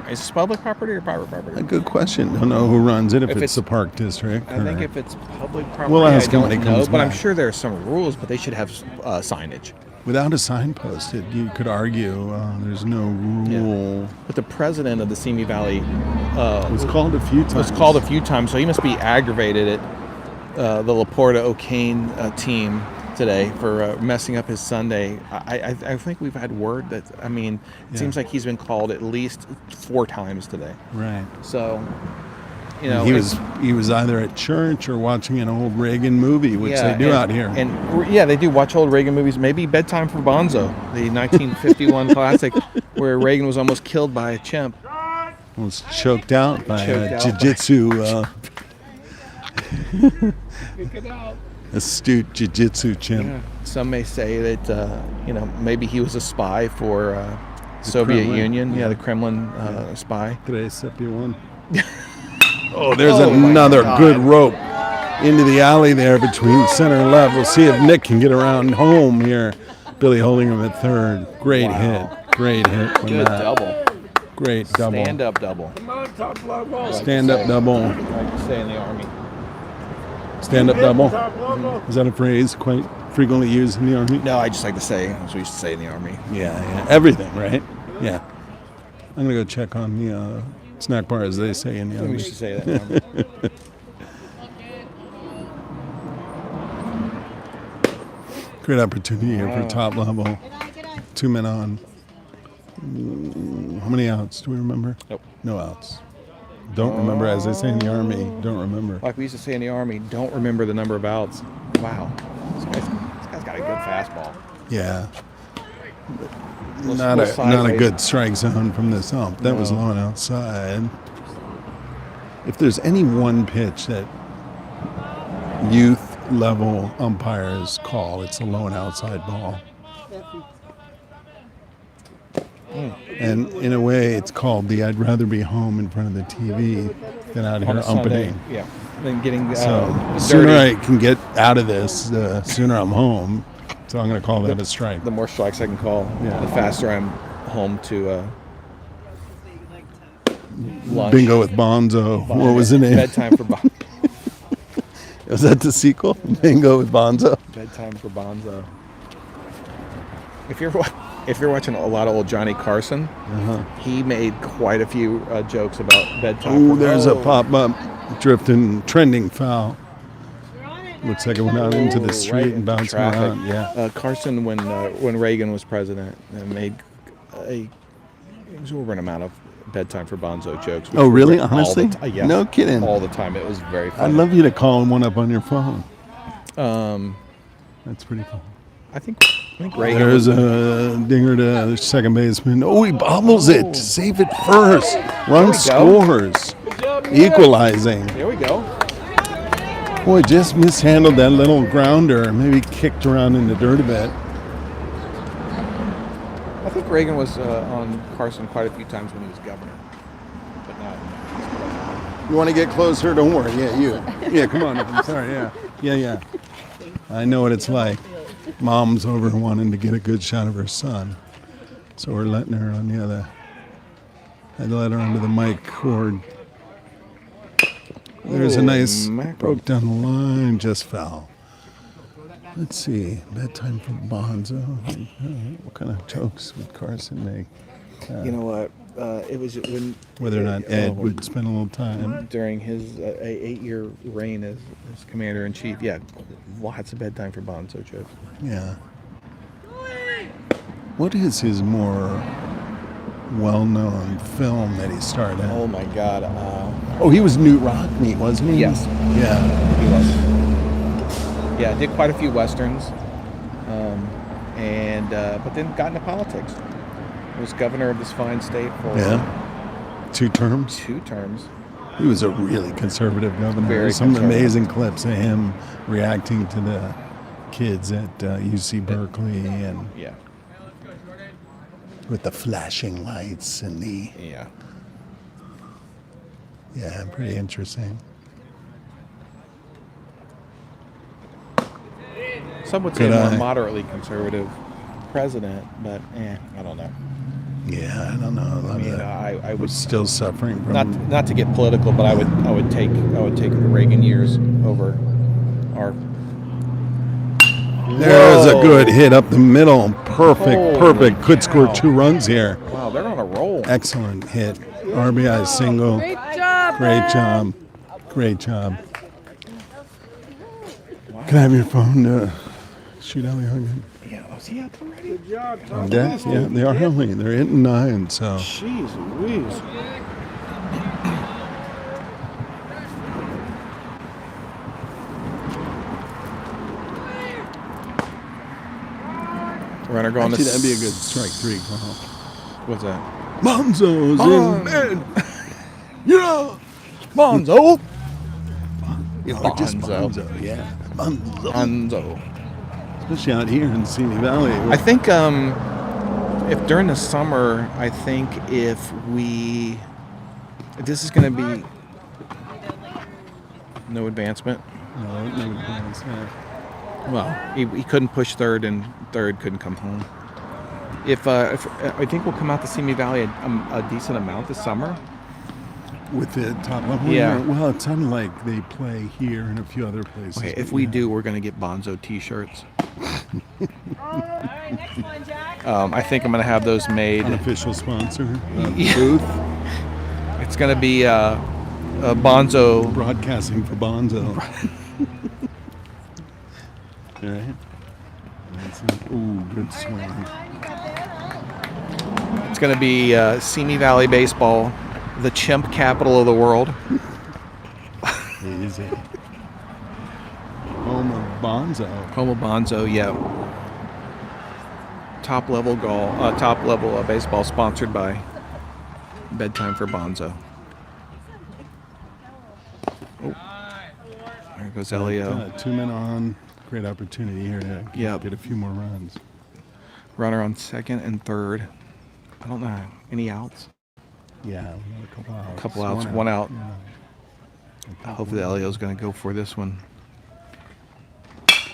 Speaker 2: is this public property or private property?
Speaker 1: A good question. Don't know who runs it. If it's the park district.
Speaker 2: I think if it's public property,
Speaker 1: We'll ask
Speaker 2: I don't
Speaker 1: him when he
Speaker 2: know,
Speaker 1: comes
Speaker 2: but I'm
Speaker 1: back.
Speaker 2: sure there are some rules, but they should have signage.
Speaker 1: Without a sign posted, you could argue there's no rule.
Speaker 2: But the president of the Simi Valley
Speaker 1: was called a few times.
Speaker 2: So he must be aggravated at the Laporta O'Kane team today for messing up his Sunday. I think we've had word that, it seems like he's been called at least 4 times today.
Speaker 1: Right.
Speaker 2: So,
Speaker 1: he was either at church or watching an old Reagan movie, which they do out here.
Speaker 2: And they do watch old Reagan movies. Maybe Bedtime for Bonzo, the 1951 classic, where Reagan was almost killed by a chimp.
Speaker 1: Was choked out by a jiu-jitsu astute jiu-jitsu chimp.
Speaker 2: Yeah. Some may say that maybe he was a spy for Soviet
Speaker 1: Kremlin.
Speaker 2: Union. Yeah, the Kremlin spy.
Speaker 1: Oh, there's another good rope into the alley there between center and left. We'll see if Nick can get around home here. Billy Holdingham at third. Great hit. Great hit.
Speaker 2: Good double.
Speaker 1: Great double.
Speaker 2: Stand-up double.
Speaker 1: Stand-up double.
Speaker 2: Like you say in the Army.
Speaker 1: Stand-up double. Is that a phrase quite frequently used in the Army?
Speaker 2: No, I just like to say, as we used to say in the Army.
Speaker 1: Yeah. Everything, right? Yeah. I'm going to go check on the snack bar, as they say in the Army.
Speaker 2: We used to say that in the Army.
Speaker 1: Great opportunity here for top level. 2 men on. How many outs? Do we remember?
Speaker 2: Nope.
Speaker 1: No outs. Don't remember, as they say in the Army. Don't remember.
Speaker 2: Like we used to say in the Army, don't remember the number of outs. Wow. This guy's got a good fastball.
Speaker 1: Yeah.
Speaker 2: Little
Speaker 1: Not a
Speaker 2: sideways.
Speaker 1: good strike zone from this ump. That was low and outside. If there's any one pitch that youth level umpires call, it's a low and outside ball. And in a way, it's called the I'd rather be home in front of the TV than out here
Speaker 2: On a Sunday,
Speaker 1: umpiting.
Speaker 2: yeah. Then getting
Speaker 1: So
Speaker 2: dirty.
Speaker 1: sooner I can get out of this, the sooner I'm home. So I'm going to call that a strike.
Speaker 2: The more strikes I can call,
Speaker 1: Yeah.
Speaker 2: the faster I'm home to lunch.
Speaker 1: Bingo with Bonzo. What was the name?
Speaker 2: Bedtime for Bonzo.
Speaker 1: Was that the sequel? Bingo with Bonzo.
Speaker 2: Bedtime for Bonzo. If you're watching a lot of old Johnny Carson, he made quite a few jokes about bedtime.
Speaker 1: Ooh, there's a pop-up drifting trending foul. Looks like it went out into the street
Speaker 2: right
Speaker 1: and bounced
Speaker 2: traffic.
Speaker 1: around. Yeah.
Speaker 2: Carson, when Reagan was president, made a exorbitant amount of bedtime for Bonzo jokes. which
Speaker 1: Oh,
Speaker 2: were
Speaker 1: really?
Speaker 2: all the
Speaker 1: Honestly?
Speaker 2: ti- yes,
Speaker 1: No kidding.
Speaker 2: All the time. It was very
Speaker 1: I'd
Speaker 2: funny.
Speaker 1: love you to call one up on your phone.
Speaker 2: Um,
Speaker 1: That's pretty cool.
Speaker 2: I think Reagan.
Speaker 1: There's a dinger to the second baseman. Oh, he bobbles it. Save it first. Run
Speaker 2: we go.
Speaker 1: scores. Equalizing.
Speaker 2: There we go.
Speaker 1: Boy, just mishandled that little grounder. Maybe kicked around in the dirt a bit.
Speaker 2: I think Reagan was on Carson quite a few times when he was governor, but not.
Speaker 1: You want to get closer? Don't worry. Yeah, you. Yeah, come on. I'm sorry. Yeah. Yeah. I know what it's like. Mom's over wanting to get a good shot of her son. So we're letting her on the other. I'd let her onto the mic cord. There's a nice broke down the line, just foul. Let's see. Bedtime for Bonzo. What kind of jokes would Carson make?
Speaker 2: You know what? It was when
Speaker 1: Whether or not Ed would spend a little time.
Speaker 2: during his 8-year reign as commander in chief. Yeah, lots of bedtime for Bonzo jokes.
Speaker 1: Yeah. What is his more well-known film that he starred in?
Speaker 2: Oh my God!
Speaker 1: Oh, he was Newt Rockne, wasn't he?
Speaker 2: Yes.
Speaker 1: Yeah.
Speaker 2: He was. Yeah, did quite a few westerns, and but then got into politics. Was governor of this fine state for
Speaker 1: 2 terms.
Speaker 2: 2 terms.
Speaker 1: He was a really conservative governor.
Speaker 2: Very
Speaker 1: There's some
Speaker 2: conservative.
Speaker 1: amazing clips of him reacting to the kids at UC Berkeley and
Speaker 2: Yeah.
Speaker 1: with the flashing lights and the
Speaker 2: Yeah.
Speaker 1: pretty interesting.
Speaker 2: Some would say
Speaker 1: Good
Speaker 2: a more
Speaker 1: eye.
Speaker 2: moderately conservative president, but I don't know.
Speaker 1: Yeah, I don't know. A lot
Speaker 2: I mean,
Speaker 1: of
Speaker 2: I
Speaker 1: we're
Speaker 2: would
Speaker 1: still suffering from
Speaker 2: not to get political, but I would take the Reagan years over our.
Speaker 1: There's a
Speaker 2: Whoa.
Speaker 1: good hit up the middle. Perfect.
Speaker 2: Holy
Speaker 1: Could score
Speaker 2: cow.
Speaker 1: 2 runs here.
Speaker 2: Wow, they're on a roll.
Speaker 1: Excellent hit. RBI single.
Speaker 9: Great job.
Speaker 1: Great job. Great job. Can I have your phone to shoot Ellie Hogan?
Speaker 2: Yeah, was he out there already?
Speaker 5: Good job, Tom.
Speaker 1: Yeah, they are early. They're hitting 9, so.
Speaker 5: Jeez Louise.
Speaker 2: Runner going
Speaker 1: Actually,
Speaker 2: to.
Speaker 1: that'd be a good strike 3 call.
Speaker 2: What's that?
Speaker 1: Bonzo's in bed. Yeah.
Speaker 2: Bonzo.
Speaker 1: Just
Speaker 2: Bonzo.
Speaker 1: Bonzo, yeah. Bonzo.
Speaker 2: Bonzo.
Speaker 1: Especially out here in Simi Valley.
Speaker 2: I think if during the summer, I think if this is going to be no advancement.
Speaker 1: No plans, yeah.
Speaker 2: Well, he couldn't push third, and third couldn't come home. If I think we'll come out to Simi Valley a decent amount this summer.
Speaker 1: With the top level?
Speaker 2: Yeah.
Speaker 1: Well, it sounded like they play here and a few other places.
Speaker 2: Okay, if
Speaker 1: but
Speaker 2: we
Speaker 1: yeah.
Speaker 2: do, we're going to get Bonzo T-shirts.
Speaker 9: All right, next one, Jack.
Speaker 2: I think I'm going to have those made.
Speaker 1: Unofficial sponsor of
Speaker 2: Yeah.
Speaker 1: the booth.
Speaker 2: It's going to be Bonzo.
Speaker 1: Broadcasting for Bonzo. All right. Ooh, good swing.
Speaker 2: It's going to be Simi Valley baseball, the chimp capital of the world.
Speaker 1: Easy. Home of Bonzo.
Speaker 2: Home of Bonzo, yeah. Top level baseball sponsored by Bedtime for Bonzo. Oh, there goes Elio.
Speaker 1: 2 men on. Great opportunity here to
Speaker 2: Yep.
Speaker 1: get a few more runs.
Speaker 2: Runner on second and third. I don't know. Any outs?
Speaker 1: Yeah, we got a couple outs.
Speaker 2: Couple outs, one out.
Speaker 1: Yeah.
Speaker 2: Hopefully Elio's going to go for this one.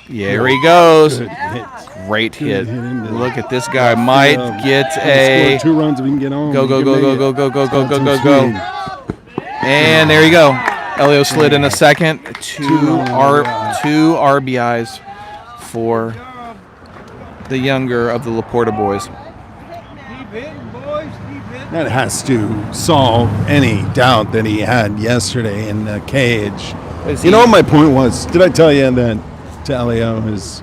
Speaker 2: Here he goes.
Speaker 1: Good hit.
Speaker 2: Great hit.
Speaker 1: Good hit into
Speaker 2: Look at this guy. Might get
Speaker 1: Score
Speaker 2: a
Speaker 1: 2 runs if we can get on.
Speaker 2: go,
Speaker 1: We
Speaker 2: go,
Speaker 1: can
Speaker 2: go,
Speaker 1: make
Speaker 2: go,
Speaker 1: it.
Speaker 2: go, go, go, go, go,
Speaker 1: Too
Speaker 2: go,
Speaker 1: sweet.
Speaker 2: go. And there you go. Elio slid in a second. Two RBIs for the younger of the Laporta boys.
Speaker 7: Keep hitting, boys. Keep hitting.
Speaker 1: That has to solve any doubt that he had yesterday in the cage.
Speaker 2: Is
Speaker 1: You know
Speaker 2: he-
Speaker 1: what my point was? Did I tell you that to Elio is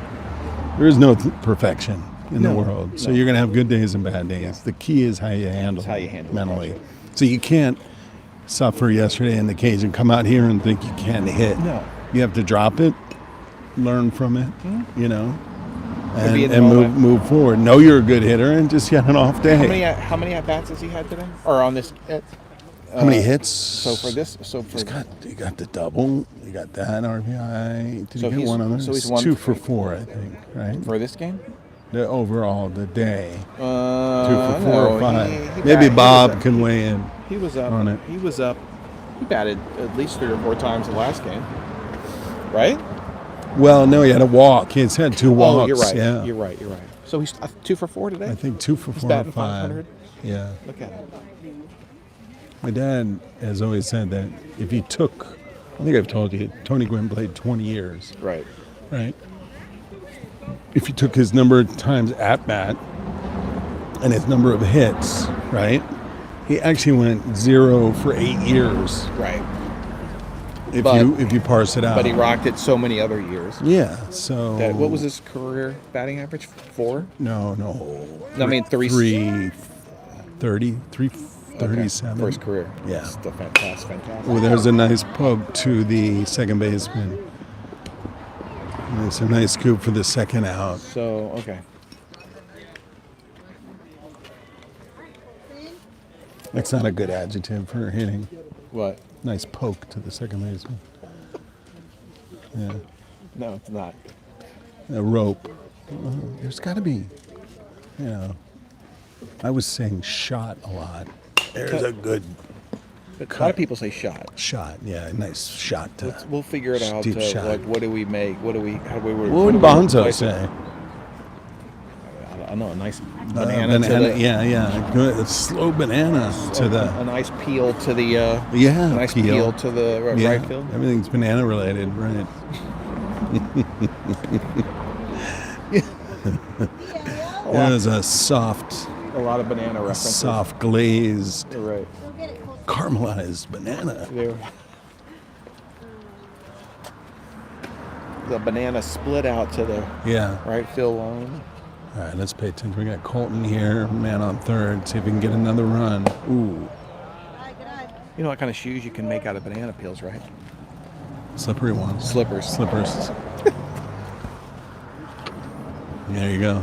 Speaker 1: there is no perfection in the world. So you're going to have good days and bad days. The key is how you handle
Speaker 2: how you handle it.
Speaker 1: mentally. So you can't suffer yesterday in the cage and come out here and think you can't hit.
Speaker 2: No.
Speaker 1: You have to drop it, learn from it, you know, and,
Speaker 2: be in the
Speaker 1: and
Speaker 2: moment.
Speaker 1: move forward. Know you're a good hitter and just get an off day.
Speaker 2: How many at bats has he had today? Or on this?
Speaker 1: How many hits?
Speaker 2: So for this,
Speaker 1: You got the double. You got that RBI. Did
Speaker 2: So
Speaker 1: you get
Speaker 2: he's-
Speaker 1: one other?
Speaker 2: so he's
Speaker 1: It's
Speaker 2: one
Speaker 1: 2 for 4, I think. Right.
Speaker 2: for this game?
Speaker 1: The overall, the day. 2
Speaker 2: Uh,
Speaker 1: for 4
Speaker 2: no,
Speaker 1: or 5.
Speaker 2: he
Speaker 1: Maybe
Speaker 2: bat- he
Speaker 1: Bob
Speaker 2: was up.
Speaker 1: can weigh in.
Speaker 2: He was up
Speaker 1: on it.
Speaker 2: He was up. He batted at least 3 or 4 times the last game, right?
Speaker 1: Well, no, he had a walk. He's had 2 walks.
Speaker 2: Oh, you're right.
Speaker 1: Yeah.
Speaker 2: You're right. You're right. So he's 2 for 4 today.
Speaker 1: I think 2 for
Speaker 2: He's
Speaker 1: 4 or
Speaker 2: batting
Speaker 1: 5.
Speaker 2: 500.
Speaker 1: Yeah.
Speaker 2: Look at him.
Speaker 1: My dad has always said that if you took, I think I've told you, Tony Gwynn played 20 years,
Speaker 2: Right.
Speaker 1: right? If you took his number of times at bat and his number of hits, right? He actually went 0 for 8 years.
Speaker 2: Right.
Speaker 1: If you parse it out.
Speaker 2: But he rocked it so many other years.
Speaker 1: Yeah. So
Speaker 2: That, what was his career batting average? 4?
Speaker 1: No.
Speaker 2: I mean,
Speaker 1: 330, 337
Speaker 2: for his career.
Speaker 1: Yeah.
Speaker 2: Still fantastic.
Speaker 1: Well, there's a nice poke to the second baseman. It's a nice scoop for the second out.
Speaker 2: So, okay.
Speaker 1: That's not a good adjective for hitting.
Speaker 2: What?
Speaker 1: Nice poke to the second baseman. Yeah.
Speaker 2: No, it's not.
Speaker 1: A rope. There's got to be, you know. I was saying shot a lot. There's a good
Speaker 2: But a lot of people say shot.
Speaker 1: shot. Yeah, a nice shot.
Speaker 2: We'll figure it out.
Speaker 1: Deep shot.
Speaker 2: Like, what do we make? What do we? How do we?
Speaker 1: What would Bonzo say?
Speaker 2: I know a nice banana. To the,
Speaker 1: yeah. Good. A slow banana to the.
Speaker 2: a nice peel to the.
Speaker 1: Yeah,
Speaker 2: a nice peel to the
Speaker 1: Yeah,
Speaker 2: right field.
Speaker 1: everything's banana related, right? There's a soft,
Speaker 2: A lot of banana references.
Speaker 1: soft glazed,
Speaker 2: You're right.
Speaker 1: caramelized banana.
Speaker 2: There. The banana split out to the
Speaker 1: Yeah.
Speaker 2: right field line.
Speaker 1: All right, let's pay attention. We got Colton here, man on third. See if we can get another run. Ooh,
Speaker 2: You know what kind of shoes you can make out of banana peels, right?
Speaker 1: slippery ones.
Speaker 2: Slippers.
Speaker 1: Slippers. There you go.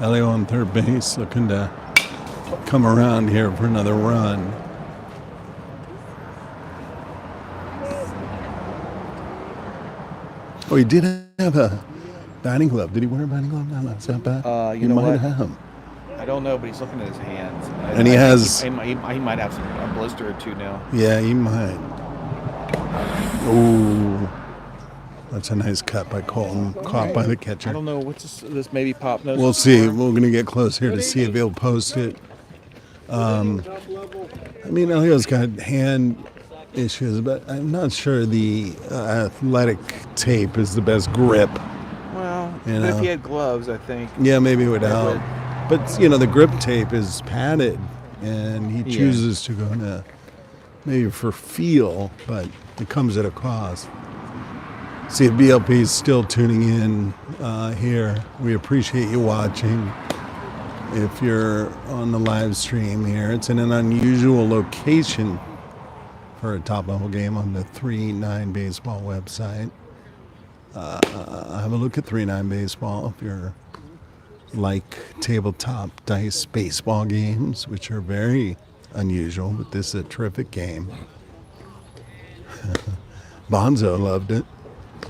Speaker 1: Elio on third base, looking to come around here for another run. Oh, he did have a batting glove. Did he wear a batting glove? No, that's not bad.
Speaker 2: You
Speaker 1: he
Speaker 2: know
Speaker 1: might
Speaker 2: what?
Speaker 1: have.
Speaker 2: I don't know, but he's looking at his hands.
Speaker 1: And he
Speaker 2: I think
Speaker 1: has-
Speaker 2: He might have a blister or two now.
Speaker 1: Yeah, he might. Ooh, that's a nice cut by Colton, caught by the
Speaker 2: I
Speaker 1: catcher.
Speaker 2: don't know what's this maybe pop nose.
Speaker 1: We'll see. We're going to get close here to see if he'll post it. I mean, Elio's got hand issues, but I'm not sure the athletic tape is the best grip.
Speaker 2: Well,
Speaker 1: You
Speaker 2: but if
Speaker 1: know.
Speaker 2: he had gloves, I think.
Speaker 1: Yeah, maybe it would
Speaker 2: It
Speaker 1: help.
Speaker 2: would.
Speaker 1: But, you know, the grip tape is padded, and he
Speaker 2: Yeah.
Speaker 1: chooses to go to maybe for feel, but it comes at a cost. See if BLP is still tuning in here. We appreciate you watching. If you're on the live stream here, it's in an unusual location for a top-level game on the 3-9 Baseball website. Have a look at 3-9 Baseball if you're like tabletop dice baseball games, which are very unusual, but this is a terrific game. Bonzo loved it.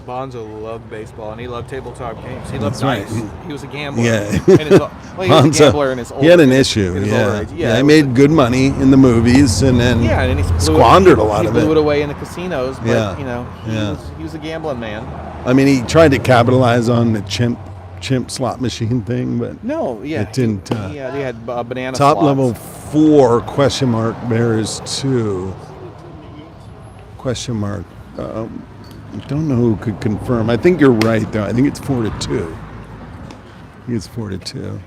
Speaker 2: Bonzo loved baseball, and he loved tabletop games. He loved
Speaker 1: That's right.
Speaker 2: dice. He was a gambler.
Speaker 1: Yeah.
Speaker 2: And he was a gambler in his older
Speaker 1: he had an
Speaker 2: age-
Speaker 1: issue.
Speaker 2: in his older
Speaker 1: Yeah.
Speaker 2: age.
Speaker 1: Yeah, he
Speaker 2: it
Speaker 1: made good money in the movies and then
Speaker 2: Yeah, and then he
Speaker 1: squandered a lot
Speaker 2: he
Speaker 1: of
Speaker 2: blew
Speaker 1: it.
Speaker 2: it away in the casinos. But
Speaker 1: Yeah.
Speaker 2: you know,
Speaker 1: Yeah.
Speaker 2: he was a gambling man.
Speaker 1: I mean, he tried to capitalize on the chimp slot machine thing, but
Speaker 2: No, yeah.
Speaker 1: it didn't.
Speaker 2: Yeah, they had banana
Speaker 1: Top
Speaker 2: slots.
Speaker 1: level 4 question mark Bears 2 question mark. I don't know who could confirm. I think you're right though. I think it's 4-2. I think it's 4-2.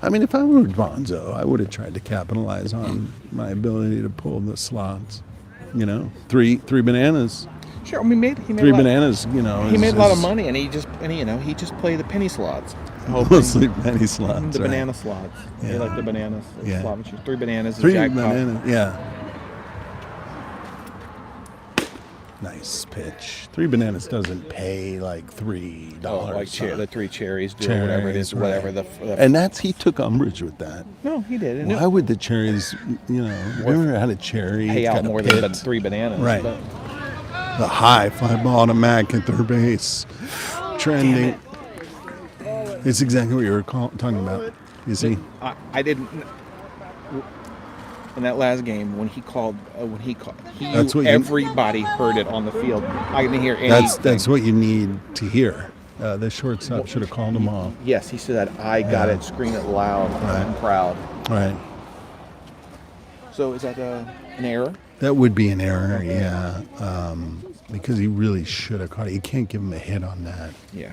Speaker 1: I mean, if I were Bonzo, I would have tried to capitalize on my ability to pull the slots. You know, three bananas.
Speaker 2: Sure, I mean, he made
Speaker 1: Three
Speaker 2: a lot,
Speaker 1: bananas. You know,
Speaker 2: He
Speaker 1: is-
Speaker 2: made a lot of
Speaker 1: is
Speaker 2: money, and he just played the penny slots. hoping-
Speaker 1: Mostly penny slots.
Speaker 2: The
Speaker 1: right.
Speaker 2: banana slots.
Speaker 1: Yeah.
Speaker 2: They like the bananas.
Speaker 1: Yeah.
Speaker 2: Slot machine. 3 bananas.
Speaker 1: Three
Speaker 2: jackpot.
Speaker 1: bananas. Yeah. Nice pitch. 3 bananas doesn't pay like $3.
Speaker 2: Oh, like the 3 cherries do, or
Speaker 1: Cherries,
Speaker 2: whatever it is,
Speaker 1: right.
Speaker 2: whatever the.
Speaker 1: And he took umbrage with that.
Speaker 2: No, he did. And
Speaker 1: Why would the cherries, you know, have you ever had a cherry?
Speaker 2: pay
Speaker 1: It's
Speaker 2: out
Speaker 1: got a
Speaker 2: more
Speaker 1: pit.
Speaker 2: than 3 bananas.
Speaker 1: Right.
Speaker 2: But
Speaker 1: The high fly ball to Mac at third base. Trending. It's exactly what you were talking about. You see?
Speaker 2: I didn't. In that last game, when he called,
Speaker 1: That's what
Speaker 2: everybody heard it on the field. I didn't hear anything.
Speaker 1: That's what you need to hear. The shortstop should have called them off.
Speaker 2: Yes, he said, "I got
Speaker 1: Yeah.
Speaker 2: it. Scream it loud
Speaker 1: Right.
Speaker 2: and proud."
Speaker 1: Right.
Speaker 2: So is that an error?
Speaker 1: That would be an error, yeah. Because he really should have caught it. You can't give him a hit on that.
Speaker 2: Yeah.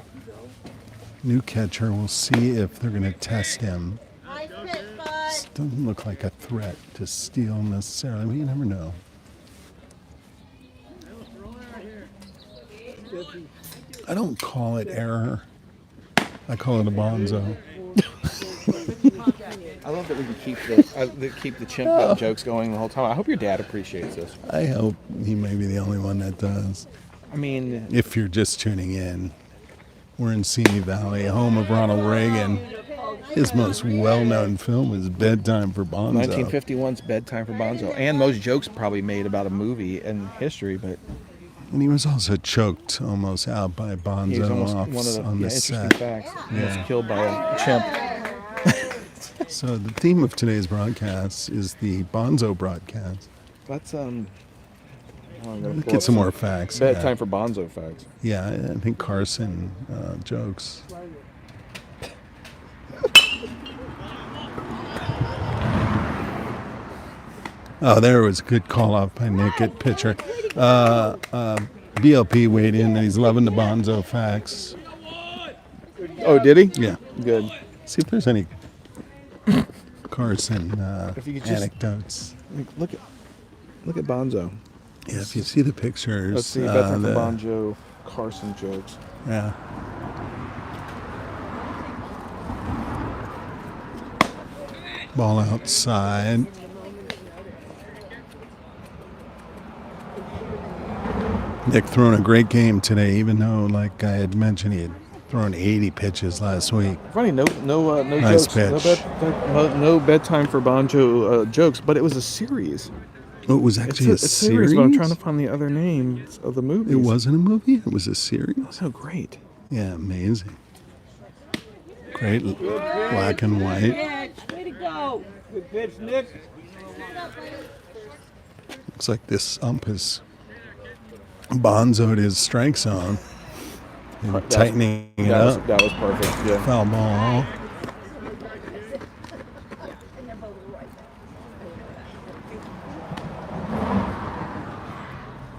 Speaker 1: New catcher, we'll see if they're going to test him. This doesn't look like a threat to steal necessarily, but you never know. I don't call it error. I call it a bonzo.
Speaker 2: I love that we can keep the chimp jokes going the whole time. I hope your dad appreciates this.
Speaker 1: I hope he may be the only one that does.
Speaker 2: I mean,
Speaker 1: If you're just tuning in, we're in Simi Valley, home of Ronald Reagan. His most well-known film is Bedtime for Bonzo.
Speaker 2: 1951's Bedtime for Bonzo, and most jokes probably made about a movie in history, but
Speaker 1: And he was also choked almost out by Bonzo
Speaker 2: he was almost
Speaker 1: off
Speaker 2: one of the
Speaker 1: on the
Speaker 2: interesting
Speaker 1: set.
Speaker 2: facts.
Speaker 1: Yeah.
Speaker 2: Almost killed by a chimp.
Speaker 1: So the theme of today's broadcast is the Bonzo broadcast.
Speaker 2: That's I'm gonna
Speaker 1: Let's
Speaker 2: pull
Speaker 1: get
Speaker 2: up
Speaker 1: some more facts.
Speaker 2: Bedtime for Bonzo facts.
Speaker 1: Yeah, I think Carson jokes. Oh, there was a good call off by Nick at pitcher. BLP weighed in and he's loving the Bonzo facts.
Speaker 2: Oh, did he?
Speaker 1: Yeah.
Speaker 2: Good.
Speaker 1: See if there's any Carson
Speaker 2: If you could just-
Speaker 1: anecdotes.
Speaker 2: Look at Bonzo.
Speaker 1: Yeah, if you see the pictures.
Speaker 2: Let's see Bedtime for
Speaker 1: the-
Speaker 2: Bonzo Carson jokes.
Speaker 1: Yeah. Ball outside. Nick throwing a great game today, even though, like I had mentioned, he had thrown 80 pitches last week.
Speaker 2: Funny, no
Speaker 1: Nice
Speaker 2: jokes,
Speaker 1: pitch.
Speaker 2: no Bedtime for Bonzo jokes, but it was a series.
Speaker 1: Oh, it was actually a series?
Speaker 2: But I'm trying to find the other names of the movies.
Speaker 1: It wasn't a movie? It was a series?
Speaker 2: So great.
Speaker 1: Yeah, amazing. Great black and white.
Speaker 7: Way to go. Good pitch, Nick.
Speaker 1: Looks like this ump is bonzoed his strike zone and tightening it up.
Speaker 2: That was perfect. Yeah.
Speaker 1: Foul ball.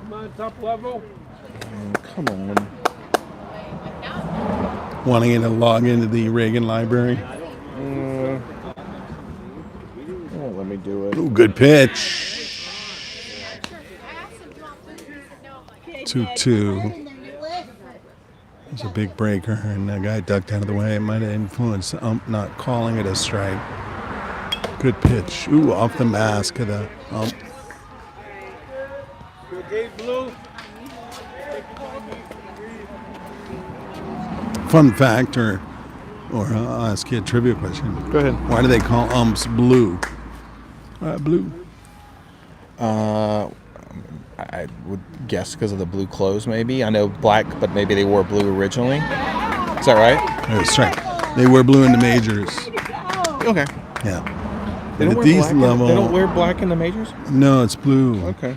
Speaker 7: Come on, top level.
Speaker 2: Come on.
Speaker 1: Wanting to log into the Reagan library.
Speaker 2: Oh, let me do it.
Speaker 1: Ooh, good pitch. 2-2. There's a big breaker, and the guy ducked out of the way. It might have influenced the ump not calling it a strike. Good pitch. Ooh, off the mask of the ump.
Speaker 7: Good game, Blue.
Speaker 1: Fun fact, or I'll ask you a trivia question.
Speaker 2: Go ahead.
Speaker 1: Why do they call umps blue? Blue.
Speaker 2: I would guess because of the blue clothes, maybe. I know black, but maybe they wore blue originally. Is that right?
Speaker 1: That's right. They wear blue in the majors.
Speaker 2: Okay.
Speaker 1: Yeah.
Speaker 2: They
Speaker 1: And
Speaker 2: don't,
Speaker 1: at these
Speaker 2: they don't
Speaker 1: level,
Speaker 2: wear black in the majors?
Speaker 1: no, it's blue.
Speaker 2: Okay.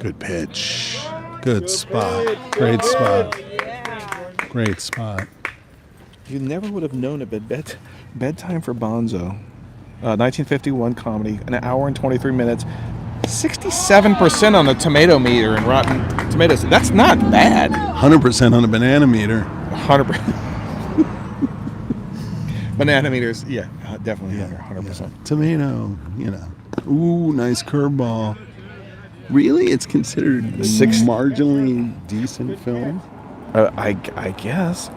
Speaker 1: Good pitch. Good spot. Great spot. Great spot.
Speaker 2: You never would have known it, but Bedtime for Bonzo. 1951 comedy, an hour and 23 minutes. 67% on the tomato meter and Rotten Tomatoes. That's not bad.
Speaker 1: 100% on a banana meter.
Speaker 2: 100%. Banana meters, yeah, definitely 100%.
Speaker 1: Yeah. Tomato, Ooh, nice curveball. Really? It's considered marginally decent film?
Speaker 2: I guess.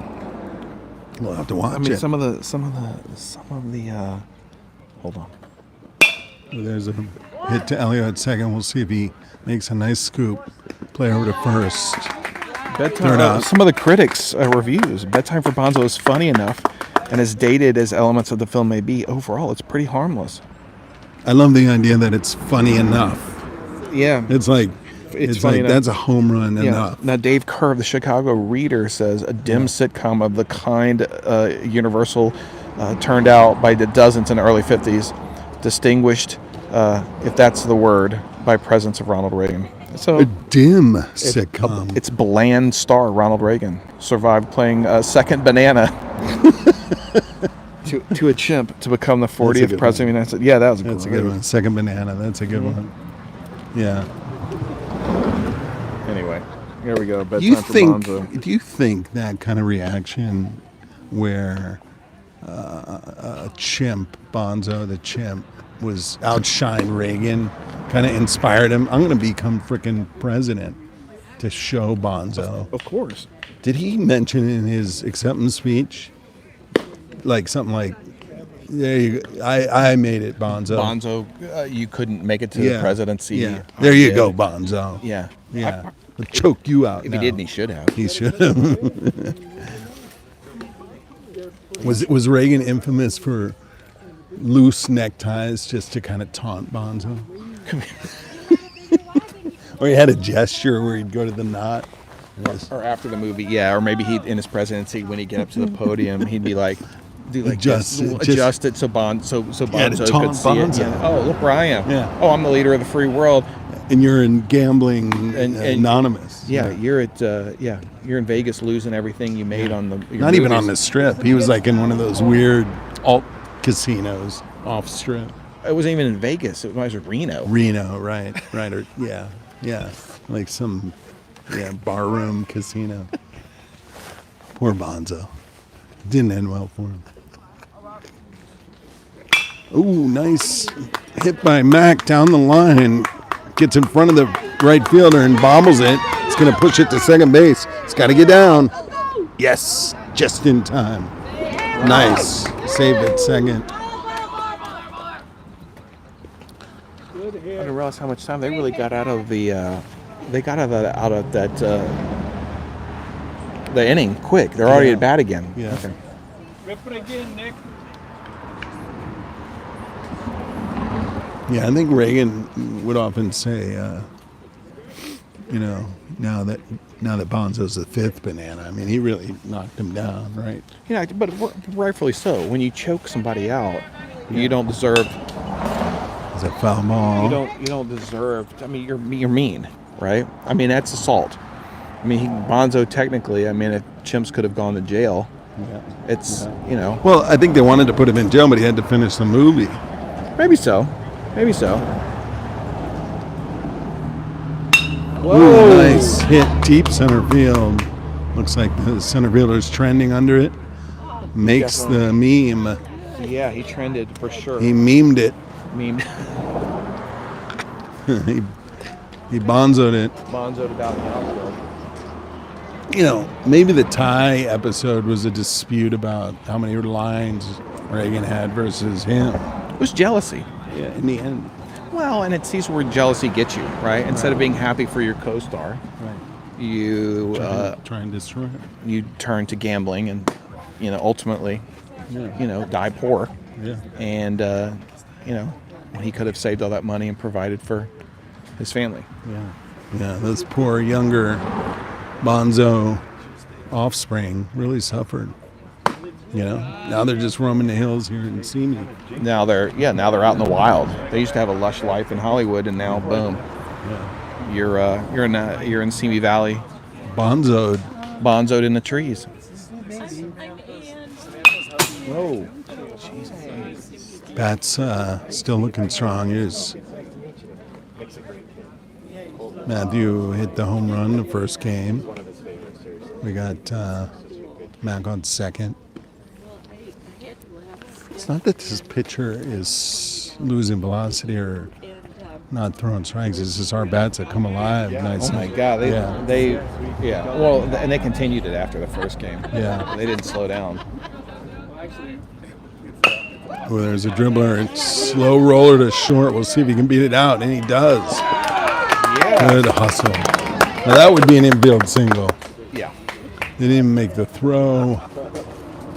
Speaker 1: We'll have to watch
Speaker 2: I mean,
Speaker 1: it.
Speaker 2: some of the. Hold on.
Speaker 1: There's a hit to Elliott at second. We'll see if he makes a nice scoop. Play over to first.
Speaker 2: Third out. Some of the critics' reviews. Bedtime for Bonzo is funny enough, and as dated as elements of the film may be, overall it's pretty harmless.
Speaker 1: I love the idea that it's funny enough.
Speaker 2: Yeah.
Speaker 1: It's like
Speaker 2: funny enough.
Speaker 1: That's a home run enough.
Speaker 2: Now, Dave Kerr of the Chicago Reader says a dim sitcom of the kind Universal turned out by the dozens in the early 50s, distinguished, if that's the word, by presence of Ronald Reagan. So
Speaker 1: a dim sitcom.
Speaker 2: It's bland star Ronald Reagan survived playing second banana to a chimp to become the 40th president of the United States. Yeah, that was
Speaker 1: a good one. Second banana. That's a good one. Yeah.
Speaker 2: Anyway, here we go.
Speaker 1: Do you think that kind of reaction where a chimp, Bonzo the chimp, was outshine Reagan, kind of inspired him? I'm going to become freaking president to show Bonzo.
Speaker 2: Of course.
Speaker 1: Did he mention in his acceptance speech, like something like, "There you go, I made it, Bonzo."
Speaker 2: Bonzo, you couldn't make it to the presidency.
Speaker 1: Yeah. There you go, Bonzo.
Speaker 2: Yeah.
Speaker 1: Yeah. I'll choke you out.
Speaker 2: If
Speaker 1: now.
Speaker 2: he didn't, he should have.
Speaker 1: He should have. Was Reagan infamous for loose neckties just to kind of taunt Bonzo? Or he had a gesture where he'd go to the knot.
Speaker 2: Or after the movie, yeah. Or maybe in his presidency, when he'd get up to the podium, he'd be like, adjust it so Bonzo could see it. Yeah. Oh, look where I am.
Speaker 1: Yeah.
Speaker 2: Oh, I'm the leader of the free world.
Speaker 1: And you're in gambling anonymous.
Speaker 2: Yeah, you're in Vegas losing everything you made on the.
Speaker 1: Not even on the strip. He was like in one of those weird alt casinos off strip.
Speaker 2: It wasn't even in Vegas. It was Reno.
Speaker 1: Reno, right, or yeah, like some barroom casino. Poor Bonzo. Didn't end well for him. Ooh, nice hit by Mack down the line. Gets in front of the right fielder and bobbles it. It's going to push it to second base. It's got to get down. Yes, just in time. Nice. Saved it second.
Speaker 2: I didn't realize how much time they really got out of the. They got out of that. The inning quick. They're already at bat again.
Speaker 1: Yeah.
Speaker 2: Okay.
Speaker 4: Rip it again, Nick.
Speaker 1: Yeah, I think Reagan would often say, now that Bonzo's the fifth banana, I mean, he really knocked him down, right?
Speaker 2: Yeah, but rightfully so. When you choke somebody out, you don't deserve.
Speaker 1: It's a foul ball.
Speaker 2: You don't deserve. I mean, you're mean, right? I mean, that's assault. I mean, Bonzo technically. I mean, if chimps could have gone to jail, it's
Speaker 1: Well, I think they wanted to put him in jail, but he had to finish the movie.
Speaker 2: Maybe so.
Speaker 1: Ooh, nice hit deep center field. Looks like the center fielder's trending under it. Makes the meme.
Speaker 2: Yeah, he trended for sure.
Speaker 1: He memed it. He bonzoed it.
Speaker 2: Bonzoed it out in the outfield.
Speaker 1: Maybe the tie episode was a dispute about how many lines Reagan had versus him.
Speaker 2: It was jealousy.
Speaker 1: Yeah, in the end.
Speaker 2: Well, and it sees where jealousy gets you, right? Instead of being happy for your co-star, you
Speaker 1: try and destroy it.
Speaker 2: You turn to gambling, and ultimately, die poor.
Speaker 1: Yeah.
Speaker 2: And he could have saved all that money and provided for his family.
Speaker 1: Yeah, those poor younger Bonzo offspring really suffered. Now they're just roaming the hills here in Simi.
Speaker 2: Now they're out in the wild. They used to have a lush life in Hollywood, and now boom.
Speaker 1: Yeah.
Speaker 2: you're in Simi Valley, bonzoed in the trees. Whoa.
Speaker 1: Pat's still looking strong. Matthew hit the home run the first game. We got Mac on second. It's not that this pitcher is losing velocity or not throwing strikes. It's just our bats that come alive. Nice.
Speaker 2: Oh my God! Well, and they continued it after the first game.
Speaker 1: Yeah.
Speaker 2: They didn't slow down.
Speaker 1: Well, there's a dribbler. It's slow roller to short. We'll see if he can beat it out, and he does.
Speaker 2: Yeah.
Speaker 1: Good hustle. Now that would be an infield single.
Speaker 2: Yeah.
Speaker 1: They didn't even make the throw.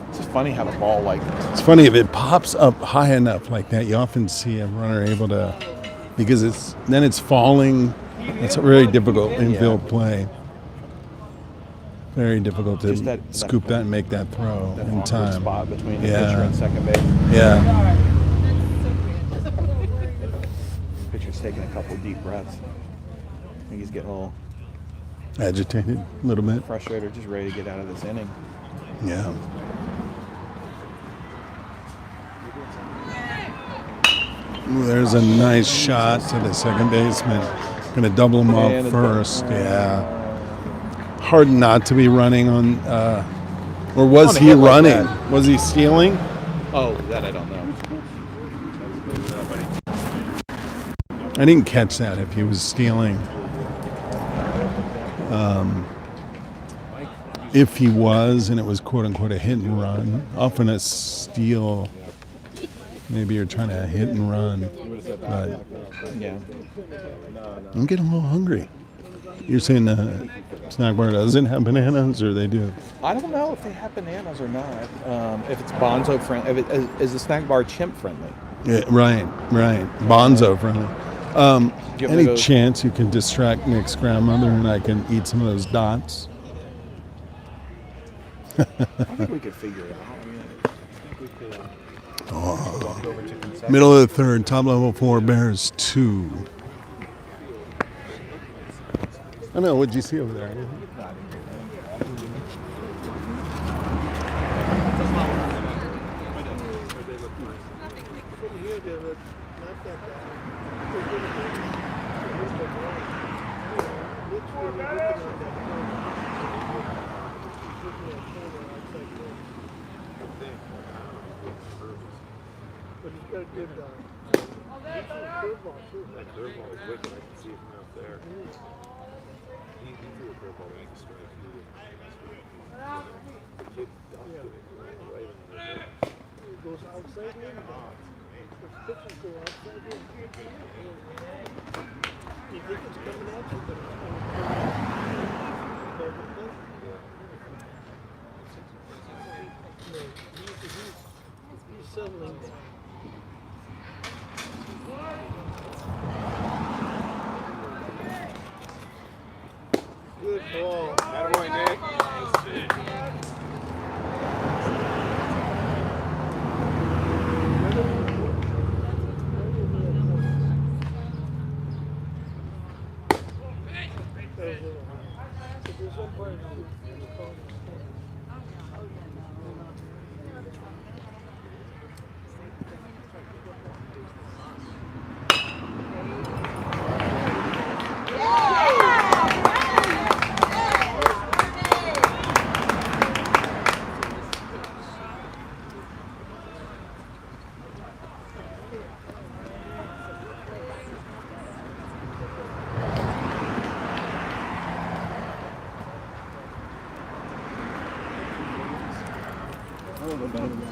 Speaker 2: It's just funny how the ball
Speaker 1: It's funny if it pops up high enough like that. You often see a runner able to, because it's falling. It's a very difficult infield play. Very difficult to scoop that and make that throw in time.
Speaker 2: Spot between the pitcher and second base.
Speaker 1: Yeah.
Speaker 2: Pitcher's taking a couple deep breaths. I think he's getting a little
Speaker 1: Agitated a little bit.
Speaker 2: frustrated, just ready to get out of this inning.
Speaker 1: Yeah. Ooh, there's a nice shot to the second baseman. Going to double him up first. Yeah. Hard not to be running on, or was he running? Was he stealing?
Speaker 2: Oh, that I don't know.
Speaker 1: I didn't catch that if he was stealing. If he was, and it was quote unquote a hit and run, often a steal. Maybe you're trying to hit and run, but
Speaker 2: Yeah.
Speaker 1: I'm getting a little hungry. You're saying the snack bar doesn't have bananas, or they do?
Speaker 2: I don't know if they have bananas or not. If it's bonzo friendly, is the snack bar chimp friendly?
Speaker 1: Yeah, right. Bonzo friendly. Any
Speaker 2: go-
Speaker 1: chance you can distract Nick's grandmother and I can eat some of those dots?
Speaker 2: I think we could figure it out. Walk over to concession.
Speaker 1: Middle of the third, top level 4, Bears 2. I know. What'd you see over there?
Speaker 6: Good ball.
Speaker 10: Attaboy, Nick.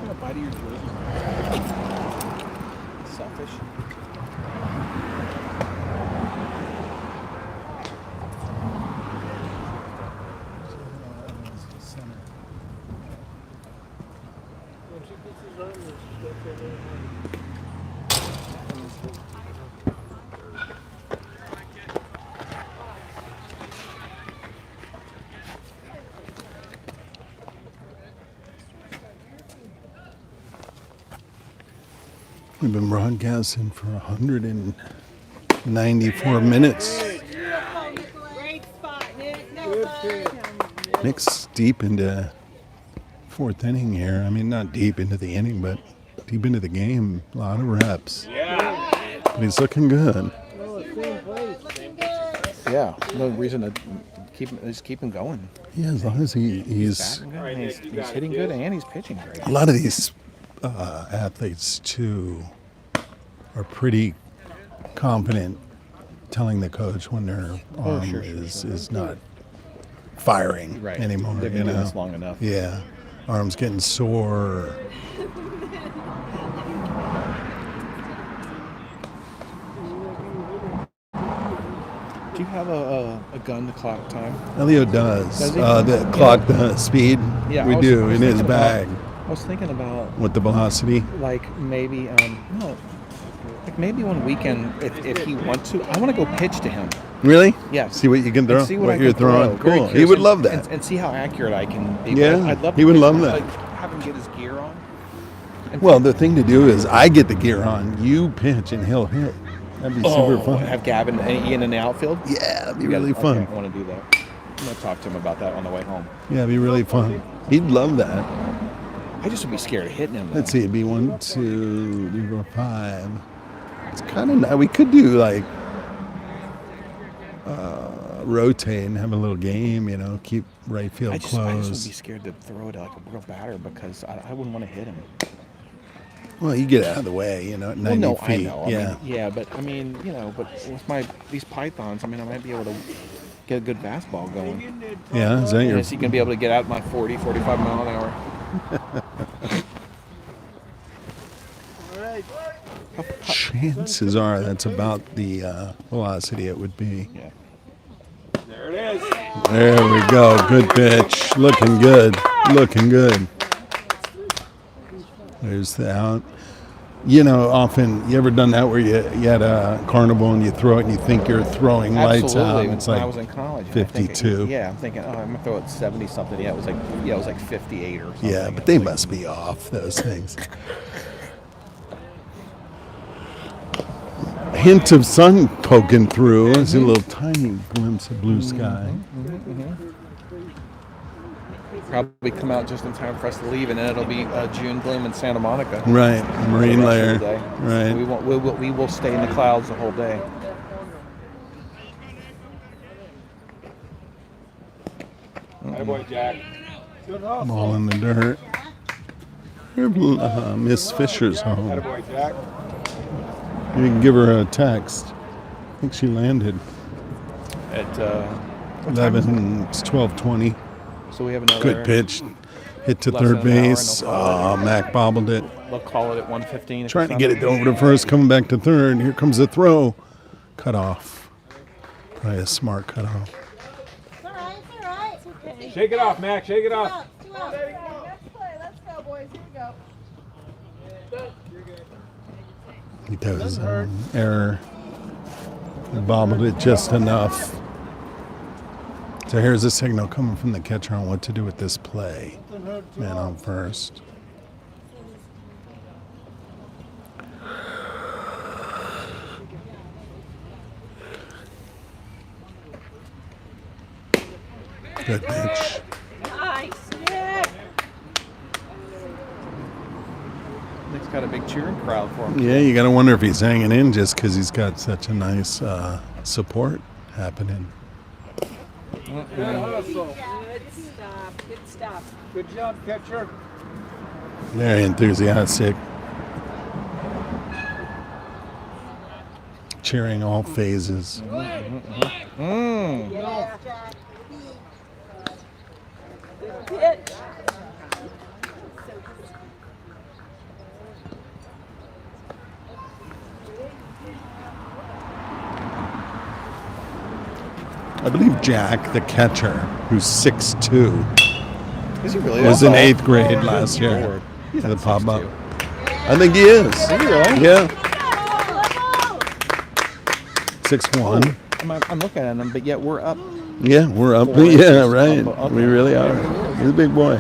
Speaker 2: A bite of your jersey. Selfish.
Speaker 1: We've been broadcasting for 194 minutes. Nick's deep into fourth inning here. I mean, not deep into the inning, but deep into the game. A lot of reps. But he's looking good.
Speaker 2: Yeah, no reason to keep him going.
Speaker 1: Yeah, as long as he's
Speaker 2: Batting good, he's hitting good, and he's pitching great.
Speaker 1: a lot of these athletes too are pretty confident telling the coach when their arm is not firing
Speaker 2: Right.
Speaker 1: anymore.
Speaker 2: They've been doing this long enough.
Speaker 1: Yeah, arm's getting sore.
Speaker 2: Do you have a gun to clock time?
Speaker 1: Elio does.
Speaker 2: Does he?
Speaker 1: The clock, the speed.
Speaker 2: Yeah,
Speaker 1: we
Speaker 2: I was-
Speaker 1: do
Speaker 2: I was
Speaker 1: in his
Speaker 2: thinking
Speaker 1: bag
Speaker 2: I was thinking about
Speaker 1: with the velocity.
Speaker 2: like maybe no, like maybe one weekend if he wants to, I want to go pitch to him.
Speaker 1: Really?
Speaker 2: Yes.
Speaker 1: See what you can throw.
Speaker 2: And see what I
Speaker 1: you're
Speaker 2: can throw.
Speaker 1: throwing.
Speaker 2: Very
Speaker 1: Cool. He
Speaker 2: curious
Speaker 1: would
Speaker 2: and-
Speaker 1: love that.
Speaker 2: and see how accurate I can be.
Speaker 1: Yeah,
Speaker 2: But I'd love
Speaker 1: he
Speaker 2: to
Speaker 1: would
Speaker 2: pitch
Speaker 1: love
Speaker 2: him,
Speaker 1: that.
Speaker 2: Like, have him get his gear on. And
Speaker 1: Well, the thing to do is I get the gear on, you pitch, and he'll hit. That'd be super fun.
Speaker 2: Have Gavin and Ian in the outfield.
Speaker 1: Yeah, it'd be
Speaker 2: Yeah,
Speaker 1: really fun.
Speaker 2: Okay, I want to do that. I'm gonna talk to him about that on the way home.
Speaker 1: Yeah, it'd be really fun. He'd love that.
Speaker 2: I just would be scared of hitting him. Though.
Speaker 1: Let's see, it'd be 1, 2, 3, 4, 5. It's kind of nice. We could do like rotate and have a little game, keep right field
Speaker 2: I just would be
Speaker 1: closed.
Speaker 2: scared to throw it like a real batter because I wouldn't want to hit him.
Speaker 1: Well, you get out of the way, at 90
Speaker 2: Well, no,
Speaker 1: feet.
Speaker 2: I know.
Speaker 1: Yeah.
Speaker 2: But with these pythons, I might be able to get a good fastball going.
Speaker 1: Yeah, is that your...
Speaker 2: Is he going to be able to get out my 40, 45 mile an hour?
Speaker 1: Chances are that's about the velocity it would be.
Speaker 2: Yeah.
Speaker 4: There it is.
Speaker 1: There we go. Good pitch. Looking good. Looking good. There's the out. Often, you ever done that where you had a carnival and you throw it and you think you're throwing lights out?
Speaker 2: Absolutely.
Speaker 1: It's
Speaker 2: When
Speaker 1: like
Speaker 2: I was in college.
Speaker 1: 52.
Speaker 2: I'm thinking, I'm going to throw it 70 something. Yeah, it was like 58 or something.
Speaker 1: Yeah, but they must be off, those things. A hint of sun poking through. I see a little tiny glimpse of blue sky.
Speaker 2: Probably come out just in time for us to leave, and then it'll be June gloom in Santa Monica.
Speaker 1: Right, marine
Speaker 2: The rest
Speaker 1: layer.
Speaker 2: of the day.
Speaker 1: Right.
Speaker 2: We will stay in the clouds the whole day.
Speaker 4: Hey, boy, Jack.
Speaker 1: Ball in the dirt. Here, Miss Fisher's
Speaker 4: Hey,
Speaker 1: home.
Speaker 4: boy, Jack.
Speaker 1: You can give her a text. I think she landed.
Speaker 2: At what time is it?
Speaker 1: 11, it's 12:20.
Speaker 2: So we have another
Speaker 1: Good pitch. Hit to
Speaker 2: less
Speaker 1: third
Speaker 2: than an hour, and
Speaker 1: base.
Speaker 2: they'll call it.
Speaker 1: Mac bobbled it.
Speaker 2: They'll call it at 1:15.
Speaker 1: Trying to get it over to first, coming back to third. Here comes the throw. Cut off. Probably a smart cut off.
Speaker 9: It's all right, it's all right. It's okay.
Speaker 4: Shake it off, Mac. Shake it off.
Speaker 9: Two out. There you go. Let's play. Let's go, boys. Here we go.
Speaker 1: He does error. He bobbled it just enough. So here's a signal coming from the catcher on what to do with this play. Man on first. Good pitch.
Speaker 9: Nice, Nick.
Speaker 2: Nick's got a big cheering crowd for him.
Speaker 1: Yeah, you got to wonder if he's hanging in just because he's got such a nice support happening.
Speaker 4: Good hustle.
Speaker 9: Good stop. Good stop.
Speaker 4: Good job, catcher.
Speaker 1: Very enthusiastic. Cheering all phases.
Speaker 9: Yes, Jack. Good pitch.
Speaker 1: I believe Jack, the catcher, who's 6'2",
Speaker 2: Is he really?
Speaker 1: was
Speaker 2: That's
Speaker 1: in
Speaker 2: all.
Speaker 1: 8th grade last year.
Speaker 2: Lord. He's
Speaker 1: The
Speaker 2: not
Speaker 1: pop up.
Speaker 2: 6'2".
Speaker 1: I think he is.
Speaker 2: Is he really?
Speaker 1: Yeah. 6'1".
Speaker 2: I'm looking at him, but yet we're up.
Speaker 1: Yeah, we're up.
Speaker 2: 4 inches.
Speaker 1: Yeah, right.
Speaker 2: Up.
Speaker 1: We really are. He's a big boy.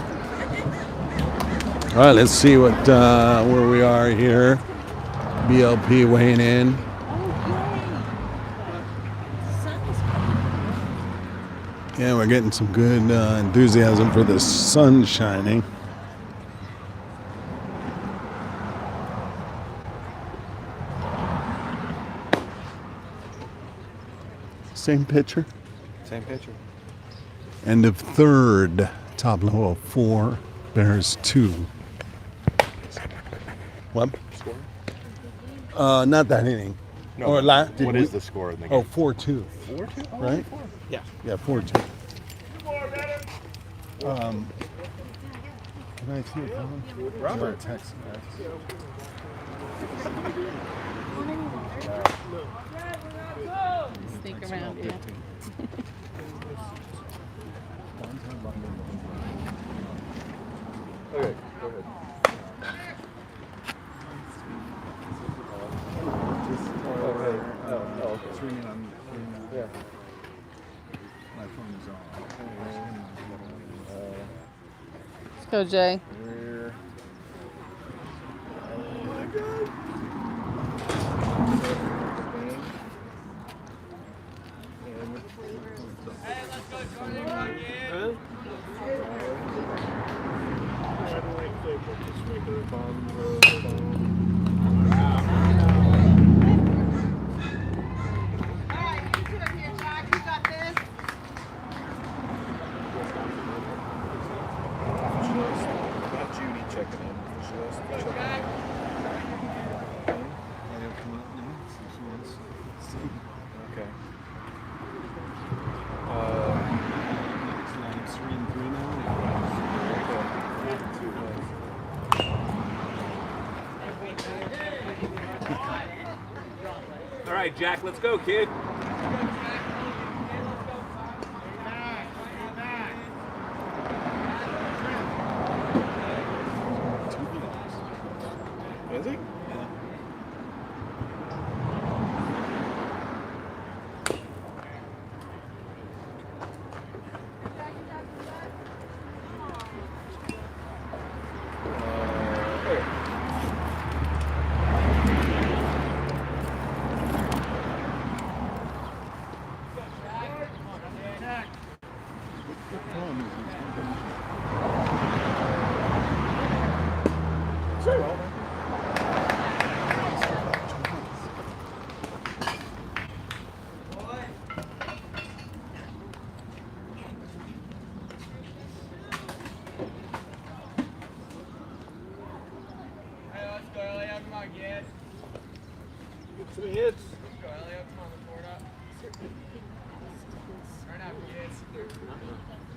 Speaker 1: All right, let's see what where we are here. BLP weighing in. Yeah, we're getting some good enthusiasm for the sun shining. Same pitcher.
Speaker 2: Same pitcher.
Speaker 1: End of third. Top level 4. Bears 2. What?
Speaker 10: Score?
Speaker 1: Not that inning.
Speaker 10: No.
Speaker 1: Or
Speaker 10: What is the score in the game?
Speaker 1: 4-2.
Speaker 10: 4-2? Oh,
Speaker 1: Right?
Speaker 10: 4.
Speaker 2: Yeah.
Speaker 1: Yeah, 4-2. Can I see it, Tom?
Speaker 10: Robert.
Speaker 1: Text.
Speaker 9: Sneak around, yeah.
Speaker 10: Okay, go ahead.
Speaker 6: It's ringing on.
Speaker 10: Yeah.
Speaker 6: My phone is on.
Speaker 9: Let's go, Jay.
Speaker 10: We're
Speaker 4: Hey, let's go, Jordan. Come on, kid.
Speaker 9: Alright, you sit up here, Jack. You got this.
Speaker 10: got Judy checking in. She wants to check
Speaker 4: Jack.
Speaker 6: I'll come up now. See if she wants to see.
Speaker 10: Okay.
Speaker 6: It's 3-3 now.
Speaker 4: All right, Jack, let's go, kid.
Speaker 10: Is he?
Speaker 4: Hey, let's go, Elliot. Come on, kid.
Speaker 8: Get some hits.
Speaker 4: Let's go, Elliot. Come on, the board up. Right now, kids. Hey, let's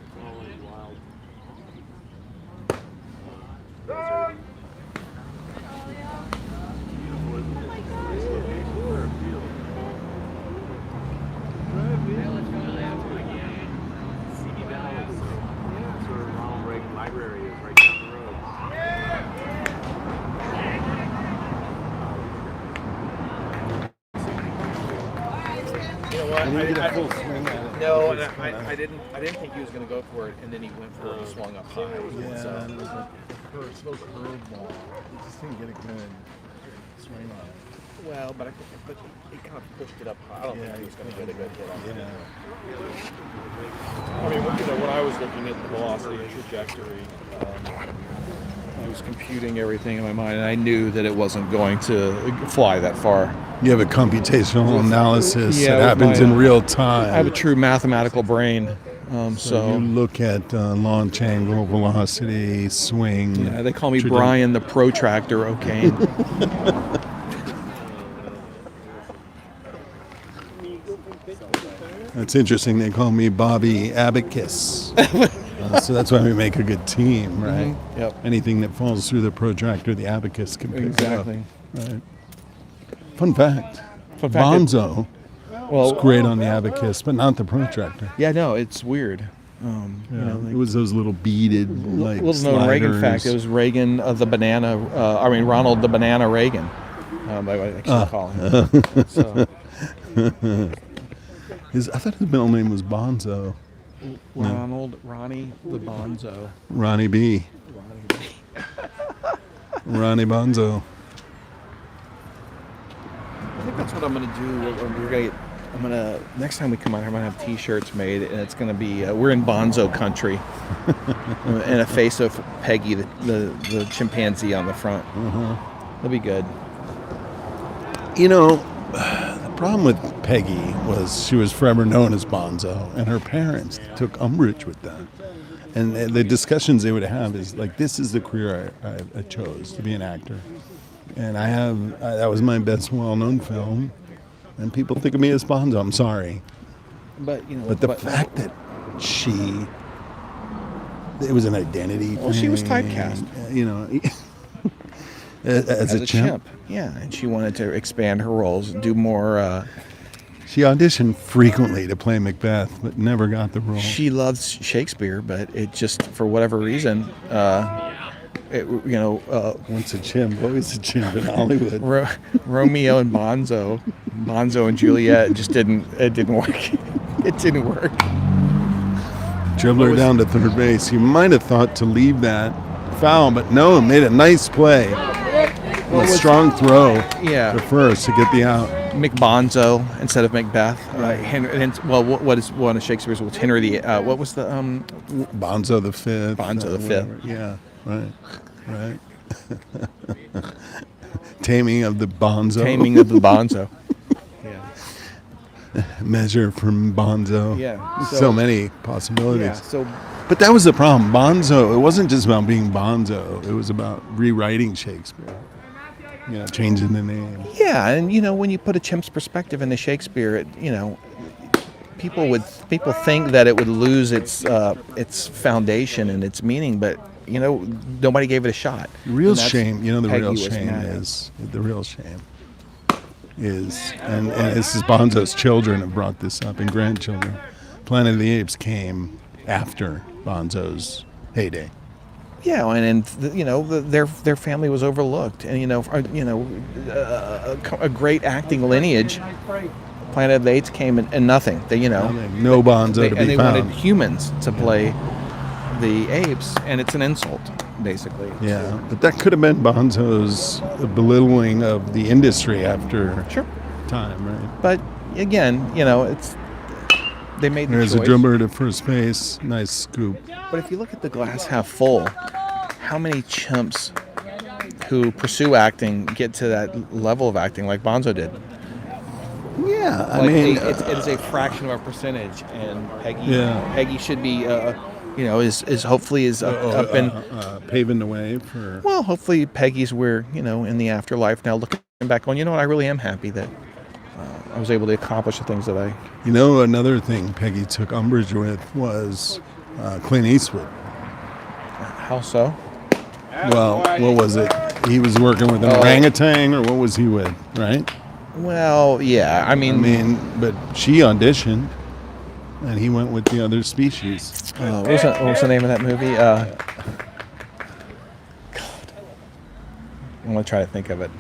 Speaker 4: go, Elliot. Come on, kid. CB Valley.
Speaker 5: That's where Ronald Reagan Library is, right down the road.
Speaker 2: You know what?
Speaker 1: I didn't get a full swing at it.
Speaker 2: No, and
Speaker 1: Just kinda-
Speaker 2: I didn't think he was going to go for it, and then he went for it. He swung up high.
Speaker 6: Yeah,
Speaker 2: So,
Speaker 6: it was a slow curveball. He just didn't get a good swing on it.
Speaker 2: well, but he kind of pushed it up high. I don't think he was going to get a good hit on it.
Speaker 6: Yeah.
Speaker 8: I mean, when I was looking at the velocity and trajectory,
Speaker 2: I was computing everything in my mind, and I knew that it wasn't going to fly that far.
Speaker 1: You have a computational analysis
Speaker 2: Yeah,
Speaker 1: that
Speaker 2: with
Speaker 1: happens
Speaker 2: my,
Speaker 1: in real time.
Speaker 2: I have a true mathematical brain,
Speaker 1: So
Speaker 2: so
Speaker 1: you look at launch angle, velocity, swing.
Speaker 2: yeah, they call me Brian the Protractor O'Kane.
Speaker 1: That's interesting. They call me Bobby Abacus. So that's why we make a good team, right?
Speaker 2: Yep.
Speaker 1: Anything that falls through the protractor, the abacus can pick
Speaker 2: Exactly.
Speaker 1: it up. Right. Fun fact.
Speaker 2: Fun fact,
Speaker 1: Bonzo
Speaker 2: Well,
Speaker 1: is great on the abacus, but not the protractor.
Speaker 2: yeah, no, it's weird. You know,
Speaker 1: it was those little beaded, like,
Speaker 2: little known Reagan fact.
Speaker 1: sliders.
Speaker 2: It was Reagan the banana. Ronald the Banana Reagan. I actually call him. So,
Speaker 1: I thought his middle name was Bonzo.
Speaker 2: Ronnie the Bonzo.
Speaker 1: Ronnie B. Ronnie Bonzo.
Speaker 2: I think that's what I'm going to do. We're going to get next time we come out, I'm gonna have T-shirts made, and it's gonna be we're in Bonzo country, and a face of Peggy, the chimpanzee on the front. That'll be good.
Speaker 1: You know, the problem with Peggy was she was forever known as Bonzo, and her parents took umbrage with that. And the discussions they would have is like, this is the career I chose, to be an actor. And that was my best well-known film. And people think of me as Bonzo. I'm sorry.
Speaker 2: But, you know,
Speaker 1: But the fact that it was an identity
Speaker 2: Well, she was typecast.
Speaker 1: You know, as a chimp.
Speaker 2: Yeah, and she wanted to expand her roles, do more.
Speaker 1: She auditioned frequently to play Macbeth, but never got the role.
Speaker 2: She loves Shakespeare, but it just, for whatever reason,
Speaker 1: once a chimp, always a chimp in Hollywood.
Speaker 2: Romeo and Bonzo and Juliet, it didn't work. It didn't work.
Speaker 1: Dribbler down to third base. You might have thought to leave that foul, but no, made a nice play. A strong throw to first to get the out.
Speaker 2: McBonzo instead of Macbeth. What is one of Shakespeare's? Was Henry the? What was the?
Speaker 1: Bonzo the Fifth.
Speaker 2: Bonzo the Fifth.
Speaker 1: Yeah, right. Taming of the Bonzo.
Speaker 2: Taming of the Bonzo.
Speaker 1: Measure from Bonzo.
Speaker 2: Yeah.
Speaker 1: So many possibilities.
Speaker 2: Yeah.
Speaker 1: But that was the problem. Bonzo. It wasn't just about being Bonzo. It was about rewriting Shakespeare. Changing the name.
Speaker 2: Yeah, and when you put a chimp's perspective into Shakespeare, people think that it would lose its foundation and its meaning, but nobody gave it a shot.
Speaker 1: The real shame is, and this is Bonzo's children have brought this up, and grandchildren. Planet of the Apes came after Bonzo's heyday.
Speaker 2: Yeah, and their family was overlooked, and a great acting lineage. Planet of the Apes came and nothing.
Speaker 1: No Bonzo to be found.
Speaker 2: And they wanted humans to play the apes, and it's an insult, basically.
Speaker 1: Yeah, but that could have been Bonzo's belittling of the industry after time, right?
Speaker 2: But again, it's. They made the
Speaker 1: There's
Speaker 2: choice.
Speaker 1: a dribbler to first base. Nice scoop.
Speaker 2: But if you look at the glass half full, how many chimps who pursue acting get to that level of acting like Bonzo did?
Speaker 1: Yeah,
Speaker 2: it is a fraction of a percentage, and Peggy should be, is hopefully up in
Speaker 1: paving the way for.
Speaker 2: Well, hopefully Peggy's where in the afterlife now, looking back on. I really am happy that I was able to accomplish the things that I.
Speaker 1: Another thing Peggy took umbrage with was Clint Eastwood.
Speaker 2: How so?
Speaker 1: Well, what was it? He was working with an orangutan, or what was he with, right?
Speaker 2: Well, yeah. I mean,
Speaker 1: but she auditioned, and he went with the other species.
Speaker 2: What was the name of that movie? God. I'm going to try to think of it.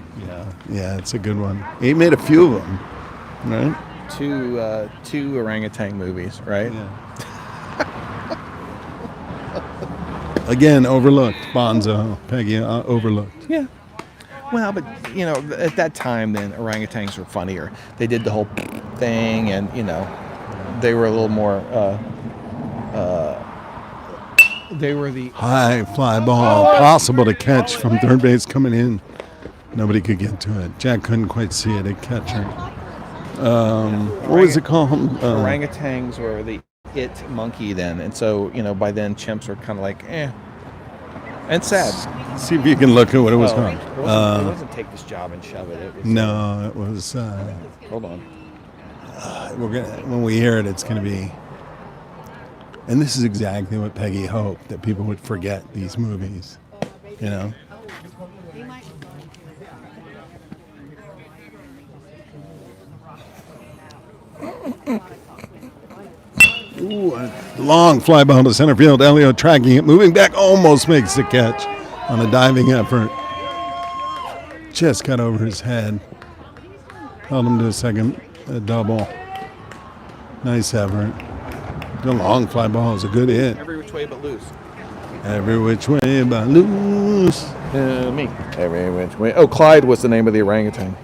Speaker 1: Yeah, it's a good one. He made a few of them, right?
Speaker 2: Two orangutan movies, right?
Speaker 1: Yeah. Again, overlooked. Bonzo, Peggy, overlooked.
Speaker 2: Yeah. Well, but at that time, then orangutans were funnier. They did the whole thing, and they were a little more. They were the
Speaker 1: high fly ball, possible to catch from third base coming in. Nobody could get to it. Jack couldn't quite see it at catcher. What was it called?
Speaker 2: Orangutans were the it monkey then, and so by then chimps were kind of like and sad.
Speaker 1: See if you can look at what it was called.
Speaker 2: It wasn't take this job and shove it. It was
Speaker 1: no, it was.
Speaker 2: Hold on.
Speaker 1: When we hear it, it's gonna be. And this is exactly what Peggy hoped, that people would forget these movies. Ooh, a long fly ball to center field. Elliott tracking it, moving back, almost makes the catch on a diving effort. Just got over his head. Held him to a second, a double. Nice effort. The long fly ball is a good hit.
Speaker 2: Every which way but loose.
Speaker 1: Every which way but loose.
Speaker 2: Me. Every which way. Oh, Clyde was the name of the orangutan.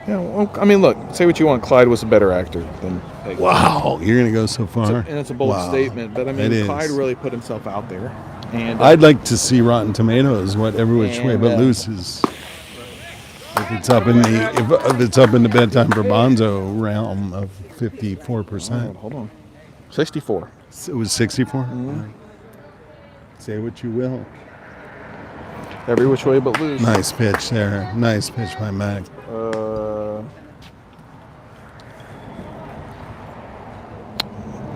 Speaker 2: Yeah, well, I mean, look, say what you want. Clyde was a better actor than Peggy.
Speaker 1: Wow, you're gonna go so far.
Speaker 2: And it's a bold
Speaker 1: Wow.
Speaker 2: statement, but I
Speaker 1: It
Speaker 2: mean,
Speaker 1: is.
Speaker 2: Clyde really put himself out there. And
Speaker 1: I'd like to see Rotten Tomatoes, what Every Which Way But
Speaker 2: And,
Speaker 1: Loose is. If it's up in the if it's up in the Bedtime for Bonzo realm of 54%.
Speaker 2: hold on, 64.
Speaker 1: It was 64. Say what you will.
Speaker 2: Every Which Way But Loose.
Speaker 1: Nice pitch there. Nice pitch by Mac.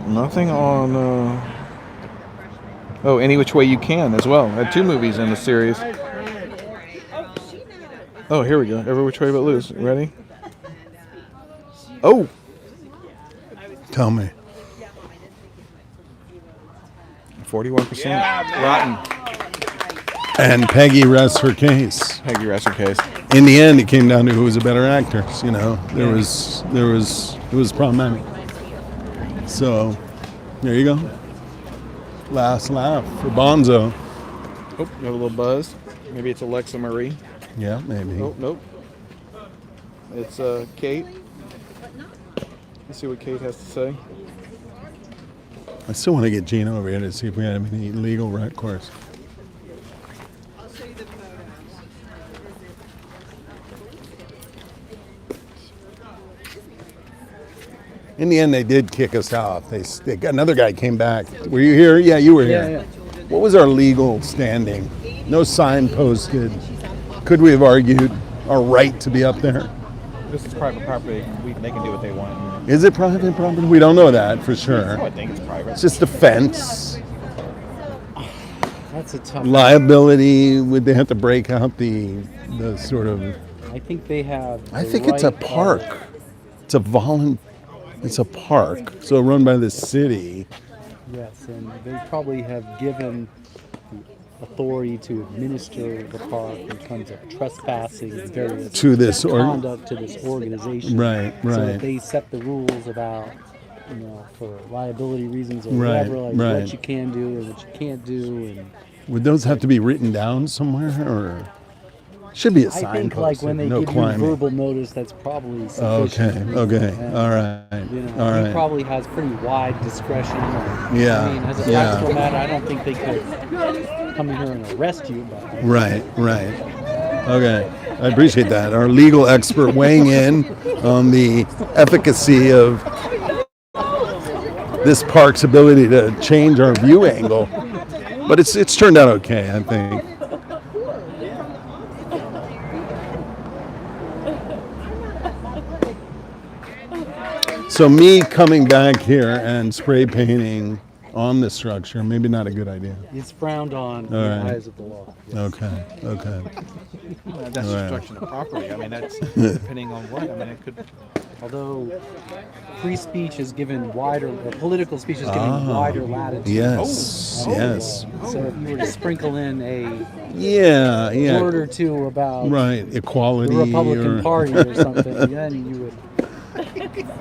Speaker 2: Nothing on. Oh, Any Which Way You Can as well. Had 2 movies in the series. Oh, here we go. Every Which Way But Loose. Ready? Oh,
Speaker 1: Tell me.
Speaker 2: 41%. Rotten.
Speaker 1: And Peggy rests her case.
Speaker 2: Peggy rests her case.
Speaker 1: In the end, it came down to who was a better actor. You know, it was problematic. So, there you go. Last laugh for Bonzo.
Speaker 2: Oh, got a little buzz. Maybe it's Alexa Marie.
Speaker 1: Yeah, maybe.
Speaker 2: Oh, nope. It's Kate. Let's see what Kate has to say.
Speaker 1: I still want to get Gina over here to see if we have any legal recourse.
Speaker 9: I'll show you the photos.
Speaker 1: In the end, they did kick us out. They got, another guy came back. Were you here? Yeah, you were here.
Speaker 7: Yeah.
Speaker 1: What was our legal standing? No sign posted. Could we have argued our right to be up there?
Speaker 2: This is private property. They can do what they want.
Speaker 1: Is it private property? We don't know that for sure.
Speaker 2: I think it's private.
Speaker 1: It's just a fence.
Speaker 5: That's a tough.
Speaker 1: Liability, would they have to break out the sort of...
Speaker 5: I think they have.
Speaker 1: I
Speaker 5: the
Speaker 1: think it's a
Speaker 5: right
Speaker 1: park. It's a park, so run by the city.
Speaker 5: Yes, and they probably have given the authority to administer the park in terms of trespassing and various
Speaker 1: To this
Speaker 5: conduct to this organization.
Speaker 1: Right,
Speaker 5: So
Speaker 1: right.
Speaker 5: that they set the rules about, for liability reasons or
Speaker 1: Right,
Speaker 5: whatever, like
Speaker 1: right.
Speaker 5: what you can do and what you can't do, and
Speaker 1: Would those have to be written down somewhere, or should be a
Speaker 5: I
Speaker 1: sign
Speaker 5: think
Speaker 1: posted?
Speaker 5: like when they
Speaker 1: no
Speaker 5: give
Speaker 1: climbing.
Speaker 5: you verbal notice, that's probably
Speaker 1: Okay,
Speaker 5: sufficient.
Speaker 1: okay,
Speaker 5: And,
Speaker 1: all right, all
Speaker 5: he
Speaker 1: right.
Speaker 5: probably has pretty wide discretion.
Speaker 1: Yeah,
Speaker 5: I mean, as a
Speaker 1: yeah.
Speaker 5: practical matter, I don't think they could come in here and arrest you. But
Speaker 1: Right. Okay, I appreciate that. Our legal expert weighing in on the efficacy of this park's ability to change our view angle, but it's turned out okay, I think. So me coming back here and spray painting on the structure, maybe not a good idea.
Speaker 5: it's frowned on in
Speaker 1: All
Speaker 5: the
Speaker 1: right.
Speaker 5: eyes of the law. Yes.
Speaker 1: Okay.
Speaker 2: That's
Speaker 1: Right.
Speaker 2: destruction of property. I mean, that's depending on what. I mean, it could.
Speaker 5: Although free speech is given wider, or political speech is given
Speaker 1: Ah,
Speaker 5: wider latitude.
Speaker 1: Yes, yes.
Speaker 5: So if you were to sprinkle in a
Speaker 1: Yeah.
Speaker 5: word or two about
Speaker 1: Right, equality.
Speaker 5: the Republican
Speaker 1: or-
Speaker 5: Party or something, then you would.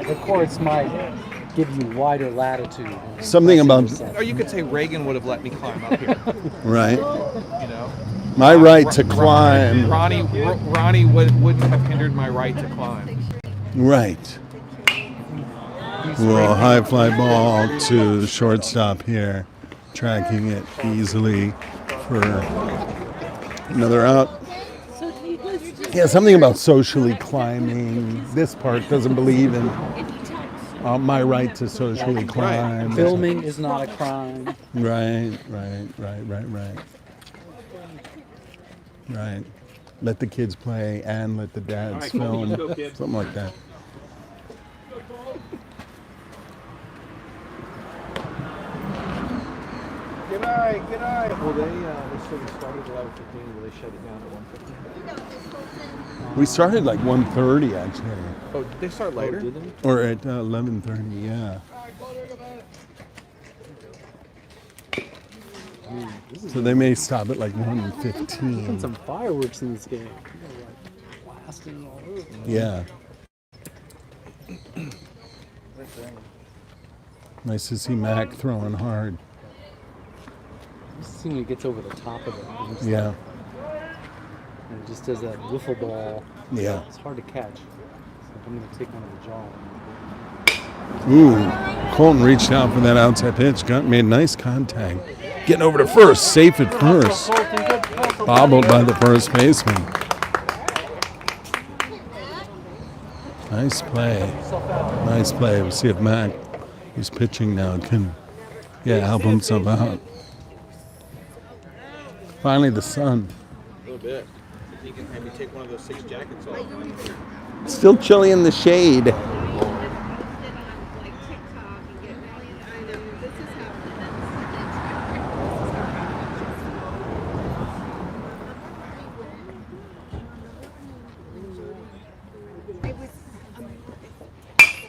Speaker 5: The courts might give you wider latitude. in
Speaker 1: Something
Speaker 5: expressing
Speaker 1: about-
Speaker 5: yourself.
Speaker 2: Or you could say Reagan would have let me climb up here.
Speaker 1: Right.
Speaker 2: You know.
Speaker 1: My right to climb.
Speaker 2: Ronnie wouldn't have hindered my right to climb.
Speaker 1: Right. Well, high fly ball to shortstop here, tracking it easily for another out. Yeah, something about socially climbing. This park doesn't believe in my right to socially climb.
Speaker 5: Filming is not a crime.
Speaker 1: Right. Let the kids play and let the dads film. Something like that.
Speaker 3: Good night. Well, they sort of started at 11:15. Will they shut it down at 1:15?
Speaker 1: We started like 1:30 actually,
Speaker 2: Oh, did they start later?
Speaker 3: Did they?
Speaker 1: or at 11:30. Yeah. So they may stop at like 1:15.
Speaker 5: Some fireworks in this game. Like blasting all over.
Speaker 1: Yeah. Nice to see Mac throwing hard.
Speaker 5: Just when it gets over the top of it. And
Speaker 1: Yeah.
Speaker 5: it just does that wiffle ball.
Speaker 1: Yeah.
Speaker 5: It's hard to catch. I'm going to take one of the jaw.
Speaker 1: Ooh, Colton reached out for that outside pitch. Made nice contact. Getting over to first, safe at first. Bobbled by the first baseman. Nice play. Nice play. We'll see if Mac, who's pitching now, can help himself out. Finally, the sun.
Speaker 3: A little bit. You can maybe take one of those 6 jackets off.
Speaker 1: Still chilly in the shade.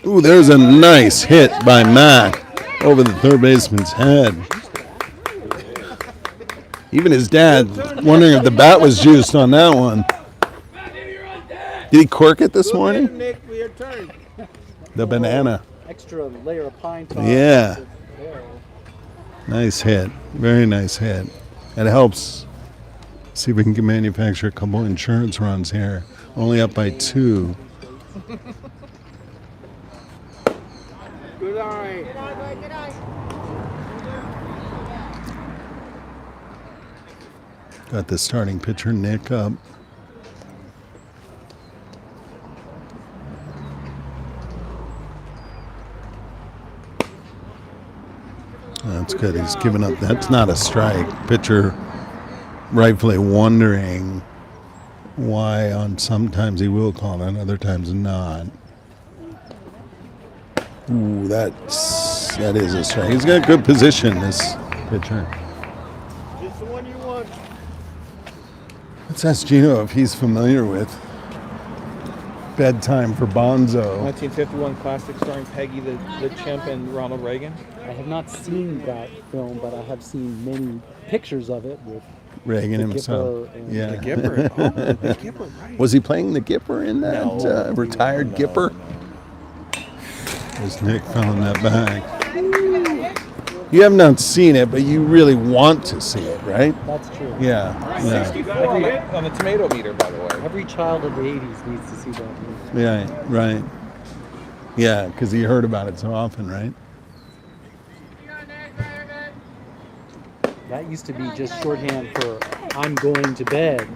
Speaker 1: Ooh, there's a nice hit by Mac over the third baseman's head. Even his dad wondering if the bat was juiced on that one. Did he cork it this morning? The banana.
Speaker 5: Extra layer of pine tar.
Speaker 1: Yeah. Nice hit. Very nice hit. It helps. See if we can manufacture a couple insurance runs here. Only up by 2.
Speaker 7: Good eye.
Speaker 1: Got the starting pitcher, Nick, up. That's good. He's given up. That's not a strike. Pitcher rightfully wondering why on sometimes he will call it, other times not. Ooh, that is a strike. He's got good position, this pitcher.
Speaker 7: It's the one you want.
Speaker 1: Let's ask Gino if he's familiar with Bedtime for Bonzo.
Speaker 2: 1951 classic starring Peggy the Chimp and Ronald Reagan.
Speaker 5: I have not seen that film, but I have seen many pictures of it with
Speaker 1: Reagan
Speaker 5: the
Speaker 1: himself.
Speaker 5: Gipper and
Speaker 1: Yeah.
Speaker 2: The Gipper. Oh, the Gipper, right.
Speaker 1: Was he playing the Gipper in that retired Gipper? There's Nick filling that bag. You have not seen it, but you really want to see it, right?
Speaker 5: That's true.
Speaker 1: Yeah.
Speaker 2: On the tomato meter, by the way.
Speaker 5: Every child of the 80s needs to see that movie.
Speaker 1: Yeah, right. Yeah, because he heard about it so often, right?
Speaker 5: That used to be just shorthand for I'm going to bed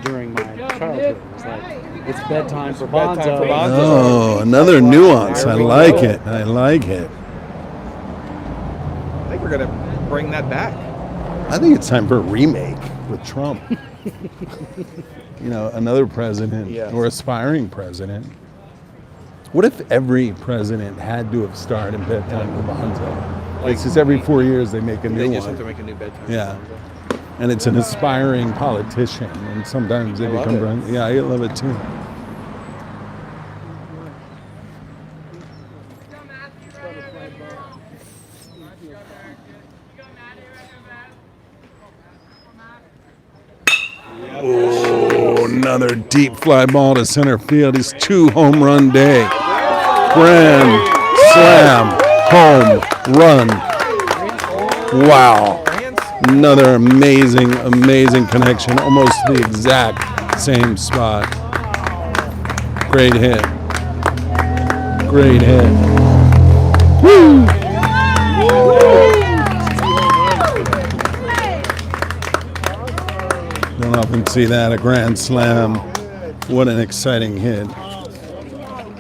Speaker 5: during my childhood. It was like, it's bedtime for Bonzo.
Speaker 1: Oh, another nuance. I like it. I like it.
Speaker 2: I think we're going to bring that back.
Speaker 1: I think it's time for a remake with Trump. Another president or aspiring president. What if every president had to have starred in Bedtime for Bonzo? It's just every 4 years they make a new
Speaker 2: They
Speaker 1: one.
Speaker 2: just have to make a new bedtime.
Speaker 1: Yeah. And it's an aspiring politician, and sometimes they become. Yeah, I love it too. Oh, another deep fly ball to center field. His 2 home run day. Grand slam home run. Wow. Another amazing connection. Almost the exact same spot. Great hit. Great hit. Woo! Don't often see that, a grand slam. What an exciting hit.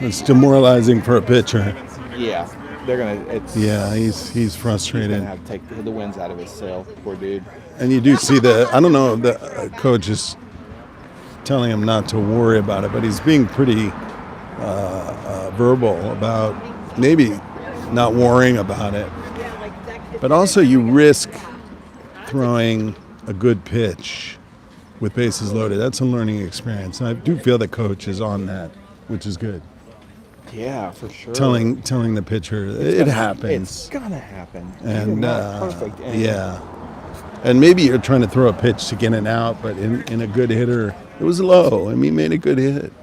Speaker 1: It's demoralizing for a pitcher.
Speaker 2: Yeah, they're gonna.
Speaker 1: He's frustrated.
Speaker 2: He's gonna have to take the winds out of his sail, poor dude.
Speaker 1: And you do see I don't know if the coach is telling him not to worry about it, but he's being pretty verbal about maybe not worrying about it. But also you risk throwing a good pitch with bases loaded. That's a learning experience. And I do feel the coach is on that, which is good.
Speaker 2: Yeah, for sure.
Speaker 1: Telling the pitcher it happens.
Speaker 2: It's gonna happen.
Speaker 1: And
Speaker 2: perfect.
Speaker 1: yeah. And maybe you're trying to throw a pitch to get an out, but in a good hitter, it was low. I mean, he made a good hit.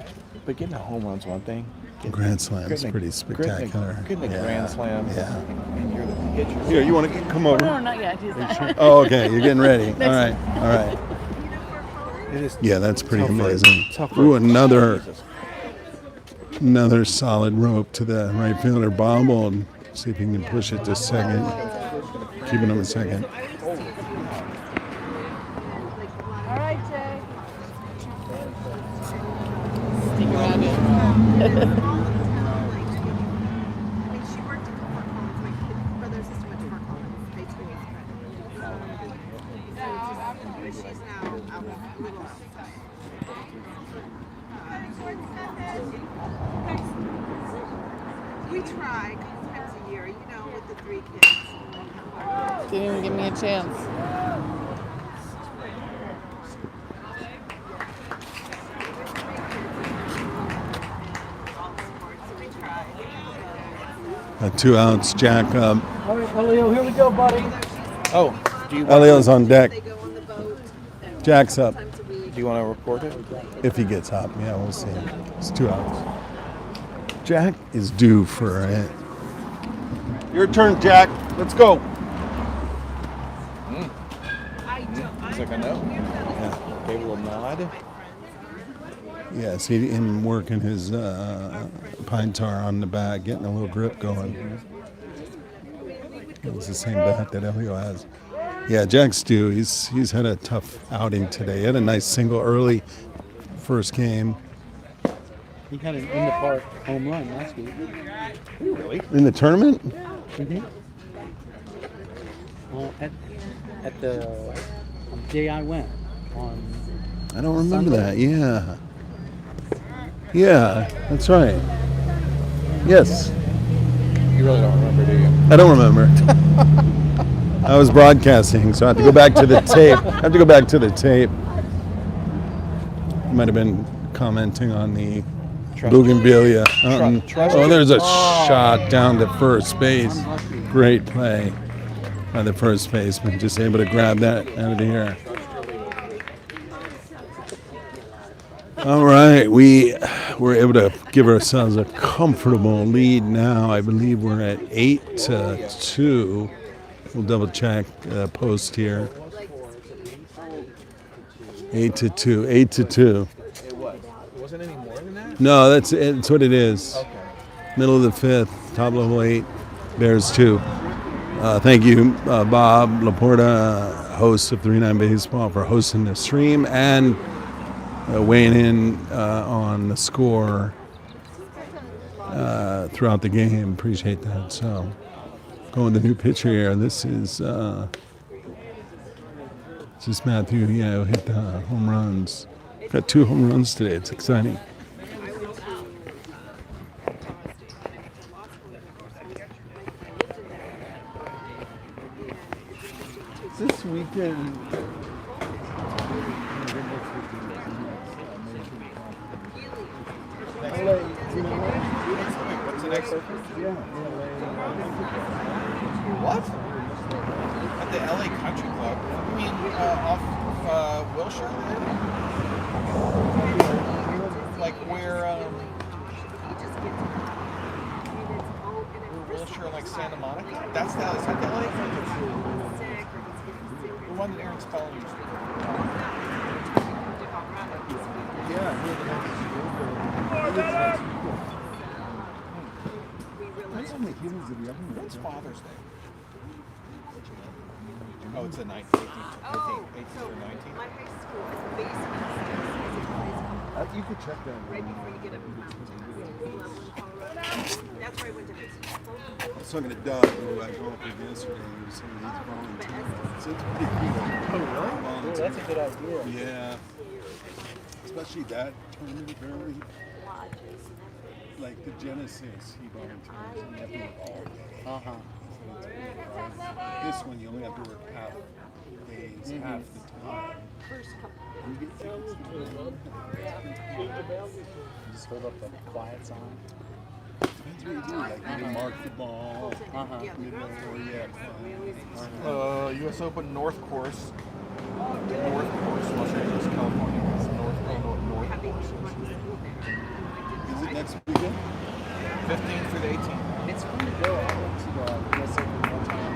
Speaker 2: But getting a home run's one thing.
Speaker 1: Grand slam's pretty spectacular.
Speaker 2: Getting a grand slam.
Speaker 1: Yeah.
Speaker 2: And you're the pitcher.
Speaker 1: Here, you want to come over?
Speaker 9: No, not yet. He's not.
Speaker 1: Oh, okay. You're getting ready. All right.
Speaker 2: It is
Speaker 1: Yeah, that's pretty
Speaker 2: tough for-
Speaker 1: amazing.
Speaker 2: tough for-
Speaker 1: Ooh, another. Another solid rope to the right fielder, Bobble. See if he can push it to second. Keeping him a second.
Speaker 9: All right, Jay.
Speaker 11: Stick around it.
Speaker 9: I mean, she worked at Fort Collins. My brother and sister went to Fort Collins. They school was but she's now out of a little outside. We try a couple times a year, you know, with the 3 kids.
Speaker 11: Didn't even give me a chance.
Speaker 1: Two outs, Jack up.
Speaker 7: All right, Elio, here we go, buddy.
Speaker 2: Oh, do you
Speaker 1: Elio's on deck. Jack's up.
Speaker 2: Do you want to report it?
Speaker 1: If he gets up, yeah, we'll see. It's 2 outs. Jack is due for it. Your turn, Jack. Let's go.
Speaker 2: It's like a no.
Speaker 1: Yeah.
Speaker 2: Gave a little nod.
Speaker 1: Yeah, see him working his pine tar on the bat, getting a little grip going. It was the same bat that Elio has. Yeah, Jack's due. He's had a tough outing today. He had a nice single early first game.
Speaker 5: He had an in the park home run last week.
Speaker 2: Really?
Speaker 1: In the tournament?
Speaker 5: Mm-hmm. Well, at the day I went on.
Speaker 1: I don't remember
Speaker 5: Sunday.
Speaker 1: that. Yeah. Yeah, that's right. Yes.
Speaker 2: You really don't remember, do you?
Speaker 1: I don't remember. I was broadcasting, so I have to go back to the tape. Might have been commenting on the Bougainvillea. Oh, there's a shot down to first base. Great play by the first baseman, just able to grab that out of the air. All right, we were able to give ourselves a comfortable lead now. I believe we're at 8-2. We'll double check the post here. 8-2. 8-2.
Speaker 2: It was. Wasn't any more than that?
Speaker 1: No, that's what it is.
Speaker 2: Okay.
Speaker 1: Middle of the 5th, top level 8, Bears 2. Thank you, Bob Laporta, host of 3-9 Baseball, for hosting the stream and weighing in on the score throughout the game. Appreciate that. So, going the new pitcher here. This is Matthew. Yeah, who hit the home runs. Got 2 home runs today. It's exciting. This weekend.
Speaker 2: What's the next? What? At the LA Country Club? You mean off Wilshire? Like where Wilshire, like Santa Monica? That's the is that the LA Country Club? The one that Aaron Spelling used to go. When's Father's Day? Oh, it's the 19th. 18th or 19th.
Speaker 9: My high school is the basement.
Speaker 6: You could check that.
Speaker 9: Right before you get up. That's where I went to high school.
Speaker 1: I was talking to Doug, who I go up with yesterday. He was saying he's volunteering. So it's pretty cool.
Speaker 5: Oh, really? Oh, that's a good idea.
Speaker 1: Yeah. Especially that tournament, apparently. Like the Genesis, he volunteers. And you have to work all day.
Speaker 5: Uh-huh.
Speaker 1: This one, you only have to work half days, half the time. You get tickets.
Speaker 5: You just hold up the quiet sign.
Speaker 1: Depends what you do. Like you can mark the ball.
Speaker 5: Uh-huh.
Speaker 1: You know, or
Speaker 2: U.S. Open North Course. North Course, Los Angeles, California. It's North Course.
Speaker 1: Is it next weekend?
Speaker 2: 15th through the 18th.
Speaker 5: It's fun to go. I went to US Open one time.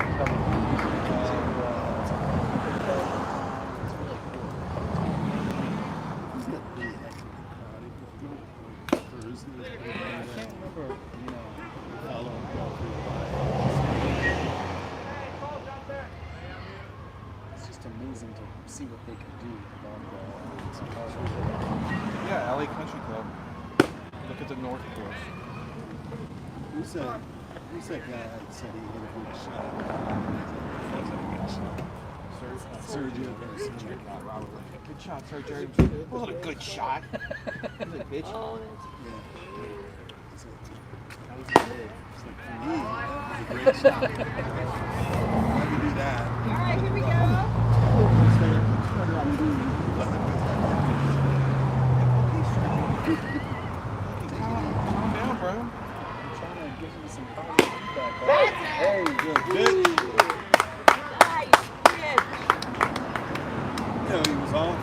Speaker 1: Thursday.
Speaker 5: them to see what they can do with volleyball.
Speaker 3: Yeah, LA Country Club. Look at the North Course.
Speaker 6: Who's that guy that said he hit a good shot? Sergio Garcia.
Speaker 3: Good shot, Sergio. Wasn't a good shot. Was it a bitch?
Speaker 6: It's like, for me, that was a great shot. Let me do that.
Speaker 9: All right, here we go.
Speaker 3: Calm down, bro.
Speaker 6: I'm trying to give him some positive feedback. Hey, good.
Speaker 9: Nice. Good.
Speaker 6: You know, he was off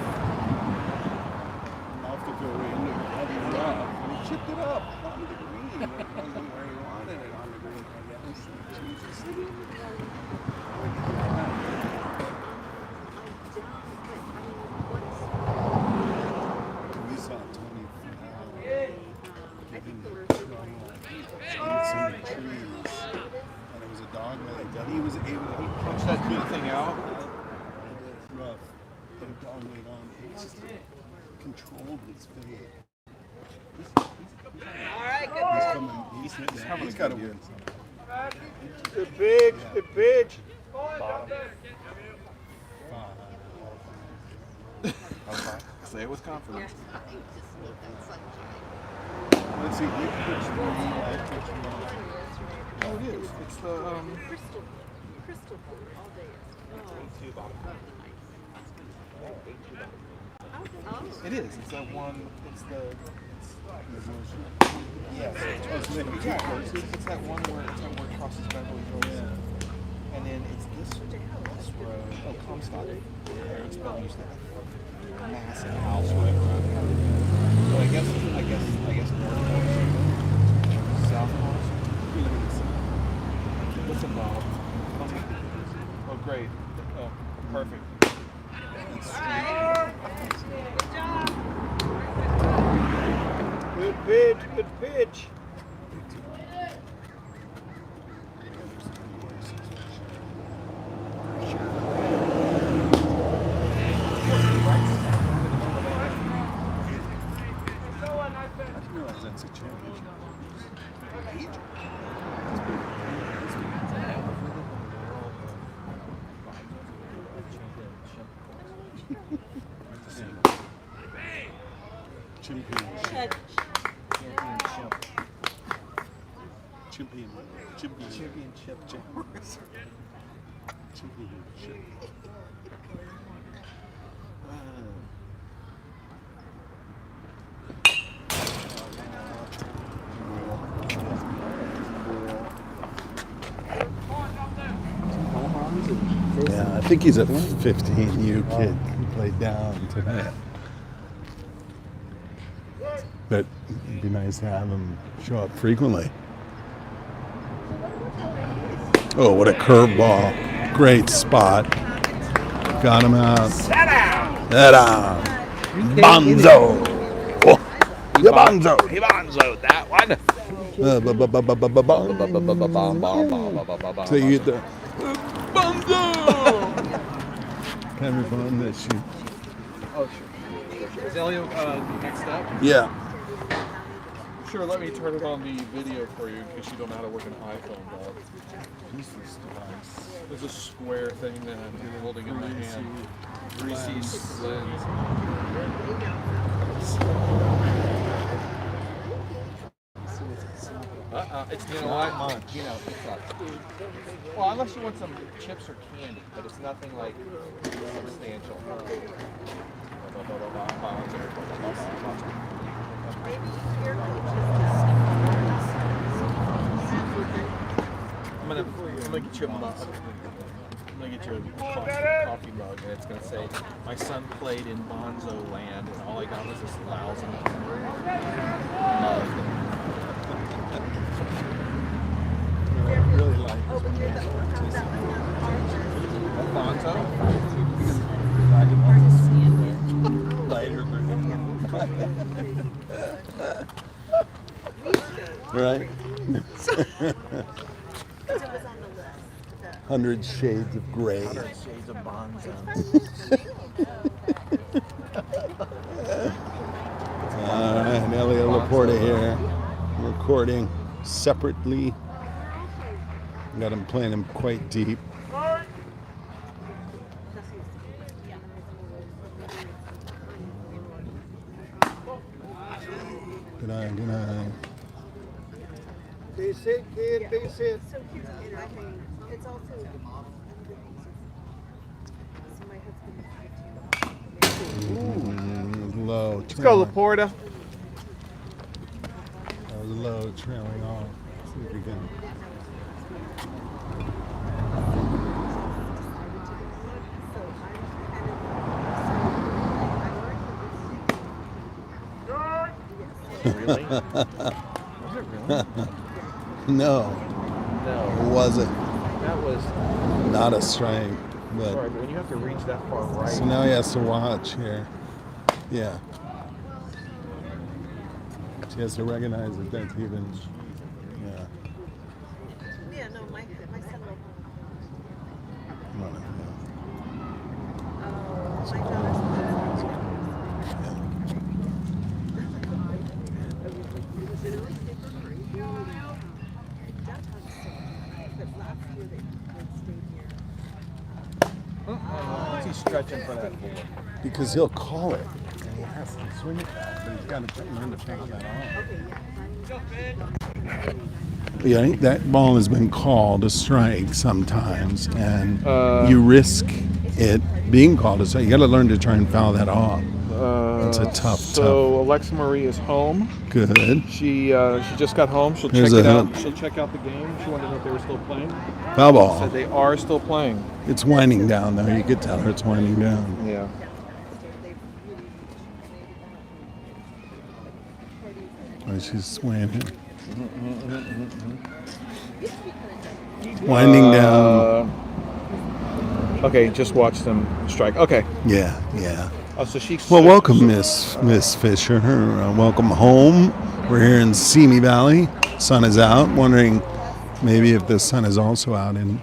Speaker 6: the go in, heavy rough, and he chipped it up on the green. It wasn't where he wanted it on the green, I guess. Jesus. We saw Tony Finau getting some trees, and it was a dog leg that he was able to
Speaker 3: Punch that good thing out.
Speaker 6: rough. The dog laid on. He just controlled his fate.
Speaker 9: All right, good.
Speaker 6: He's got to win.
Speaker 8: Good pitch. Good pitch.
Speaker 3: Say it with confidence.
Speaker 6: Let's see. You pitch 3, I pitch 1.
Speaker 3: Oh, it is. It's the
Speaker 9: Crystal blue all day.
Speaker 3: It is. It's that one. It's the. Yeah. It's that one where it crosses Beverly Hills. Yeah. And then it's this road. Oh, Comstock. Parents Bell used to have a massive house right around there. So I guess North Coast, South Coast. Listen, Bob. Oh, great. Oh, perfect.
Speaker 8: Good pitch. Good pitch.
Speaker 6: I didn't realize that's a championship. Championship.
Speaker 1: Yeah, I think he's a 15U kid who played down tonight. But it'd be nice to have him show up frequently. Oh, what a curveball. Great spot. Got him out. Set down. Bonzo. Oh, yeah, Bonzo.
Speaker 3: He bonzoed that one.
Speaker 1: So you get the Bonzo. Kind of fun that she.
Speaker 3: Oh, sure. Is Elio next up?
Speaker 1: Yeah.
Speaker 3: Sure, let me turn it on the video for you in case you don't know how to work an iPhone, dog. There's a square thing that I'm holding in my hand. Greasy lens. It's, you know what? You know, it sucks. Well, unless you want some chips or candy, but it's nothing like substantial. I'm gonna get you a mug. I'm gonna get you a coffee mug, and it's gonna say, "My son played in Bonzo Land, and all I got was this lousy mug."
Speaker 6: Really like
Speaker 3: Bonzo?
Speaker 6: lighter
Speaker 1: Right? 100 Shades of Grey.
Speaker 3: 100 Shades of
Speaker 2: a bonzo.
Speaker 1: All right, Elio Laporta here, recording separately. Got him playing him quite deep. Good eye, good eye.
Speaker 7: Base hit, kid, base hit.
Speaker 9: It's also.
Speaker 1: Low.
Speaker 2: Let's go, Laporta.
Speaker 1: That was low, trailing off. See if we can.
Speaker 2: Really? Was it really?
Speaker 1: No,
Speaker 2: No.
Speaker 1: it wasn't.
Speaker 2: That was.
Speaker 1: Not a strike. But
Speaker 2: Sorry, but when you have to reach that far right.
Speaker 1: so now he has to watch here. Yeah. She has to recognize that that's even. Yeah.
Speaker 9: Yeah, no, my son will.
Speaker 1: Come on,
Speaker 9: My daughter's.
Speaker 2: What's he stretching for that for?
Speaker 1: because he'll call it and he has to swing it back, but he's got to learn to pick that off. Yeah, that ball has been called a strike sometimes, and you risk it being called a strike. You got to learn to try and foul that off. It's a tough.
Speaker 2: So Alexa Marie is home.
Speaker 1: Good.
Speaker 2: She just got home. She'll
Speaker 1: Here's
Speaker 2: check it
Speaker 1: a
Speaker 2: out.
Speaker 1: hit.
Speaker 2: She'll check out the game. She wondered if they were still playing.
Speaker 1: Foul ball.
Speaker 2: Said they are still playing.
Speaker 1: It's winding down though. You could tell her it's winding down.
Speaker 2: Yeah.
Speaker 1: Oh, she's swaying here. Winding down.
Speaker 2: Okay, just watch them strike. Okay.
Speaker 1: Yeah, yeah.
Speaker 2: Oh, so she.
Speaker 1: Well, welcome, Miss Fisher. Welcome home. We're here in Simi Valley. Sun is out. Wondering maybe if the sun is also out in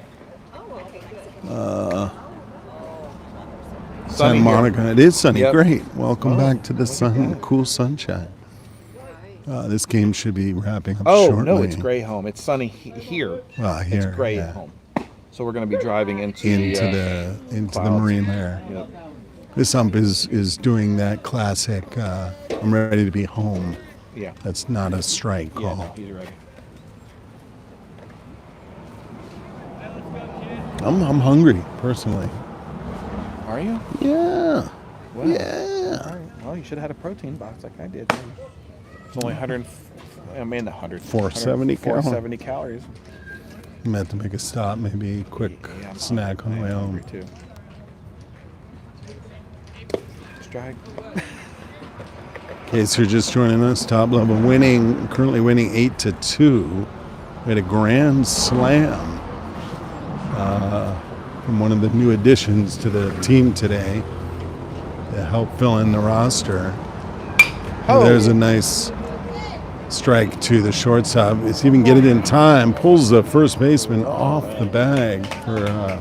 Speaker 1: Santa Monica. It is sunny.
Speaker 2: Yep.
Speaker 1: Great. Welcome back to the sun, cool sunshine. This game should be wrapping up shortly.
Speaker 2: No, it's gray home. It's sunny here.
Speaker 1: Here,
Speaker 2: It's gray
Speaker 1: yeah.
Speaker 2: at home. So we're going to be driving into
Speaker 1: the
Speaker 2: clouds.
Speaker 1: marine layer.
Speaker 2: Yep.
Speaker 1: This ump is doing that classic. I'm ready to be home.
Speaker 2: Yeah.
Speaker 1: That's not a strike
Speaker 2: Yeah,
Speaker 1: call.
Speaker 2: no, he's ready.
Speaker 1: I'm hungry personally.
Speaker 2: Are you?
Speaker 1: Yeah.
Speaker 2: Well,
Speaker 1: Yeah.
Speaker 2: All right. Well, you should have had a protein box like I did. It's only 100. I mean, 100.
Speaker 1: 470
Speaker 2: 470 calories.
Speaker 1: I'm meant to make a stop, maybe a quick
Speaker 2: Yeah, I'm
Speaker 1: snack on the way home.
Speaker 2: hungry too. Strike.
Speaker 1: In case you're just joining us, Top Level currently winning 8-2. We had a grand slam from one of the new additions to the team today to help fill in the roster.
Speaker 2: Oh.
Speaker 1: There's a nice strike to the shortstop. It's even get it in time. Pulls the first baseman off the bag for.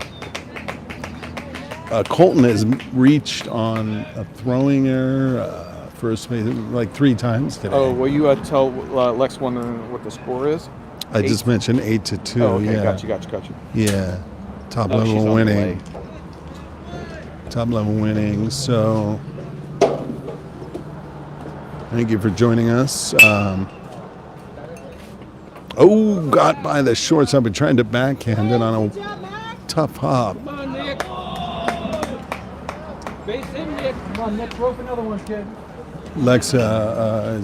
Speaker 1: Colton has reached on a throwing error. First base like 3 times today.
Speaker 2: Oh, will you tell Lex wondering what the score is?
Speaker 1: I just mentioned 8-2.
Speaker 2: Oh, okay,
Speaker 1: Yeah.
Speaker 2: got you.
Speaker 1: Yeah. Top
Speaker 2: Oh, she's
Speaker 1: level
Speaker 2: on the
Speaker 1: winning.
Speaker 2: way.
Speaker 1: Top level winning. So thank you for joining us. Got by the shortstop and trying to backhand it on a tough hop.
Speaker 7: Come on, Nick. Base hit, Nick. Come on, Nick. Throw up another one, kid.
Speaker 1: Lexa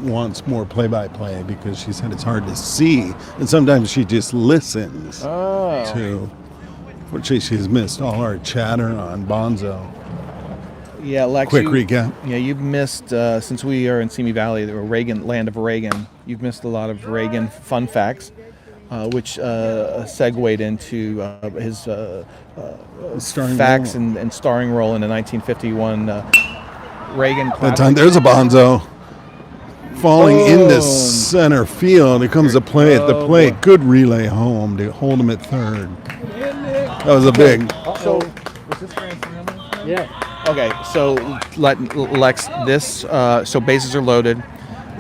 Speaker 1: wants more play-by-play because she said it's hard to see, and sometimes she just listens to. Fortunately, she's missed all our chatter on Bonzo.
Speaker 2: Yeah, Lex.
Speaker 1: Quick recap.
Speaker 2: Yeah, you've missed since we are in Simi Valley, the Reagan land of Reagan. You've missed a lot of Reagan fun facts, which segued into his
Speaker 1: Starring
Speaker 2: facts
Speaker 1: role.
Speaker 2: and starring role in the 1951 Reagan
Speaker 1: That
Speaker 2: classic.
Speaker 1: time, there's a Bonzo falling into
Speaker 2: Boom.
Speaker 1: center field. Here comes a play at the
Speaker 2: Oh,
Speaker 1: plate.
Speaker 2: boy.
Speaker 1: Good relay home to hold him at third. That was a big.
Speaker 2: So
Speaker 7: Yeah.
Speaker 2: Okay, so Lex, this so bases are loaded.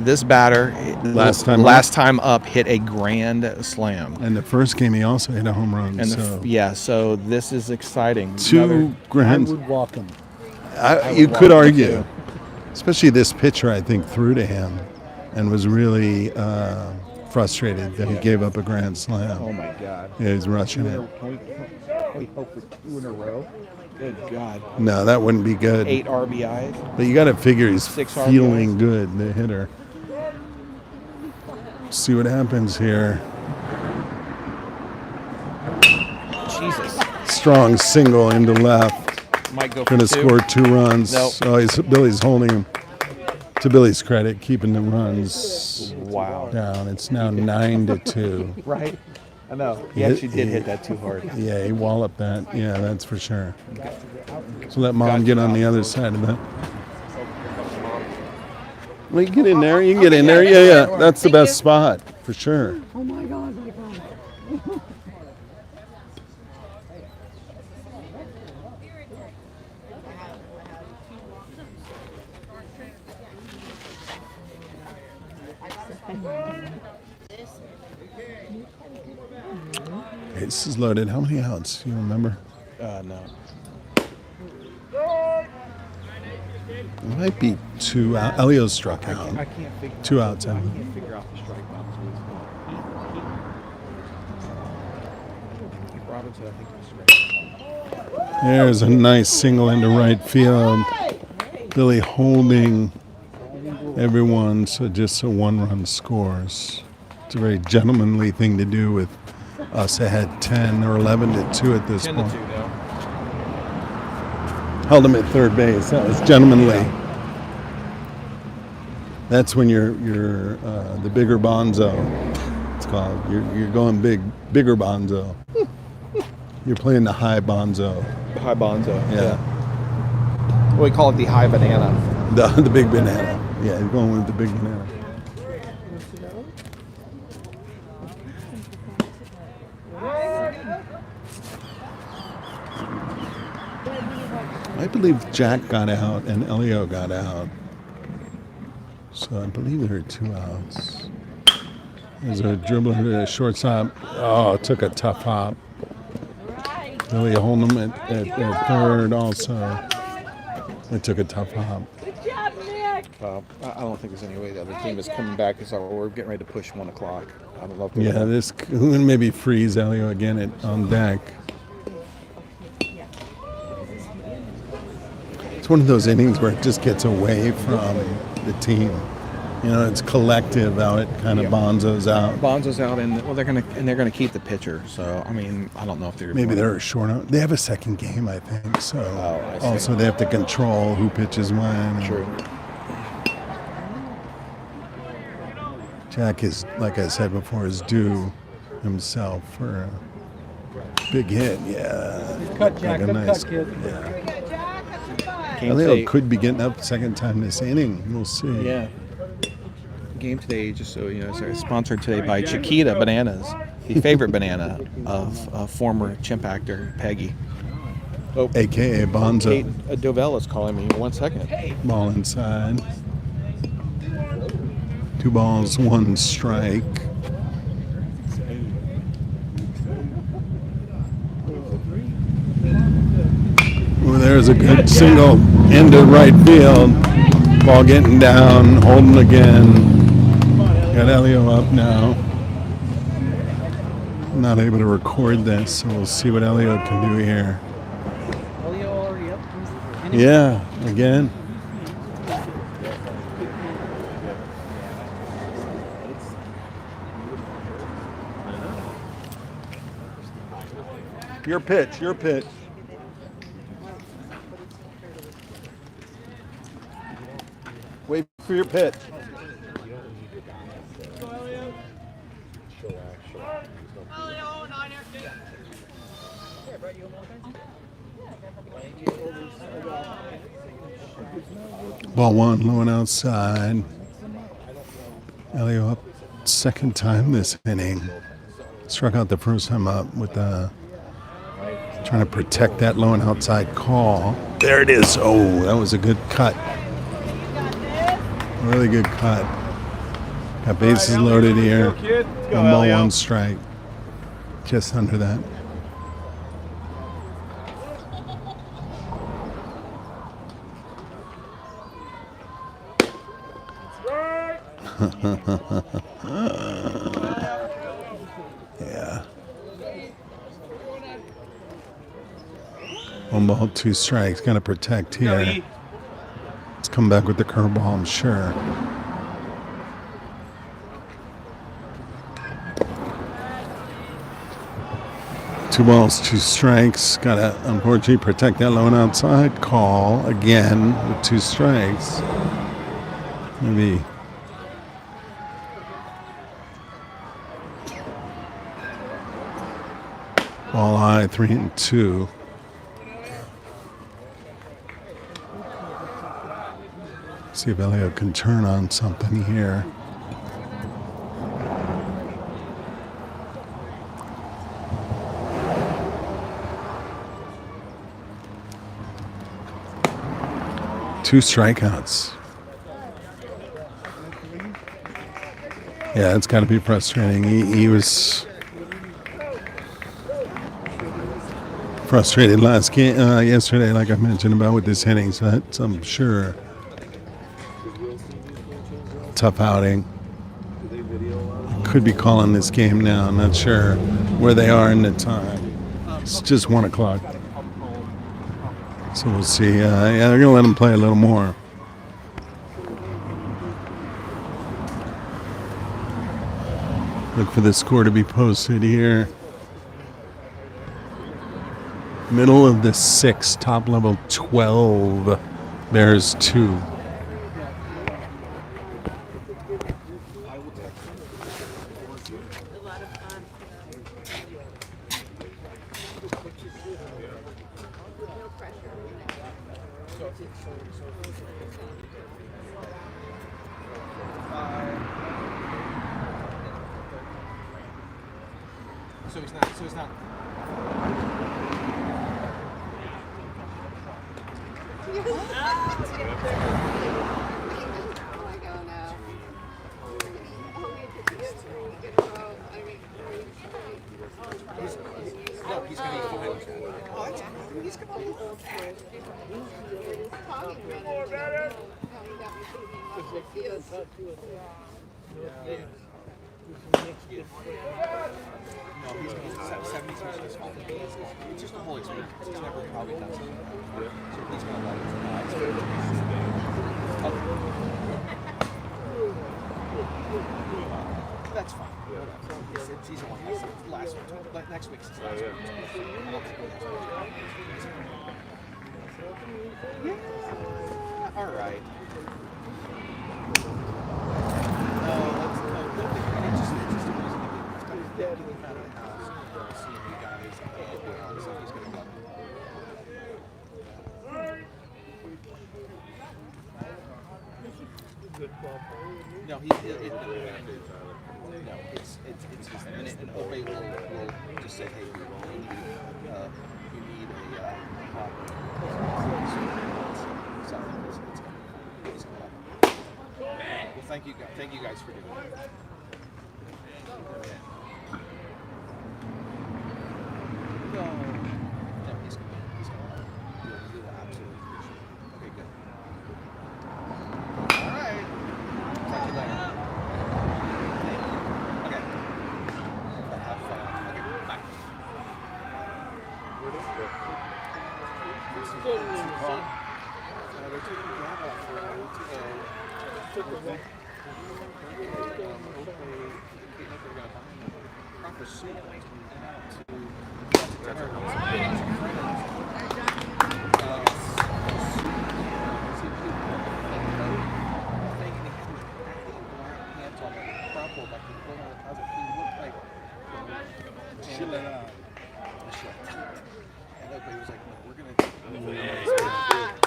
Speaker 2: This batter
Speaker 1: Last time
Speaker 2: up hit a grand slam.
Speaker 1: And the first game, he also hit a home run.
Speaker 2: And
Speaker 1: so
Speaker 2: so this is exciting.
Speaker 1: two
Speaker 7: I
Speaker 1: grand.
Speaker 7: would walk him.
Speaker 1: You could argue, especially this pitcher, I think, threw to him and was really frustrated that he gave up a grand slam.
Speaker 2: Oh my God!
Speaker 1: Yeah, he's rushing it.
Speaker 2: Can we hope for 2 in a row? Good God!
Speaker 1: No, that wouldn't be good.
Speaker 2: 8 RBIs.
Speaker 1: But you got to figure he's
Speaker 2: 6
Speaker 1: feeling good, the hitter. See what happens here.
Speaker 2: Jesus.
Speaker 1: Strong single into left.
Speaker 2: Might go for
Speaker 1: Going to
Speaker 2: 2.
Speaker 1: score 2 runs.
Speaker 2: Nope.
Speaker 1: Oh, Billy's holding him. To Billy's credit, keeping the runs
Speaker 2: Wow.
Speaker 1: down. It's now 9-2.
Speaker 2: Right. I know. He actually did hit that too hard.
Speaker 1: Yeah, he walloped that. Yeah, that's for sure. So let Mom get on the other side of that. Well, you get in there. You can get in there. Yeah. That's the best spot for sure.
Speaker 7: Oh my God, my God.
Speaker 1: This is loaded. How many outs? You remember?
Speaker 2: No.
Speaker 1: It might be 2 out. Elio struck out.
Speaker 2: I can't figure.
Speaker 1: 2 outs.
Speaker 2: I can't figure out the strike box. Robinson, I think was straight.
Speaker 1: There's a nice single into right field. Billy holding everyone, so just so 1 run scores. It's a very gentlemanly thing to do with us ahead 10 or 11-2 at this
Speaker 2: 10-2
Speaker 1: point.
Speaker 2: now.
Speaker 1: Held him at third base. That was gentlemanly. That's when you're the bigger bonzo. It's called. You're going bigger bonzo. You're playing the high bonzo.
Speaker 2: High bonzo.
Speaker 1: Yeah.
Speaker 2: We call it the high banana.
Speaker 1: The big banana. Yeah, you're going with the big banana. I believe Jack got out and Elio got out. So I believe there are 2 outs. There's a dribbler to the shortstop. Oh, took a tough hop. Billy holding him at third also. It took a tough hop.
Speaker 2: I don't think there's any way the other team is coming back because we're getting ready to push 1 o'clock. I don't know if
Speaker 1: Yeah, this could maybe freeze Elio again on deck. It's one of those innings where it just gets away from the team. You know, it's collective how it kind of bonzos out.
Speaker 2: Bonzo's out, and they're gonna keep the pitcher. So I mean, I don't know if they're
Speaker 1: Maybe they're short out. They have a second game, I think. So
Speaker 2: I see.
Speaker 1: also they have to control who pitches when.
Speaker 2: True.
Speaker 1: Jack is, like I said before, is due himself for a big hit. Yeah.
Speaker 7: Cut, Jack.
Speaker 1: Like a
Speaker 7: Good
Speaker 1: nice,
Speaker 7: cut, kid.
Speaker 1: yeah.
Speaker 2: Game
Speaker 1: Elio
Speaker 2: today,
Speaker 1: could be getting up second time this inning. We'll see.
Speaker 2: yeah. Game today, just so you know, is sponsored today by Chiquita Bananas, the favorite banana of former chimp actor Peggy. Oh,
Speaker 1: AKA Bonzo.
Speaker 2: Kate Dovell is calling me. 1 second.
Speaker 1: Ball inside. 2 balls, 1 strike. Well, there's a good single into right field. Ball getting down, holding again. Got Elio up now. Not able to record this, so we'll see what Elio can do here.
Speaker 7: Elio already up.
Speaker 1: Yeah, again. Your pitch, your pitch. Wait for your pitch. Ball 1, low and outside. Elio up second time this inning. Struck out the first time up with the Trying to protect that low and outside call. There it is. Oh, that was a good cut. Really good cut. Got bases loaded here. 1 ball, 1 strike. Just under that. Yeah. 1 ball, 2 strikes. Got to protect here. Let's come back with the curveball, I'm sure. Two balls, 2 strikes. Got to unfortunately protect that low and outside call again with 2 strikes. Maybe. Ball high, 3-2. See if Elliott can turn on something here. Two strikeouts. Yeah, it's got to be frustrating. He was frustrated last game yesterday, like I mentioned about with this hitting. So that's, I'm sure, tough outing. Could be calling this game now. I'm not sure where they are in the time. It's just 1 o'clock. So we'll see. Yeah, they're going to let him play a little more. Look for the score to be posted here. Middle of the 6th, top level 12. There's 2.
Speaker 3: So he's not. He's going to be fine with that. Oh, that's cool. He's going to be okay. No, he's 72 is fine. It's just a whole experience. He's never probably done something. So he's going to let it. That's fine. It's easy one. It's last week. Next week's his last week. Yeah. All right. It's just amazing. He's got his dad living out of the house, seeing you guys, and doing all this stuff. He's going to love it. No, no, it's just, and Obey will just say, hey, you need a well, thank you guys for doing it. No, he's gonna you'll absolutely appreciate it. Okay, good. All right. Talk to you later. Okay. Have fun. Okay, bye. They're taking gravel off the road to proper suit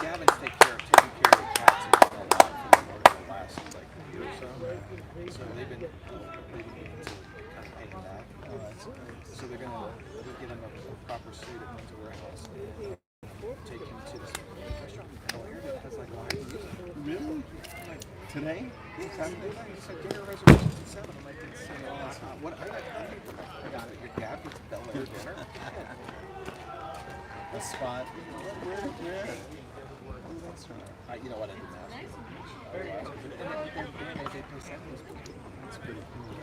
Speaker 3: Gavin's taking care of the cats and all that for the last year or so. So they've been kind of paying that. So they're gonna give them a proper suit at Windsor
Speaker 1: today?
Speaker 3: Saturday night, you said dinner reservations at 7. I'm like, what? I got it. Your dad was Bel Air dinner.
Speaker 1: A spot. Where? Oh, that's right.
Speaker 3: You know what? I didn't ask.
Speaker 1: That's pretty cool.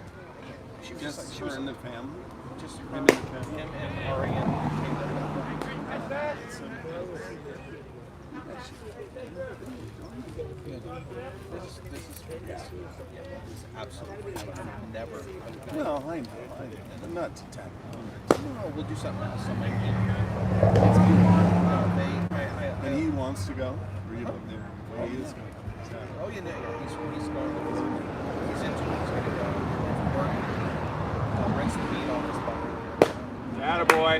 Speaker 3: She was
Speaker 1: Just
Speaker 3: like, she
Speaker 1: her
Speaker 3: was
Speaker 1: and the family?
Speaker 3: just
Speaker 1: Him and the family?
Speaker 3: him and Ari and this is absolutely. I've never.
Speaker 1: No, I know. I'm not too tapped.
Speaker 3: No, we'll do something else. Something. It's beautiful.
Speaker 1: And he wants to go? Or you don't know? He is going.
Speaker 3: Oh, yeah, he's going. He's into it. He's going to go. Work. Rinse the meat off his butter.
Speaker 4: Attaboy.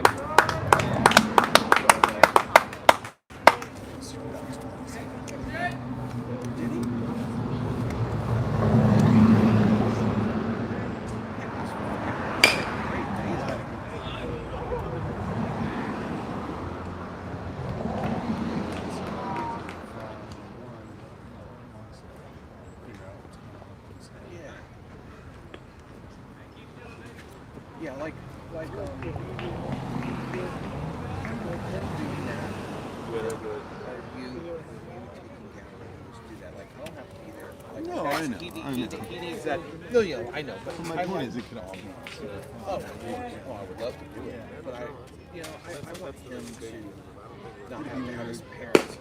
Speaker 3: Yeah, like you taking do that? Like, I don't have to be there. Like,
Speaker 1: No, I know.
Speaker 3: He needs that. No, yeah, I know. But
Speaker 1: My point is, it could all be.
Speaker 3: I would love to do it, but I want him to not have to have his parents.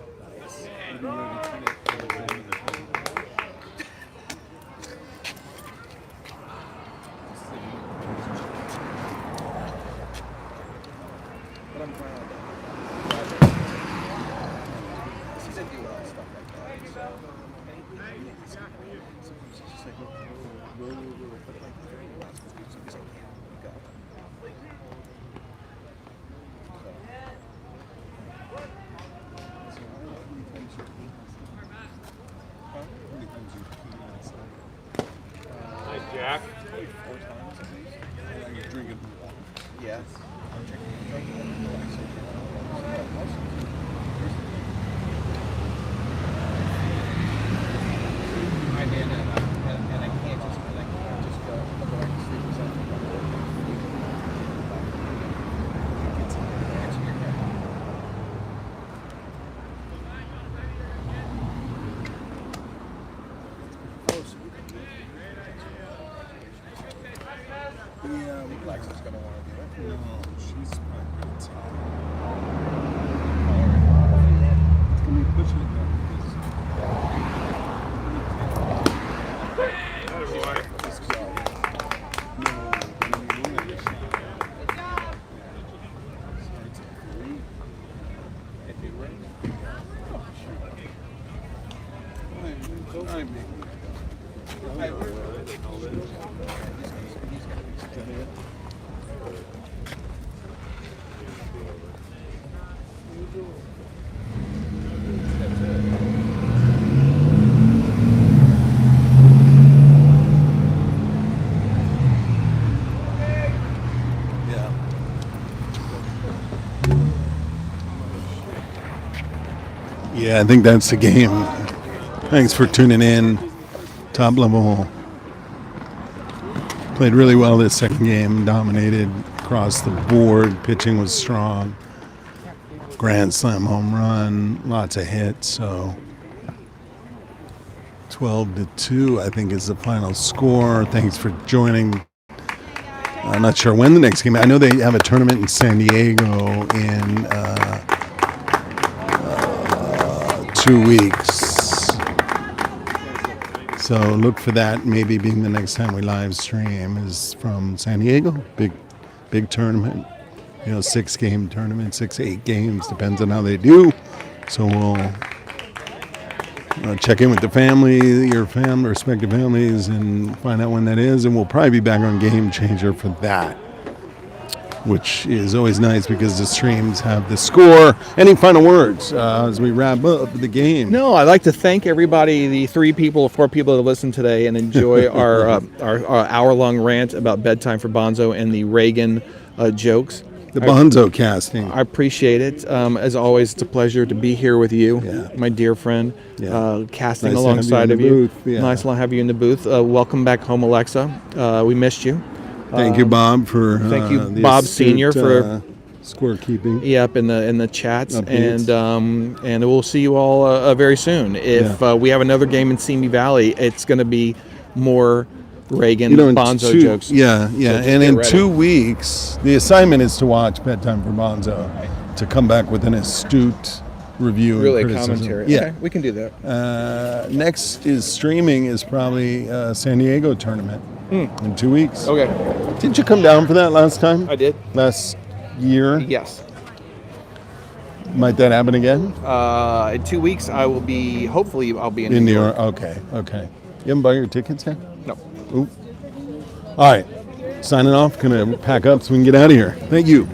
Speaker 3: But I'm glad that he didn't do all stuff like that. So, sometimes he's just like, but like, he wants to do something. He's like, yeah, go.
Speaker 4: Hi, Jack.
Speaker 3: 4 times at least.
Speaker 1: You're drinking.
Speaker 3: Yes. I did, and I can't just go back to sleep or something.
Speaker 1: Yeah,
Speaker 3: Alexa's gonna want to do it.
Speaker 1: no, she's probably going to take
Speaker 3: it.
Speaker 1: It's going to be pushing it down. Yeah, I think that's the game. Thanks for tuning in. Top level. Played really well this second game. Dominated across the board. Pitching was strong. Grand slam home run. Lots of hits. So 12-2, I think, is the final score. Thanks for joining. I'm not sure when the next game. I know they have a tournament in San Diego in 2 weeks. So look for that maybe being the next time we live stream is from San Diego. Big tournament. 6-game tournament, 6, 8 games, depends on how they do. So we'll check in with the family, your family, respective families, and find out when that is. And we'll probably be back on Game Changer for that, which is always nice because the streams have the score. Any final words as we wrap up the game?
Speaker 2: No, I'd like to thank everybody, the 4 people that listened today and enjoy our hour-long rant about bedtime for Bonzo and the Reagan jokes.
Speaker 1: The Bonzo casting.
Speaker 2: I appreciate it. As always, it's a pleasure to be here with you,
Speaker 1: Yeah.
Speaker 2: my dear friend.
Speaker 1: Yeah.
Speaker 2: Casting
Speaker 1: Nice to have you
Speaker 2: alongside
Speaker 1: in
Speaker 2: of
Speaker 1: the
Speaker 2: you.
Speaker 1: booth, yeah.
Speaker 2: Nice to have you in the booth. Welcome back home, Alexa. We missed you.
Speaker 1: Thank you, Bob, for
Speaker 2: thank you,
Speaker 1: the
Speaker 2: Bob
Speaker 1: astute,
Speaker 2: Senior, for
Speaker 1: scorekeeping.
Speaker 2: Yep, in the chats,
Speaker 1: Updates.
Speaker 2: and we'll see you all very soon. If we have another game in Simi Valley, it's going to be more Reagan
Speaker 1: In
Speaker 2: Bonzo
Speaker 1: two-
Speaker 2: jokes.
Speaker 1: Yeah,
Speaker 2: So
Speaker 1: yeah.
Speaker 2: just
Speaker 1: And
Speaker 2: get
Speaker 1: in
Speaker 2: ready.
Speaker 1: 2 weeks, the assignment is to watch Bedtime for Bonzo, to come back with an astute review
Speaker 2: Really
Speaker 1: and
Speaker 2: a
Speaker 1: criticism.
Speaker 2: commentary.
Speaker 1: Yeah.
Speaker 2: Okay, we can do that.
Speaker 1: Next is streaming is probably San Diego tournament in 2 weeks.
Speaker 2: Okay,
Speaker 1: Did you come down for that last time?
Speaker 2: I did.
Speaker 1: Last year?
Speaker 2: Yes.
Speaker 1: Might that happen again?
Speaker 2: In 2 weeks, I will be. Hopefully, I'll be in,
Speaker 1: In
Speaker 2: New
Speaker 1: New
Speaker 2: York.
Speaker 1: York? Okay, okay. You haven't bought your tickets yet?
Speaker 2: No.
Speaker 1: Oop. All right. Signing off. Gonna pack up so we can get out of here. Thank you.